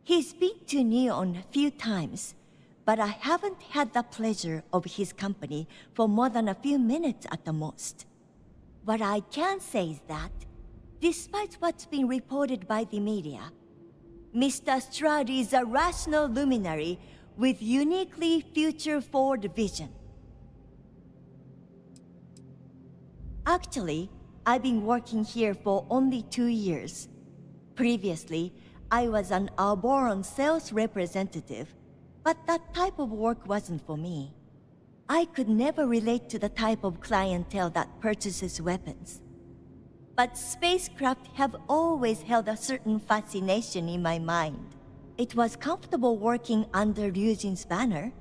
He's been to Neon a few times, but I haven't had the pleasure of his company for more than a few minutes at the most. What I can say is that, despite what's been reported by the media, Mr. Stroud is a rational luminary with uniquely future-forward vision. Actually, I've been working here for only 2 years. Previously, I was an Arboron sales representative, but that type of work wasn't for me. I could never relate to the type of clientele that purchases weapons. But spacecraft have always held a certain fascination in my mind. It was comfortable working under Ryujin's banner,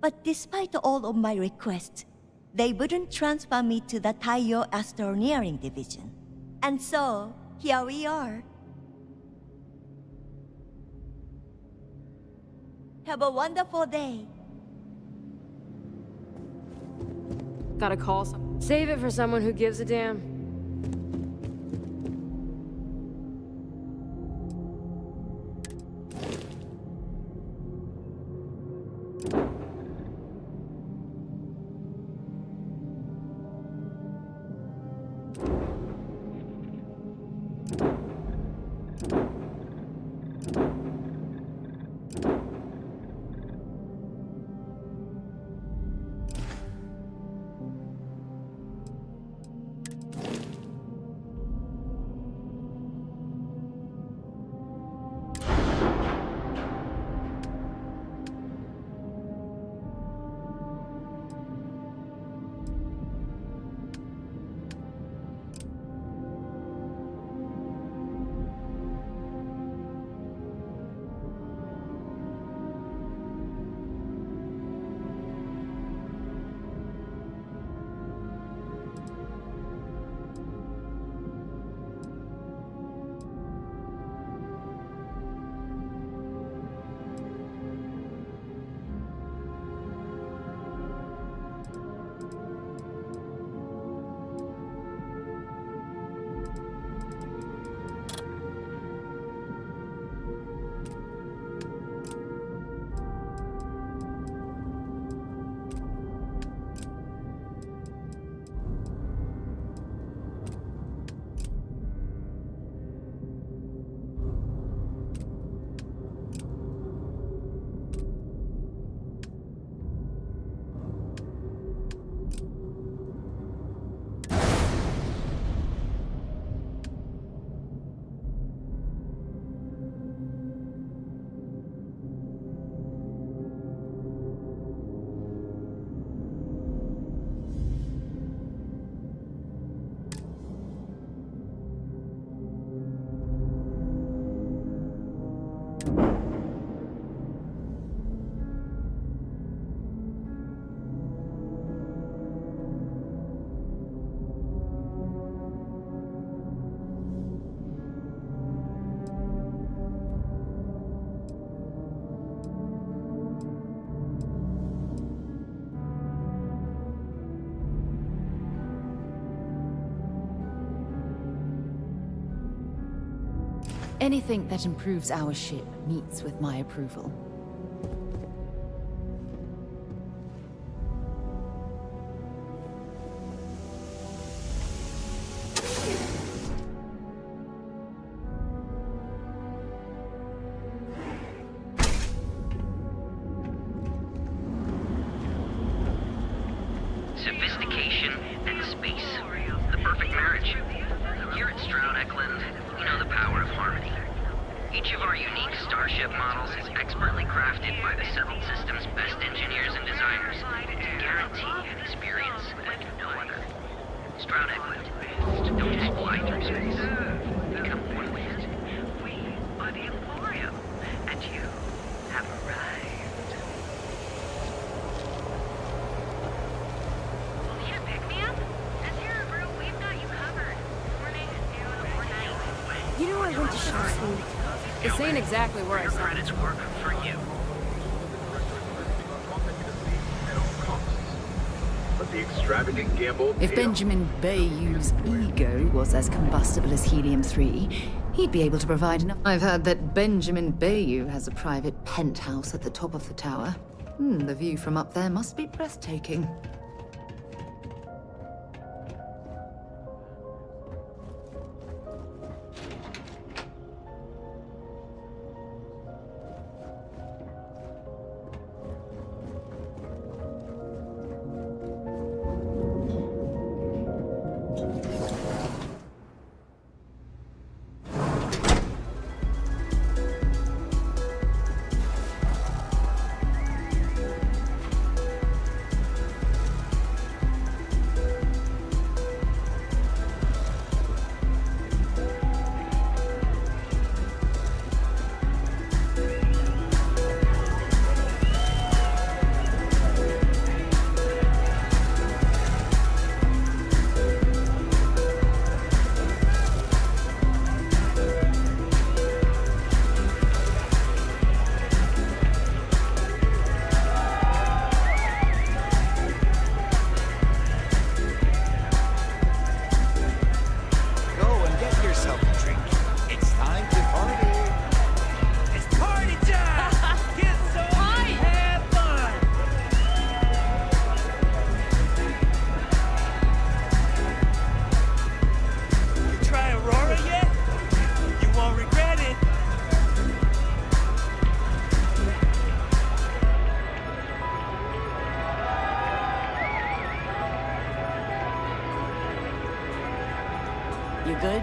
but despite all of my requests, they wouldn't transfer me to the Taiyo Astroneering Division. And so, here we are. Have a wonderful day. Gotta call some. Save it for someone who gives a damn. Anything that improves our ship meets with my approval. You know I went to show school. This ain't exactly where I Your saw credits work for you. But the extravagant gamble... If Benjamin Bayou's ego was as combustible as helium-3, he'd be able to provide enough. I've heard that Benjamin Bayou has a private penthouse at the top of the tower. The view from up there must be breathtaking. You good?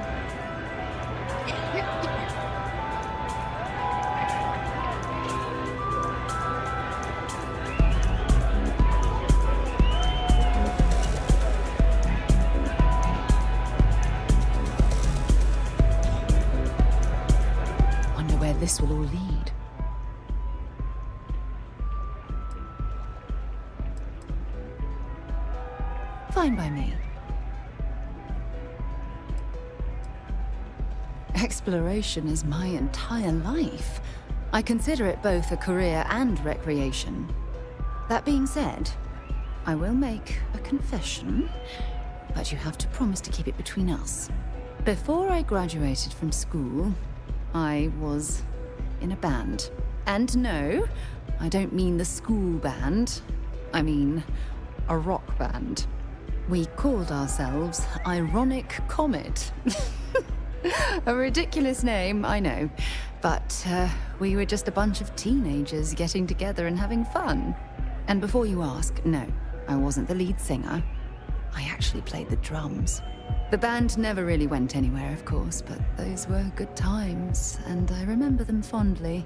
Wonder where this will all lead. Fine by me. Exploration is my entire life. I consider it both a career and recreation. That being said, I will make a confession, but you have to promise to keep it between us. Before I graduated from school, I was in a band. And no, I don't mean the school band. I mean a rock band. We called ourselves Ironic Comet. A ridiculous name, I know. But we were just a bunch of teenagers getting together and having fun. And before you ask, no, I wasn't the lead singer. I actually played the drums. The band never really went anywhere, of course, but those were good times, and I remember them fondly.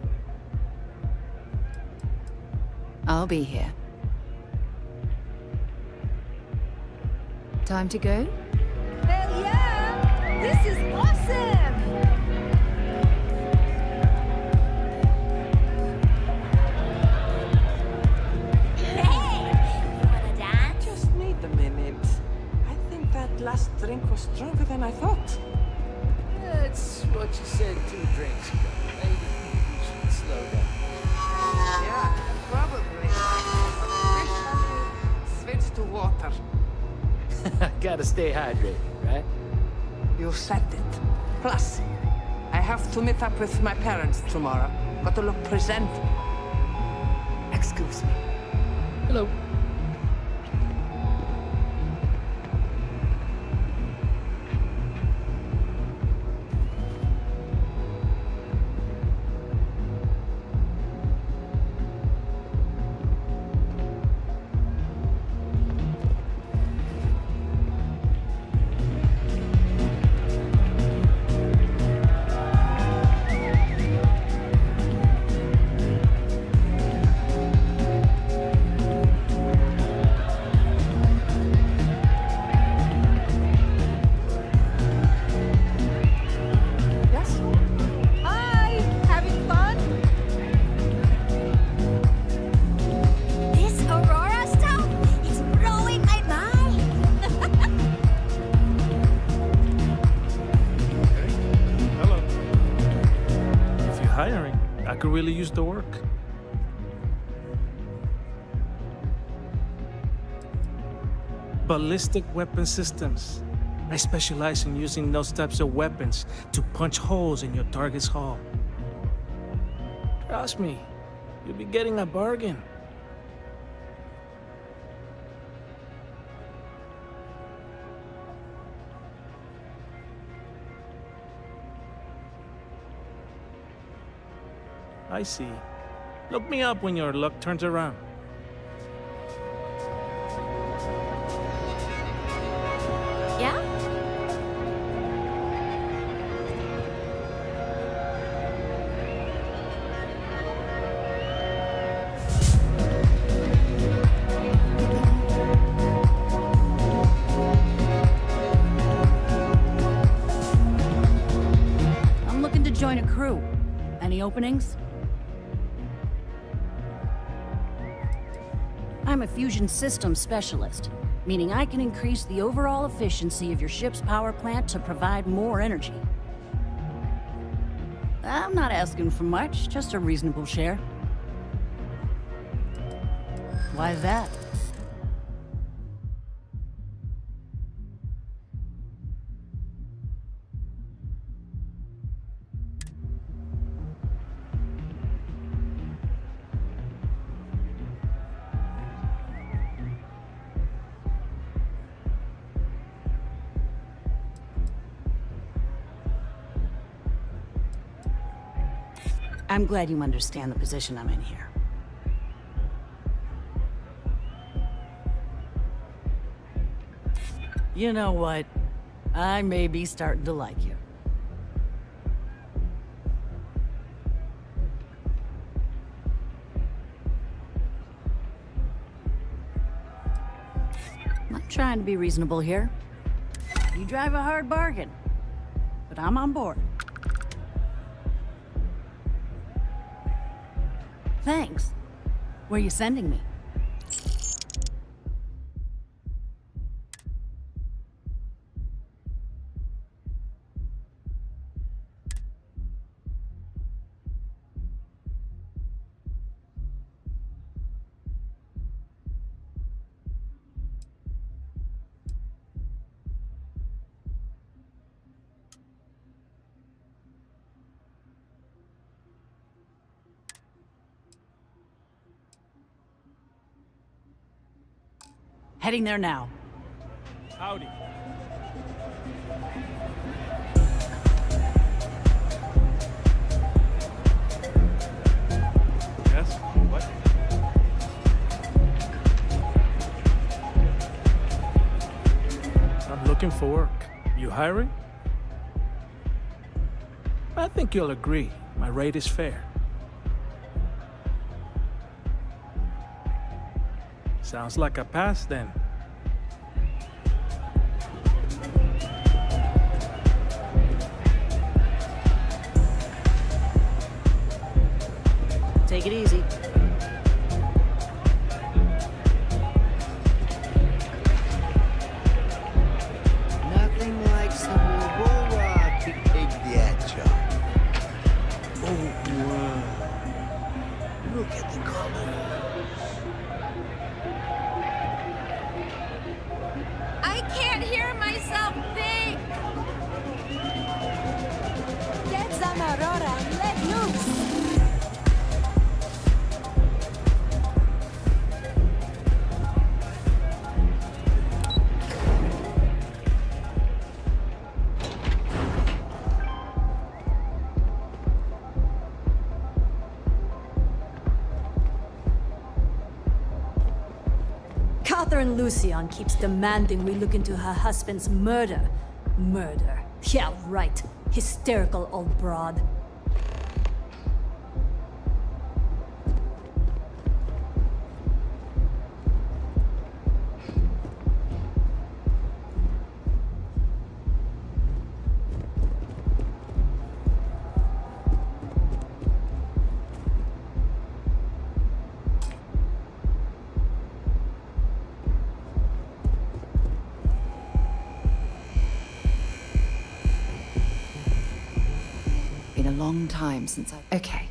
I'll be here. Time to go? Hell yeah! This is awesome! Hey! You wanna dance? Just wait a minute. I think that last drink was stronger than I thought. That's what you said 2 drinks ago. Maybe you should slow down. Yeah, probably. Officially switch to water. Gotta stay hydrated, right? You said it. Plus, I have to meet up with my parents tomorrow. Got to look presentable. Excuse me. Hello. could really use the work. Ballistic weapon systems. I specialize in using those types of weapons to punch holes in your target's hull. Trust me, you'll be getting a bargain. I see. Look me up when your luck turns around. Yeah? I'm looking to join a crew. Any openings? I'm a fusion systems specialist, meaning I can increase the overall efficiency of your ship's power plant to provide more energy. I'm not asking for much, just a reasonable share. Why that? I'm glad you understand the position I'm in here. You know what? I may be starting to like you. I'm trying to be reasonable here. You drive a hard bargain, but I'm on board. Thanks. Where are you sending me? Heading there now. Howdy. Yes? What? I'm looking for work. You hiring? I think you'll agree. My rate is fair. Sounds like a pass then. Take it easy. Nothing like some Aurora to take that job. Oh, wow. Look at the colors. I can't hear myself think! Get some Aurora and let loose! Catherine Lucian keeps demanding we look into her husband's murder. Murder. Yeah, right. Hysterical old broad. Been a long time since I... Okay.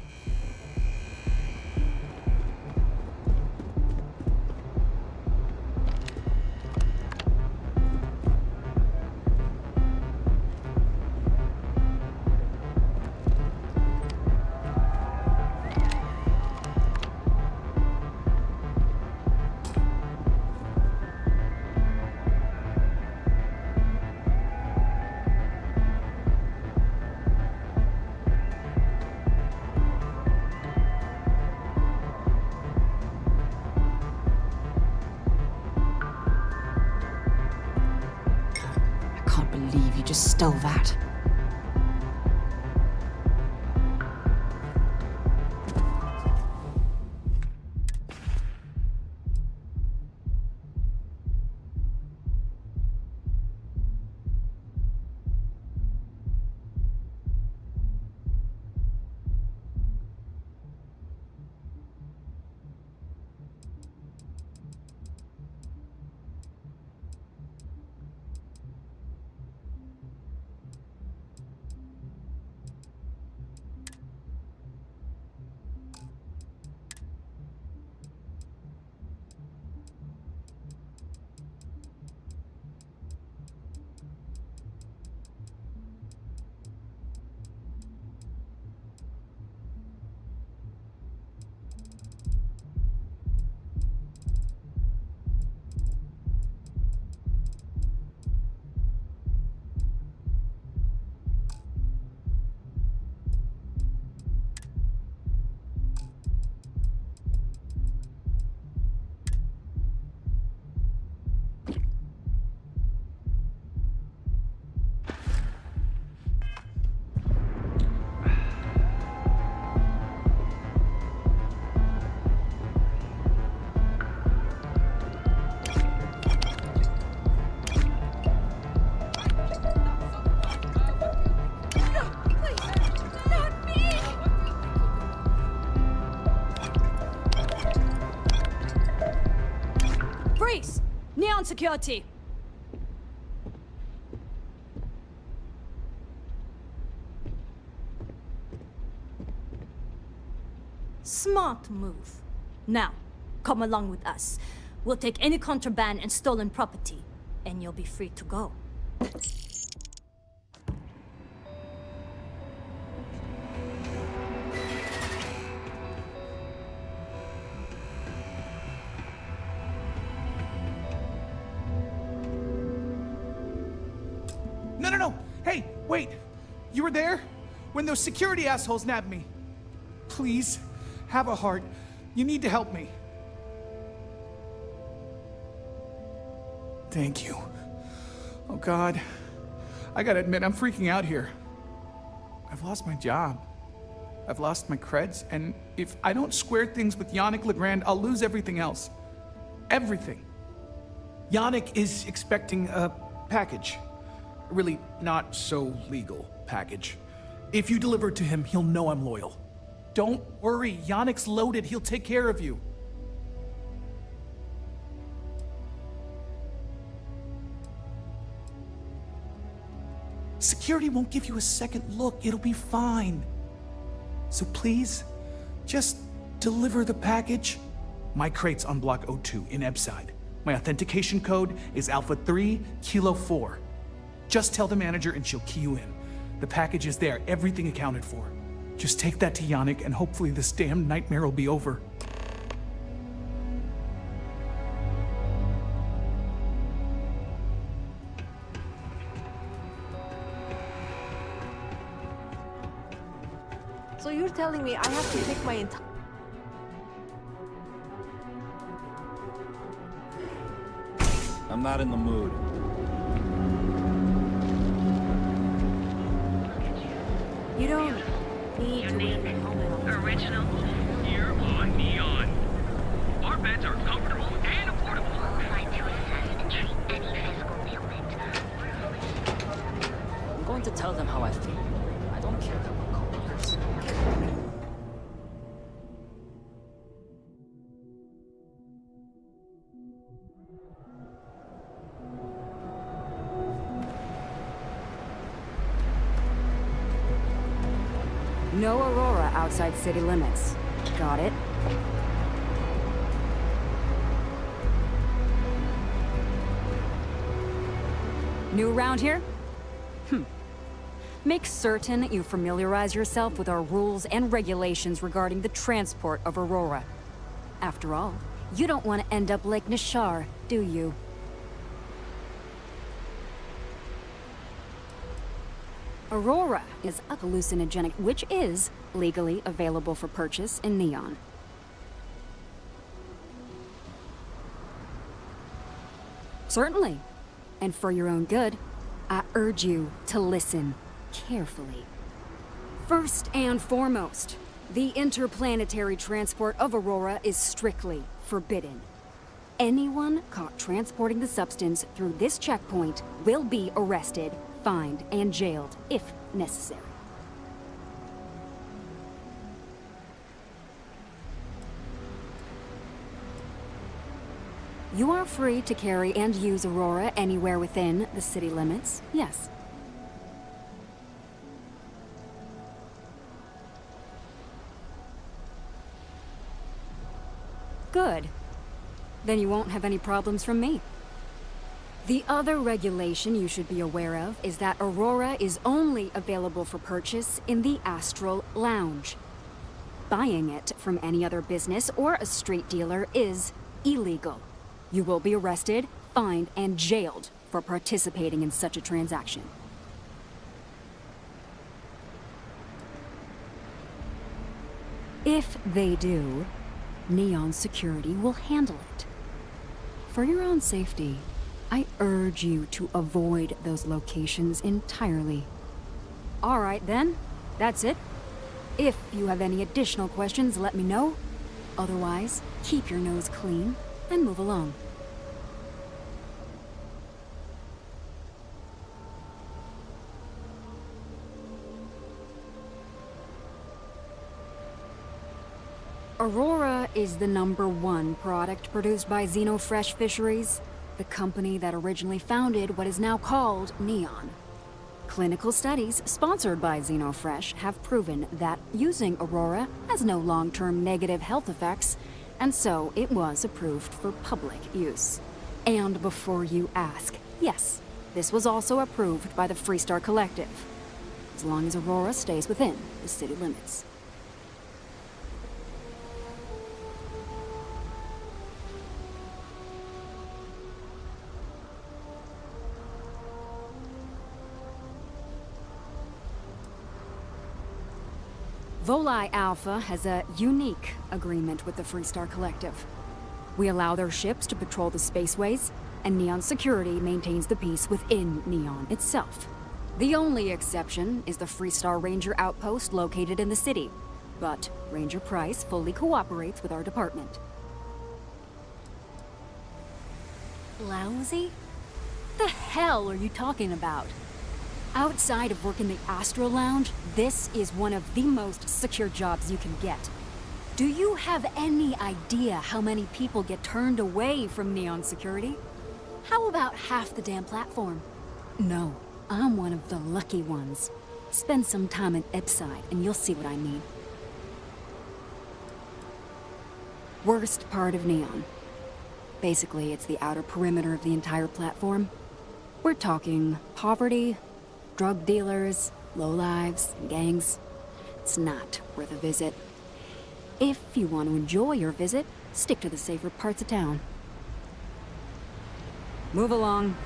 stole that? Neon security! Smart move. Now, come along with us. We'll take any contraband and stolen property, and you'll be free to go. No. Hey, wait. You were there? When those security assholes nabbed me. Please, have a heart. You need to help me. Thank you. Oh, God. I gotta admit, I'm freaking out here. I've lost my job. I've lost my creds, and if I don't square things with Yannick Legrand, I'll lose everything else. Everything. Yannick is expecting a package. A really not so legal package. If you deliver it to him, he'll know I'm loyal. Don't worry, Yannick's loaded. He'll take care of you. Security won't give you a second look. It'll be fine. So please, just deliver the package. My crate's on Block 02 in Ebside. My authentication code is Alpha 3 Kilo 4. Just tell the manager and she'll key you in. The package is there, everything accounted for. Just take that to Yannick and hopefully this damn nightmare will be over. So you're telling me I have to take my entire... I'm not in the mood. You don't need to leave the helmet on. Original here on Neon. Our beds are comfortable and affordable. Qualified to assess and treat any physical ailment. I'm going to tell them how I feel. I don't care that we're coworkers. No Aurora outside city limits. Got it? New around here? Make certain you familiarize yourself with our rules and regulations regarding the transport of Aurora. After all, you don't want to end up like Nishar, do you? Aurora is a hallucinogenic, which is legally available for purchase in Neon. Certainly. And for your own good, I urge you to listen carefully. First and foremost, the interplanetary transport of Aurora is strictly forbidden. Anyone caught transporting the substance through this checkpoint will be arrested, fined, and jailed if necessary. You are free to carry and use Aurora anywhere within the city limits, yes. Good. Then you won't have any problems from me. The other regulation you should be aware of is that Aurora is only available for purchase in the Astral Lounge. Buying it from any other business or a street dealer is illegal. You will be arrested, fined, and jailed for participating in such a transaction. If they do, Neon Security will handle it. For your own safety, I urge you to avoid those locations entirely. All right then, that's it. If you have any additional questions, let me know. Otherwise, keep your nose clean and move along. Aurora is the #1 product produced by Xenofresh Fisheries, the company that originally founded what is now called Neon. Clinical studies sponsored by Xenofresh have proven that using Aurora has no long-term negative health effects, and so it was approved for public use. And before you ask, yes, this was also approved by the Freestar Collective, as long as Aurora stays within the city limits. Volii Alpha has a unique agreement with the Freestar Collective. We allow their ships to patrol the spaceways, and Neon Security maintains the peace within Neon itself. The only exception is the Freestar Ranger outpost located in the city, but Ranger Price fully cooperates with our department. Lousy? The hell are you talking about? Outside of working the Astral Lounge, this is one of the most secure jobs you can get. Do you have any idea how many people get turned away from Neon Security? How about half the damn platform? No, I'm one of the lucky ones. Spend some time in Epside and you'll see what I mean. Worst part of Neon. Basically, it's the outer perimeter of the entire platform. We're talking poverty, drug dealers, lowlives, and gangs. It's not worth a visit. If you want to enjoy your visit, stick to the safer parts of town. Move along.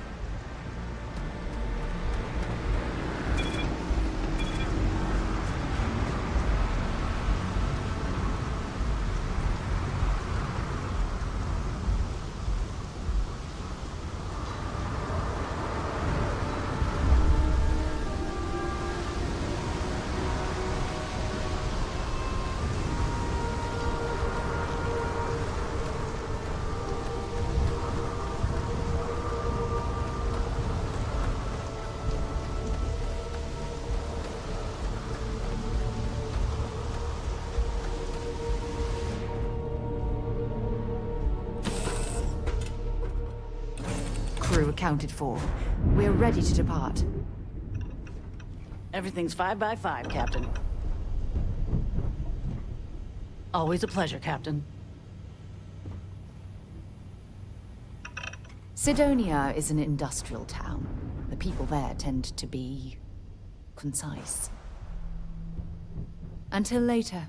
Crew accounted for. We're ready to depart. Everything's 5 by 5, Captain. Always a pleasure, Captain. Sidonia is an industrial town. The people there tend to be concise. Until later.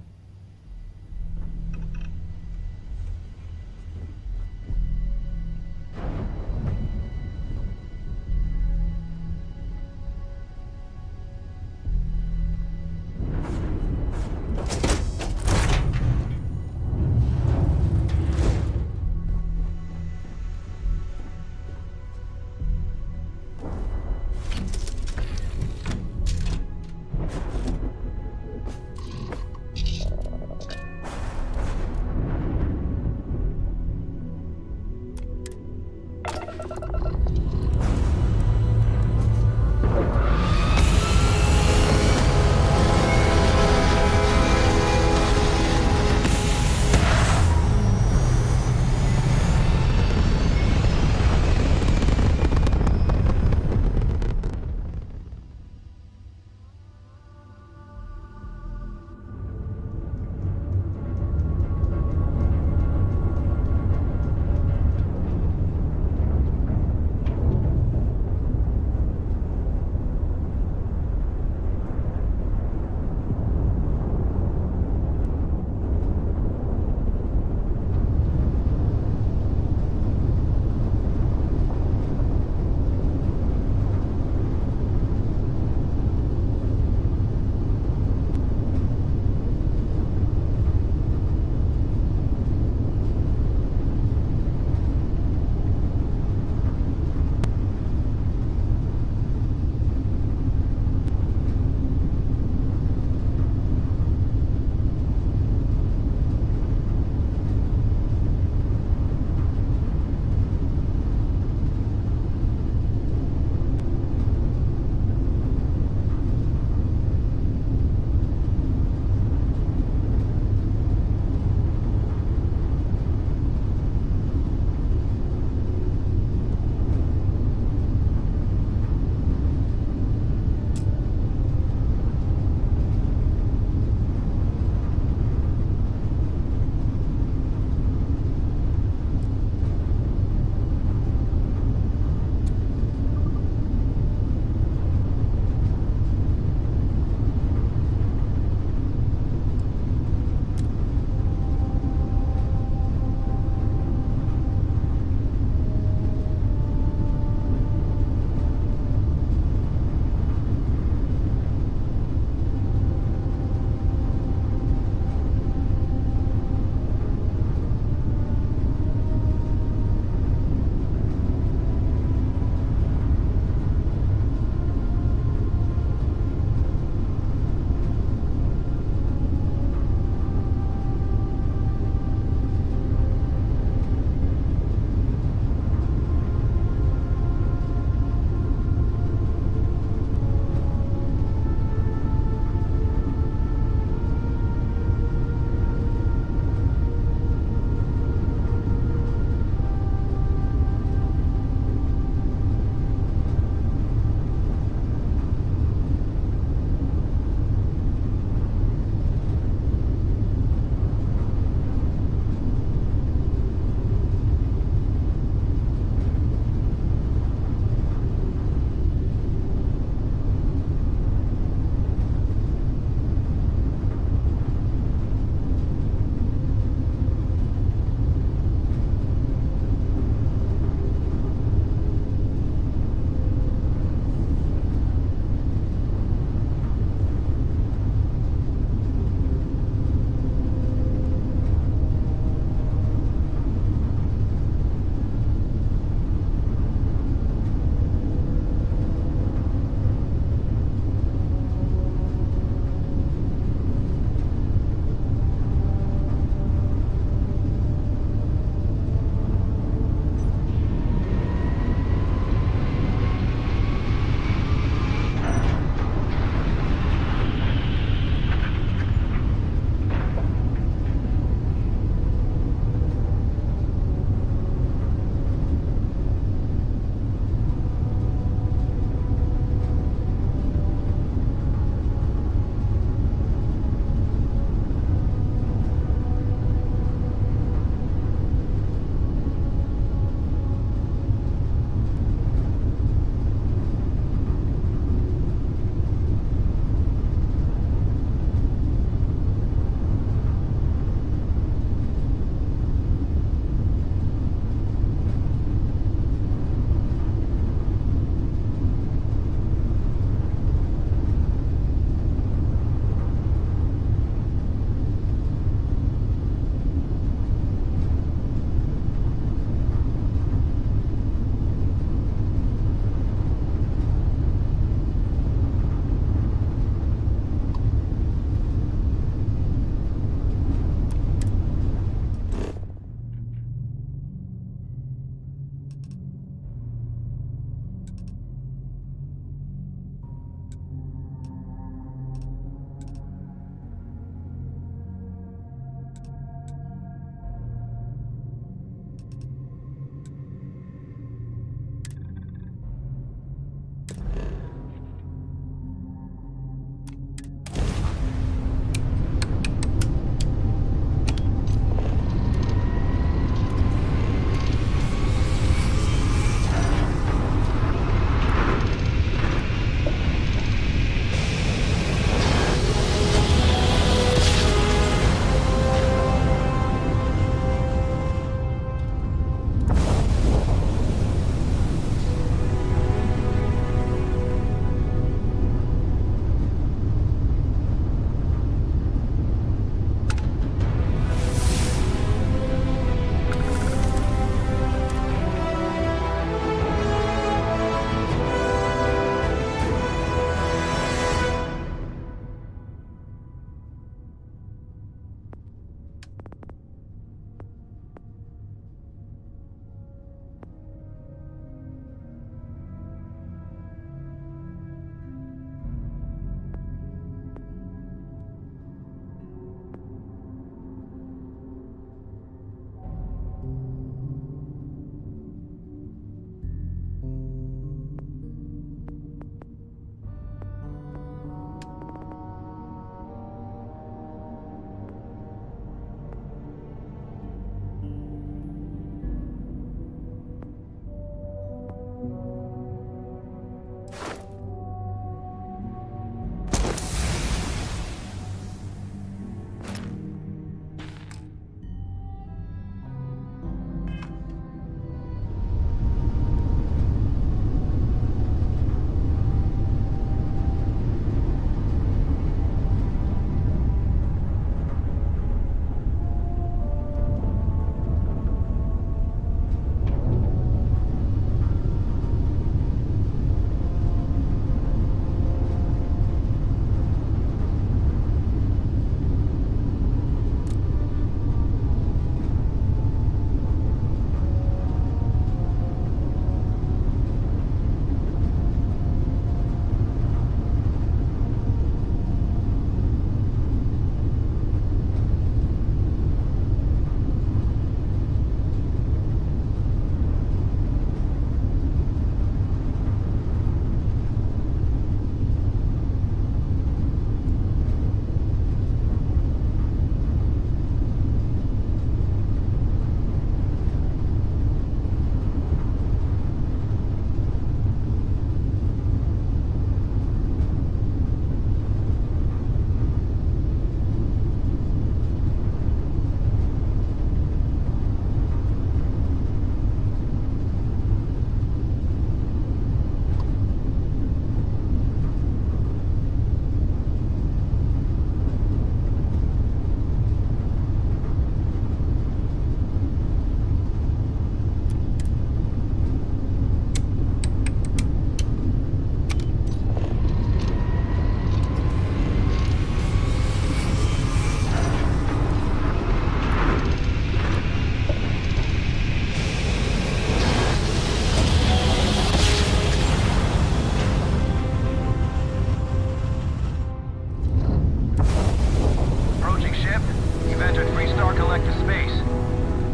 Star Collector space.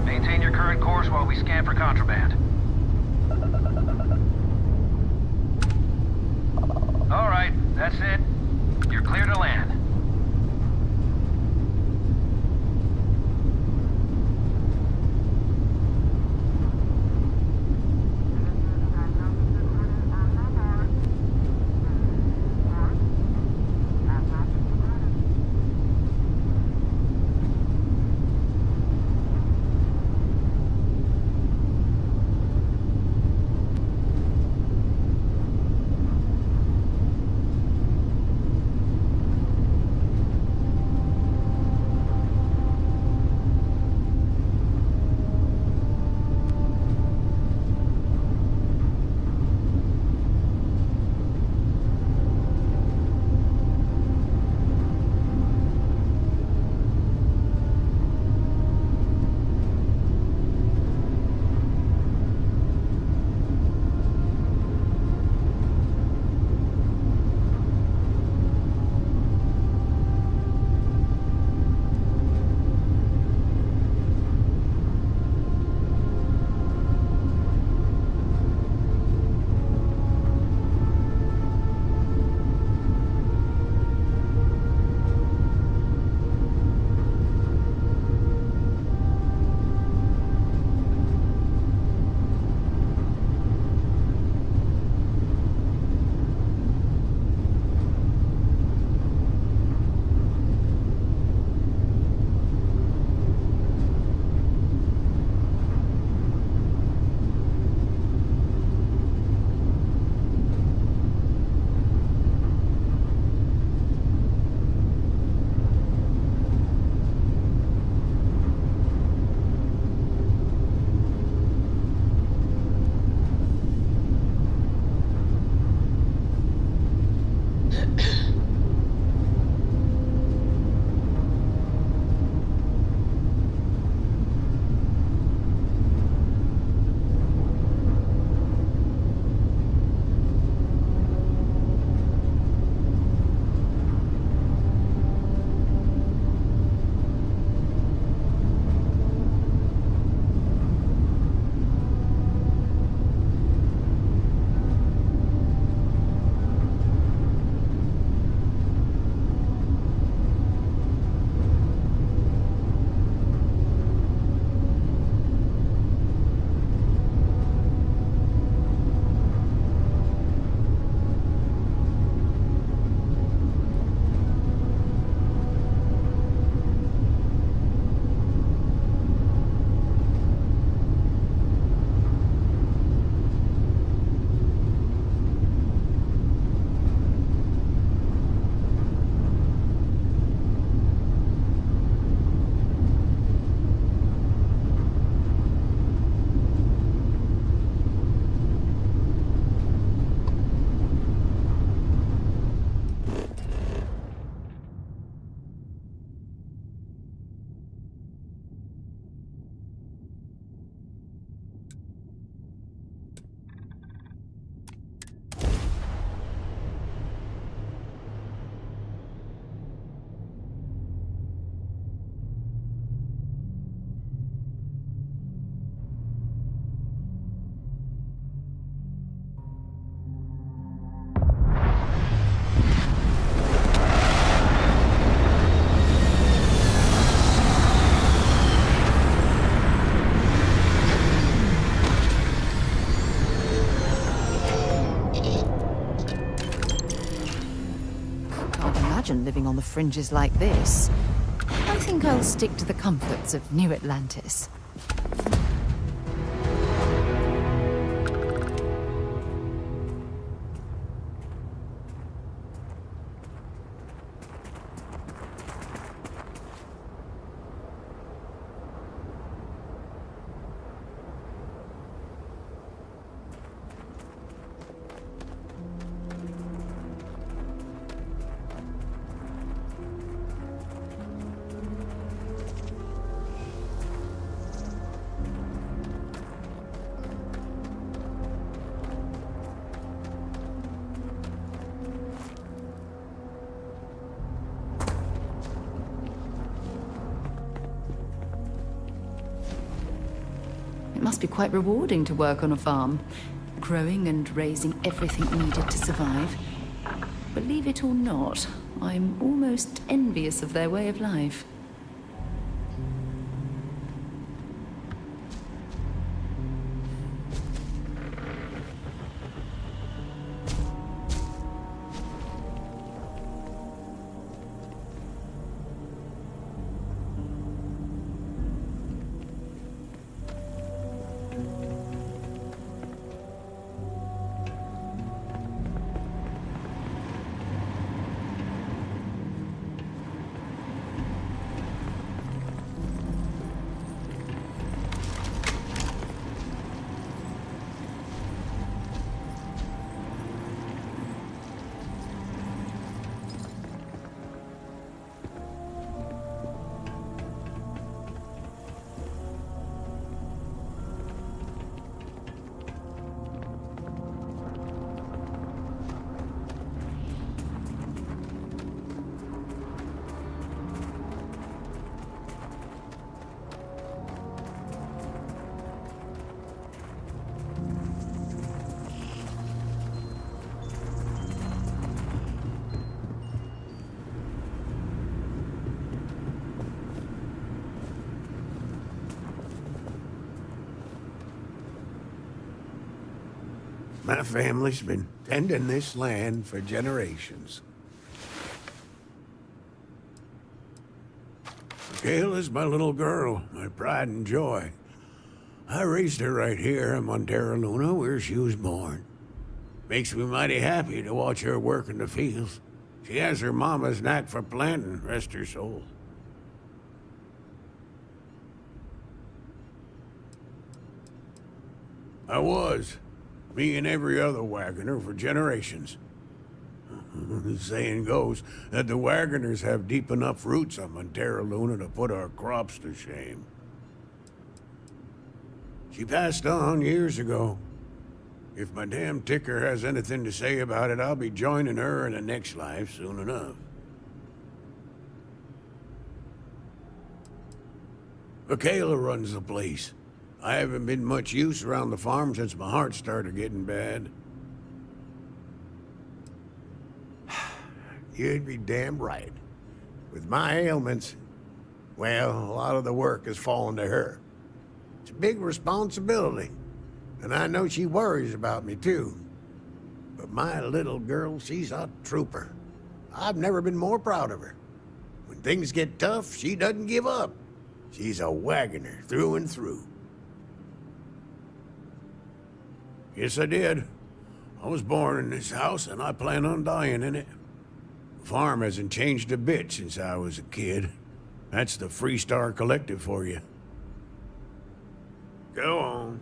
Maintain your current course while we scan for contraband. All right, that's it. You're clear to land. imagine living on the fringes like this. I think I'll stick to the comforts of New Atlantis. must be quite rewarding to work on a farm, growing and raising everything needed to survive. Believe it or not, I'm almost envious of their way of life. My family's been tending this land for generations. Kayla's my little girl, my pride and joy. I raised her right here in Montero Luna, where she was born. Makes me mighty happy to watch her work in the fields. She has her mama's knack for planting, rest her soul. I was. Me and every other wagoner for generations. The saying goes that the wagoners have deep enough roots on Montero Luna to put our crops to shame. She passed on years ago. If my damn ticker has anything to say about it, I'll be joining her in the next life soon enough. Michaela runs the place. I haven't been much use around the farm since my heart started getting bad. You'd be damn right. With my ailments, well, a lot of the work has fallen to her. It's a big responsibility, and I know she worries about me too. But my little girl, she's a trooper. I've never been more proud of her. When things get tough, she doesn't give up. She's a wagoner through and through. Yes, I did. I was born in this house, and I plan on dying in it. The farm hasn't changed a bit since I was a kid. That's the Freestar Collective for you. Go on.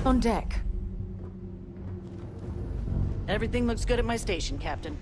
On deck. Everything looks good at my station, Captain.